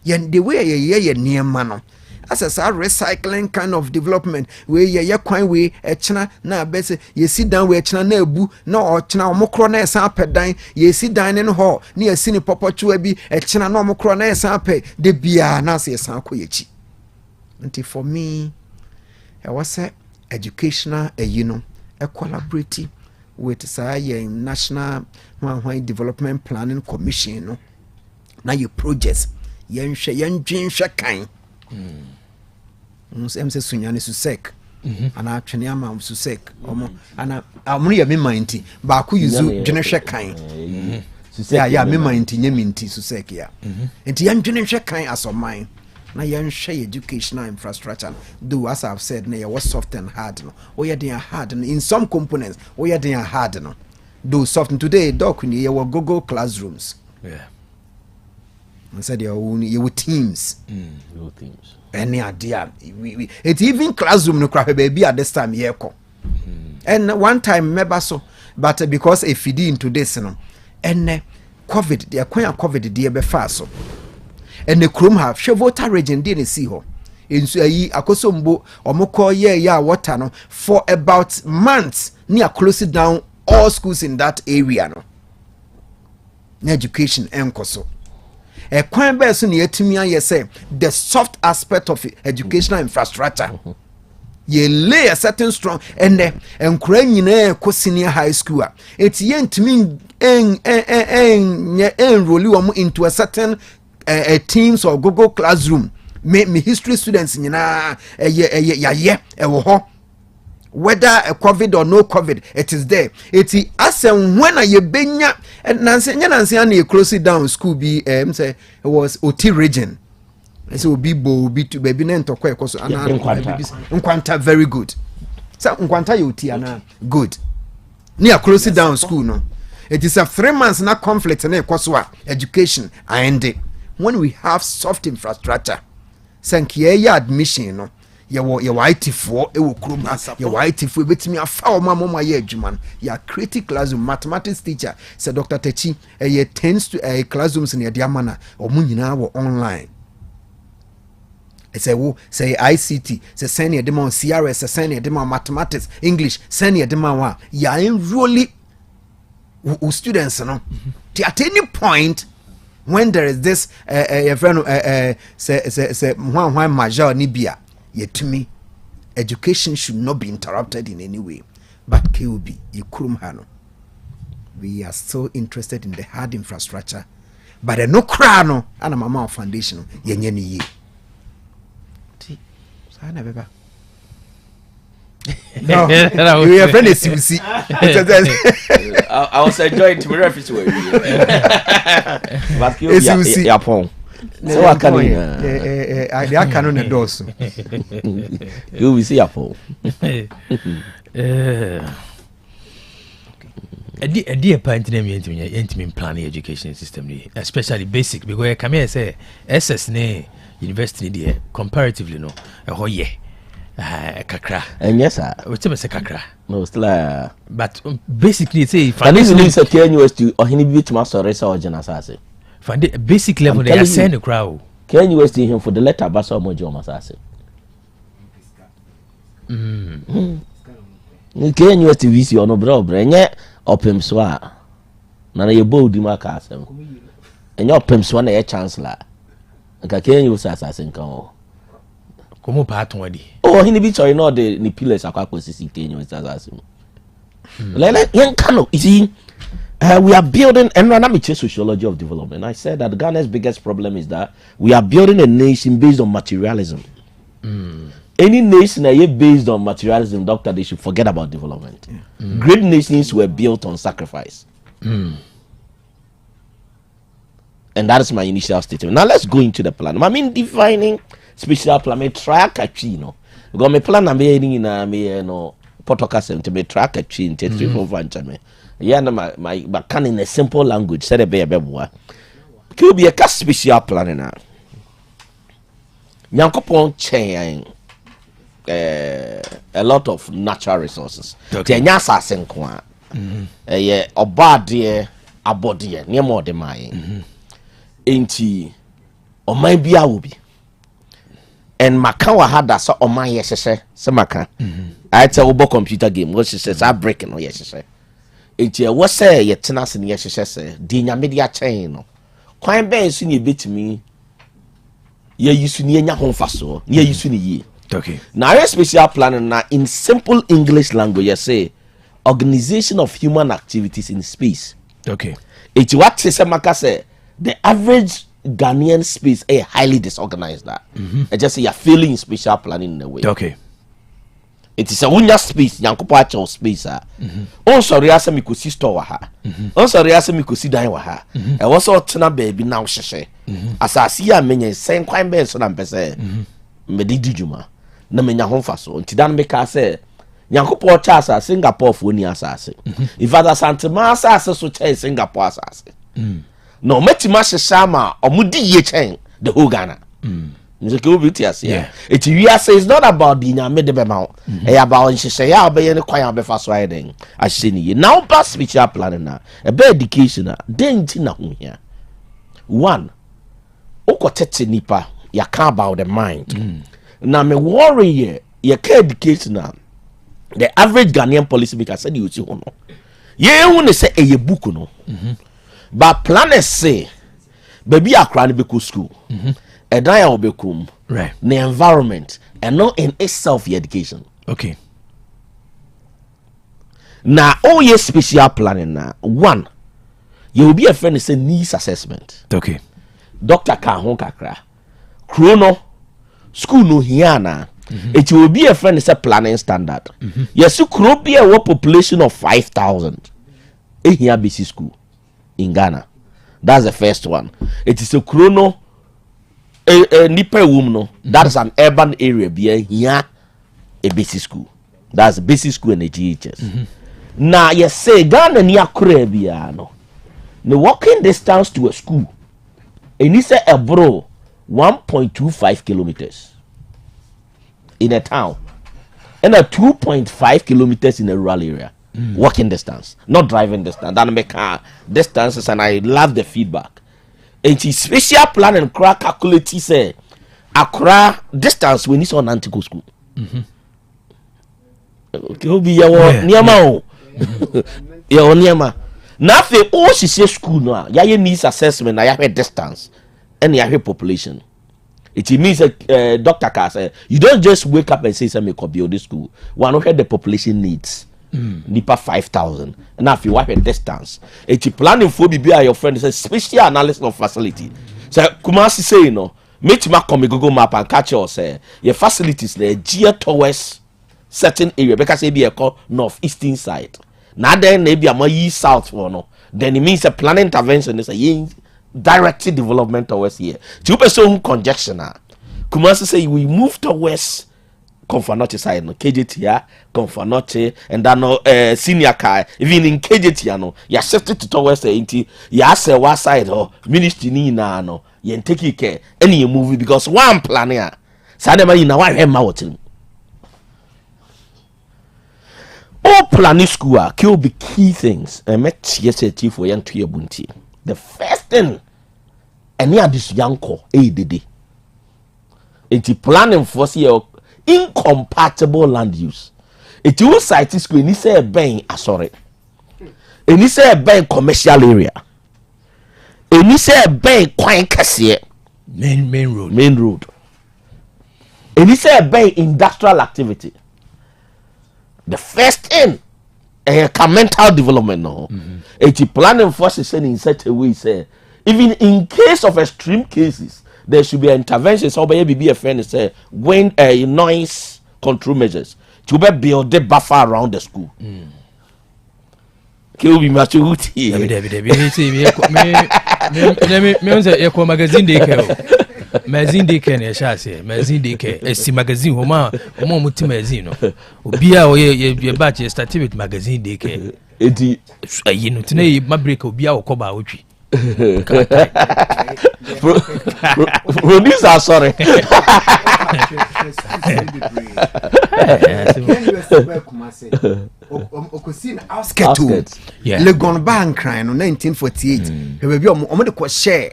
Speaker 8: Yen the way ye near man. As a recycling kind of development where ye quite way a china na bese ye sit down where china na bu no or china omokro na san pedan ye sit dining hall near sini popo chua bi a china no omokro na san pe de bia na se san koyechi. Until for me I was a educational a collaborative with say National Development Planning Commission no na your projects yen dream kan MC Sunyani Susek ana twene ama susek omo ana amono ye me mind ba ko yuzu dwene hwe kan ya me mind nye minti susek ya enti yan dwene hwe kan asoman na yan hwe educational infrastructure though as I've said na was soft and hard no o ye den hard no in some components o ye den hard no though soft today doc ni ye were Google classrooms and said you teams any idea it even classroom no craft baby at this time and one time remember so but because if feed into this no and covid the covid the be fast so and the chrome have voter region didn't see her insu ayi akosombo omoko ya water no for about months near closing down all schools in that area no education enkoso a kwan be so na yetimi aye say the soft aspect of educational infrastructure ye lay a certain strong and enkura nyina ko senior high school a eti yentimi enroll you into a certain teams or Google classroom me history students nyina ye ewo ho whether a COVID or no COVID, it is there. It is as and when I benya and Nancy and close it down school be say it was OT region. So be bo be to baby nento kwa koso Nkwanta very good. So Nkwanta OT ana good. Near close it down school no. It is a 3 months na conflict na koso education and when we have soft infrastructure, sankie ya admission no. Your white for it will chrome your white for betimi afa o mama ye adwuma ya critic classroom mathematics teacher say Dr. Techi ye tends to classrooms in the amana o munyina wo online say ICT say senior demo CRS say senior demo mathematics English senior demo wa ya enrolli students no at any point when there is this say major nibia yet to me, education should not be interrupted in any way. But KOB, Hano, we are so interested in the hard infrastructure. But no crano and a mama foundation, Yenny ye. No, you are friends, you see.
Speaker 9: I was enjoying to be referred to but you so I can
Speaker 8: I can endorse
Speaker 9: you will see Apple
Speaker 1: a dear parent name intimate planning education system especially basic because I come here say SS ne university there comparatively no kakra
Speaker 9: and yes sir
Speaker 1: we say kakra
Speaker 9: no still
Speaker 1: but basically say
Speaker 9: can you use a university or any bit master or general assassin
Speaker 1: for the basic level they are send the crowd
Speaker 9: can you waste him for the letter basa mojo masase can you waste visi ono bro nye opem so a na ye bold maka asem enye opem so na ye chancellor nka can you say assassin kan o
Speaker 1: komo pa wadi
Speaker 9: oh hini bi choy no de ni pillars akwa kwesisi can you say assassin like yen kano isi we are building, and I'm sociology of development. I said that Ghana's biggest problem is that we are building a nation based on materialism. Any nation based on materialism, doctor, they should forget about development. Great nations were built on sacrifice. And that is my initial statement. Now let's go into the plan. I mean, defining special plan. Me track a chino. Because my plan I'm in no Portocasem to me track a chin. 3 4 yeah, my can in a simple language. Said a baby boy. Could be a special plan now. Nyankopon chain a lot of natural resources. The nyasa senkwa. Yeah, obadie abodie near more than mine. Ain't or my be I will be. And Makawa had that so on my yes, Samaka. I tell about computer game. What she says, I'm breaking. Oh, yes, she said. It's what say ye tenas in yes, she says, Dina media chain. Quite bad, soon you bit me. Ye used to near your home faso, ye used to ye.
Speaker 1: Okay.
Speaker 9: Now, a special plan now in simple English language, you say organization of human activities in space.
Speaker 1: Okay.
Speaker 9: It's what Samaka say the average Ghanaian space is highly disorganized. That I just say you're failing special planning in a way.
Speaker 1: Okay.
Speaker 9: It is a wunya space, Yankopo acho space. On sorry, asa mi kosi store wa ha. On sorry, asa mi kosi dan wa ha. E waso tena baby now sheshe. Asasi ya menye sen kwan be so na mpese. Me di djuma. Na menya ho fa so. Nti dan me ka se Yankopo cha asa Singapore fo ni asase. In fact, Asantema asase so cha Singapore asase. No metima sheshama omudi ye chen the whole Ghana. Yeah. It's not about the nyame de bema. It's about nshesheya obeye ne kwan abefa so ayeden. Ahye now pass spiritual planning na. A be education na denti na ho hia. One, okotete nipa ya ka about the mind. Na me worry ye ka education na. The average Ghanaian policy maker said you see ho no. Ye hu ne say eye book no. But planners say baby akra ne be ko school. Edaya obekum,
Speaker 1: right?
Speaker 9: The environment and not in itself the education.
Speaker 1: Okay.
Speaker 9: Now, all your special planning now. One, you will be a friend say needs assessment.
Speaker 1: Okay.
Speaker 9: Doctor Kahon Kakra, Chrono, school no hiana. It will be a friend say planning standard. Yes, you could be a population of 5,000 in here BC school in Ghana. That's the first one. It is a chrono. Nipa no, that is an urban area be here a basic school. That's a basic school in the GHS. Now you say Ghana near Korea no. The walking distance to a school and it's a bro 1.25 kilometers in a town and a 2.5 kilometers in a rural area. Walking distance, not driving distance. That make distances, and I love the feedback. And she special plan and crack calculate say Accra distance when it's on antico school. Okay, be your niama. Your niama. Nothing all she say school now. Ya needs assessment, I have distance, and ya have population. It means Dr. Carr say you don't just wake up and say something could build this school. One of the population needs. Nipa 5,000 and now if you wipe a distance it's planning for be your friend is a special analysis of facility so Kumasi say you know make ma come Google map and catch us say your facilities there geared towards certain area because they be a call northeastern side now then maybe a more east south for no then it means a planning intervention is a directed development towards here two person conjecture now Kumasi say we move towards Confanoche side no KJT ya Confanoche and then no senior car even in KJT no ya shifted to towards the inti ya say one side or ministry ni na no you take care any movie because one plan ya say dem na why am out all planning school will be key things and met yesterday for young to bunti the first thing any of this young ko dede inti planning for see incompatible land use. It will site school ni say ben asore. Eni say ben commercial area. Eni say ben kwan kase
Speaker 1: main road.
Speaker 9: Eni say ben industrial activity. The first thing mental development no. It planning forces in such a way say even in case of extreme cases there should be interventions. So, be a friend say when noise control measures to be build a buffer around the school. Kill me, much me
Speaker 1: magazine de esi magazine homa muti magazine no obia ye batch start with magazine de ke
Speaker 9: edi
Speaker 1: ayi no tena ma break obia okoba otwi
Speaker 9: producer sorry
Speaker 8: Legon Bank crying on 1948 we be omo de ko share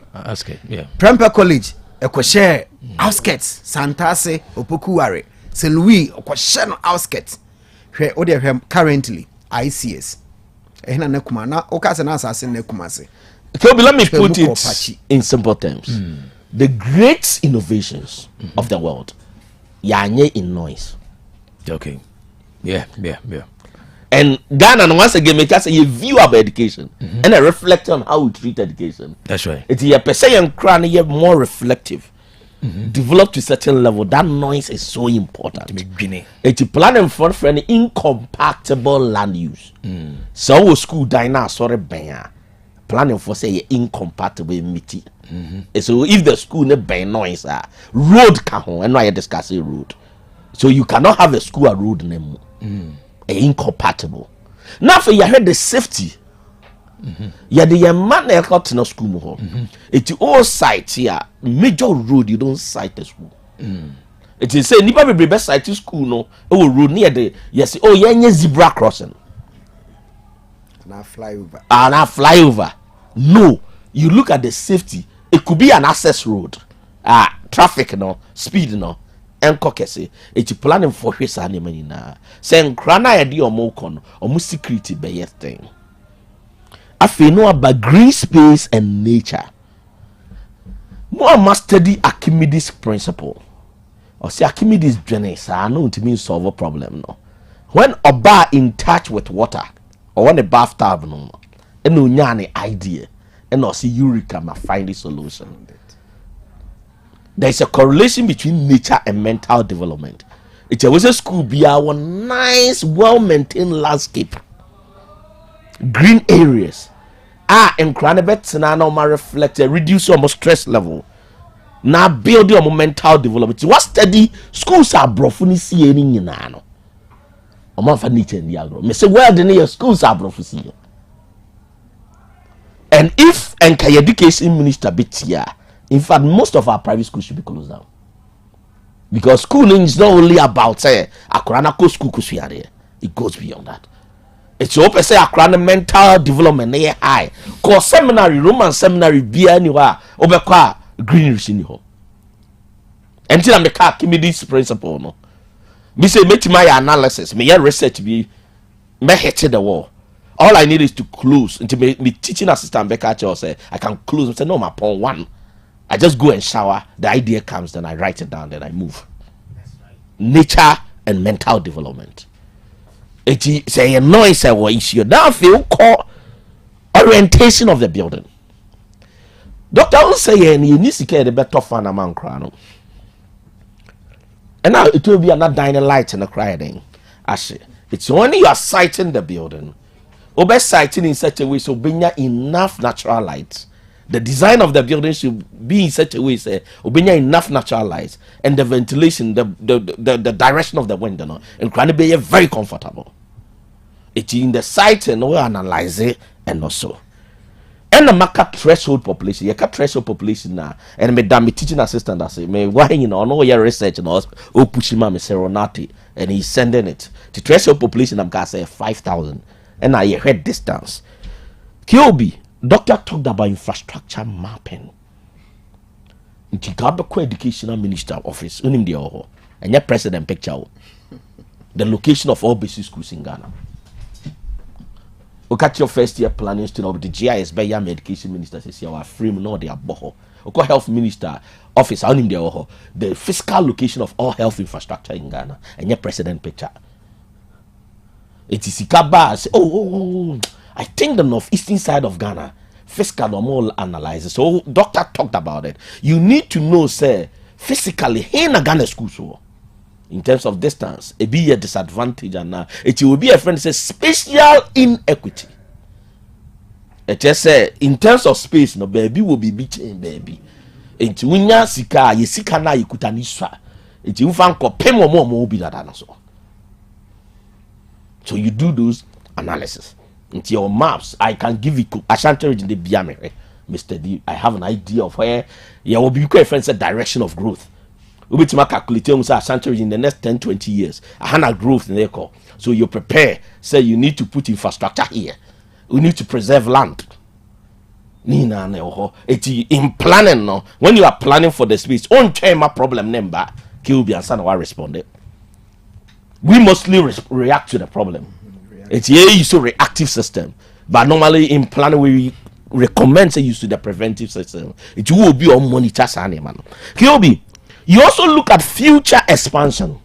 Speaker 8: Prempeh College e ko share outskirts Santase Opokuware St. Louis ko share no outskirts hwe o de hwe currently ICS ehna na kuma na o ka se na asase na kuma se.
Speaker 9: So let me put it in simple terms. The great innovations of the world, yanye in noise.
Speaker 1: Okay. Yeah.
Speaker 9: And Ghana, once again, make us a view of education and a reflect on how we treat education.
Speaker 1: That's right.
Speaker 9: It's a percent and crown more reflective. develop to a certain level, that noise is so important. It's planning for any incompatible land use. So school diner sorry ben planning for say incompatible meeting. So if the school ne ben noise road can and I discuss a road. So you cannot have a school a road name incompatible. Now for you heard the safety. Yeah, the man they got to no school more. It's all sites here. Major road you don't cite the school. It is say nipa be best site school no. Oh road near the yes. Oh yeah, zebra crossing.
Speaker 8: Now flyover.
Speaker 9: Now flyover. No, you look at the safety. It could be an access road. Traffic no, speed no. Enkokese. It's planning for his animal na. Say nkrana yedi omokon. Omu security be yes thing. I feel know about green space and nature. More must study Archimedes principle. Or say Archimedes journey, I know it means solve a problem. No, when a bar in touch with water, or when a bathtub, no, and no nyani idea, and or see Eureka, ma find a solution. There is a correlation between nature and mental development. It was a school be our nice, well-maintained landscape, green areas. And cranebet na normal reflect reduce your stress level. Now build your mental development. What study schools are brofuni see any no. O man for nature in the agro. Me say well the your schools are brofuni. And if education minister bit here, in fact most of our private schools should be closed down. Because schooling is not only about say akrana ko school kusuare. It goes beyond that. It's open say akra mental development na high. Cause seminary, Roman seminary be anywhere obekwa green ni ho. Until I'm the car give me this principle no. Me say make my analysis, me research be me hit the wall. All I need is to close. Until me teaching assistant Becca say I can close. I say no, my upon one. I just go and shower. The idea comes, then I write it down, then I move. Right. Nature and mental development. It say a noise or issue. Now feel call orientation of the building. Doctor will say you need to get the better fan among crown. And now it will be another dining light in the crying. It's only you are sighting the building. Or sighting in such a way so bring enough natural light. The design of the building should be in such a way say bring enough natural light and the ventilation, the direction of the window, no, and can be very comfortable. It's in the site and we analyze it and also. And the market threshold population, you got threshold population now, and me damn teaching assistant I say, me why you know your research and all pushing my Serenati and he's sending it. The threshold population I'm gonna say 5,000 and I heard distance. Kyobi, doctor talked about infrastructure mapping. In Chicago educational minister office, unim the oho, and your president picture. The location of all basic schools in Ghana. Look at your first year planning student, the GIS by your education minister says you are free, no, they are boho. Look health minister office, unim the oho, the physical location of all health infrastructure in Ghana, and your president picture. It is Ikaba say, oh, I think the northeastern side of Ghana, fiscal normal analysis. So doctor talked about it. You need to know, say, physically, in a Ghana school, so in terms of distance, it be a disadvantage, and it will be a friend say spatial inequity. It just say in terms of space, no baby will be beating baby. It winya sika, ye sika na yikutaniswa. It you fan ko pemo mo bi that so. So you do those analysis. Into your maps, I can give you Ashanti region the Biamere, Mr. D. I have an idea of where you will be quite friends a direction of growth. We will calculate Ashanti region in the next 10-20 years. A hundred growth in the eco. So you prepare, say you need to put infrastructure here. We need to preserve land. It's in planning no. When you are planning for the space, on my problem number, Kilby and Sana responded. We mostly react to the problem. It's a reactive system, but normally in planning we recommend say use to the preventive system. It will be on monitor man. Kyobi, you also look at future expansion.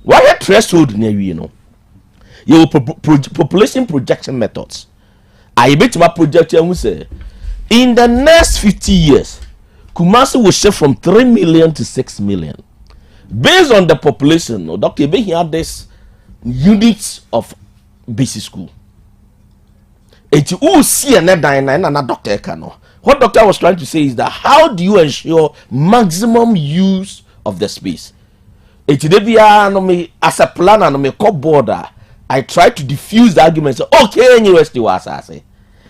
Speaker 9: What a threshold near you know. Your population projection methods. I bet my projection will say in the next 50 years Kumasi will shift from 3 million to 6 million. Based on the population, Dr. Ebe had this units of basic school. It's who see another doctor cano. What doctor was trying to say is that how do you ensure maximum use of the space? It's as a planner, no me border. I try to diffuse the argument. Say, okay, university was I say.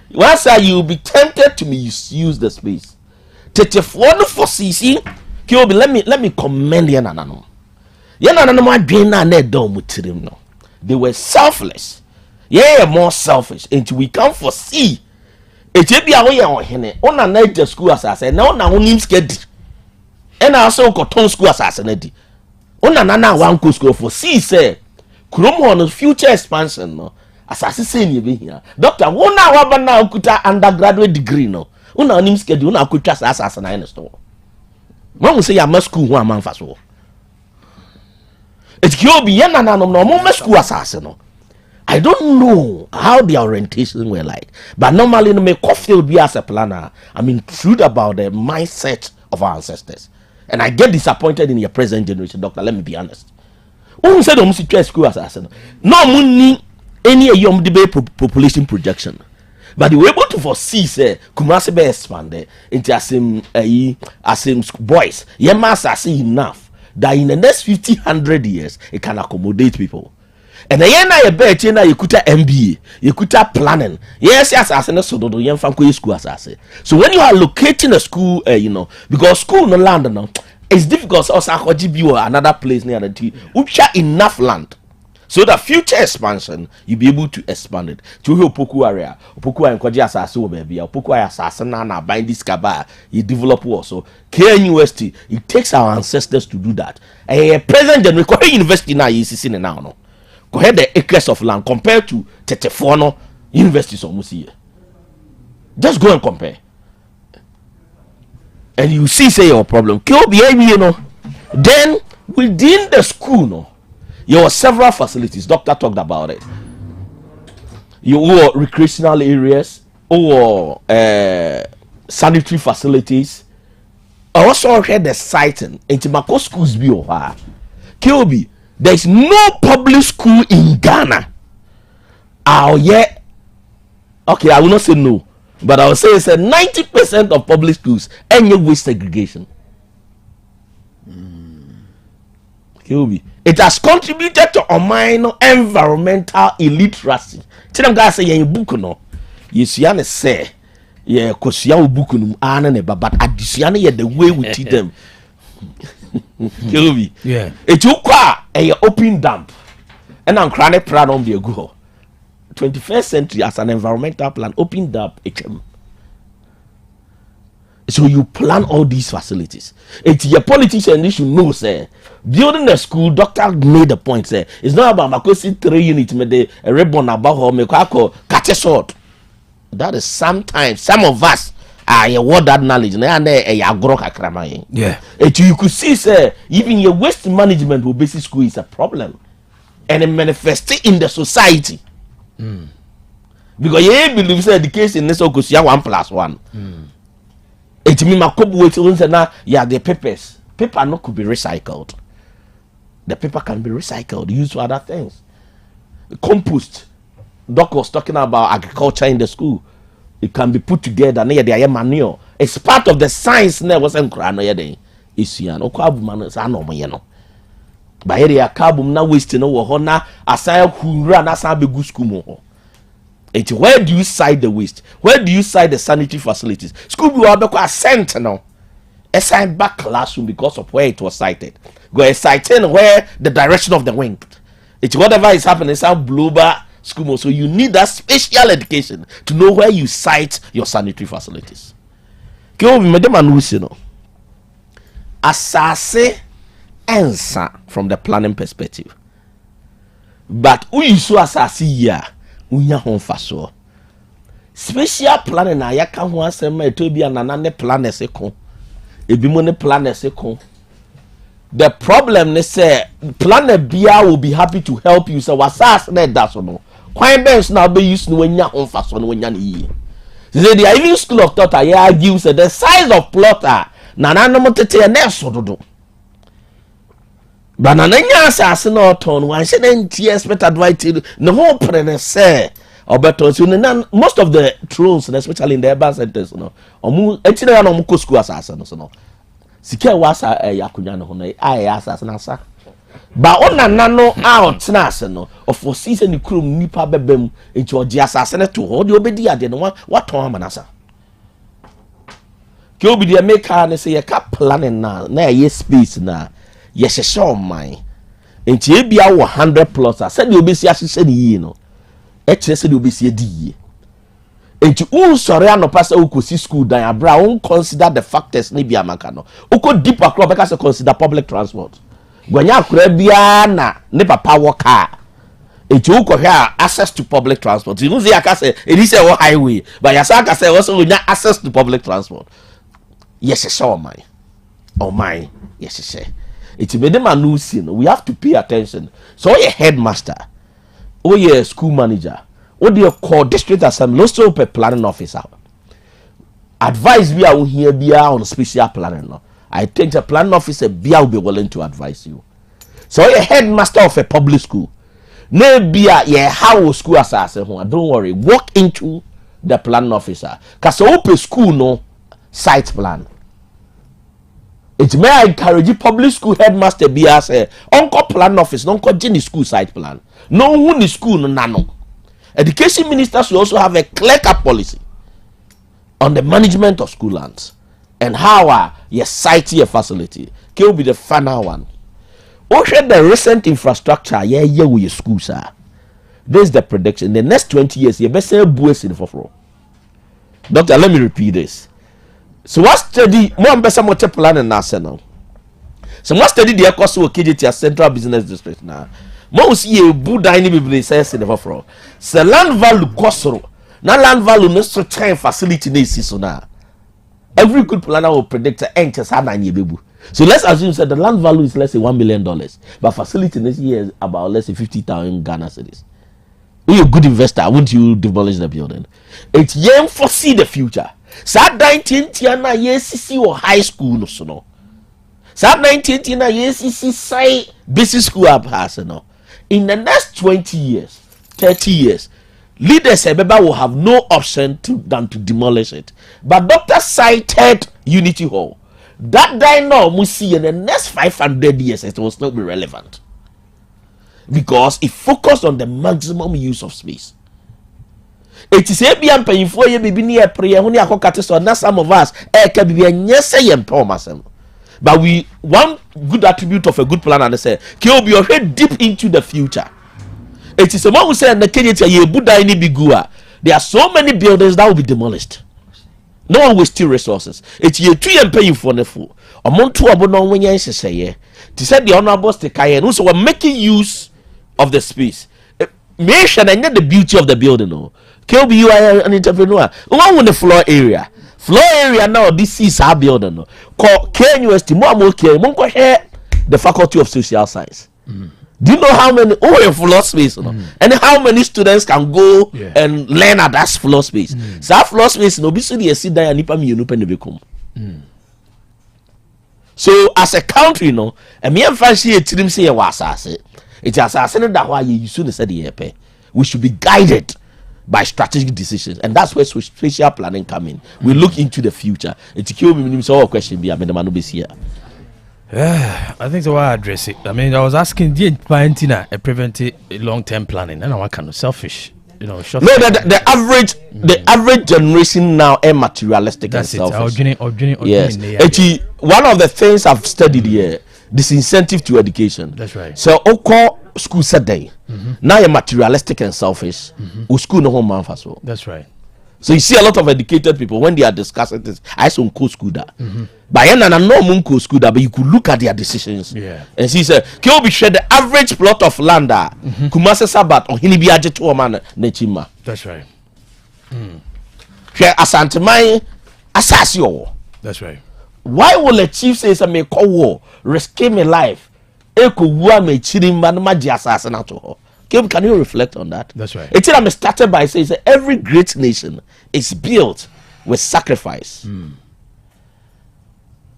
Speaker 9: Once you'll be tempted to misuse the space. Tetefone for CC. Kiobi, let me commend Yanano. Yanano my dream na ne dom mutirim no. They were selfless. Yeah, more selfish. Until we can foresee. Echebi awoye ohene. Ona na ejja school asase. Na ona honim skedi. And also cotton school assassinate. Ona na one school for say Krom on future expansion no. Asase say ni be here. Doctor, wona wa ba na okuta undergraduate degree no. Una honim skedi, una akutwa asase na store. When we say ya school who am fa so. It can be yana na no school assassin no. I don't know how their orientation were like, but normally no me coffee be as a planner. I'm intrigued about the mindset of our ancestors, and I get disappointed in your present generation, doctor. Let me be honest. Who said almost to school assassin? No money any young debate population projection, but they were able to foresee say Kumasi be expanded into as boys. Your master see enough that in the next 50-100 years it can accommodate people. And then I bet you kuta MBA, you kuta planning. Yes, so do young family school assassin. So when you are locating a school, because school no land now, it's difficult also to give another place near the T. Upcha enough land. So the future expansion, you'll be able to expand it. To Opoku area, Opoku and Kwaji assassin baby, Opoku assassin na bind this kaba, you develop also. KNUST, it takes our ancestors to do that. Present generation university now is seen now no. Go ahead the acres of land compared to Tetefono universities almost here. Just go and compare. And you see say your problem. Then within the school, there were several facilities. Doctor talked about it. You were recreational areas or sanitary facilities. I also heard the sighting in Timako schools be over. Kiobi. There is no public school in Ghana. Okay, I will not say no, but I will say it's 90% of public schools any waste segregation. It has contributed to a minor environmental illiteracy. Tell them guys say you book no. You see, I say yeah, cause you book no, but additionally the way we teach them.
Speaker 1: Yeah.
Speaker 9: It took a open dump, and I'm chronic plan on the go. 21st century as an environmental plan, open dump. So you plan all these facilities. It's your politician you should know, say building a school. Doctor made the point, say it's not about Makosi 3 units, me the ribbon about her, me catch a short. That is sometimes some of us. You want that knowledge,
Speaker 1: yeah.
Speaker 9: You could see, say, even your waste management with basic school is a problem, and it manifests in the society. Because you believe education is so 1+1. It means my couple waste now. Yeah, the papers. Paper not could be recycled. The paper can be recycled, used for other things. Compost. Doc was talking about agriculture in the school. It can be put together near the manure. It's part of the science. Never wasn't crying. It's yan. Okabu man is anomayano. By here, carbon now wasting over hona. Asaya who ran as a big school. It's where do you side the waste? Where do you side the sanitary facilities? School be a center now. A sign back classroom because of where it was sited. Go a sighting where the direction of the wind. It's whatever is happening. It's a bloober. School, so you need that special education to know where you site your sanitary facilities. Assase answer from the planning perspective. But we so assase ya unya hon faso. Special planning na ya ka ho asem e to bia nanane planners ekon. Ebi mo ne planners ekon. The problem is say planner bia will be happy to help you so assase na that so no. Quite best now be used when you're on fast on when you're here. They are even school of thought. I argue that the size of plotter na nanom tete na so dodo ba na nya asase na oton wan hye na nti expect advice no ho prene say obeton so na most of the trolls especially in the urban centers no omu etire ya no mu school asase no so no sika wasa yakunya no ho na ai asase na sa ba onana no out na ase no of season krum nipa bebem enti oje asase ne to ho de obedi ade no waton amanasa ke obi de make na say ye ka planning na ye space na ye hyehyɛ ɔman enti ebia wo 100 plus said the obesi ahyehyɛ ne yie no ɛkyerɛ sɛ de obesi edi yie enti unsɔre anopa sɛ ukosi school dan abra won consider the factors ne bia maka no uko deep across beka sɛ consider public transport gwanya akora bia na ne papa wo car enti ukɔhwɛ access to public transport you say aka sɛ edi sɛ wo highway but yasa aka sɛ wo sɛ onya access to public transport yes hyehyɛ ɔman yes hyehyɛ it's made them losing. We have to pay attention. So your headmaster, or your school manager, or your core district assembly, also a planning officer. Advise me out here be on special planning. No? I think the planning officer will be willing to advise you. So your headmaster of a public school, maybe how school assassin. Don't worry, walk into the planning officer. Cause open school no site plan. It may encourage public school headmaster be as uncle plan office, no Jenny school site plan. No one is school, no nano. Education ministers should also have a clear-cut policy on the management of school lands and how your site your facility will be the final one. Also, the recent infrastructure, with your schools are. This is the prediction. In the next 20 years, you best say boys in the Doctor, let me repeat this. So what study more better more planning national. So what study the cost of KJT central business district now. More see a Buddha any people says in the for. So land value cost now land value no so time facility needs so now. Every good planner will predict the end just baby. So let's assume that the land value is let's say $1 million, but facility next year is about let's say 50,000 Ghana cedis. You're a good investor, wouldn't you demolish the building? It's young foresee the future. Sad 19th na YCC or high school no so no. Sad 19th na YCC say basic school up has no. In the next 20 years, 30 years, leaders will have no option than to demolish it. But Dr. cited Unity Hall. That now must see in the next 500 years it will still be relevant. Because it focused on the maximum use of space. It is a bien paying for you be near prayer when you are so now some of us can be a yes and but we one good attribute of a good plan and say can be your head deep into the future. It is a man who said the Kenya ye Buddha any bigua. There are so many buildings that will be demolished. No one will steal resources. It's ye 2 and paying for the fool. Among 2 abono when you say to say the honorable Stekaye also we're making use of the space. Mention and the beauty of the building. No. KLB, you are an entrepreneur. One with the floor area. Floor area now, this is our building. No. Call KNUST, the Faculty of Social Science. Do you know how many floor space? No? And how many students can go and learn at that floor space? So that floor space, no, be you sit there and so as a country, no, and me and fancy a team say was it's as I said that why you should have said the we should be guided by strategic decisions, and that's where spatial planning come in. We look into the future. It's a question be here.
Speaker 1: I think so. I address it. I mean, I was asking, did Parentina a preventive long-term planning? And I kind of selfish, you know.
Speaker 9: The average generation now is materialistic and selfish. Yes. One of the things I've studied here, disincentive to education.
Speaker 1: That's right.
Speaker 9: So, school said day. Now you're materialistic and selfish. School no home man first.
Speaker 1: That's right.
Speaker 9: So you see a lot of educated people when they are discussing this. I saw school that. But I know school that, but you could look at their decisions.
Speaker 1: Yeah.
Speaker 9: And she said, "Can you be sure the average plot of land that Kumase Sabat or Hinibiaje to a man Nechima?"
Speaker 1: That's right.
Speaker 9: Share Asantemai Assasio.
Speaker 1: That's right.
Speaker 9: Why will a chief say some may call war, risk my life? Eko wua me chirim maji assassin to her. Can you reflect on that?
Speaker 1: That's right.
Speaker 9: It's I'm started by saying every great nation is built with sacrifice.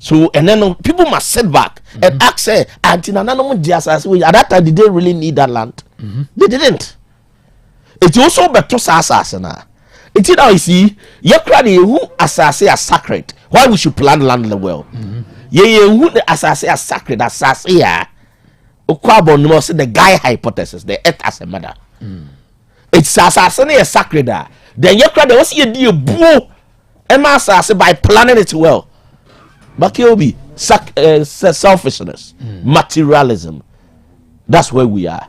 Speaker 9: So and then people must sit back and ask, say, at that time did they really need that land? They didn't. It's also better asasana. It's now you see, you who asase as sacred. Why we should plant land well? Who the asase as sacred asase ya. Okwabo no say the guy hypothesis, the earth as a mother. It's asasane as sacred. Then you cry was you do boo and asase by planning it well. But it will be selfishness, materialism. That's where we are.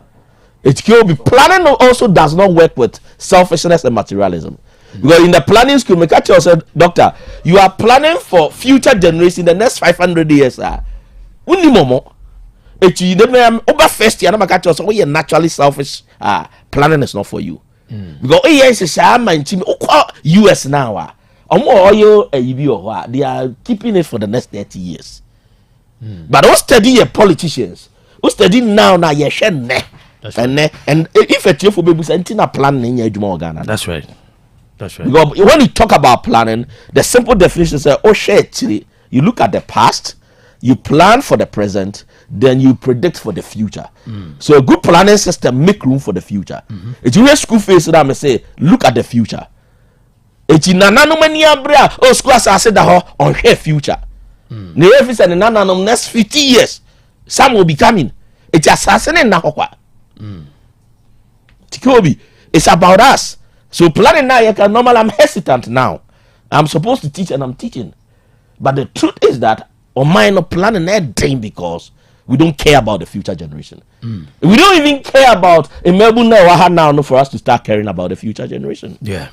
Speaker 9: It can be planning also does not work with selfishness and materialism. Because in the planning school, my catcher said, Doctor, you are planning for future generations in the next 500 years. Only momo. It you over first year, my catcher said, you're naturally selfish. Planning is not for you. Because yes, my team, US now. They are keeping it for the next 30 years. But don't study your politicians. Who study now you share and if a for baby sentina planning in your Ghana.
Speaker 1: That's right. That's right.
Speaker 9: Because when you talk about planning, the simple definition is you look at the past, you plan for the present, then you predict for the future. So a good planning system make room for the future. If you school face that I say, look at the future. It's in oh school as I said that on her future. The next 50 years, some will be coming. It's assassin na hokwa. Tikobi, it's about us. So planning now, I'm hesitant now. I'm supposed to teach and I'm teaching. But the truth is that on mine not planning anything because we don't care about the future generation. We don't even care about a Melbourne now for us to start caring about the future generation.
Speaker 1: Yeah.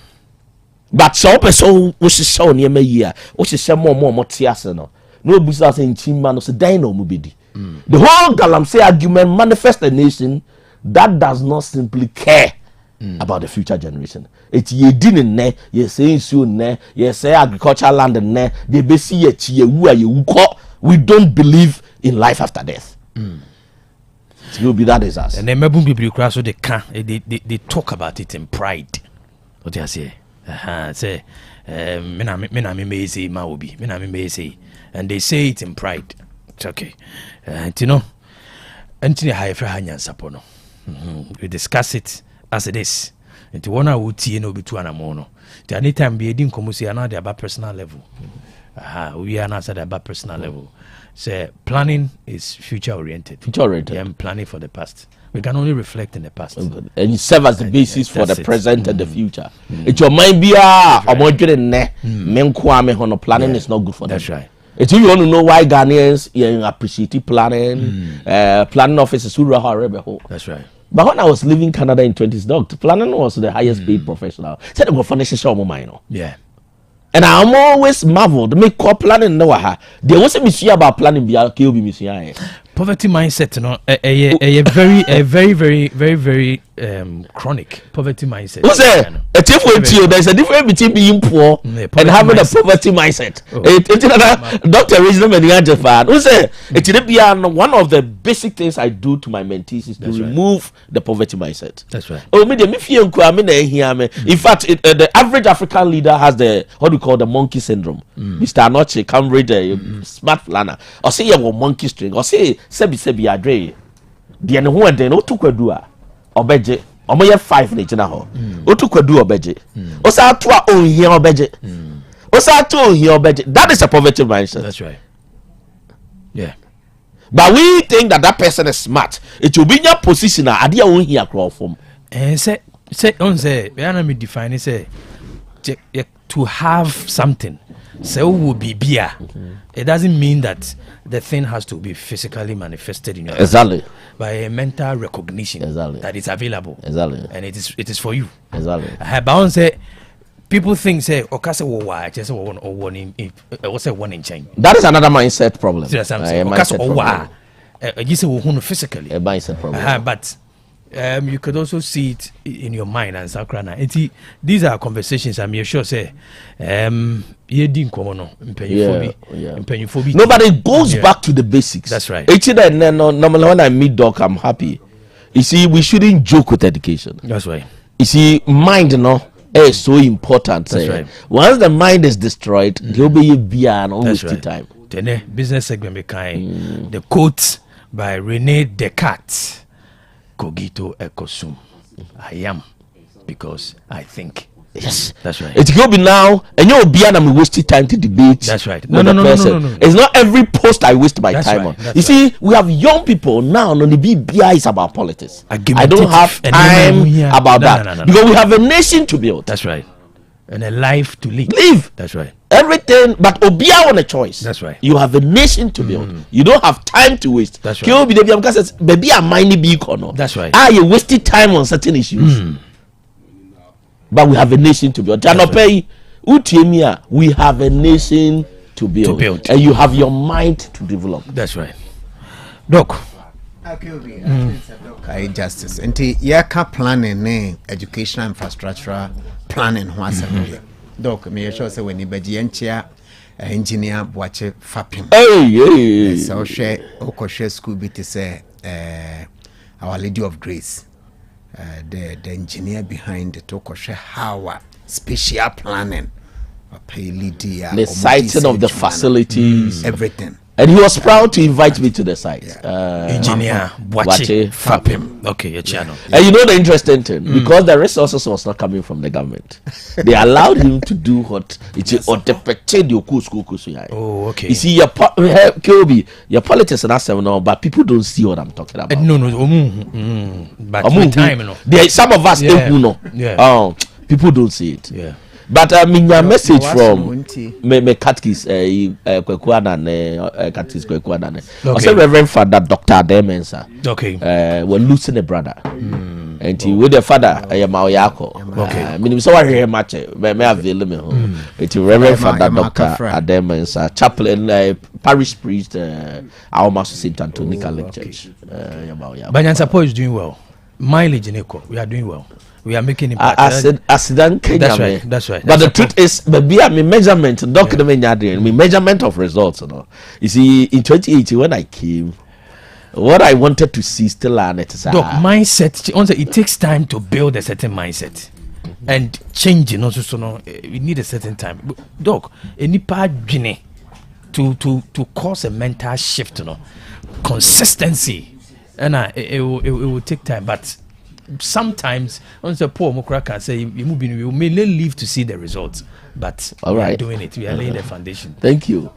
Speaker 9: But so person which is so near me here, which is more tiasano. No business in Chimman or Dino Mubidi. The whole Galamsey argument manifests a nation that does not simply care about the future generation. It's ye didn't ne, ye say soon ne, ye say agricultural land and ne, they be see ye we don't believe in life after death. It will be that is us.
Speaker 1: And then maybe people so they can they talk about it in pride. What do you say? Say me may say Maobi, me may say, and they say it in pride. It's okay. You know, Anthony Nyansapo no. We discuss it as it is. Into one hour tea no be 2 and more. The anytime be edin komusi another about personal level. We are not at about personal level. So planning is future oriented.
Speaker 9: Future oriented.
Speaker 1: And planning for the past. We can only reflect in the past.
Speaker 9: And you serve as the basis for the present and the future. It's your mind be planning is not good for them.
Speaker 1: That's right.
Speaker 9: If you want to know why Ghanaians appreciate planning, planning officers who are
Speaker 1: that's right.
Speaker 9: But when I was living in Canada in 20s, planning was the highest paid professional. Said about financial moment.
Speaker 1: Yeah.
Speaker 9: And I'm always marveled. Make call planning no there wasn't me about planning be
Speaker 1: poverty mindset, you know, a very chronic poverty mindset.
Speaker 9: Who's there? There's a difference between being poor and having a poverty mindset. Dr. Wisdom and the fan. Who's there? One of the basic things I do to my mentees is to remove the poverty mindset.
Speaker 1: That's right.
Speaker 9: In fact, the average African leader has the what we call the monkey syndrome. Mr. Anoche, Cambridge, smart planner. Or say you have a monkey string. Or say sebi adre. The ene who ende no tukwadua. Obeje. Omo ye 5 na china ho. O tukwadua obeje. O sa atwa ohia obeje. O sa atwa ohia obeje. That is a poverty mindset.
Speaker 1: That's right. Yeah.
Speaker 9: But we think that person is smart. It will be in your position. Adia ohia crowd from.
Speaker 1: Say on say. Me define say to have something. So will be beer. It doesn't mean that the thing has to be physically manifested in your
Speaker 9: life
Speaker 1: by a mental recognition that it's available. And it is for you. But on say people think say okase wo wa just one in chain.
Speaker 9: That is another mindset problem.
Speaker 1: Okase wo wa you say wo physically.
Speaker 9: A mindset problem.
Speaker 1: But you could also see it in your mind and sakrana. These are conversations I'm sure say nobody
Speaker 9: goes back to the basics.
Speaker 1: That's right.
Speaker 9: Normally when I meet Doc, I'm happy. You see, we shouldn't joke with education.
Speaker 1: That's right.
Speaker 9: You see, mind is so important.
Speaker 1: That's right.
Speaker 9: Once the mind is destroyed, there'll be a beer and almost time.
Speaker 1: Tene business segment be kind. The quote by Rene Descartes, Cogito ergo sum. I am because I think.
Speaker 9: Yes,
Speaker 1: that's right.
Speaker 9: It could be now, and you'll be I'm wasting time to debate.
Speaker 1: That's right.
Speaker 9: No. It's not every post I waste my time on. You see, we have young people now. No, the BBI is about politics. I don't have time about that because we have a nation to build.
Speaker 1: That's right, and a life to live. That's right.
Speaker 9: Everything, but Obia on a choice.
Speaker 1: That's right.
Speaker 9: You have a nation to build. You don't have time to waste.
Speaker 1: That's right.
Speaker 9: Because baby, I'm minding big or no.
Speaker 1: That's right.
Speaker 9: You wasted time on certain issues. But we have a nation to build. We have a nation to build. And you have your mind to develop.
Speaker 1: That's right. Doc.
Speaker 8: Justice. And yaka planning, educational infrastructure planning. Doc, me sure say when you be engineer watch fapim.
Speaker 9: Hey.
Speaker 8: So share school bit to say Our Lady of Grace. The engineer behind the Tokoshe Hawa special planning,
Speaker 9: the siting of the facilities,
Speaker 8: everything.
Speaker 9: And he was proud to invite me to the site.
Speaker 1: Engineer Wache Fapim. Okay, your channel.
Speaker 9: And you know the interesting thing, because the resources was not coming from the government, they allowed him to do what it's Oh,
Speaker 1: okay.
Speaker 9: You see, your politics and that but people don't see what I'm talking about.
Speaker 1: No. But with time,
Speaker 9: some of us people don't see it.
Speaker 1: Yeah.
Speaker 9: But I mean, your message from me catechist, Kwaku Owusu. I said Reverend Father Dr. Ademensa.
Speaker 1: Okay.
Speaker 9: We're losing a brother, and he with the father, Maoyako.
Speaker 1: Okay.
Speaker 9: Meaning, so I hear much. Me avail me. It's Reverend Father Dr. Ademensa, chaplain, parish priest, our Master Saint Anthony Catholic Church.
Speaker 1: But Nyansapo is doing well. Mileage in Eco, we are doing well. We are making impact.
Speaker 9: That's right.
Speaker 1: That's right.
Speaker 9: But the truth is, maybe I'm measurement. Measurement of results. You see, in 2018 when I came, what I wanted to see still on it is
Speaker 1: mindset. It takes time to build a certain mindset and changing. Also, so we need a certain time. Doc, any part to cause a mental shift. Consistency, and it will take time, but. Sometimes on the poor Mokra can say you may not live to see the results, but we are doing it. We are laying the foundation.
Speaker 9: Thank you.
Speaker 1: All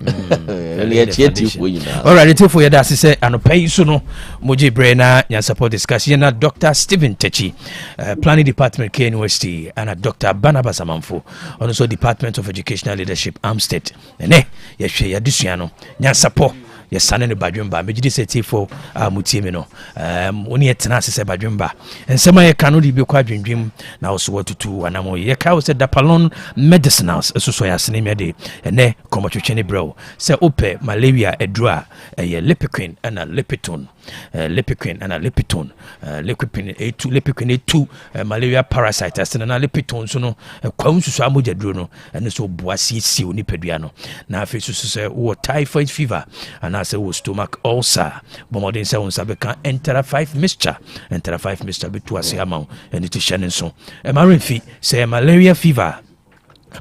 Speaker 1: right, it's for you that I say and pay so no Moji Brena Nyansapo discussion na Dr. Stephen Techi, Planning Department K University, and Dr. Barnabas Amanfo, also Department of Educational Leadership, Amstead. And ya disuano Nyansapo. Yes, son in the Badjumba, Majidi City for Mutimino. Only a tenacity said Badjumba. And some I cannot be quite dream now. So what to do? And I'm a cow said the Palon medicinals, a soya cinemede, and ne come to Chenny bro. Say ope malaria a draw, a lipiquin and a lipitone. Lipiquin and a lipitone, liquipin A2, lipiquin A2, malaria parasites, and a lipitone, so no, a quonsu samuja druno, and so boisi si unipediano. Now, if it's say, or typhoid fever, and I say, stomach ulcer, Bomodin sounds can enter a 5 mixture, enter a 5 mixture between a amount, and it is Shannon so. A marine fee, say a malaria fever.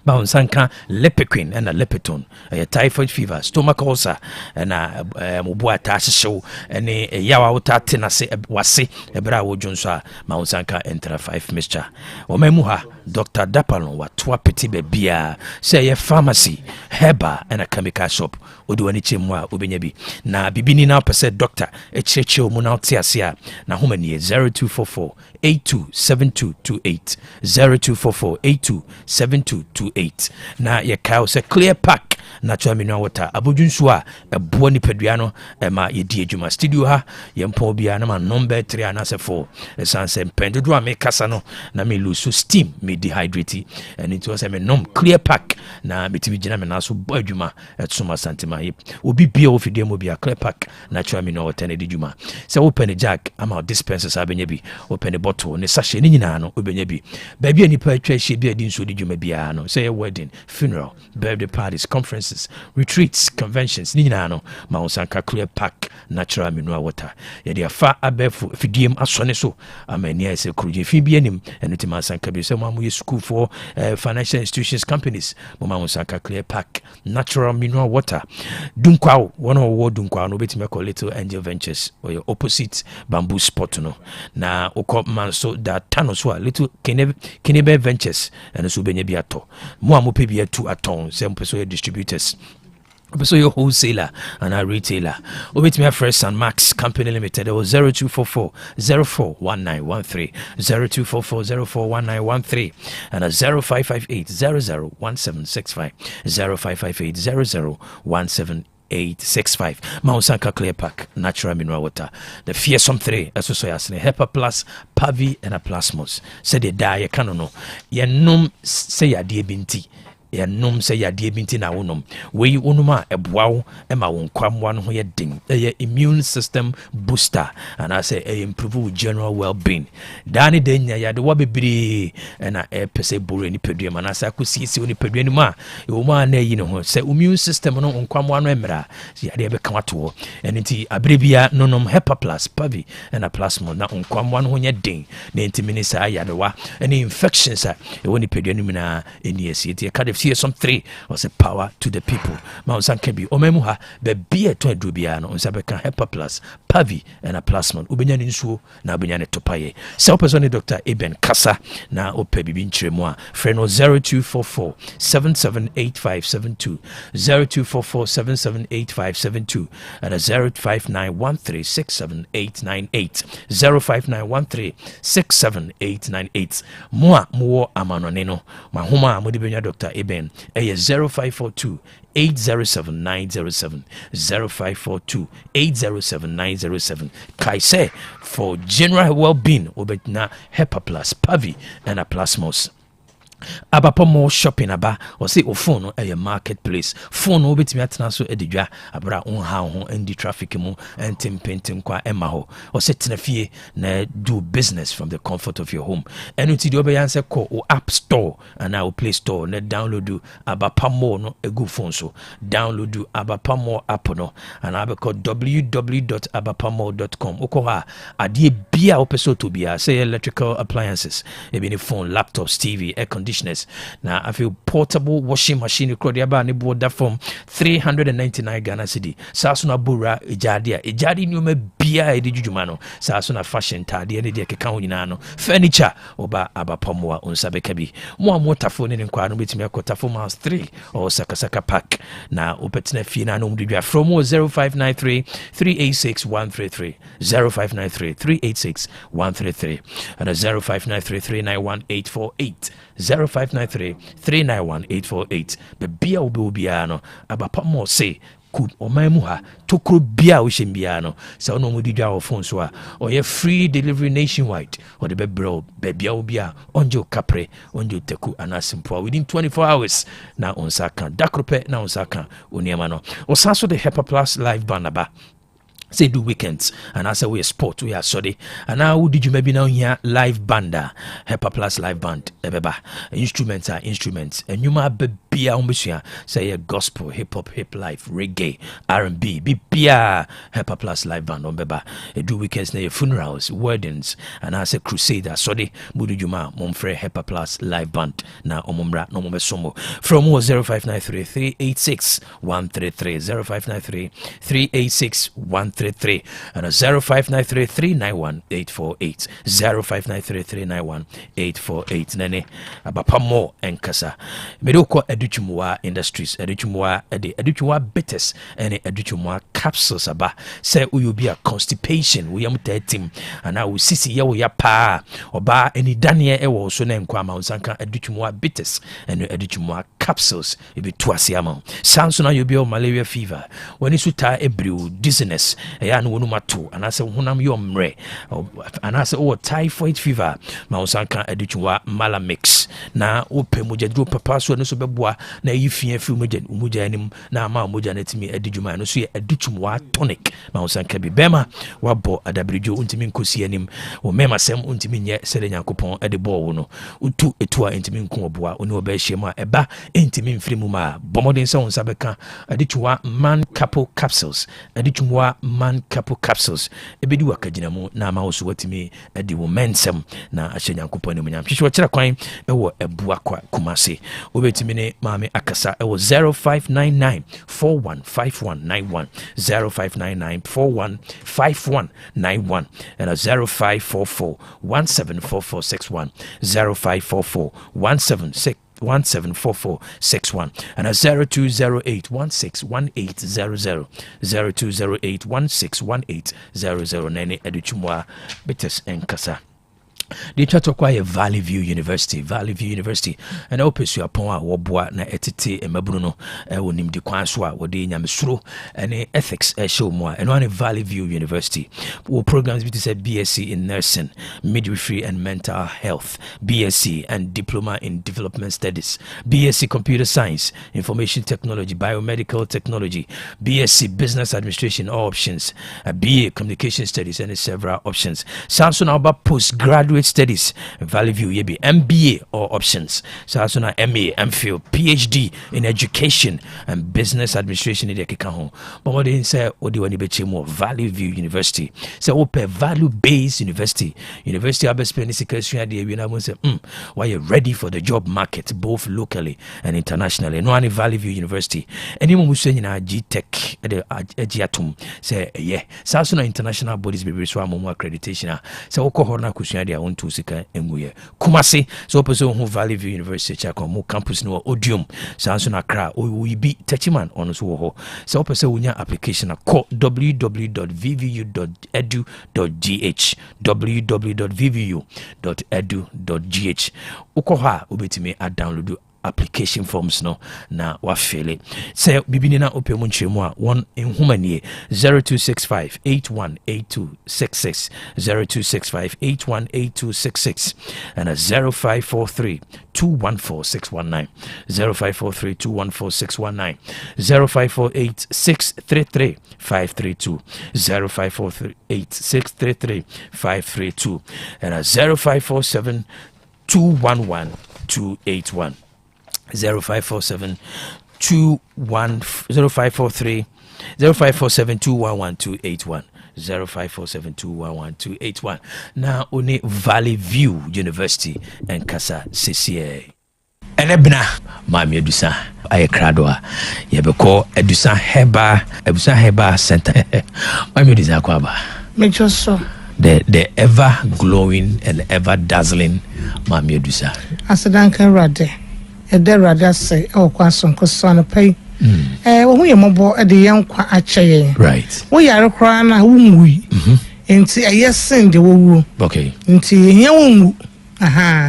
Speaker 1: Bounsanka, Lepiquin and a Lepitone, a typhoid fever, stomach ulcer, and a Mubuata show, and a Yawata tenase wasi, a Bravo Jonsa, Mounsanka enter 5 mixture. O Memuha, Dr. Dapalon, what 2 petit beer, say a pharmacy, herba, and a chemical shop, or do any chimwa, Ubenebi. Na Bibini now per said doctor, a checho munaltiasia, na humani 0244 827228 0244 827228 na ye cow se clear pack natural mineral water abodunso a ebo ni peduano e ma ye die adwuma studio ha ye mpo bia na ma number 3 anase 4 esanse pendodo a me kasa no na me lose steam me dehydrate and it was a me nom clear pack na metimi gina me na so bo adwuma etsoma santima ye obi bia ofidie mo bia clear pack natural mineral water na adwuma se open the jack ama dispensers abenya bi open the bottle ne sachet ni nyina no obenya bi ba bia nipa atwa hye bia di nso di dwuma bia no say wedding funeral birthday parties conferences retreats conventions ni nyina no ma osanka clear pack natural mineral water yɛde afa abɛfo fidiem asɔne so amani ayɛ sɛ kurugye fi bi anim ɛno ti mansanka bi sɛ mo yɛ school for financial institutions companies mo ma sanka clear pack natural mineral water dunkwao one of word dunkwao no betime call Little Angel Ventures or your opposite bamboo spot no na okɔ man so that tano so a Little Kinebe Ventures and so benye bi ato mo amope bi atu aton sɛ mpe so distributors. So your wholesaler and a retailer. Over to me first and Max Company Limited. It was 0244 041913 0244 041913 and a 0558 001765 0558 001765. Mount Sanka Clear Pack Natural Mineral Water. The fearsome three association Hepa Plus, Pavi and a Plasmos. Said they die a canono. Ye num say ya dear binti. Nom say ya dear binti na wonom we unuma eboawo ema won kwamwa no ho ye den immune system booster and I say improve general well-being dani denya ya de wo bebre na pese boro ni pedua ma na sa akosisi oni pedua ni ma e wo ma na yi ne ho say immune system no nkwamwa no emra ya de be kan ato enti abrebia nonom Hepa Plus Pavi and a plasma na nkwamwa no ho ye den na enti minisa ya de wa any infections e woni pedua ni na eni esi ka de some three or say power to the people. Mount Sankebi, Omemuha, the beer to a dubiano, on Sabekan Hepa Plus, Pavi, and a plasmon, Ubinyan Insu, now Binyane Topaye. Self person Dr. Eben Kassa, now Opebi Binchemwa, Freno 0244 778572, 0244 778572, and a 0591367898, 0591367898. Moi, Amanoneno, Mahuma, Mudibenya Dr. Eben. 0542 807 0542 807 907. Kai say for general well-being obetna Hepa Plus Pavi and a Plasmos. Abapa more shopping aba or say o phone a marketplace phone obetimi atena so edidwa abra on ha ho ndi traffic mu entim kwa ema ho or say tena fie na do business from the comfort of your home enu ti de obeyanse call o app store and now play store na download do abapa more no egu phone so download do abapa more app no and abeko www.abapamore.com okoha adie bia opeso to bia say electrical appliances e be phone laptops TV air conditioners. Now I feel portable washing machine crodiaba ni boda from 399 Ghana cedi. Sasuna bura ejadi nyume bia edijumano. Sasuna fashion tadi ene dia keka nyinano. Furniture oba abapamoa onsabe kabi. Mo motafone ni kwa no betimi akotafo miles 3 or sakasaka pack. Na opetine fie na no mudidwa from 0593 386 133 0593 386 133 and 0593 391 848 0593 391 848. Bebia ubiano abapamo say could omamuha tokro bia ushimbiano so no mudidwa of phone so or ye free delivery nationwide or the bebro bebia ubia onjo kapre onjo teku anasimpo within 24 hours na onsaka dakrope na onsaka uniamano osaso the Hepa Plus live banaba say do weekends and I say we sport we are sorry and now did you maybe now here live banda Hepa Plus live band ebeba instruments are instruments and you ma bia umbusha say a gospel hip hop hip life reggae R&B bia Hepa Plus live band ombeba do weekends na funerals weddings and I say crusade sorry mudu juma momfre Hepa Plus live band na omumra no momesomo from 0593 386 133 0593 386 133 and a 0593 391 848 0593 391 848 nene abapamo enkasa medoko educhumwa industries educhumwa bitters and educhumwa capsules aba say uyobi a constipation we am team and now sisi ya wo ya pa oba eni danie ewo so na nkwa ma unsanka educhumwa bitters and educhumwa capsules ibi tuasi ama sanso na yobi o malaria fever when isuta ebrew dizziness ya no wonu mato anase honam yomre anase o typhoid fever ma unsanka educhumwa malamix na ope mujadro papa so no so beboa na yifia fi muja anim na ma muja na timi edijuma no so ye educhumwa tonic ma unsanka bi bema wabo adabrejo untimi nkosi anim o mema sem untimi nye sele nyankopon ede bo wo no utu etua ntimi nko oboa oni oba hye ma eba intimi mfiri mu ma bomodin se wonsa beka aditwa man couple capsules aditwa man couple capsules ebedi wakagina mu na ma oso watimi edi wo mensem na ahye Nyankopon ne munyam hwehwe kira kwan ewo ebua kwa Kumasi obetimi ne maame akasa ewo 0599 415191 0599 415191 and a 0544 174461 0544 174461 and a 0208 161800 0208 161800 nene educhumwa bites enkasa. The chat acquire Valley View University and open your pon wobwa na etete emabruno wonim di kwan so a wode nyamesuro and ethics show more and one Valley View University wo programs be say BSc in nursing, midwifery and mental health, BSc and diploma in development studies, BSc computer science, information technology, biomedical technology, BSc business administration, all options, BA communication studies and several options. Samsung Alba postgraduate studies Valley View yebi MBA or options. So as soon as MA, MPhil, PhD in education and business administration in the kikaho. But what they say odi wani beche more Valley View University. So open value based university. University abe spend secretary dey we na mo say why you ready for the job market both locally and internationally. No any Valley View University. Any mo muso nyina GTech e agiatum say yeah. So as soon as international bodies be so amomo accreditation. So okọ na kusua dey to sika enguye Kumasi so person who Valley View University chako mo campus no Odium sanso na Accra we be techiman on so ho so person wunya application na call www.vvu.edu.gh www.vvu.edu.gh ukoha ubetime a download application forms no na wafele say bibini na open mu nchemu a one nhumanie 0265 818266 0265 818266 and a 0543 214619 0543 214619 0548 633 532 0548 633 532 and a 0547 211 281 0547 0543 0547 211 281 0547 211 281 na oni Valley View University and Kasa CCA enebna mami edusa aye kradoa yebeko edusa heba center mami edusa kwaba
Speaker 2: make sure so
Speaker 1: the ever glowing and ever dazzling mami edusa
Speaker 2: asadanka rade ederada say o kwason koso pay wo hu yemobo e de yenkwa akyeye
Speaker 1: right
Speaker 2: wo yare kra na wunwi enti ayesin de wo
Speaker 1: okay
Speaker 2: enti ye wunwu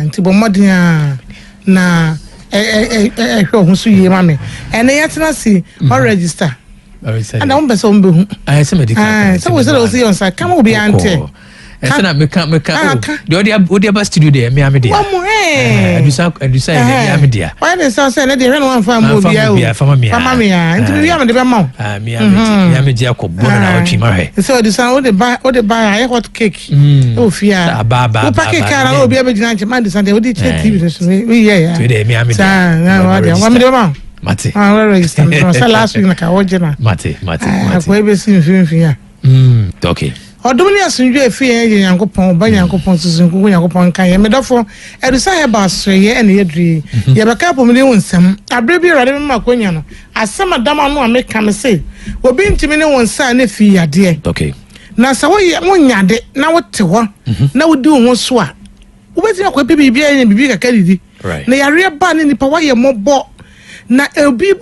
Speaker 2: enti bomodin a na hwe hu so ye mame ene yetena si o register and I want to be
Speaker 1: I say medical
Speaker 2: so we say o see on side come obi ante
Speaker 1: Esana meka the other studio there me am there edusa me am there
Speaker 2: why dey say na dey run one farm obi a
Speaker 1: fama me
Speaker 2: nti me am dey be ma
Speaker 1: me am dey akobo na otwi ma he
Speaker 2: so edusa o dey buy hot cake o fia o packet car obi a be gina nche man dey say o dey check TV so we yeah
Speaker 1: to dey me am
Speaker 2: there na wa me dey ma
Speaker 1: mate
Speaker 2: register me so last week na ka wojena
Speaker 1: mate
Speaker 2: ko be sin fin
Speaker 1: okay
Speaker 2: odumni asunju efi ye Nyankopon ba Nyankopon susunku Nyankopon kan ye medofo edusa ye ba so ye ene yedri ye beka pomle wonsam abre bi rade me makonya no asema dama no ameka me se obi ntimi ne wonsa na fi yade
Speaker 1: okay
Speaker 2: na sa wo ye wonyade na wote ho na wodi ho so a wobeti akwa bibi ye bibi kaka didi na yare ba ne nipa wa ye mobo na obi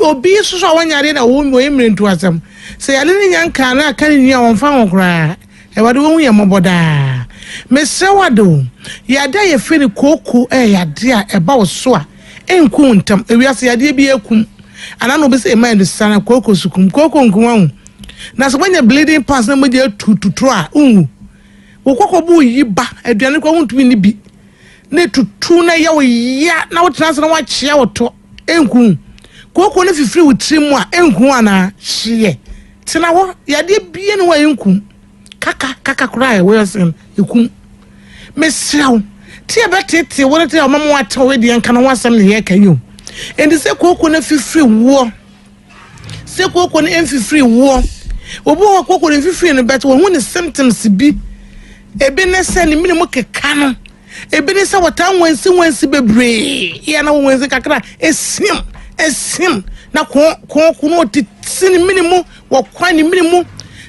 Speaker 2: susu awanyade na wo emrentu asem se yale ne nyanka na aka ni wonfa wokra ewade wo ye moboda mesewado yade ye fini koku yade a eba wo so a enku ntam ewiase yade bi ekum ana no be say mind sana koku sukum koku nkuwa na so banya bleeding pass na moje tututu a wo kokko bu yiba aduane kwa huntumi ni bi na tutu na ya wo ya na wo tena na wa chia wo to enku koku ne fifiri wo trimu a enku ana hye tena wo yade bie ne wa enku kaka kura we sen ikum mesraw tie betete wo te omamo ate we de nka no wasam ne ye kayo And say koko na free war. Say koko na free war. Obo koko na free no better when the symptoms be ebe na say ni minimum keka no. Ebe na say wata wansi bebre. Ya na wansi kakra esim na ko no titini minimum wo kwan ni minimum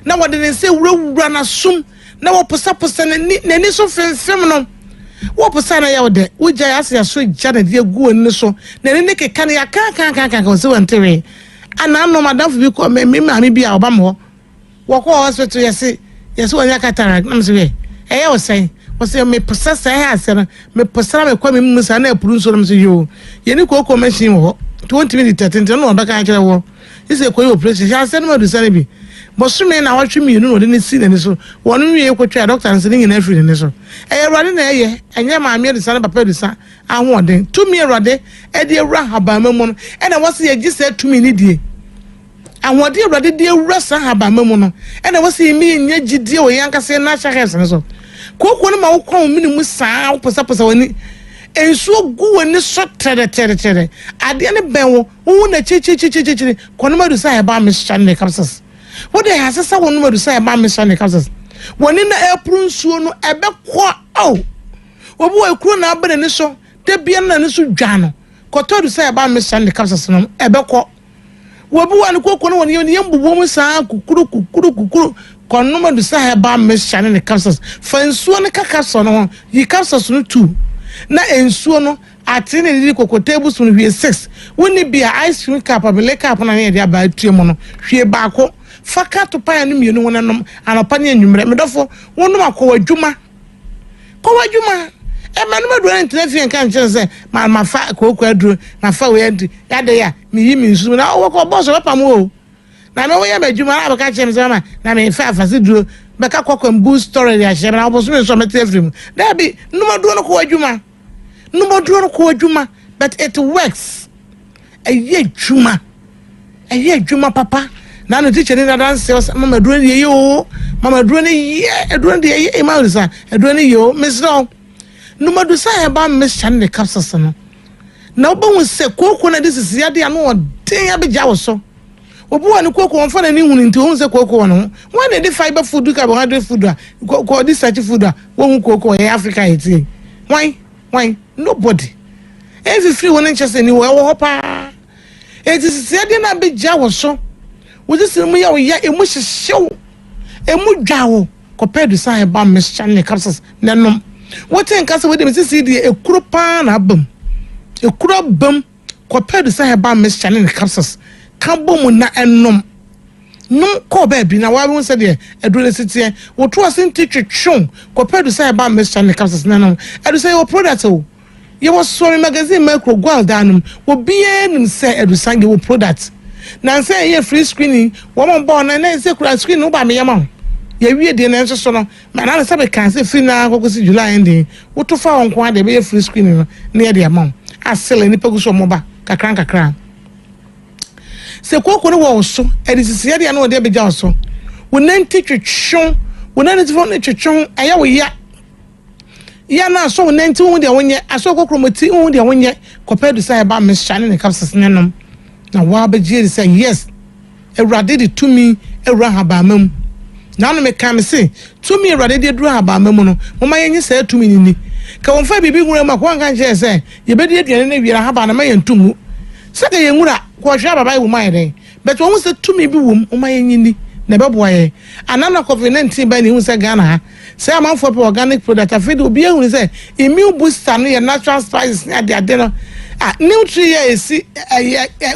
Speaker 2: na wo de say wura na sum na wo posa na ni so fem no wo posa na ya wo de wo gya ase so gya na de gu oni so na ni keka na ya kan so wantere ana no madam fi ko me maami bi a obam wo ko hospital yesi wonya cataract na mse e wo say wo say me posa say ha ase na me posa me kwa me musa na apuru so na mse yo ye ni ko machine wo 20 minutes 30 no ba kan kire wo ise ko yo operation sha se no do sare bi bosume na watwe mi no de ne si ne so wonu wie ko twa doctor nse ni na free ne so erade na eye enye ma me de sare papa de sa ahoden to mi erade e de ewra haba mamu no e na wose ye gise to mi ni die ahode erade de ewra sa haba mamu no e na wose mi nya gidie o yanka se na sha hes ne so ko no ma wo kwa mi ni mu sa wo posa woni enso gu woni so tere ade ne benwo wo na chi kono ma do sa e ba me sha ne kapsas what they has a one to say about Miss Sunday Casas. One in the apron soon, a back oh. What boy crew now, but in so, there be an issue Jano. Coto to say about Miss Sunday Casas, a back what boy and cook on your young woman, kuru, conoma to say about Miss Sunday Casas. For in Swan Cacason, he Casas no two. Na in Suono, at any little tables when we are 6. Wouldn't it be an ice cream cup of a lake up on an area by Trimono, she bako. Faka to pay and you know when an opinion you me therefore one no ko adwuma e manuma do enter and can just say my fa ko adru na fa we enti ya de ya me yi me nsu na wo ko boss papa mo na me we ya adwuma na ka chem say na me fa si duro be ka kokon boost story ya she na boss me so me tefrim there be no do no ko adwuma but it works a ye adwuma papa na no teacher ni na dance mama duro ni yo mama duro ni ye ma usa duro ni yo miss no ma do say ba miss chan ne capsules no na obo hu se koko na this is ya de anu den ya be ja wo so obo wa ni koko won fa na ni hunu nti hu se koko no won na de fiber food carbohydrate food ko this such food won hu koko e Africa eti why nobody every free one interest ni wo pa it is ya de na be ja wo so we just say ya emu hyew emu dwawo compared to say ba Miss Chanley capsules nanom what in case we dem see the ekuro pa na bam ekuro bam compared to say ba Miss Chanley capsules kan bom na enom no ko ba bi na wa won say the edro sitie wo to asenti twetwon compared to say ba Miss Chanley capsules nanom edu say your product o ye was sorry magazine micro gwal danum wo bie nim say edu sange wo product na say here free screening woman born na say kura screen no ba me yama ye wie de na so no ma na say be kan say free na kokosi July ending wo to fa onko ade be free screening no na ye de amount asele ni pagu so mo ba kakran se koko no wo so e de sisi de na wo de be ja so wo nanti twetwon wo nanti fo no twetwon aya wo ya na so wo nanti wo de wonye aso kokromoti wo de wonye compared to say ba Miss Chanley capsules nenom na wa be je say yes Erade de to me ewra habamam na no me kan say to me Erade de dru habamam no mama yenyi say to me ni ka won fa bibi nwura ma ko kan je say ye be de aduane na wiera haba na ma yentumu say ka yenwura ko hwa baba wu mai den but won say to me bi wum mama yenyi ni na be boye anana COVID-19 ba ni hu say Ghana ha say am for organic product afid obi ehun say immune booster no ye natural spices na de no nutri ya esi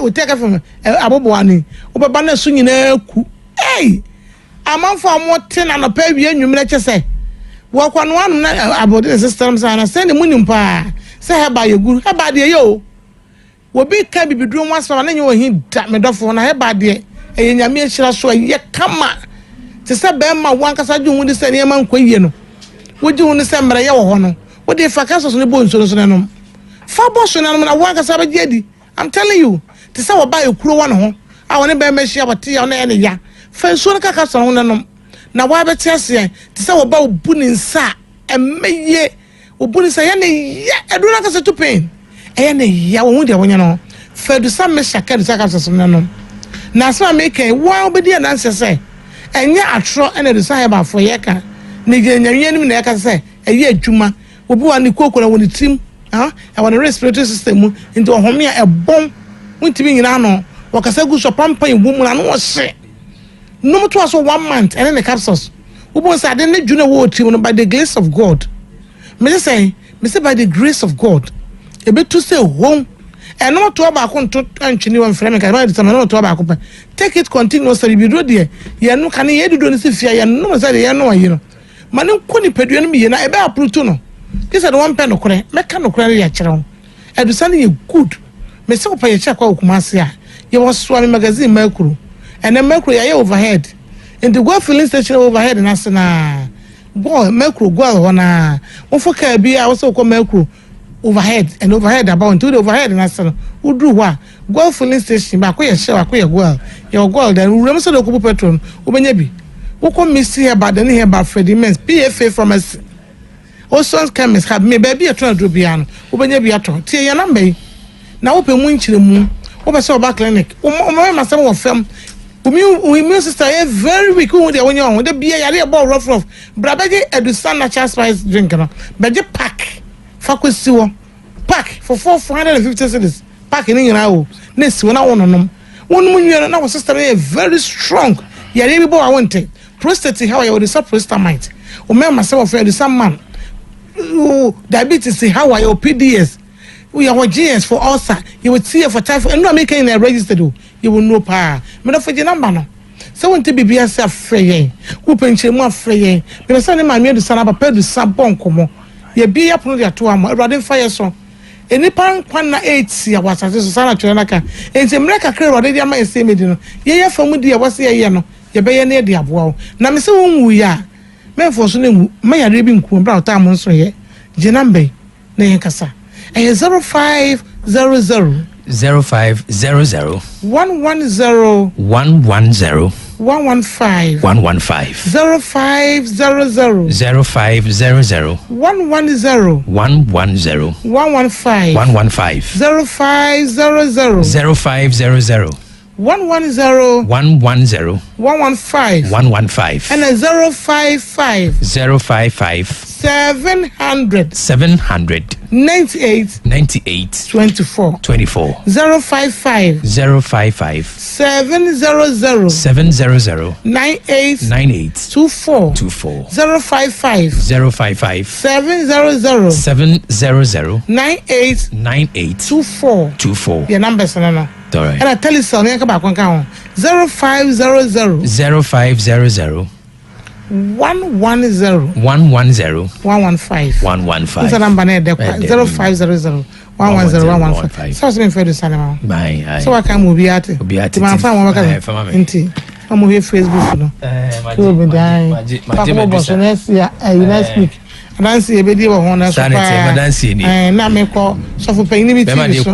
Speaker 2: Otec FM abobo ani obeba na so nyina ku amanfo amote na no pa wie nwumre che se wo kwa no anu na abode systems ana se ne munim pa se heba ye guru heba de ye o wo bi ka bibiduro mwasfa na nye wo hin da medofo na heba de e nyame ehira so ye kama te se be ma wankasa ju hu de se ne ma nkoyie no wo ji hu ne se mra ye wo ho no wo de fakaso so ne bo nso no no Faboso na na waka sabe jedi. I'm telling you. Te say oba ekuro wa no ho. A woni be mehia bote ya na ya. Fa nso no kaka so no no. Na wa be te ase. Te say oba obu ni nsa emeye. Obu ni nsa ya na ya. Edu na kasa to pain. E ya na ya wo hu de wonya no. fedu sa me shaka du saka so no na so make wa obedi na nse se enye atro ene du sa heba fo ye ka ne nyanyanwie nim na ye ka se eye adwuma obi wa ne kokora woni tim e woni respiratory system mu into ohome a ebon wontimi nyina no wakasa gu so pampa ebu mu na no hye no to so 1 month ene ne capsules obo sa de ne dwuna wo tim no by the grace of God me say by the grace of God ebe to say home and not to about to antwini one frame ka ba no to about take it continuously be do there ye no kan ye do no se fia ye no say ye no ayi no mane ko ni pedua no me na ebe apruto no kisa do one pen no kore meka no kore ya kire ho edusa ne ye good me se ko pa ye kwa okumase a ye was so magazine makuru and then makuru ye overhead in the go filling station overhead na se na go makuru go hona wo foka bi a wo se ko makuru overhead and overhead about into the overhead na se no udru ho a go filling station ba ko ye share ko ye go your go then we remember so ko petrol obenya bi wo ko miss here ba then here ba Freddy Mens PFA pharmacy Oson's chemist have me baby a try to be an obenya bi ato tie ya number na wo pe mu nchire mu wo be say ba clinic o ma say wo fam immune system is very weak when they when you the beer yare about rough brabeje edusan natural spice drink no beje pack fakwesi wo pack for 450 cedis pack ni nyina wo na si wona wononom wonum nwie na wo system is very strong yare bi bo I want it prostate how you the prostamite o me ma say wo for edusan man diabetes how are your PDS we are GS for ulcer you would see for typhoid and no making a registered you will know pa me no for the number no so want to be yourself free who penche mo free me say na me do sana papa do sabon komo ye bi ya pono ya to am Awurade fire so eni pan kwan na 8 ya wasase so sana twere naka enti mre kakra Awurade dia ma ese medi no ye ye famu di ya wase ye no ye be ye na di aboa na me say wonwu ya me for so na nwu me ya rebi nku bra ta mo so ye je number na yen kasa 0500
Speaker 1: 0500
Speaker 2: 110
Speaker 1: 110
Speaker 2: 115
Speaker 1: 115
Speaker 2: 0500
Speaker 1: 0500
Speaker 2: 110
Speaker 1: 110
Speaker 2: 115
Speaker 1: 115
Speaker 2: 0500
Speaker 1: 0500
Speaker 2: 110
Speaker 1: 110
Speaker 2: 115
Speaker 1: 115
Speaker 2: and 055
Speaker 1: 055
Speaker 2: 700
Speaker 1: 98
Speaker 2: 24 055
Speaker 1: 055
Speaker 2: 700
Speaker 1: 98
Speaker 2: 24 055
Speaker 1: 055
Speaker 2: 700 98 24 your numbers no
Speaker 1: all right.
Speaker 2: And I tell you something about 0500
Speaker 1: 0500
Speaker 2: 110
Speaker 1: 110
Speaker 2: 115
Speaker 1: 115
Speaker 2: it's a number there 0500 110 115 so it's been fair to Salama
Speaker 1: bye
Speaker 2: so I can move at it my phone work into I'm on Facebook no so be dying next year next week Nancy ebedi wo hona so pa na me ko so for pay ni bi TV so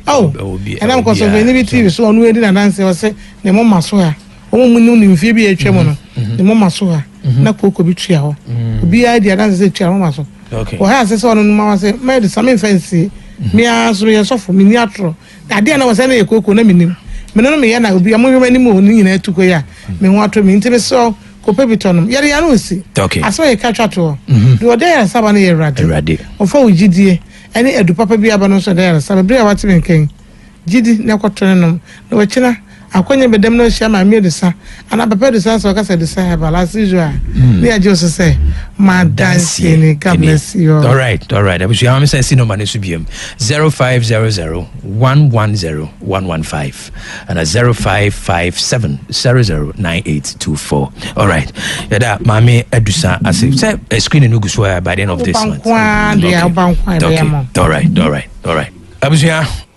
Speaker 2: oh and I'm ko so pay ni bi TV so onu edi na Nancy wo se ne mo maso a o mo mu ni mfie bi atwa mo no ne mo maso a na koko bi tua ho obi a dia Nancy se tua mo maso o ha se so onu ma se me de some fancy me a so ye so for me ni atro ade na wo se na ye koko na minim me no me ye na obi amhwe mani mo ni nyina atuko ya me ho atro me ntime so kope bitonum yare ya no si aso ye ka twato do dey saba na ye rade ofo ugidie ene edu papa bi aba no so dey saba bre awati benken gidi na kwotone no na wachina akonye bedem no hia ma medisa ana papa de sa so ka se de sa heba last usual we are just say my dance in God bless you
Speaker 1: all right abusu am say si no mane so biem 0500 110 115 and 0557 009824 all right yada mame edusa as say screen no go so by the end of this month
Speaker 2: all right
Speaker 1: abusu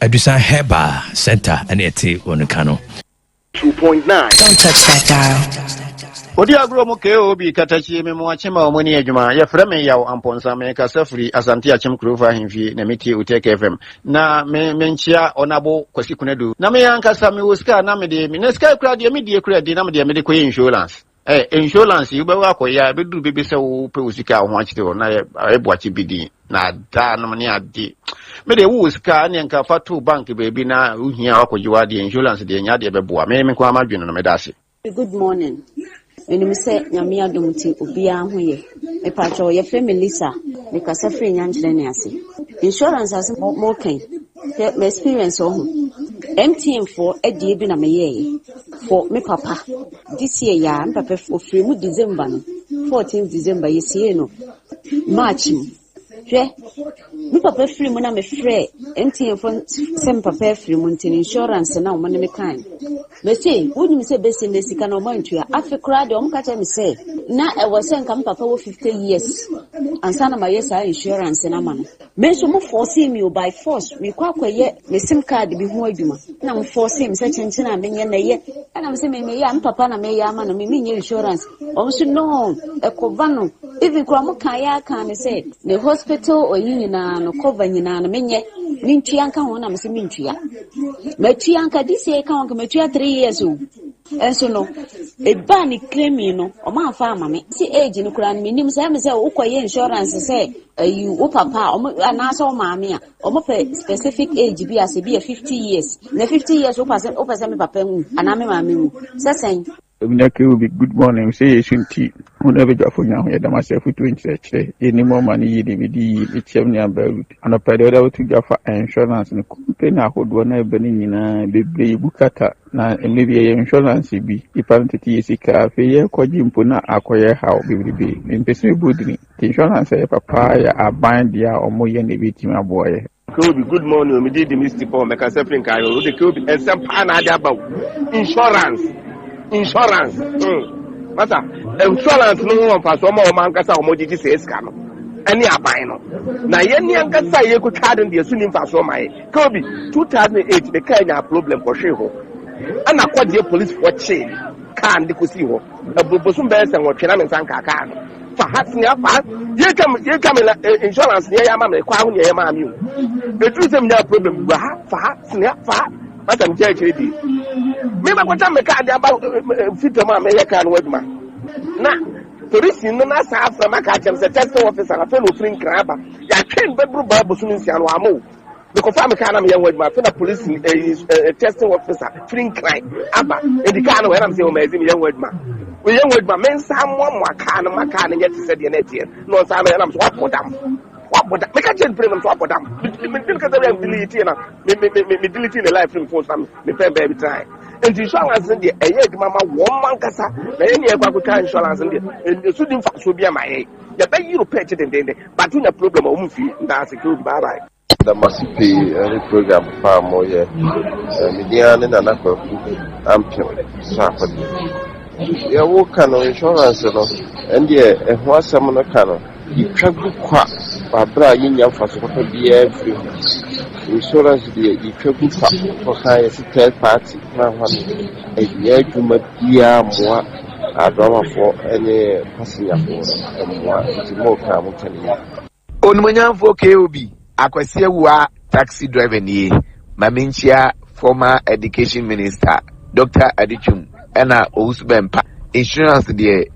Speaker 1: edusa heba center and ete onukano
Speaker 10: 2.9
Speaker 16: Don't touch that dial.
Speaker 10: Odi agro mo ke obi katachi me mo achema omoni adwuma ya frame yaw amponsa me ka safuri asante achim krofa himfi na meti Otec FM na me nchia onabo kwasi kunadu na me yankasa me woska na me de me sky kura de me de kura de na me de ko insurance insurance you be work ya be do be say wo pe usika ho achite ho na e boachi bidi na da no ne ade me de wo usika ne nka fa to bank baby na uhia akojiwa de insurance de nya de be boa me kwa amadwene no me da se.
Speaker 16: Good morning. When you say nyame adom ti obia ho ye me pacho ye fe Melissa me kasa free nyanjire ne ase insurance as more ken my experience MTN for edi bi na me ye for me papa this year ya me papa for free mu December no 14th December ye see no March me papa free mu na me free MTN for sem papa free mu tin insurance na o mo ne me kan me say woni me say besi ne sika na o man tua afi kra de o mo ka tell me say na e was say nkam papa wo 50 years ansa na my yes insurance na man me so mo force me by force me kwakoye me sim card bi ho adwuma na mo force me say chenchena me nye na ye na me say me ya papa na me ya ma na me nye insurance o so no e cover no even kwa mo kan ya kan me say the hospital o yin na no cover nyina na me nye ni ntua nka ho na me say me ntua me tua nka this year kan me tua 3 years o enso no e ba ni claim no o ma fa ama me si age no kura me nim say me say wo koye insurance say you o papa o na so ma me a o mo pe specific age bi as be 50 years na 50 years o person me papa mu ana me ma me mu say
Speaker 18: good morning. Say Shunti. Whenever you for now, you myself with 20 any more money, you DVD, it's 70 about. And a period to get for insurance and company. I would want to be in a baby bukata. Now, maybe insurance be. If I'm to see a cafe, Kojimpuna acquire how we will be. In person, the insurance, papa, a bind ya or more than a bit, my boy.
Speaker 19: Good morning. We did the Mr. Paul, make a suffering car. The Kobe and some pan about insurance. Mata, insurance no one pass one man kasa omojiji say scam. Any abino. Na yen yan kasa ye ko charge the sunim pass one my. Kobe 2008 the Kenya problem for sure. And akwa the police for chain. Can the kusi ho. Bosum be say what twena me sanka ka no. Fa hatnia fa ye come insurance ye ya ma me kwa ho ye ma mi o. The truth say me problem ba fa hatnia fa. Madam Judge, maybe what I'm a card about fit of my American webman. Now, to this in the Nasa from my catch and the testing officer and a fellow friend crabber. I can't be Babu Sunis and Wamo. The confirm can young with my fellow police testing officer, friend crime, Abba, and the kind where I'm saying amazing young word man. We young word my men, someone more can and yet to say the net here. No, I'm swap for them. What make a change premium swap for them? Because I'm deleting the life from for some the baby try. And the insurance in the egg mama 1 month casa, any Kwaku insurance in the shooting for Subia my egg. The pay you pay it and then, but in a problem of movie, that's a good bye bye.
Speaker 22: The Masipi program far more yet. Median and another ampion, Safety. Yeah, what kind of insurance and yeah, and what someone can. You travel quite, but you young for support the insurance, you travel for high third party. Now, a year to my dear more, I don't for any passenger for more come to me. On Munyan for KOB, Aquasia taxi driver near Maminchia, former education minister, Dr. Adichum, Anna Ousbempa, insurance dear.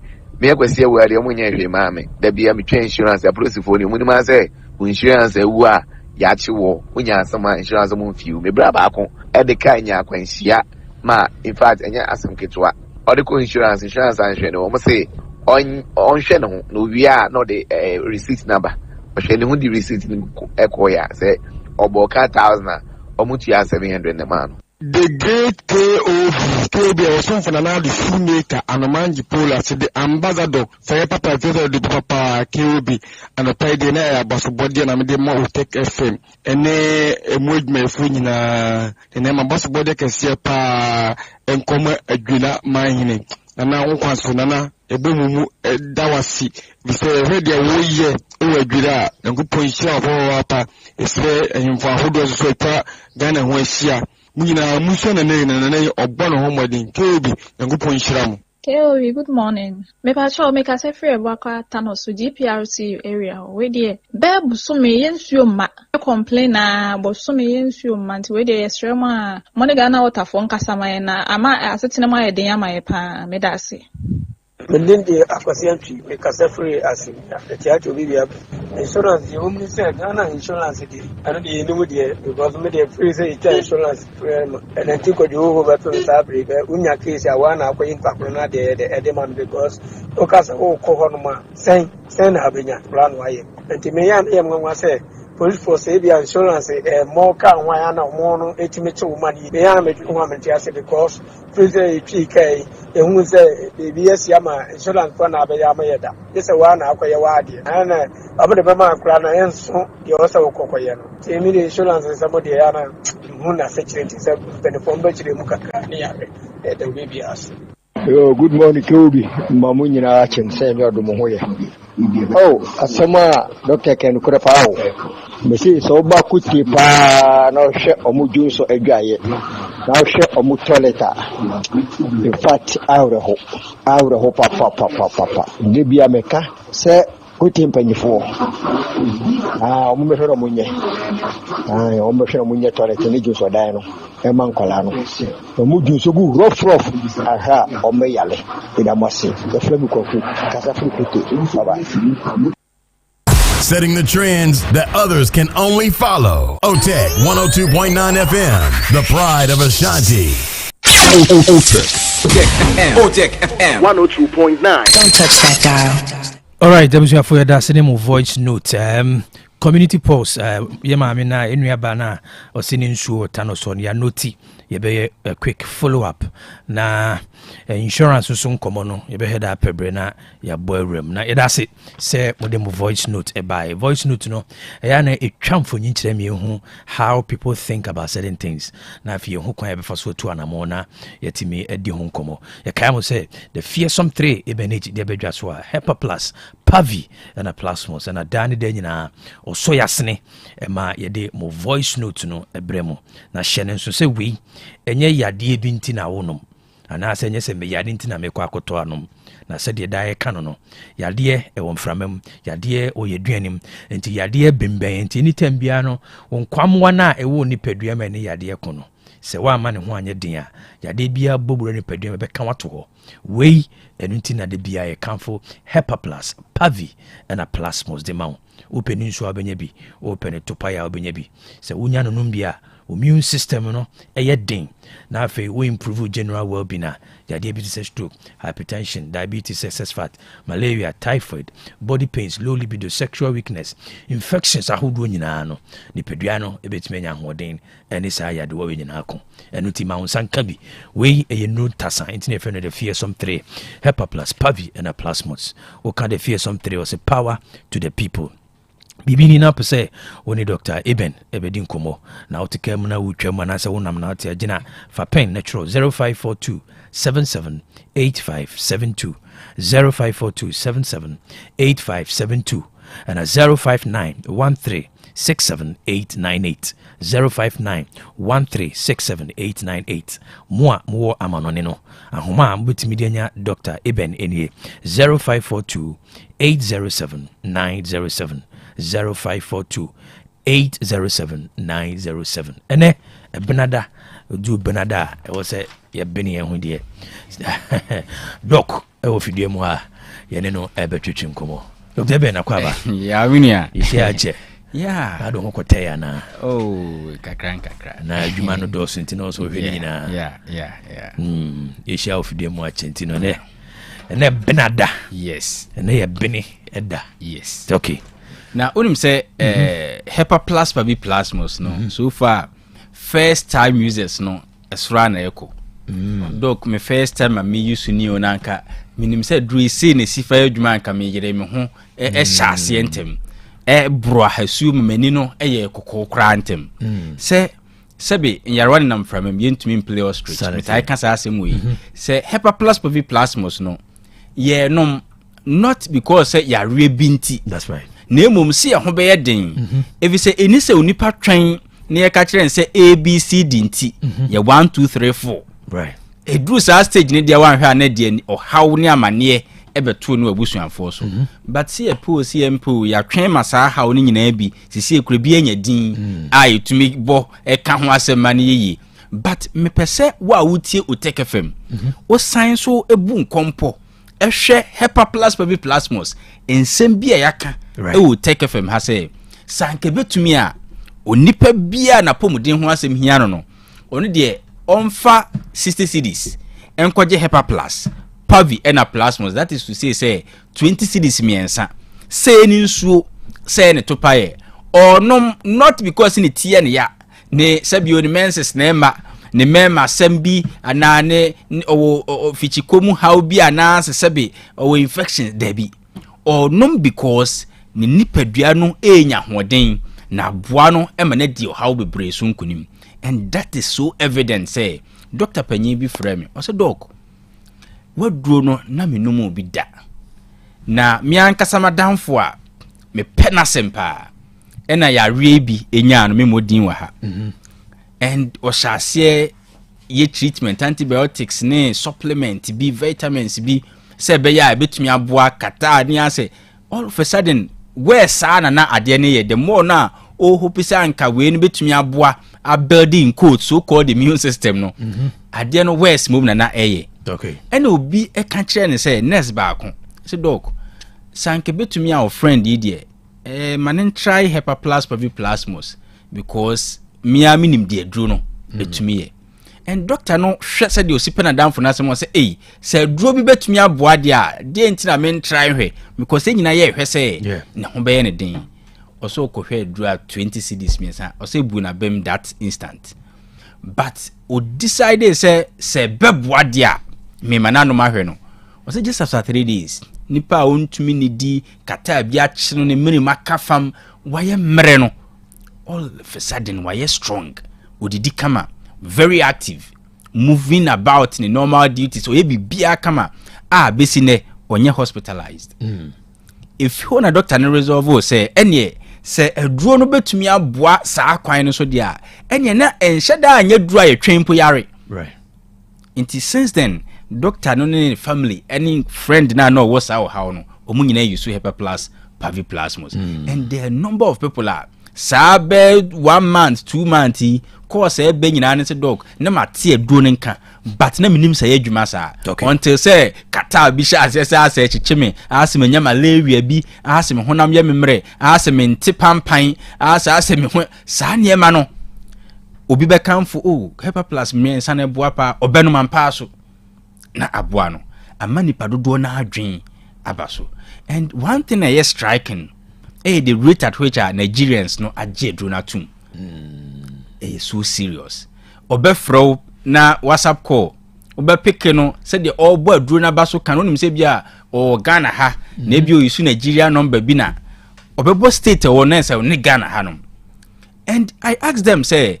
Speaker 22: Me akwese we ade omunya hwe maame da bia me twa insurance ya police phone mu ni ma say insurance ewu a ya chi wo unya asama insurance mu fiu me bra ba ko e de ka nya akwanhia ma in fact enya asam ketwa o de ko insurance anhwe no mo say on hwe no no wi a no de receipt number o hwe ne hu di receipt ni ekoya say oboka 1000 o mutu ya 700 ne ma no.
Speaker 25: The great KOB also for another shoemaker and a manji polar to the ambassador for papa the papa KOB and a pay the nair body and a Otec FM and a movement in the name of Bass Body can see a pa and come a grilla mining. And now one sonana a boom dawasi before ready a year over grilla and good point share of our papa is there and for who does sweater Ghana when she Muna Musa and Obano Homadin, Kobe, and Gupon Shram.
Speaker 26: KOB, good morning. Me patrol make us a free waka tunnels to GPRC area. We dear. Beb Sumi Yensu ma complainer, but Sumi Yensu man to where the extrema Monegana water phone Casamana, Ama assatinama de Yama pa Medasi.
Speaker 4: Mending the Aquasian make us a free as the theatre will be insurance. The woman said, Ghana insurance. I don't know because maybe free insurance. And I think you over to the fabric. Unya case, I want to in Paprona the Edeman because Ocasa O Kohonoma send Habinia plan why. And to me, I am going to say. Police force insurance more can why I know more 80 money. They are making woman because President PK, who say the BS Yama insurance for Nabayama. This is one acquire wadi. And I'm the Mama Crana and so you also Cocoyano. The immediate insurance is somebody Anna Muna Fetching is a benefit to the Mukaka at the BBS.
Speaker 5: Good morning, Kobe. Mamunya Achen, Samuel Dumoya. Oh, Asama, Dr. Ken Kurapao. Missy so bakuti pa now share omujun so egaye. Now share omutoleta. In fact, out of hope, papa. Libya Mecca, say, good timpany for. Omumero Munye. Omumero Munye toilet and Nijus or Dino, a man colano. Omujun so good, rough, aha, or mayale, in a massy, the Flemico, Casafricate.
Speaker 24: Setting the trends that others can only follow. Otec 102.9 FM, the pride of Ashanti.
Speaker 11: Otec FM 102.9. Don't touch that dial.
Speaker 1: All right, that was for your cinema voice note. Community post. Yema amina enuya bana osini show tanoson ya noti. Yebe a quick follow up na insurance so nkomo no yebe head up na ya boy room na that's it say modem voice note by voice note no ya na etwam fo nyinkyere me hu how people think about certain things na afie hu kwan yebe faso to anamo na yetimi edi hu nkomo ya kai mo say the fearsome 3 ebeneji de bedwa so a Hepa Plus Pavi and a plasmos and a dani de nyina oso yasne ema yede mo voice note no ebremo na hyene nso say we enye yade bi nti na wonom ana se enye se me yade nti na mekwa akoto anom na se de dae kano no yade e won framam yade o yeduanim nti yade bemben nti ni tambia no wonkwamwa na e wo nipadua ma ne yade kono se wa ma ne ho anye din a yade bia boburo nipadua be kan wato ho wei enu nti na de bia e kanfo Hepa Plus Pavi and a plasmos de maun open nso abenya bi open to paya abenya bi se wonya no bia immune system no din na fe we improve general well-being ya diabetes, stroke, hypertension, diabetes, excess fat, malaria, typhoid, body pains, low libido, sexual weakness, infections ahodo nyina no ni peduano ebetimenya hoden ene sa ya de wo nyina ko enu ti ma wonsanka bi we no tasa intine fe no the fearsome 3 Hepa Plus Pavi and a plasmos o ka the fearsome 3 was a power to the people. Bibini na pese woni Dr. Eben ebedi nkomo na otikem na wutwam na se wonam na ate agina fa pen natural 0542 778572 0542 778572 and a 05913678898 05913678898 mo amanone no ahoma mbetimi denya Dr. Eben enie 0542 807 907 0542-807-907. Ene Benada do Benada. I was a Benny and Hundia Doc. I will feed you more. Yeneno Ebertrichim Como. Dr. Ben Aquaba.
Speaker 6: Yeah, Winia.
Speaker 1: Yeah, I don't know what they are now.
Speaker 6: Oh, Kakran.
Speaker 1: Now, you man of those sentinels over here.
Speaker 6: Yeah.
Speaker 1: You shall feed them more Centino there. And then Benada.
Speaker 6: Yes.
Speaker 1: And they are Benny Edda.
Speaker 6: Yes.
Speaker 1: Okay.
Speaker 6: Now, unim say Hepa Plus Pavi Plasmos no. So far, first time users no esra na eko. Doc me first time I me use ni onanka. Minim say dru isi ne sifa adwuma anka me yere me ho hyase entem. Bro hasu mani no ye kokokra entem. Say sebe nyarwani nam from me yentumi play or street. Me tai kan sa asem we. Say Hepa Plus Pavi Plasmos no. Ye no not because say ya rebinti.
Speaker 1: That's right.
Speaker 6: Nemum si ho be yeden evi se eni se onipa twen na ye ka kire nse abcd nti ye 1 2 3 4
Speaker 1: right
Speaker 6: edru sa stage ne dia wan hwa na dia o haw ne amane ebeto no abusuanfo so but see a pool see empo ya twen masa haw ne nyina bi sisi ekure bi anya din ai tumi bo e ka ho asema ne yiyi but me pese wa wutie Otec FM o science so ebu nkompo ehwe hepa plus baby plasmos ensem bia yaka e wo take fm ha say sanke betumi a onipa bia na pomuden ho asem hia no ono de onfa 60 cedis enkoje hepa plus pavi ena plasmos, that is to say 20 cedis miensa say ni nsuo say ne topaye or no, not because ni tie ne ya ne sabio ni menses na ema ne mema sembi anane o fichikomu how bi anase sebe o infection debi or no because ni nipadua no enya hoden na boa no ema na di how bebre so nkunim, and that is so evident. Say Dr. Panyi bi frame o say doc waduro no na menum obi da na mi ankasa madamfo a me pena sempa ena ya rebi enya no me modin wa ha and o shase ye treatment antibiotics ne supplement bi vitamins bi se be ya betumi aboa kata ni ase all of a sudden where sa na ade ne ye the more na o hopisa anka we ne betumi aboa a building code so called immune system no ade no where smooth na eye okay and obi e ka kire ne say nurse ba ko se doc sanke betumi a friend yi de manen try hepa plus pavi plasmos because mia minim de aduro no betumi ye, and doctor no hwe se de osipena damfo na se mo se se aduro bi betumi aboa de a de entina men try hwe because enyina ye hwe se na ho be ye ne den also ko hwe aduro 20 cedis miensa o se bu na bem that instant, but o decide se beboa de a me manano ma hwe no o se just after 3 days nipa ontumi ni di kata bia chino ne miri makafam waye mre no all of a sudden waye strong odidi kama very active moving about in normal duties so ye bibia kama besi ne onye hospitalized if you na doctor ne resolve say enye se aduro no betumi aboa saa kwan no so dia enye na enhyeda anya duro aye twempo yare right until since then doctor no ne family any friend na no was how no omunyina use hepa plus pavi plasmos and there are number of people are sabe 1 month 2 months course e be nyina ne se dog na mate aduro nka but na minim say adwuma sa until say kata bi sha ase chichime ase menya malaria bi ase me honam ye memre ase me nti pampan ase me ho sa ne ma no obi be kanfo hepa plus me sa na boa pa obenu mampa so na aboa no amani padodo na adwen abaso, and one thing I striking the rate at which our Nigerians no aje donatum so serious obefro na WhatsApp call obepeke no said the all boy drona baso kan onim se bia o Ghana ha na bi o isu Nigeria number bi na obebo state o na se ne Ghana ha no, and I asked them say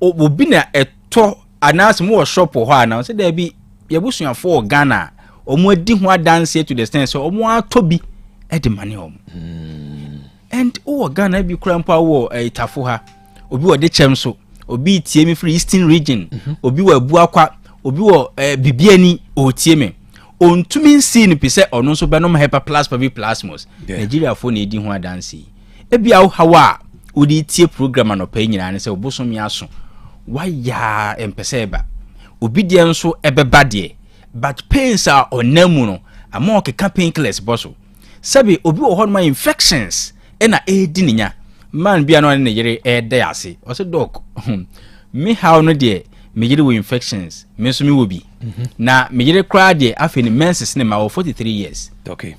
Speaker 6: obi na eto anas mo shop ho ana say there be yebusuan for Ghana omo adi ho dance to the stand so omo atobi e de mane om and Ghana bi krampa wo itafo ha obi wo de chem so obi tie me free eastern region obi wo abu akwa obi wo bibiani o tie me ontumi nsi ni pese ono so benom hepa plus pavi plasmos Nigeria fo na edi ho dance e bia wo hawa odi tie program anopa nyina ne se obosom yaso waya empese ba obedient so ebeba de but pains are onamu no among ke painkillers boso sabi obi wo hormone infections ena edi ninya man bia no ne yere de ase o se doc me how no de me yere wo infections me so me wo bi na me yere kra de afi ni menses ne ma 43 years
Speaker 1: okay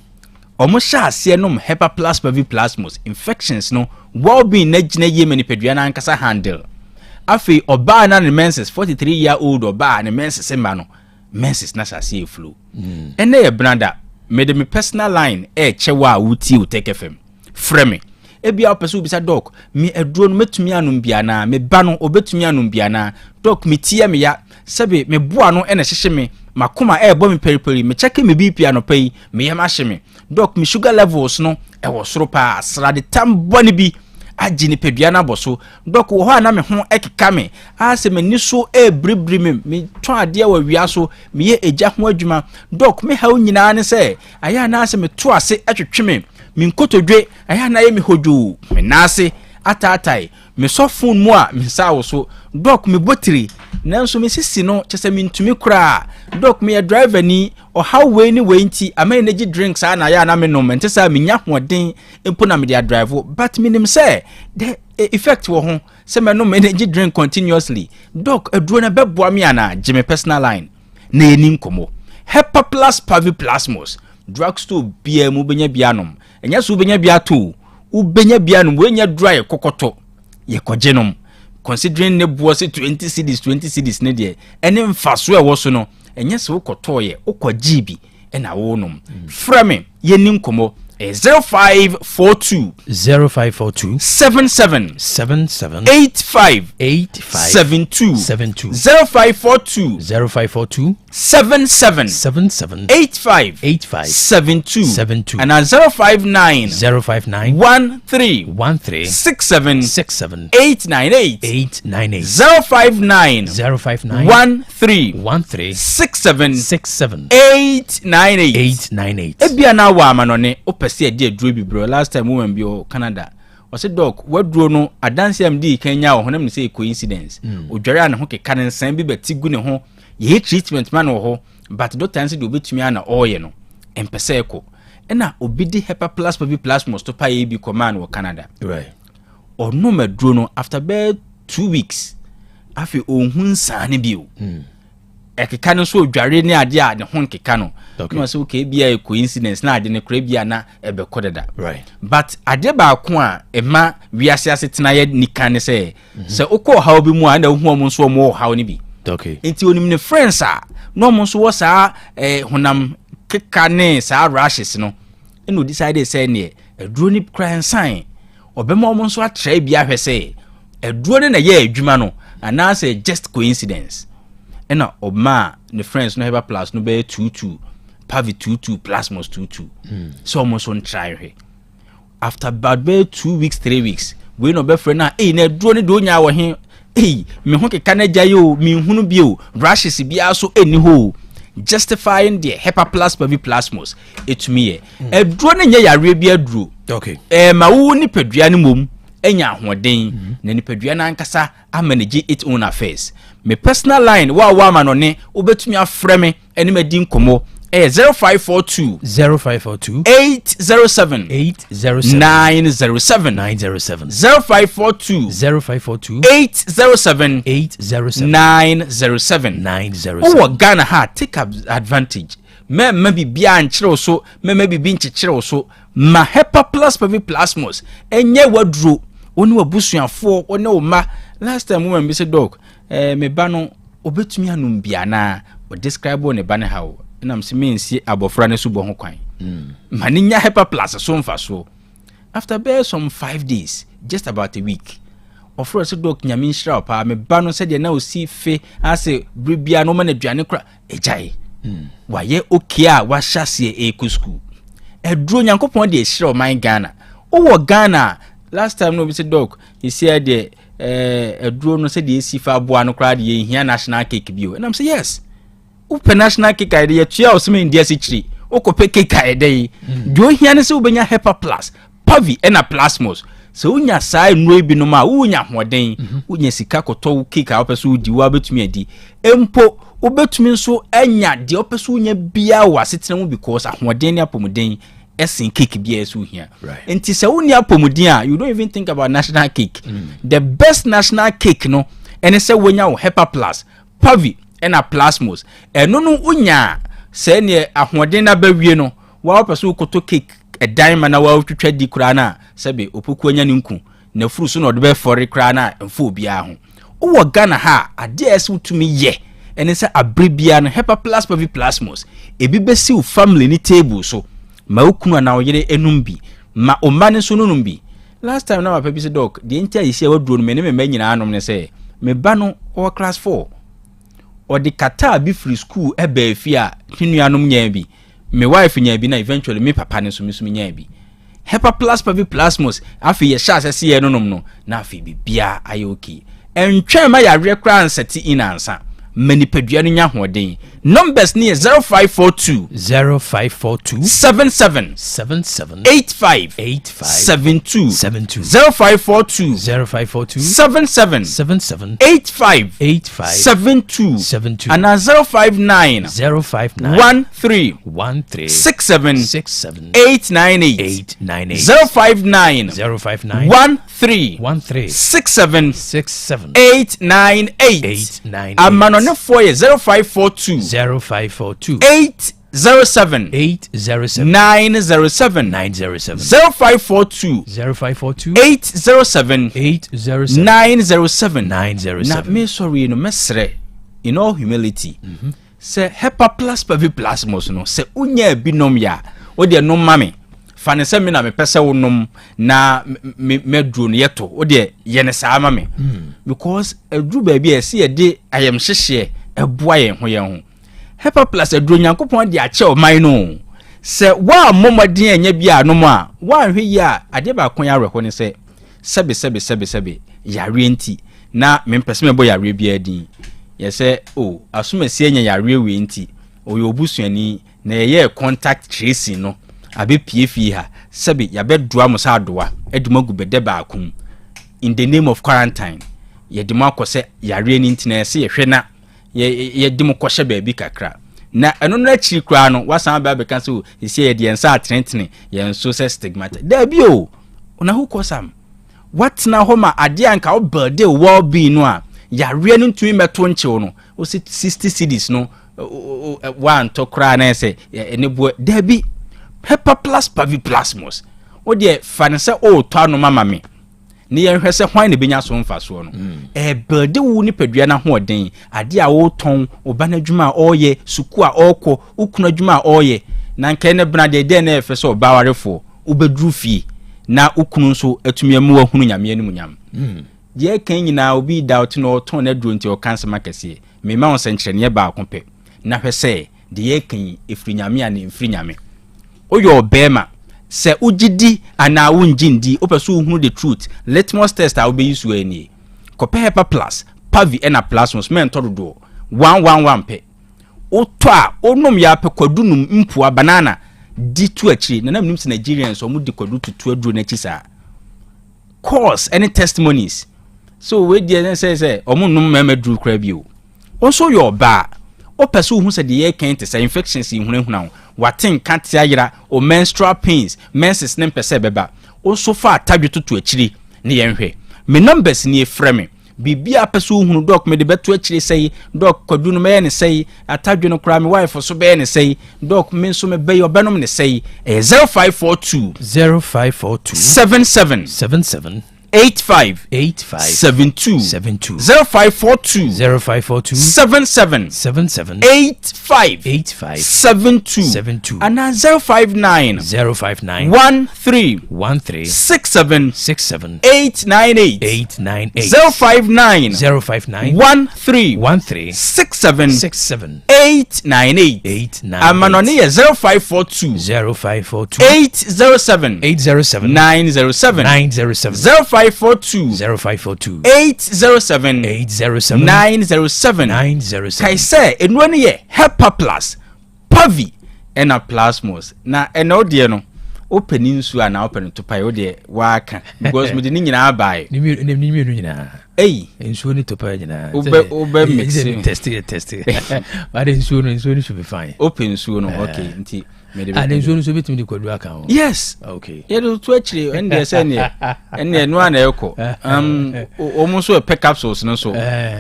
Speaker 6: omo sha ase no hepa plus pavi plasmos infections no well being na gina yeme ni pedua na ankasa handle afi oba na ne menses 43 year old oba ne menses ma no menses na sase e flow ene ye branda me de me personal line chewa wuti Otec FM frame ebia opeso bisa doc me aduro no metumi anum bia na me ba no obetumi anum bia na doc me tie me ya sebe me boa no ene hyehye me makoma bo me periperi me check me BP anopai me yema hye me doc me sugar levels no wo soro pa asra de tamboni bi agini pedua na boso doc wo ho na me ho ekeka me ase me ni so bribri me twa ade wa wia so me ye eja ho adwuma doc me ha nyina ne se aya na ase me to ase atwetwe me min kotodwe aya na ye me hoju me nase atatai me so phone mu a me sa wo so doc me botiri nanso me sisi no chese me ntumi kura doc me driver ni or how we ni we nti ama energy drinks ana ya na me no mente sa me nya hoden empo na me dia drive but minim say the effect wo ho se me no energy drink continuously doc aduro na beboa me ana jime personal line na eni nkomo Hepa Plus Pavi Plasmos drugstore bia mu benya bianom enya so benya bia to u benya bianom we nya dry kokoto ye kogenom considering ne boa se 20 cedis ne de ene mfaso e wo so no enya se koto ye ukwajibi ena wo nom frame ye nim komo 0542 77 85 72 0542 77 85 72 and 059 13 67 898 059 13 67 898 ebia na wa amanone opese ade aduro bibro last time woman bi o Canada o se doc waduro no adanse MD Kenya o honam ne say coincidence odware an ho keka ne nsan bi betigu ne ho ye treatment man wo ho but doctor say do betumi ana oye no empese eko na obidi Hepa Plus Pavi Plasmos to pay bi command wo Canada right or no maduro no after about 2 weeks afi ohun sane bi o ekeka no so odware ne ade a ne ho nkeka no no so okay bia a coincidence na ade ne kra bia na ebe kodeda right but ade ba ko a ema wiase asetena ye nikan ne se ukọ haw bi mu a na hu omo so omo haw ne bi okay enti onim ne friends a no omo so wo sa honam keka ne sa rashes no eno decide say ne aduro ni kran sign obema omo so atra bia hwese aduro ne na ye adwuma no ana say just coincidence ena oma ne friends no Hepa Plus no be 22 Pavi 22 Plasmos 22 so almost on try he after about 2 weeks 3 weeks we no be friend na na duro ne do nya wo he me ho keka na gya yo me hunu bio rashes bia so eni ho justifying the Hepa Plus Pavi Plasmos it me duro ne nya yare bia duro okay ma wo ni padua ne mom enya ahoden na ni padua na ankasa amanage its own affairs me personal line wa manone obetumi afrɛ me ene madi nkomo 0542 807 907 0542 807 907 oh Ghana ha take advantage me bibia nkyerɛ so me bibi nkyerɛ so ma Hepa Plus Pavi Plasmos enye waduro oni wabusuafo oni o ma last time woman be say dog me ba no obetumi anum bia na o describe ne ba ne hawo na mse mensi abofra ne subo ho kwan maninya Hepa Plus so mfa so after be some 5 days just about a week offer say dog nyame nshira pa me ba no se de na o si fe ase bribia no ma na duane kra ejai waye okay a wa hyase ekusku eduro nyankopon de ehira o man Ghana o Ghana last time no be say dog he said the eduro no say de esi fa aboa no kra de ehia national cake bio and I'm say yes open national cake idea tua o se me india sichiri o ko pe cake idea do hia ne se obenya Hepa Plus Pavi ena Plasmos so unya sai nro bi no ma unya hoden unya sika koto cake a opeso udi wa betumi adi empo obetumi nso anya de opeso unya bia wa setena mu because ahoden ne apomuden esin cake bia eso hia enti se unya apomuden a you don't even think about national cake the best national cake no ene se wonya wo Hepa Plus Pavi ena Plasmos eno no unya se ne ahoden na bawie no wa opeso koto cake edan ma na wa twetwa di kura na sebe opoku anya ne nku na furu so na odbe fori kura na mfo bia ho wo Ghana ha ade ese utumi ye ene se abribia no Hepa Plus Pavi Plasmos ebi besi u family ni table so ma okunu na oyere enum bi ma o mane so nunum bi last time na ma papi se doc de ntia yesi waduro no me ne me nyina anom ne se me ba no o class 4 o di kata bi free school e ba afi a hnuanom nya bi me wife nya bi na eventually me papa ne so me nya bi Hepa Plus Pavi Plasmos afi ye sha asese ye nonom no na afi bibia aye okay entwe ma ya rekra anseti inansa manipadua no nya hoden. Numbers near 0542 77 85 72 0542 77 85 72 and 059 13 67 898 059 13 67 898 Amanone for 0542 807 907 0542 807 907 na me sorry no mesre in all humility say hepa plus pavi plasmos no say unya binom ya wo de no mame fane se me na me pese wo nom na medru no yeto wo de ye ne saa mame because adru ba bi ese ye de ayem hyehye eboa ye ho hepa plus adru nyankopon de ache o man no se wa momodin anya bia no a wa hwe ya ade ba kon ya reko ne se sebe yare nti na me pese me bo yare bia din ye se asomasi anya yare we nti oyo obusuani na ye contact tracing no abe piefi ha sebe ya bedua mo sa adoa edumagu bede ba akum in the name of quarantine ye dimo akose yare ni nti na se ye hwe na ye dimo kohye ba bi kakra na eno na chi kra no wasan ba be kan so ese ye de ensa atrentene ye nso se stigmata da bi o una hu kosam what na homa ade anka oberde well being no a yare no ntumi meto nchew no o 60 cedis no one to kra na se enebo da bi Hepa plus pavi plasmos o de fanse o to no mama me ne ye hwese hwan ne benya so mfa so no berde wu ni padua na ho den ade a wo ton oba na dwuma o ye suku a okọ ukunu dwuma o ye na nka ne bna de na efese oba warefo ubedru fi na ukunu nso atumi amu ahunu nyame ani munyam je kan nyina obi doubt no ton na dronti o cancer makese me ma won senkyere ne ba akope na hwese de ye kan efri nyame ana efri nyame oyo bema se ugidi ana unjindi opeso hunu the truth litmus test a obe yisu ani kope hepa plus pavi ena plasmos mentodo 111 pe oto a onom ya pe kwadunum mpua banana di tu achi na namnim se Nigerians omu di kwadu tutu aduro na chi sa course any testimonies so we dey say omu num memedru kra bi o also your ba opeso hu se de kan te say infections ihunahuna watin kanti ayira o menstrual pains menses nem pese beba o so fa tadwe tutu akiri ne yenhwe me numbers ni efreme bibia peso hunu doc me de beto akiri sei doc kwadu no me ne sei atadwe no kra me wife so be ne sei doc me so me be obenom ne sei 0542 77 85 72 0542 77 85 72 and 059 13 67 898 059 13 67 898 amanoni 0542 807 907 0542 807 907 kai say enu ne ye hepa plus pavi ena plasmos na eno de no open nsu ana open to pai o de waka because me de nyina bai ni nyina nsu ni to pai nyina ube mix test but nsu should be fine open nsu no okay nti and nsu so betim de kwadu aka yes okay ye do to actually and dey say ne no ana eko omo so pick capsules no so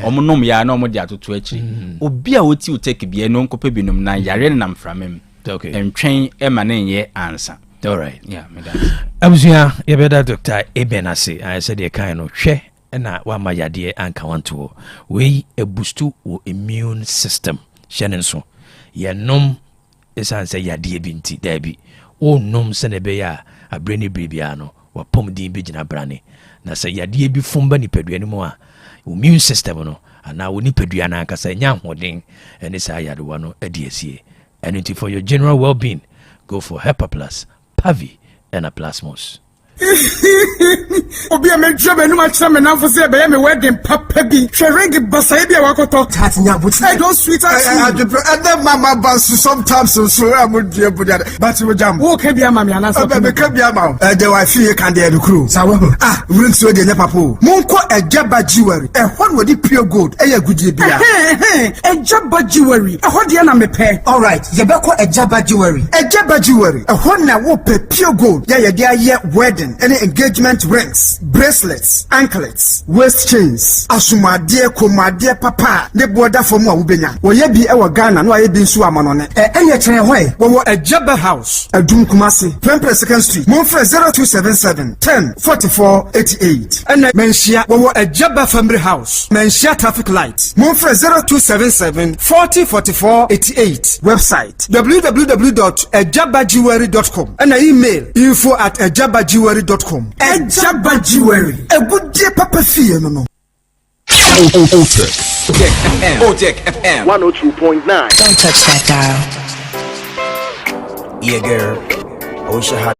Speaker 6: omo nom ya na omo de atoto actually obi a woti Otec bia no nkopa binom na yare na mframem okay entwen e ma na ye answer. All right. Yeah, madam. Abuzia, ye beda Dr. Ebenase. I said ye kind of hwe na wa mayade anka wanto. We a boost wo immune system. Shenen so. Ye nom esan say yade binti dabi. O nom se ne be ya abrani bibia no. Wa pom din bi gina brane. Na say yade bi fomba ni pedua ni mo a immune system no. Ana wo ni pedua na anka say nya hoden ene say yade wa no adiesie. And for your general well-being, go for Hepa Plus, Pavi, and a Plasmos.
Speaker 12: Obi a me job enu ma chira me na for say be me wedding papa bi. Hwe ring basa bi a wakoto. Chat nya buti. I don't sweet as you.
Speaker 13: And then mama boss sometimes so I would be able to but we jam.
Speaker 12: Wo ke bia ma me anasa.
Speaker 13: Be ke bia ma. The wife here can dey crew.
Speaker 12: Sawo.
Speaker 13: Ring so dey papa. Monko Ejaba jewelry. E hon we the pure gold. E ya gudie bia.
Speaker 12: Ejaba jewelry. E ho de na me pe.
Speaker 13: All right, ye be ko Ejaba jewelry. Ejaba jewelry. E hon na wo pe pure gold. Ya ye dey wedding, any engagement rings, bracelets, anklets, waist chains, asumade, komade, papa, ne border for mo ubenya. Wo ye bi e wo Ghana no ye bi nso amanone. Enye kire hwe, wo Ejaba house, Adum Kumasi, Pempe Second Street, Monfre 0277 10 44 88. And menshia wo Ejaba family house, menshia traffic light, Monfre 0277 40 44 88. Website www.ejabajewelry.com and email info@ejabajewelry.com. Ejaba Jewelry. A good day, Papa Fee, no.
Speaker 15: Otec FM 102.9.
Speaker 17: Don't touch that dial.
Speaker 15: Yeah, girl. I wish I had.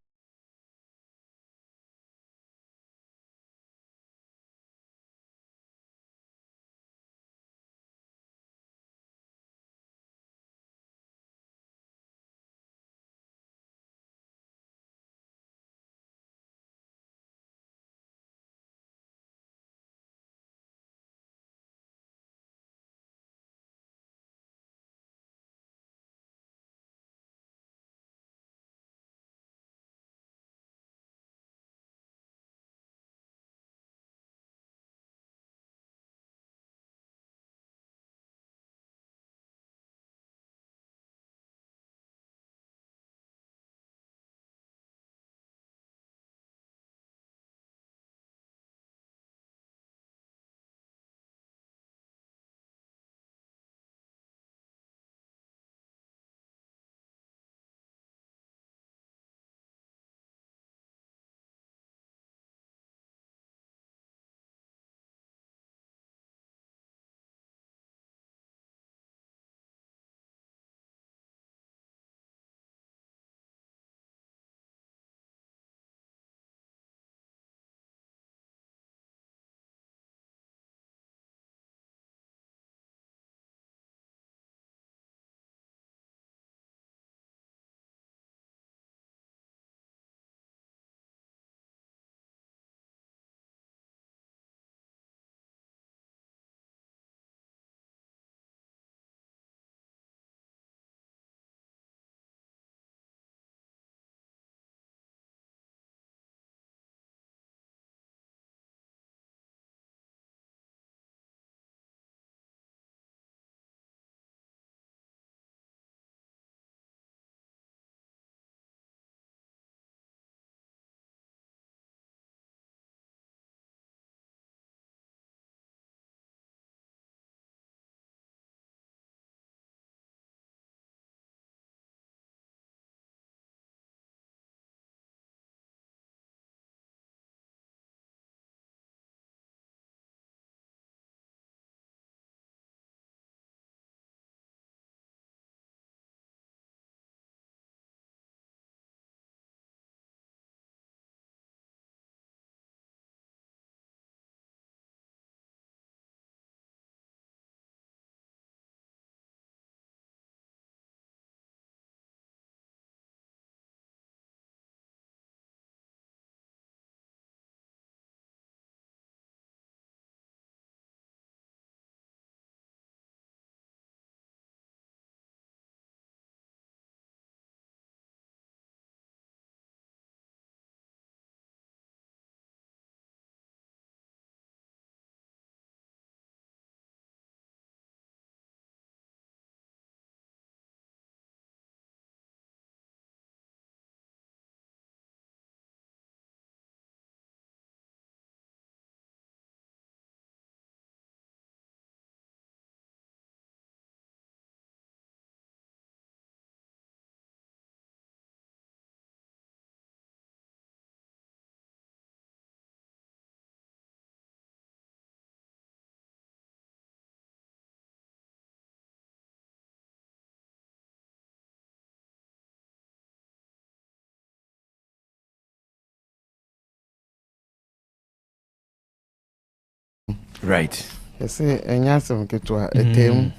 Speaker 1: Right.
Speaker 3: Say enya asem keto etem.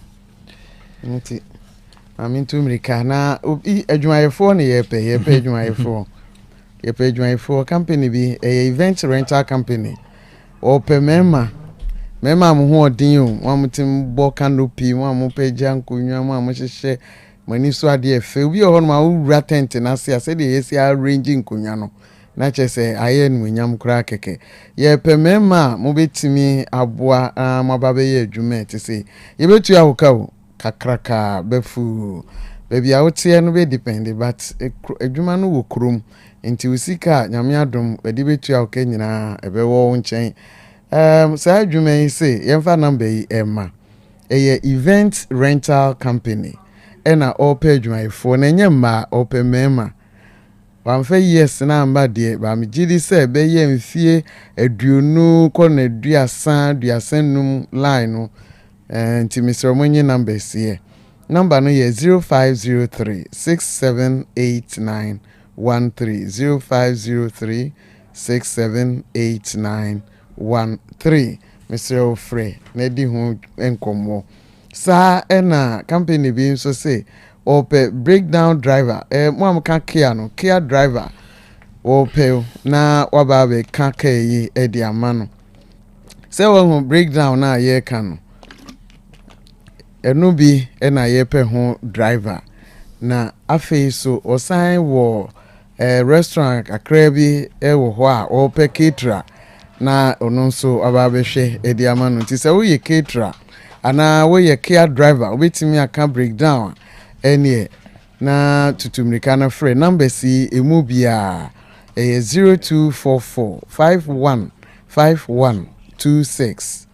Speaker 3: Nti amintu America na obi adwumayefo ne yepe adwumayefo. Yepe adwumayefo company bi event rental company. Ope mema mo ho odin o, mo mutim bo canopy, mo amopeja nkonwa, mo amohyehyɛ mani so ade efe. Obi ho no ma wura tent na se ase de yesi arrange nkonwa no. Na chese aye nu nyam kura keke. Yepe mema mo betimi aboa mababa ye adwuma te se. Yebetu ahoka o kakraka befu. Baby wotie no be depend but adwuma no wo krom. Nti usika nyame adom edi betu ahoka nyina ebewo nchen. Sa adwuma yi say yemfa number yi emma event rental company ena ope adwumayefo na nyemma ope mema wamfa yes na amba de ba me gidi say be ye mfie aduonu ko na duasanum line no nti Mr. Monyi number sie number no ye 0503 678913 0503 678913 Mr. Ofre na di hu enkomo sa ena company bi nso say ope breakdown driver mo am kan Kia driver ope na waba be kan kai e di amano say wo breakdown na ye kan enu bi na ye pe ho driver na afei so osan wo restaurant akra bi wo ho a ope caterer na ono nso ababehwe edi amano nti se wo ye caterer ana wo ye Kia driver obetimi aka breakdown enie na tutumrika na free number si emu bia 0244 515126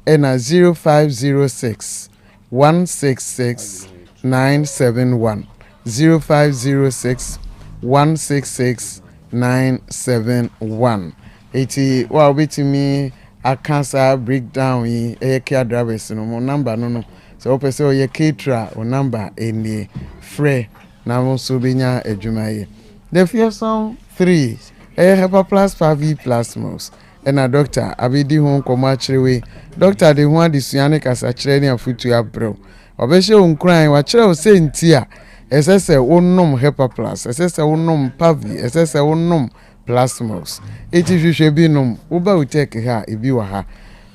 Speaker 3: ena 0506 166 971 0506 166 971 eti wa obetimi akansa breakdown yi Kia drivers no mo number no so opese o ye caterer o number eni free na mo so benya adwuma yi the fearsome 3 Hepa Plus 5 Plus Mos ena doctor abidi ho nkoma kirewe doctor de ho adesuane kasa kire ne afutu abro obehye onkran wa kire o senti a esese wonnom Hepa Plus esese wonnom Pavi esese wonnom Plasmos eti hwehwe bi nom wo ba Otec ha ebi wa ha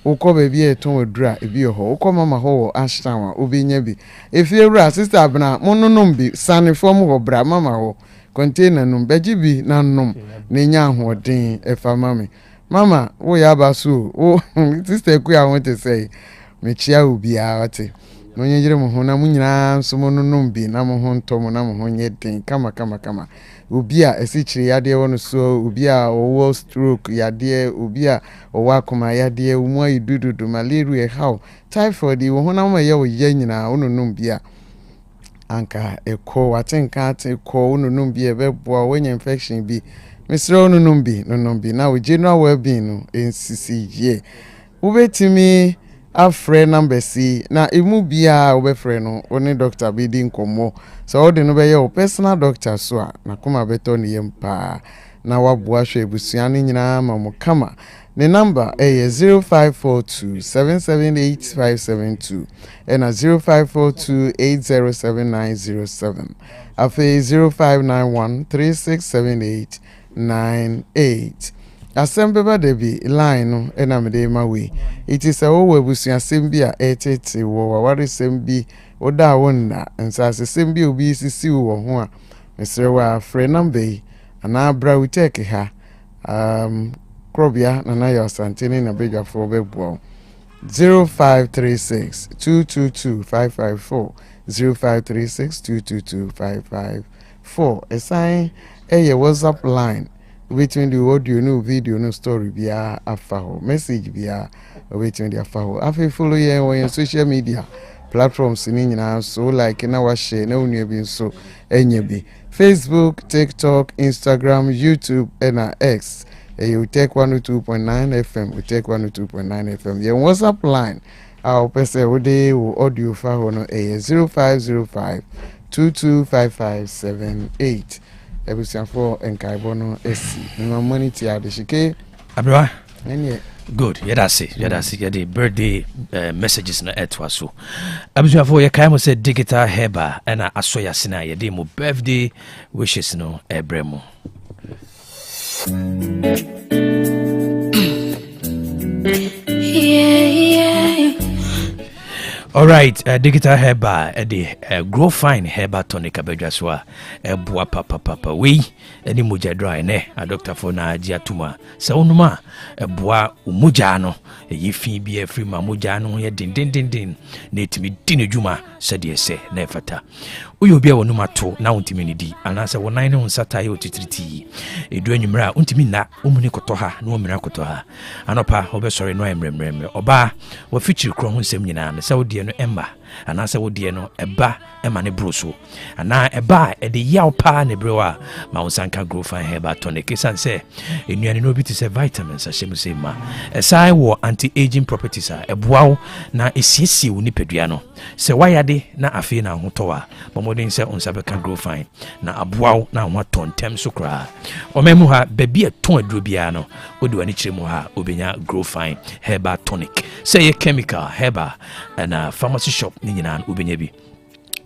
Speaker 3: ukọ bebi eton odura ebi ho ukọ mama ho ashtan wa obinya bi efie wura sister abna mononum bi sane form ho bra mama ho container num beji bi na num nenya ahoden efa mama wo ya baso wo sister ku ya won te say me chia obi a wate no nyejire mo ho na mu nyina so mononum bi na mo ho ntom na mo ho nye den kama obi a esichiri yade wono so obi a owo stroke yade obi a owo akoma yade umu ayidududu malaria how typhoid wo hona ma ye wo ye nyina ononum bi a anka eko watenka eko ononum bi e beboa wenya infection bi misre ononum bi na wo general well-being no nsisiye wo betimi afre number C na emu bia obefre no oni doctor bi di nkomo so odi no be ye personal doctor so a na kuma beto ne yempa na waboa hwe ebusuane nyina ma mo kama ne number 0542 778572 and 0542 807907 afi 0591 367898 asembeba debi line no enamede mawe it is a wo abusuan sembi a etete wo waware sembi oda wonna nsase sembi obi sisi wo ho a mesre wa free number ana bra Otec ha krobia na yo santini na bega for bebo 0536 222 554 0536 222 554 assign WhatsApp line between the audio no video no story bia afaho message bia between the afaho afi follow ye on social media platforms ni nyina so like na wa share na onu bi so enye bi Facebook, TikTok, Instagram, YouTube and X Otec 102.9 FM Otec 102.9 FM ye WhatsApp line our person wo dey audio faho no 0505 225578 ebusiafo enkaibo no esi no money ti ade shike
Speaker 1: abra
Speaker 3: enye
Speaker 1: Good. That's it. The birthday messages na etwaso. Abusuafo ye kai mo say digital heba na asoya sina ye de mo birthday wishes no ebremo. All right, digital heba grow fine heba tonic abedwaswa boa papa we any moja dry ne a doctor for na agia tuma sa onuma boa umoja no yifi bi free ma moja no ye din na etimi din adwuma sede se na efata uyo bia wonuma to na wontimi ne di anase wonan ne onsata ye otitriti edu anwumra wontimi na omuni koto ha na omira koto ha anopa obesore no emremrem oba wo feature kro ho nsem nyina na sa wodi no emba anase wodi no eba ema ne broso ana eba e de yaw pa ne brewa ma wonsanka grow fine heba tonic sanse enuane no bi te se vitamins ahyem se ma esai wo anti aging properties a eboawo na esiesie wo nipadua no se wayade na afi na hotowa bomodin se onsabe kan grow fine na aboawo na ho tontem so kra omemu ha baby eton aduro bia no odi wani kiremu ha obenya grow fine heba tonic say chemical heba na pharmacy shop ni nyina obenya bi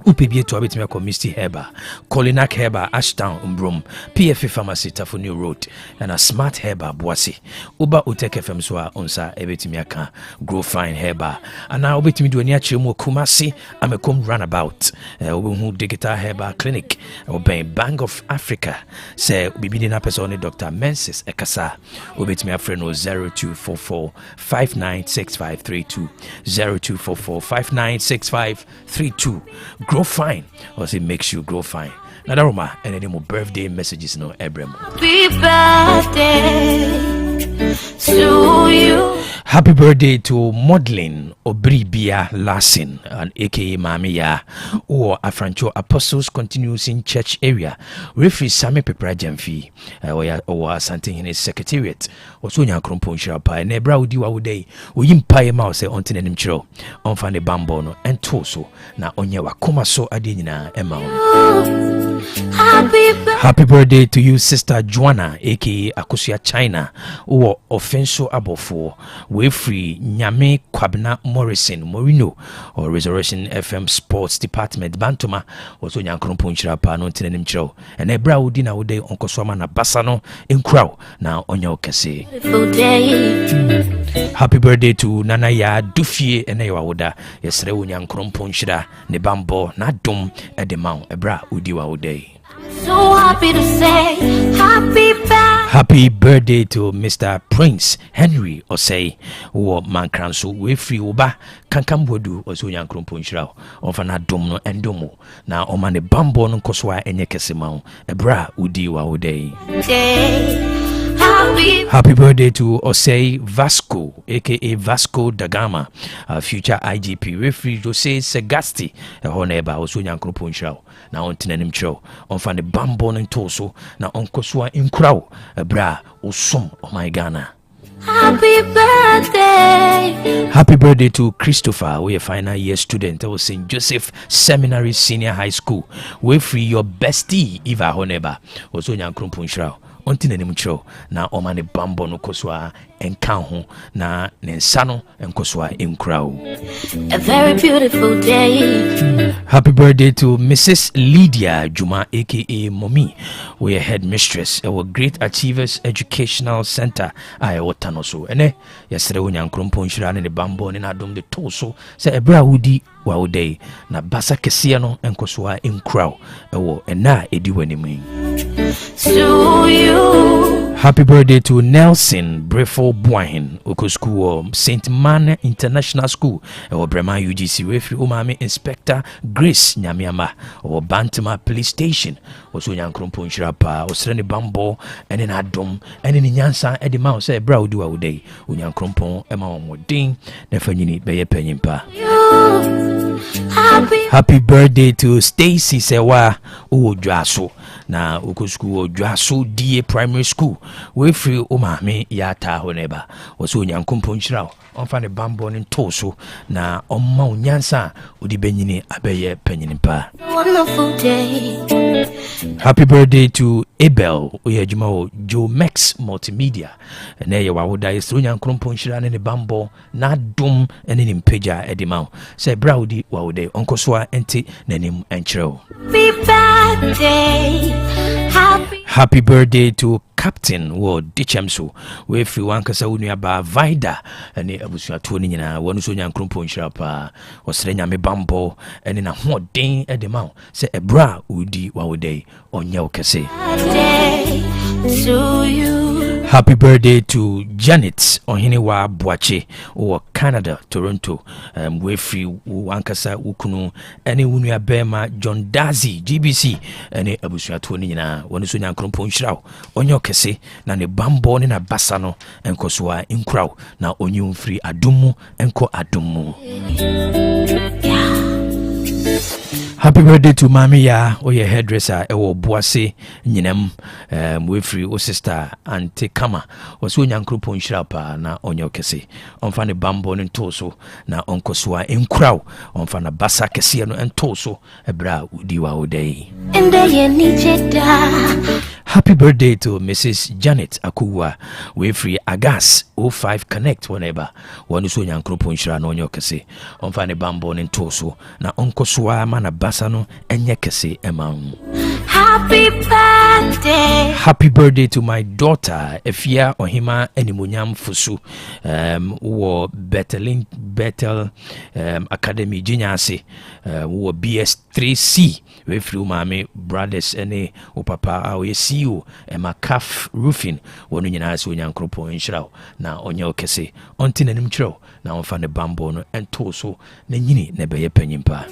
Speaker 1: upebie to abetime ko Misty Heba, Colinac Heba, Ashtown Umbrum, PF Pharmacy Tafuni Road, and a Smart Heba Boise. Uba Otec FM soa onsa ebetime aka grow fine Heba. And now obetime do ania chemo Kumasi amekom runabout. Obu digital Heba clinic obey Bank of Africa. Say bibidi na person Dr. Mensis Ekasa. Obetime afre no 0244 596532 0244 596532. Grow fine, or say makes you grow fine. Nadaroma and any more birthday messages no Abraham. Happy birthday to you. Happy birthday to Madeline Obribia Larson, an aka Mamia, or Afrancho Apostles Continues in Church area. Referee Sami Pepra Jamfi, or something in his secretariat, or Sonia Crumpon Sharpa, and Nebra would do our day. We impire mouse on Tenem Chiro, on Fanny Bambono, and Toso, na Onyawa Komaso Adina Emma. Happy birthday to you, Sister Joanna, aka Akusia China, or Offenso Abofo. We free Nyame Kwabna Morrison Morino or Resurrection FM Sports Department Bantoma also Nyankrompon Chirapa no Tenem Chiro and Ebra Udina Ude Onkoswama na Basano in Crow now Onyo Kase. Happy birthday to Nanaya Dufie and Ewawoda Yesre Nyankrompon Chira ne Bambo na Dum Edemau Ebra Udiwa Ude. So happy to say happy birthday to Mr. Prince Henry Osei or Mankranso we free uba kankambodu oso yankrompon shira ofana dom no endomo na omane bambo no koswa enye kesema ebra udi wa odei. Happy birthday to Osei Vasco, aka Vasco da Gama, future IGP. Referee Jose Segasti, a honeba, also Yankropon show. Now on Tenem show, on Fanny Bambon and Toso, now on Kosua in Crow, a bra, or some of my Ghana. Happy birthday to Christopher, we a final year student of St. Joseph Seminary Senior High School. We free your bestie, Eva Honeba, also Yankropon show. Onti nanim chro na omane bambo no koswa enka ho na nensano enkoswa enkrao. A very beautiful day. Happy birthday to Mrs. Lydia Juma aka Mommy. We are headmistress our Great Achievers Educational Center I wotanoso ene yesere onyankrompo nhira ne bambo ne na dom de toso se ebra wudi wa odei na basa kese no enkoswa enkrao ewo ena edi wanimu. To you. Happy birthday to Nelson Brefo Boahen, Oko School, St. Man International School, or Brema UGC, Refri Umami Inspector Grace Nyamiama, or Bantama Police Station, or Sunyan Krumpon Shirapa, or Sreni Bambo, and in Adom, and in Nyansa, Eddie Mouse, say, Browdu Auday, Unyan Krumpon, Emma Moding, Nefanini, Baye Penimpa. Happy birthday to Stacy Sewa Uodwaso. Na ukusku Odwaso DA Primary School. We free umame yata honeba. Waso nyankumpo nchirao. Onfa ne bambo ne toso na omma nyansa udi benyini abeye penyinipa.
Speaker 7: Wonderful day.
Speaker 1: Happy birthday to Abel Oyejuma Joe Max Multimedia. Na ye wawoda yesro nyankumpo nchira ne bambo na dum ene ni mpeja edimao. Se braudi wawode onkoswa enti nanim enchiro. Happy birthday to Captain Wo Dichemso. We free one kasa unu aba Vida ene abusua to ni nyina wonu so nyankrompo nhyira pa osrenya me bambo ene na hoden edemao se ebra udi wawode onye okese. To you. Happy birthday to Janet Ohinewa Boache or Canada, Toronto. We free wankasa ukunu ene unu abema John Dazi GBC ene abusua to ni nyina wonu so nyankrompo nhyira onye okese na ne bambo ne na basano enkosoa inkraw na onye free adumu enko adumu. Happy birthday to Mami ya oye hairdresser ewo Boase nyinem we free o sister Auntie Kama oso nyankropo nhyira pa na onye okese onfa ne bambo ne ntoso na onkosoa enkraw onfa na basa kese no entoso ebra udiwa odai. Happy birthday to Mrs. Janet Akuwa. We free Agas 05 Connect whenever one so nyankropo nhyira na onye okese onfa ne bambo ne ntoso na onkosoa mana basano enye kese emam.
Speaker 7: Happy birthday.
Speaker 1: Happy birthday to my daughter Efia Ohima Enimonyam Fusu wo Bethel Academy Jinyase wo BS3C we free mame brothers ene o papa a o CEO Emakaf Roofing wonu nyina se onyankropo nhyira na onye okese onti nanim kyerɛw na onfa ne bambo no entoso na nyini na beye panyimpa.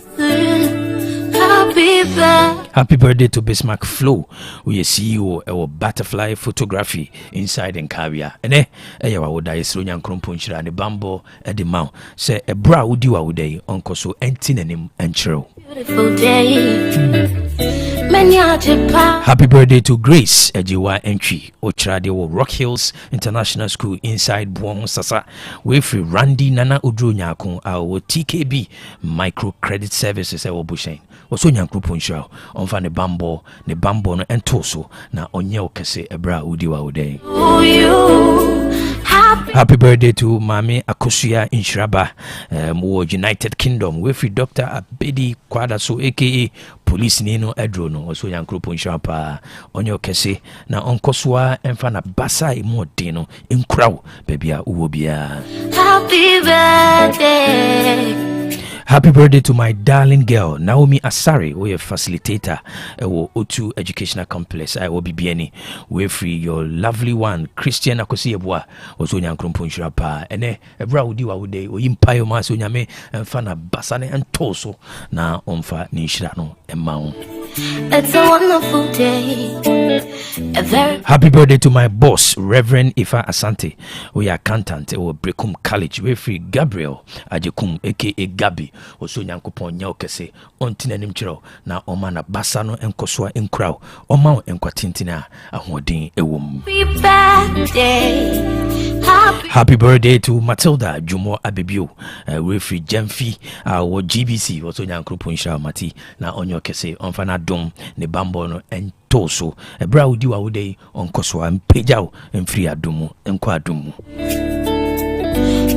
Speaker 1: Happy birthday to Bismarck Flow, we CEO our Butterfly Photography inside Nkabia. Ene eya woda yesro nyankrompo nhyira ne bambo edimao se ebra udi wa wodai onkoso enti nanim enkyerɛw.
Speaker 7: Beautiful day. Happy
Speaker 1: birthday to Grace Ejiwa Entry Ochrade wo Rock Hills International School inside Buon Sasa. We free Randy Nana Udru Nyakon our TKB Microcredit Services ewo Bushen. Oso nyankrupo nhyira onfa ne bambo no entoso na onye okese ebra udiwa udai. Happy birthday to Mami Akosia Inshiraba wo United Kingdom. We free Dr. Abedi Kwadaso aka Police Nino Edrono oso nyankrupo nhyira pa onye okese na onkoswa emfa na basa imodino inkraw bebia uwobia.
Speaker 7: Happy birthday.
Speaker 1: Happy birthday to my darling girl Naomi Asari, we a facilitator wo O2 Educational Complex I will be bieni. We free your lovely one Christian Akosiebwa oso nyankrompo nhyira pa ene ebra udi wa wode oyimpayo ma so nyame emfa na basane entoso na omfa ni nhyira no emawo.
Speaker 7: It's a wonderful day.
Speaker 1: Happy birthday to my boss Reverend Ifa Asante, we are accountant wo Brekum College. We free Gabriel Ajekum aka Gabi oso nyankopon nya okese ontina nim kyerɛw na ɔma na basa no enkosoa enkraw ɔma enkwatintina ahodin ewom. Happy birthday to Matilda Jumo Abibio we free Gemfi wo GBC oso nyankopon nhyira mati na onyo okese onfa na dom ne bambo no entoso ebra udi wa wodei onkosoa mpejaw emfiri adumu enko adumu.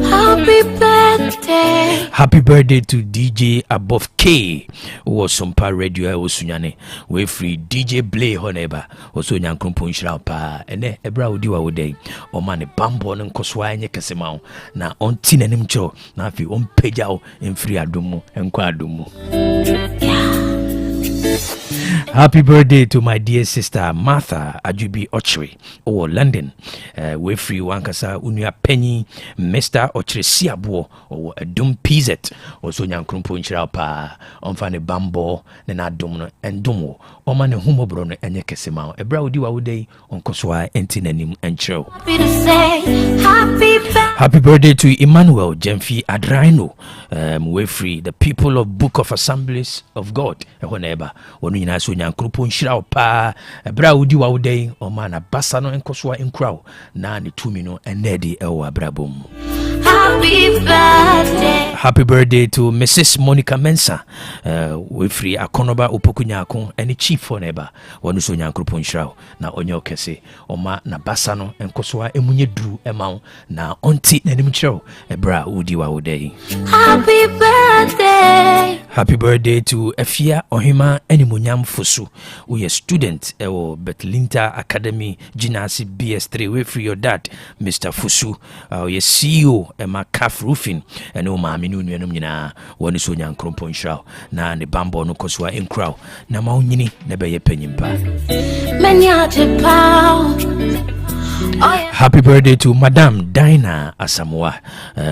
Speaker 7: Happy birthday.
Speaker 1: Happy birthday to DJ Above K who was some pa radio osunyane. We free DJ Blay honeba oso nyankrompo nhyira pa ene ebra odi wa wodai o ma ne bambo no nkoswa anye kesema na onti nanim cho na afi on pejaw emfiri adumu enko adumu. Happy birthday to my dear sister Martha Ajubi Ochre or London. We free wankasa unia penny Mr. Ochre Siabo or a dum pizet or so nyankrompo nhyira pa onfa ne bambo ne na dum no endomo o ma ne humobro no enye kesema ebra odi wa wodai onkoswa enti nanim enkyerɛw. Happy birthday to Emmanuel Jemfi Adraino. We free the people of Book of Assemblies of God. Whenever when you know so nyankrupo nshira pa bra udi wa udai o mana basa no enkoso enkra na ne tumi no enedi ewo abrabom. Happy birthday to Mrs. Monica Mensa. We free Akonoba Opokunyako any chief for neighbor. Wonu so nyankrupo nshira na onyo kese o ma na basa no enkoso emunye dru emao na onti na nimchiro ebra udi wa udai.
Speaker 7: Happy birthday.
Speaker 1: Happy birthday to Efia Ohima Enimunyam Fusu. We a student ewo Betlinta Academy Ginasi BS3. We free your dad Mr. Fusu. We CEO Emma Calf Roofing and no maminu nyina woni so nyankrompo nshraw na ne bambo no koswa enkraw na maunyini ne beye penyimpa. Happy birthday to Madam Dinah Asamoah.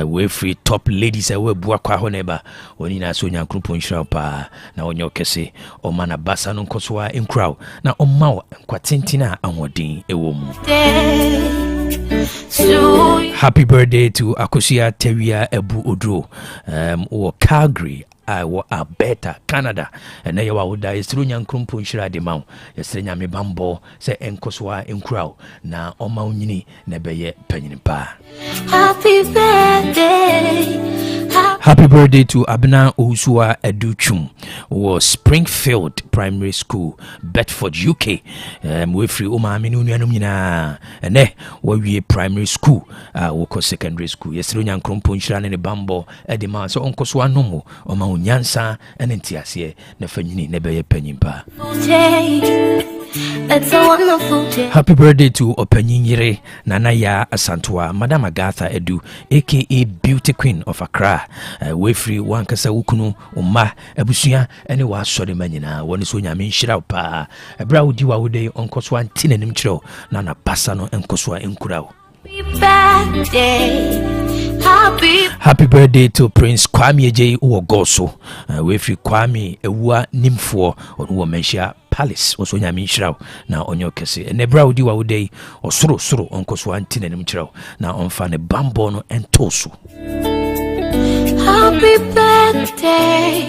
Speaker 1: We free top ladies we bua kwa honeba woni na so nyankrompo nshraw pa na onyo kese o mana basa no koswa enkraw na omma kwatentina anwodin ewom. Happy birthday to Akosia Teria Ebu Odro or Calgary or Alberta, Canada. And there you are, is through Yankrumpo Shira de Mount. Yesterday, me bambo say Enkoswa Enkrow. Now, on Maunini, Nebeye Peninipa.
Speaker 7: Happy birthday.
Speaker 1: Happy birthday to Abna Owusu Boateng or Springfield Primary School, Bedford, UK. We free Oma Minu Nyina. And there, where we primary school, we secondary school. Yesterday, Yankrumpo Shira and the Bambo, Edema, so Uncle Swanomo, Oma Nyansa, and Entiasie, Nefenini, Nebeye Penimpa.
Speaker 7: It's a wonderful day.
Speaker 1: Happy birthday to Openyire Nanaya Asantua, Madam Agatha Edu, aka Beauty Queen of Accra. We free one kasa ukunu umma ebusuya ene wa sori manyina woni so nyame nshira pa ebra wudi wa wode onkoswa ntine nim kiro na na basa no enkoswa enkurawo. Happy birthday to Prince Kwame J. Uwogoso. We free Kwame Ewua Nimfo on Uwamensha Palace. Also nyame nshira na onyo kese. Ene ebra wudi wa wode osoro onkoswa ntine nim kiro na onfa ne bambo no entoso.
Speaker 7: Happy birthday,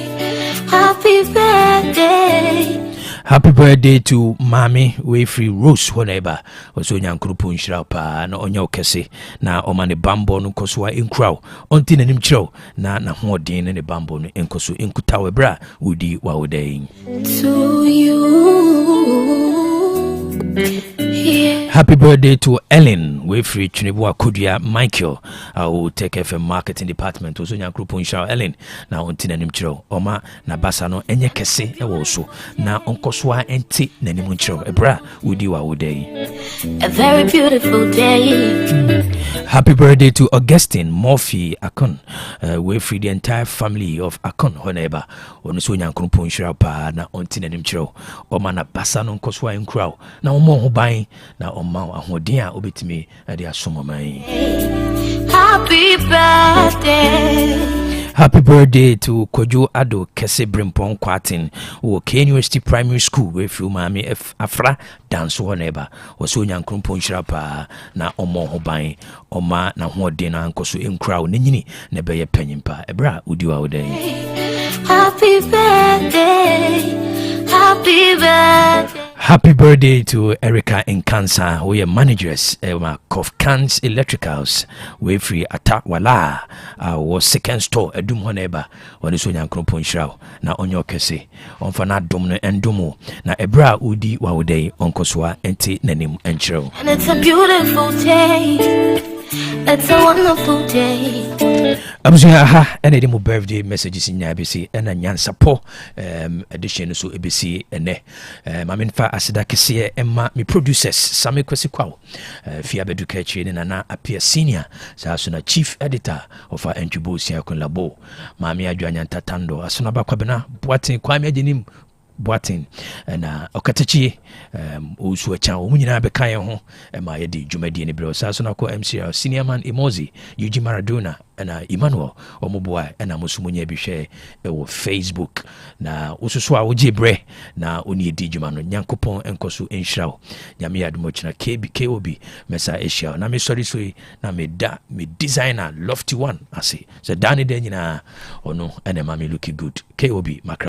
Speaker 7: happy birthday.
Speaker 1: Happy birthday to Mami Wayfree Rose whenever also nyankrupo nshira pa na onyo kese na omane bambo no koswa enkraw onti na nimchiro na hoden ne bambo no enkoso enkutawe bra udi wa odai.
Speaker 7: To you. Yeah.
Speaker 1: Happy birthday to Ellen Wayfree Chunibu Akudia Michael Otec FM marketing department also nyankrupo nshira Ellen na onti na nimchiro oma na basa no enye kese ewo so na onkoswa enti na nimchiro ebra udi wa odai.
Speaker 7: A very beautiful day.
Speaker 1: Happy birthday to Augustine Murphy Akon. We free the entire family of Akon Honeba. Onuso nyankrupo nshira pa na onti na nimchiro oma na basa no nkoswa enkraw na omo hoban na oma ahoden a obetimi ade asomomai.
Speaker 7: Happy birthday.
Speaker 1: Happy birthday to Kojo Ado Kese Brimpon Kwatin or K University Primary School where through Mami Afra dance whenever was so young Krumpon Shrapa na omo hoban oma na hoden na nkoso enkra nini na beye penyimpa ebra udiwa odai.
Speaker 7: Happy birthday. Happy birthday.
Speaker 1: Happy birthday to Erica in Cancer, we are managers of Cans Electricals. We free attack wala was second store a doom honeba when it's on your crumpon shroud. Now on your kese on fana domino and domo na ebra udi wa day on koswa enti nenim and show.
Speaker 7: And it's a beautiful day. It's a wonderful day.
Speaker 1: Abusuha ene demo birthday messages in ABC and a Nyansapo edition so ABC ene maminfa asida kese emma me producers Sami Kwesi Kwaw Fia Bedukachi ne nana appear senior sa chief editor of our Entubo Sia Labo Mami Adwanya Tatando asuna ba kwabena Boateng Kwame Aginim Boateng na Okatachi Owusu Boateng wo nyina be kan ho ma ye di dwumadi ne bre so na ko MCR senior man Emozi Yuji Maradona na Emmanuel omoboa na musumunya bi hwe wo Facebook na ususu a woje bre na oni di dwuma no Nyankopɔn enkoso enhirawo nyame adumochina KOB mesa Asia na me sorry so na me designer lofty one ase so dani de nyina ono ene ma me look good KOB makra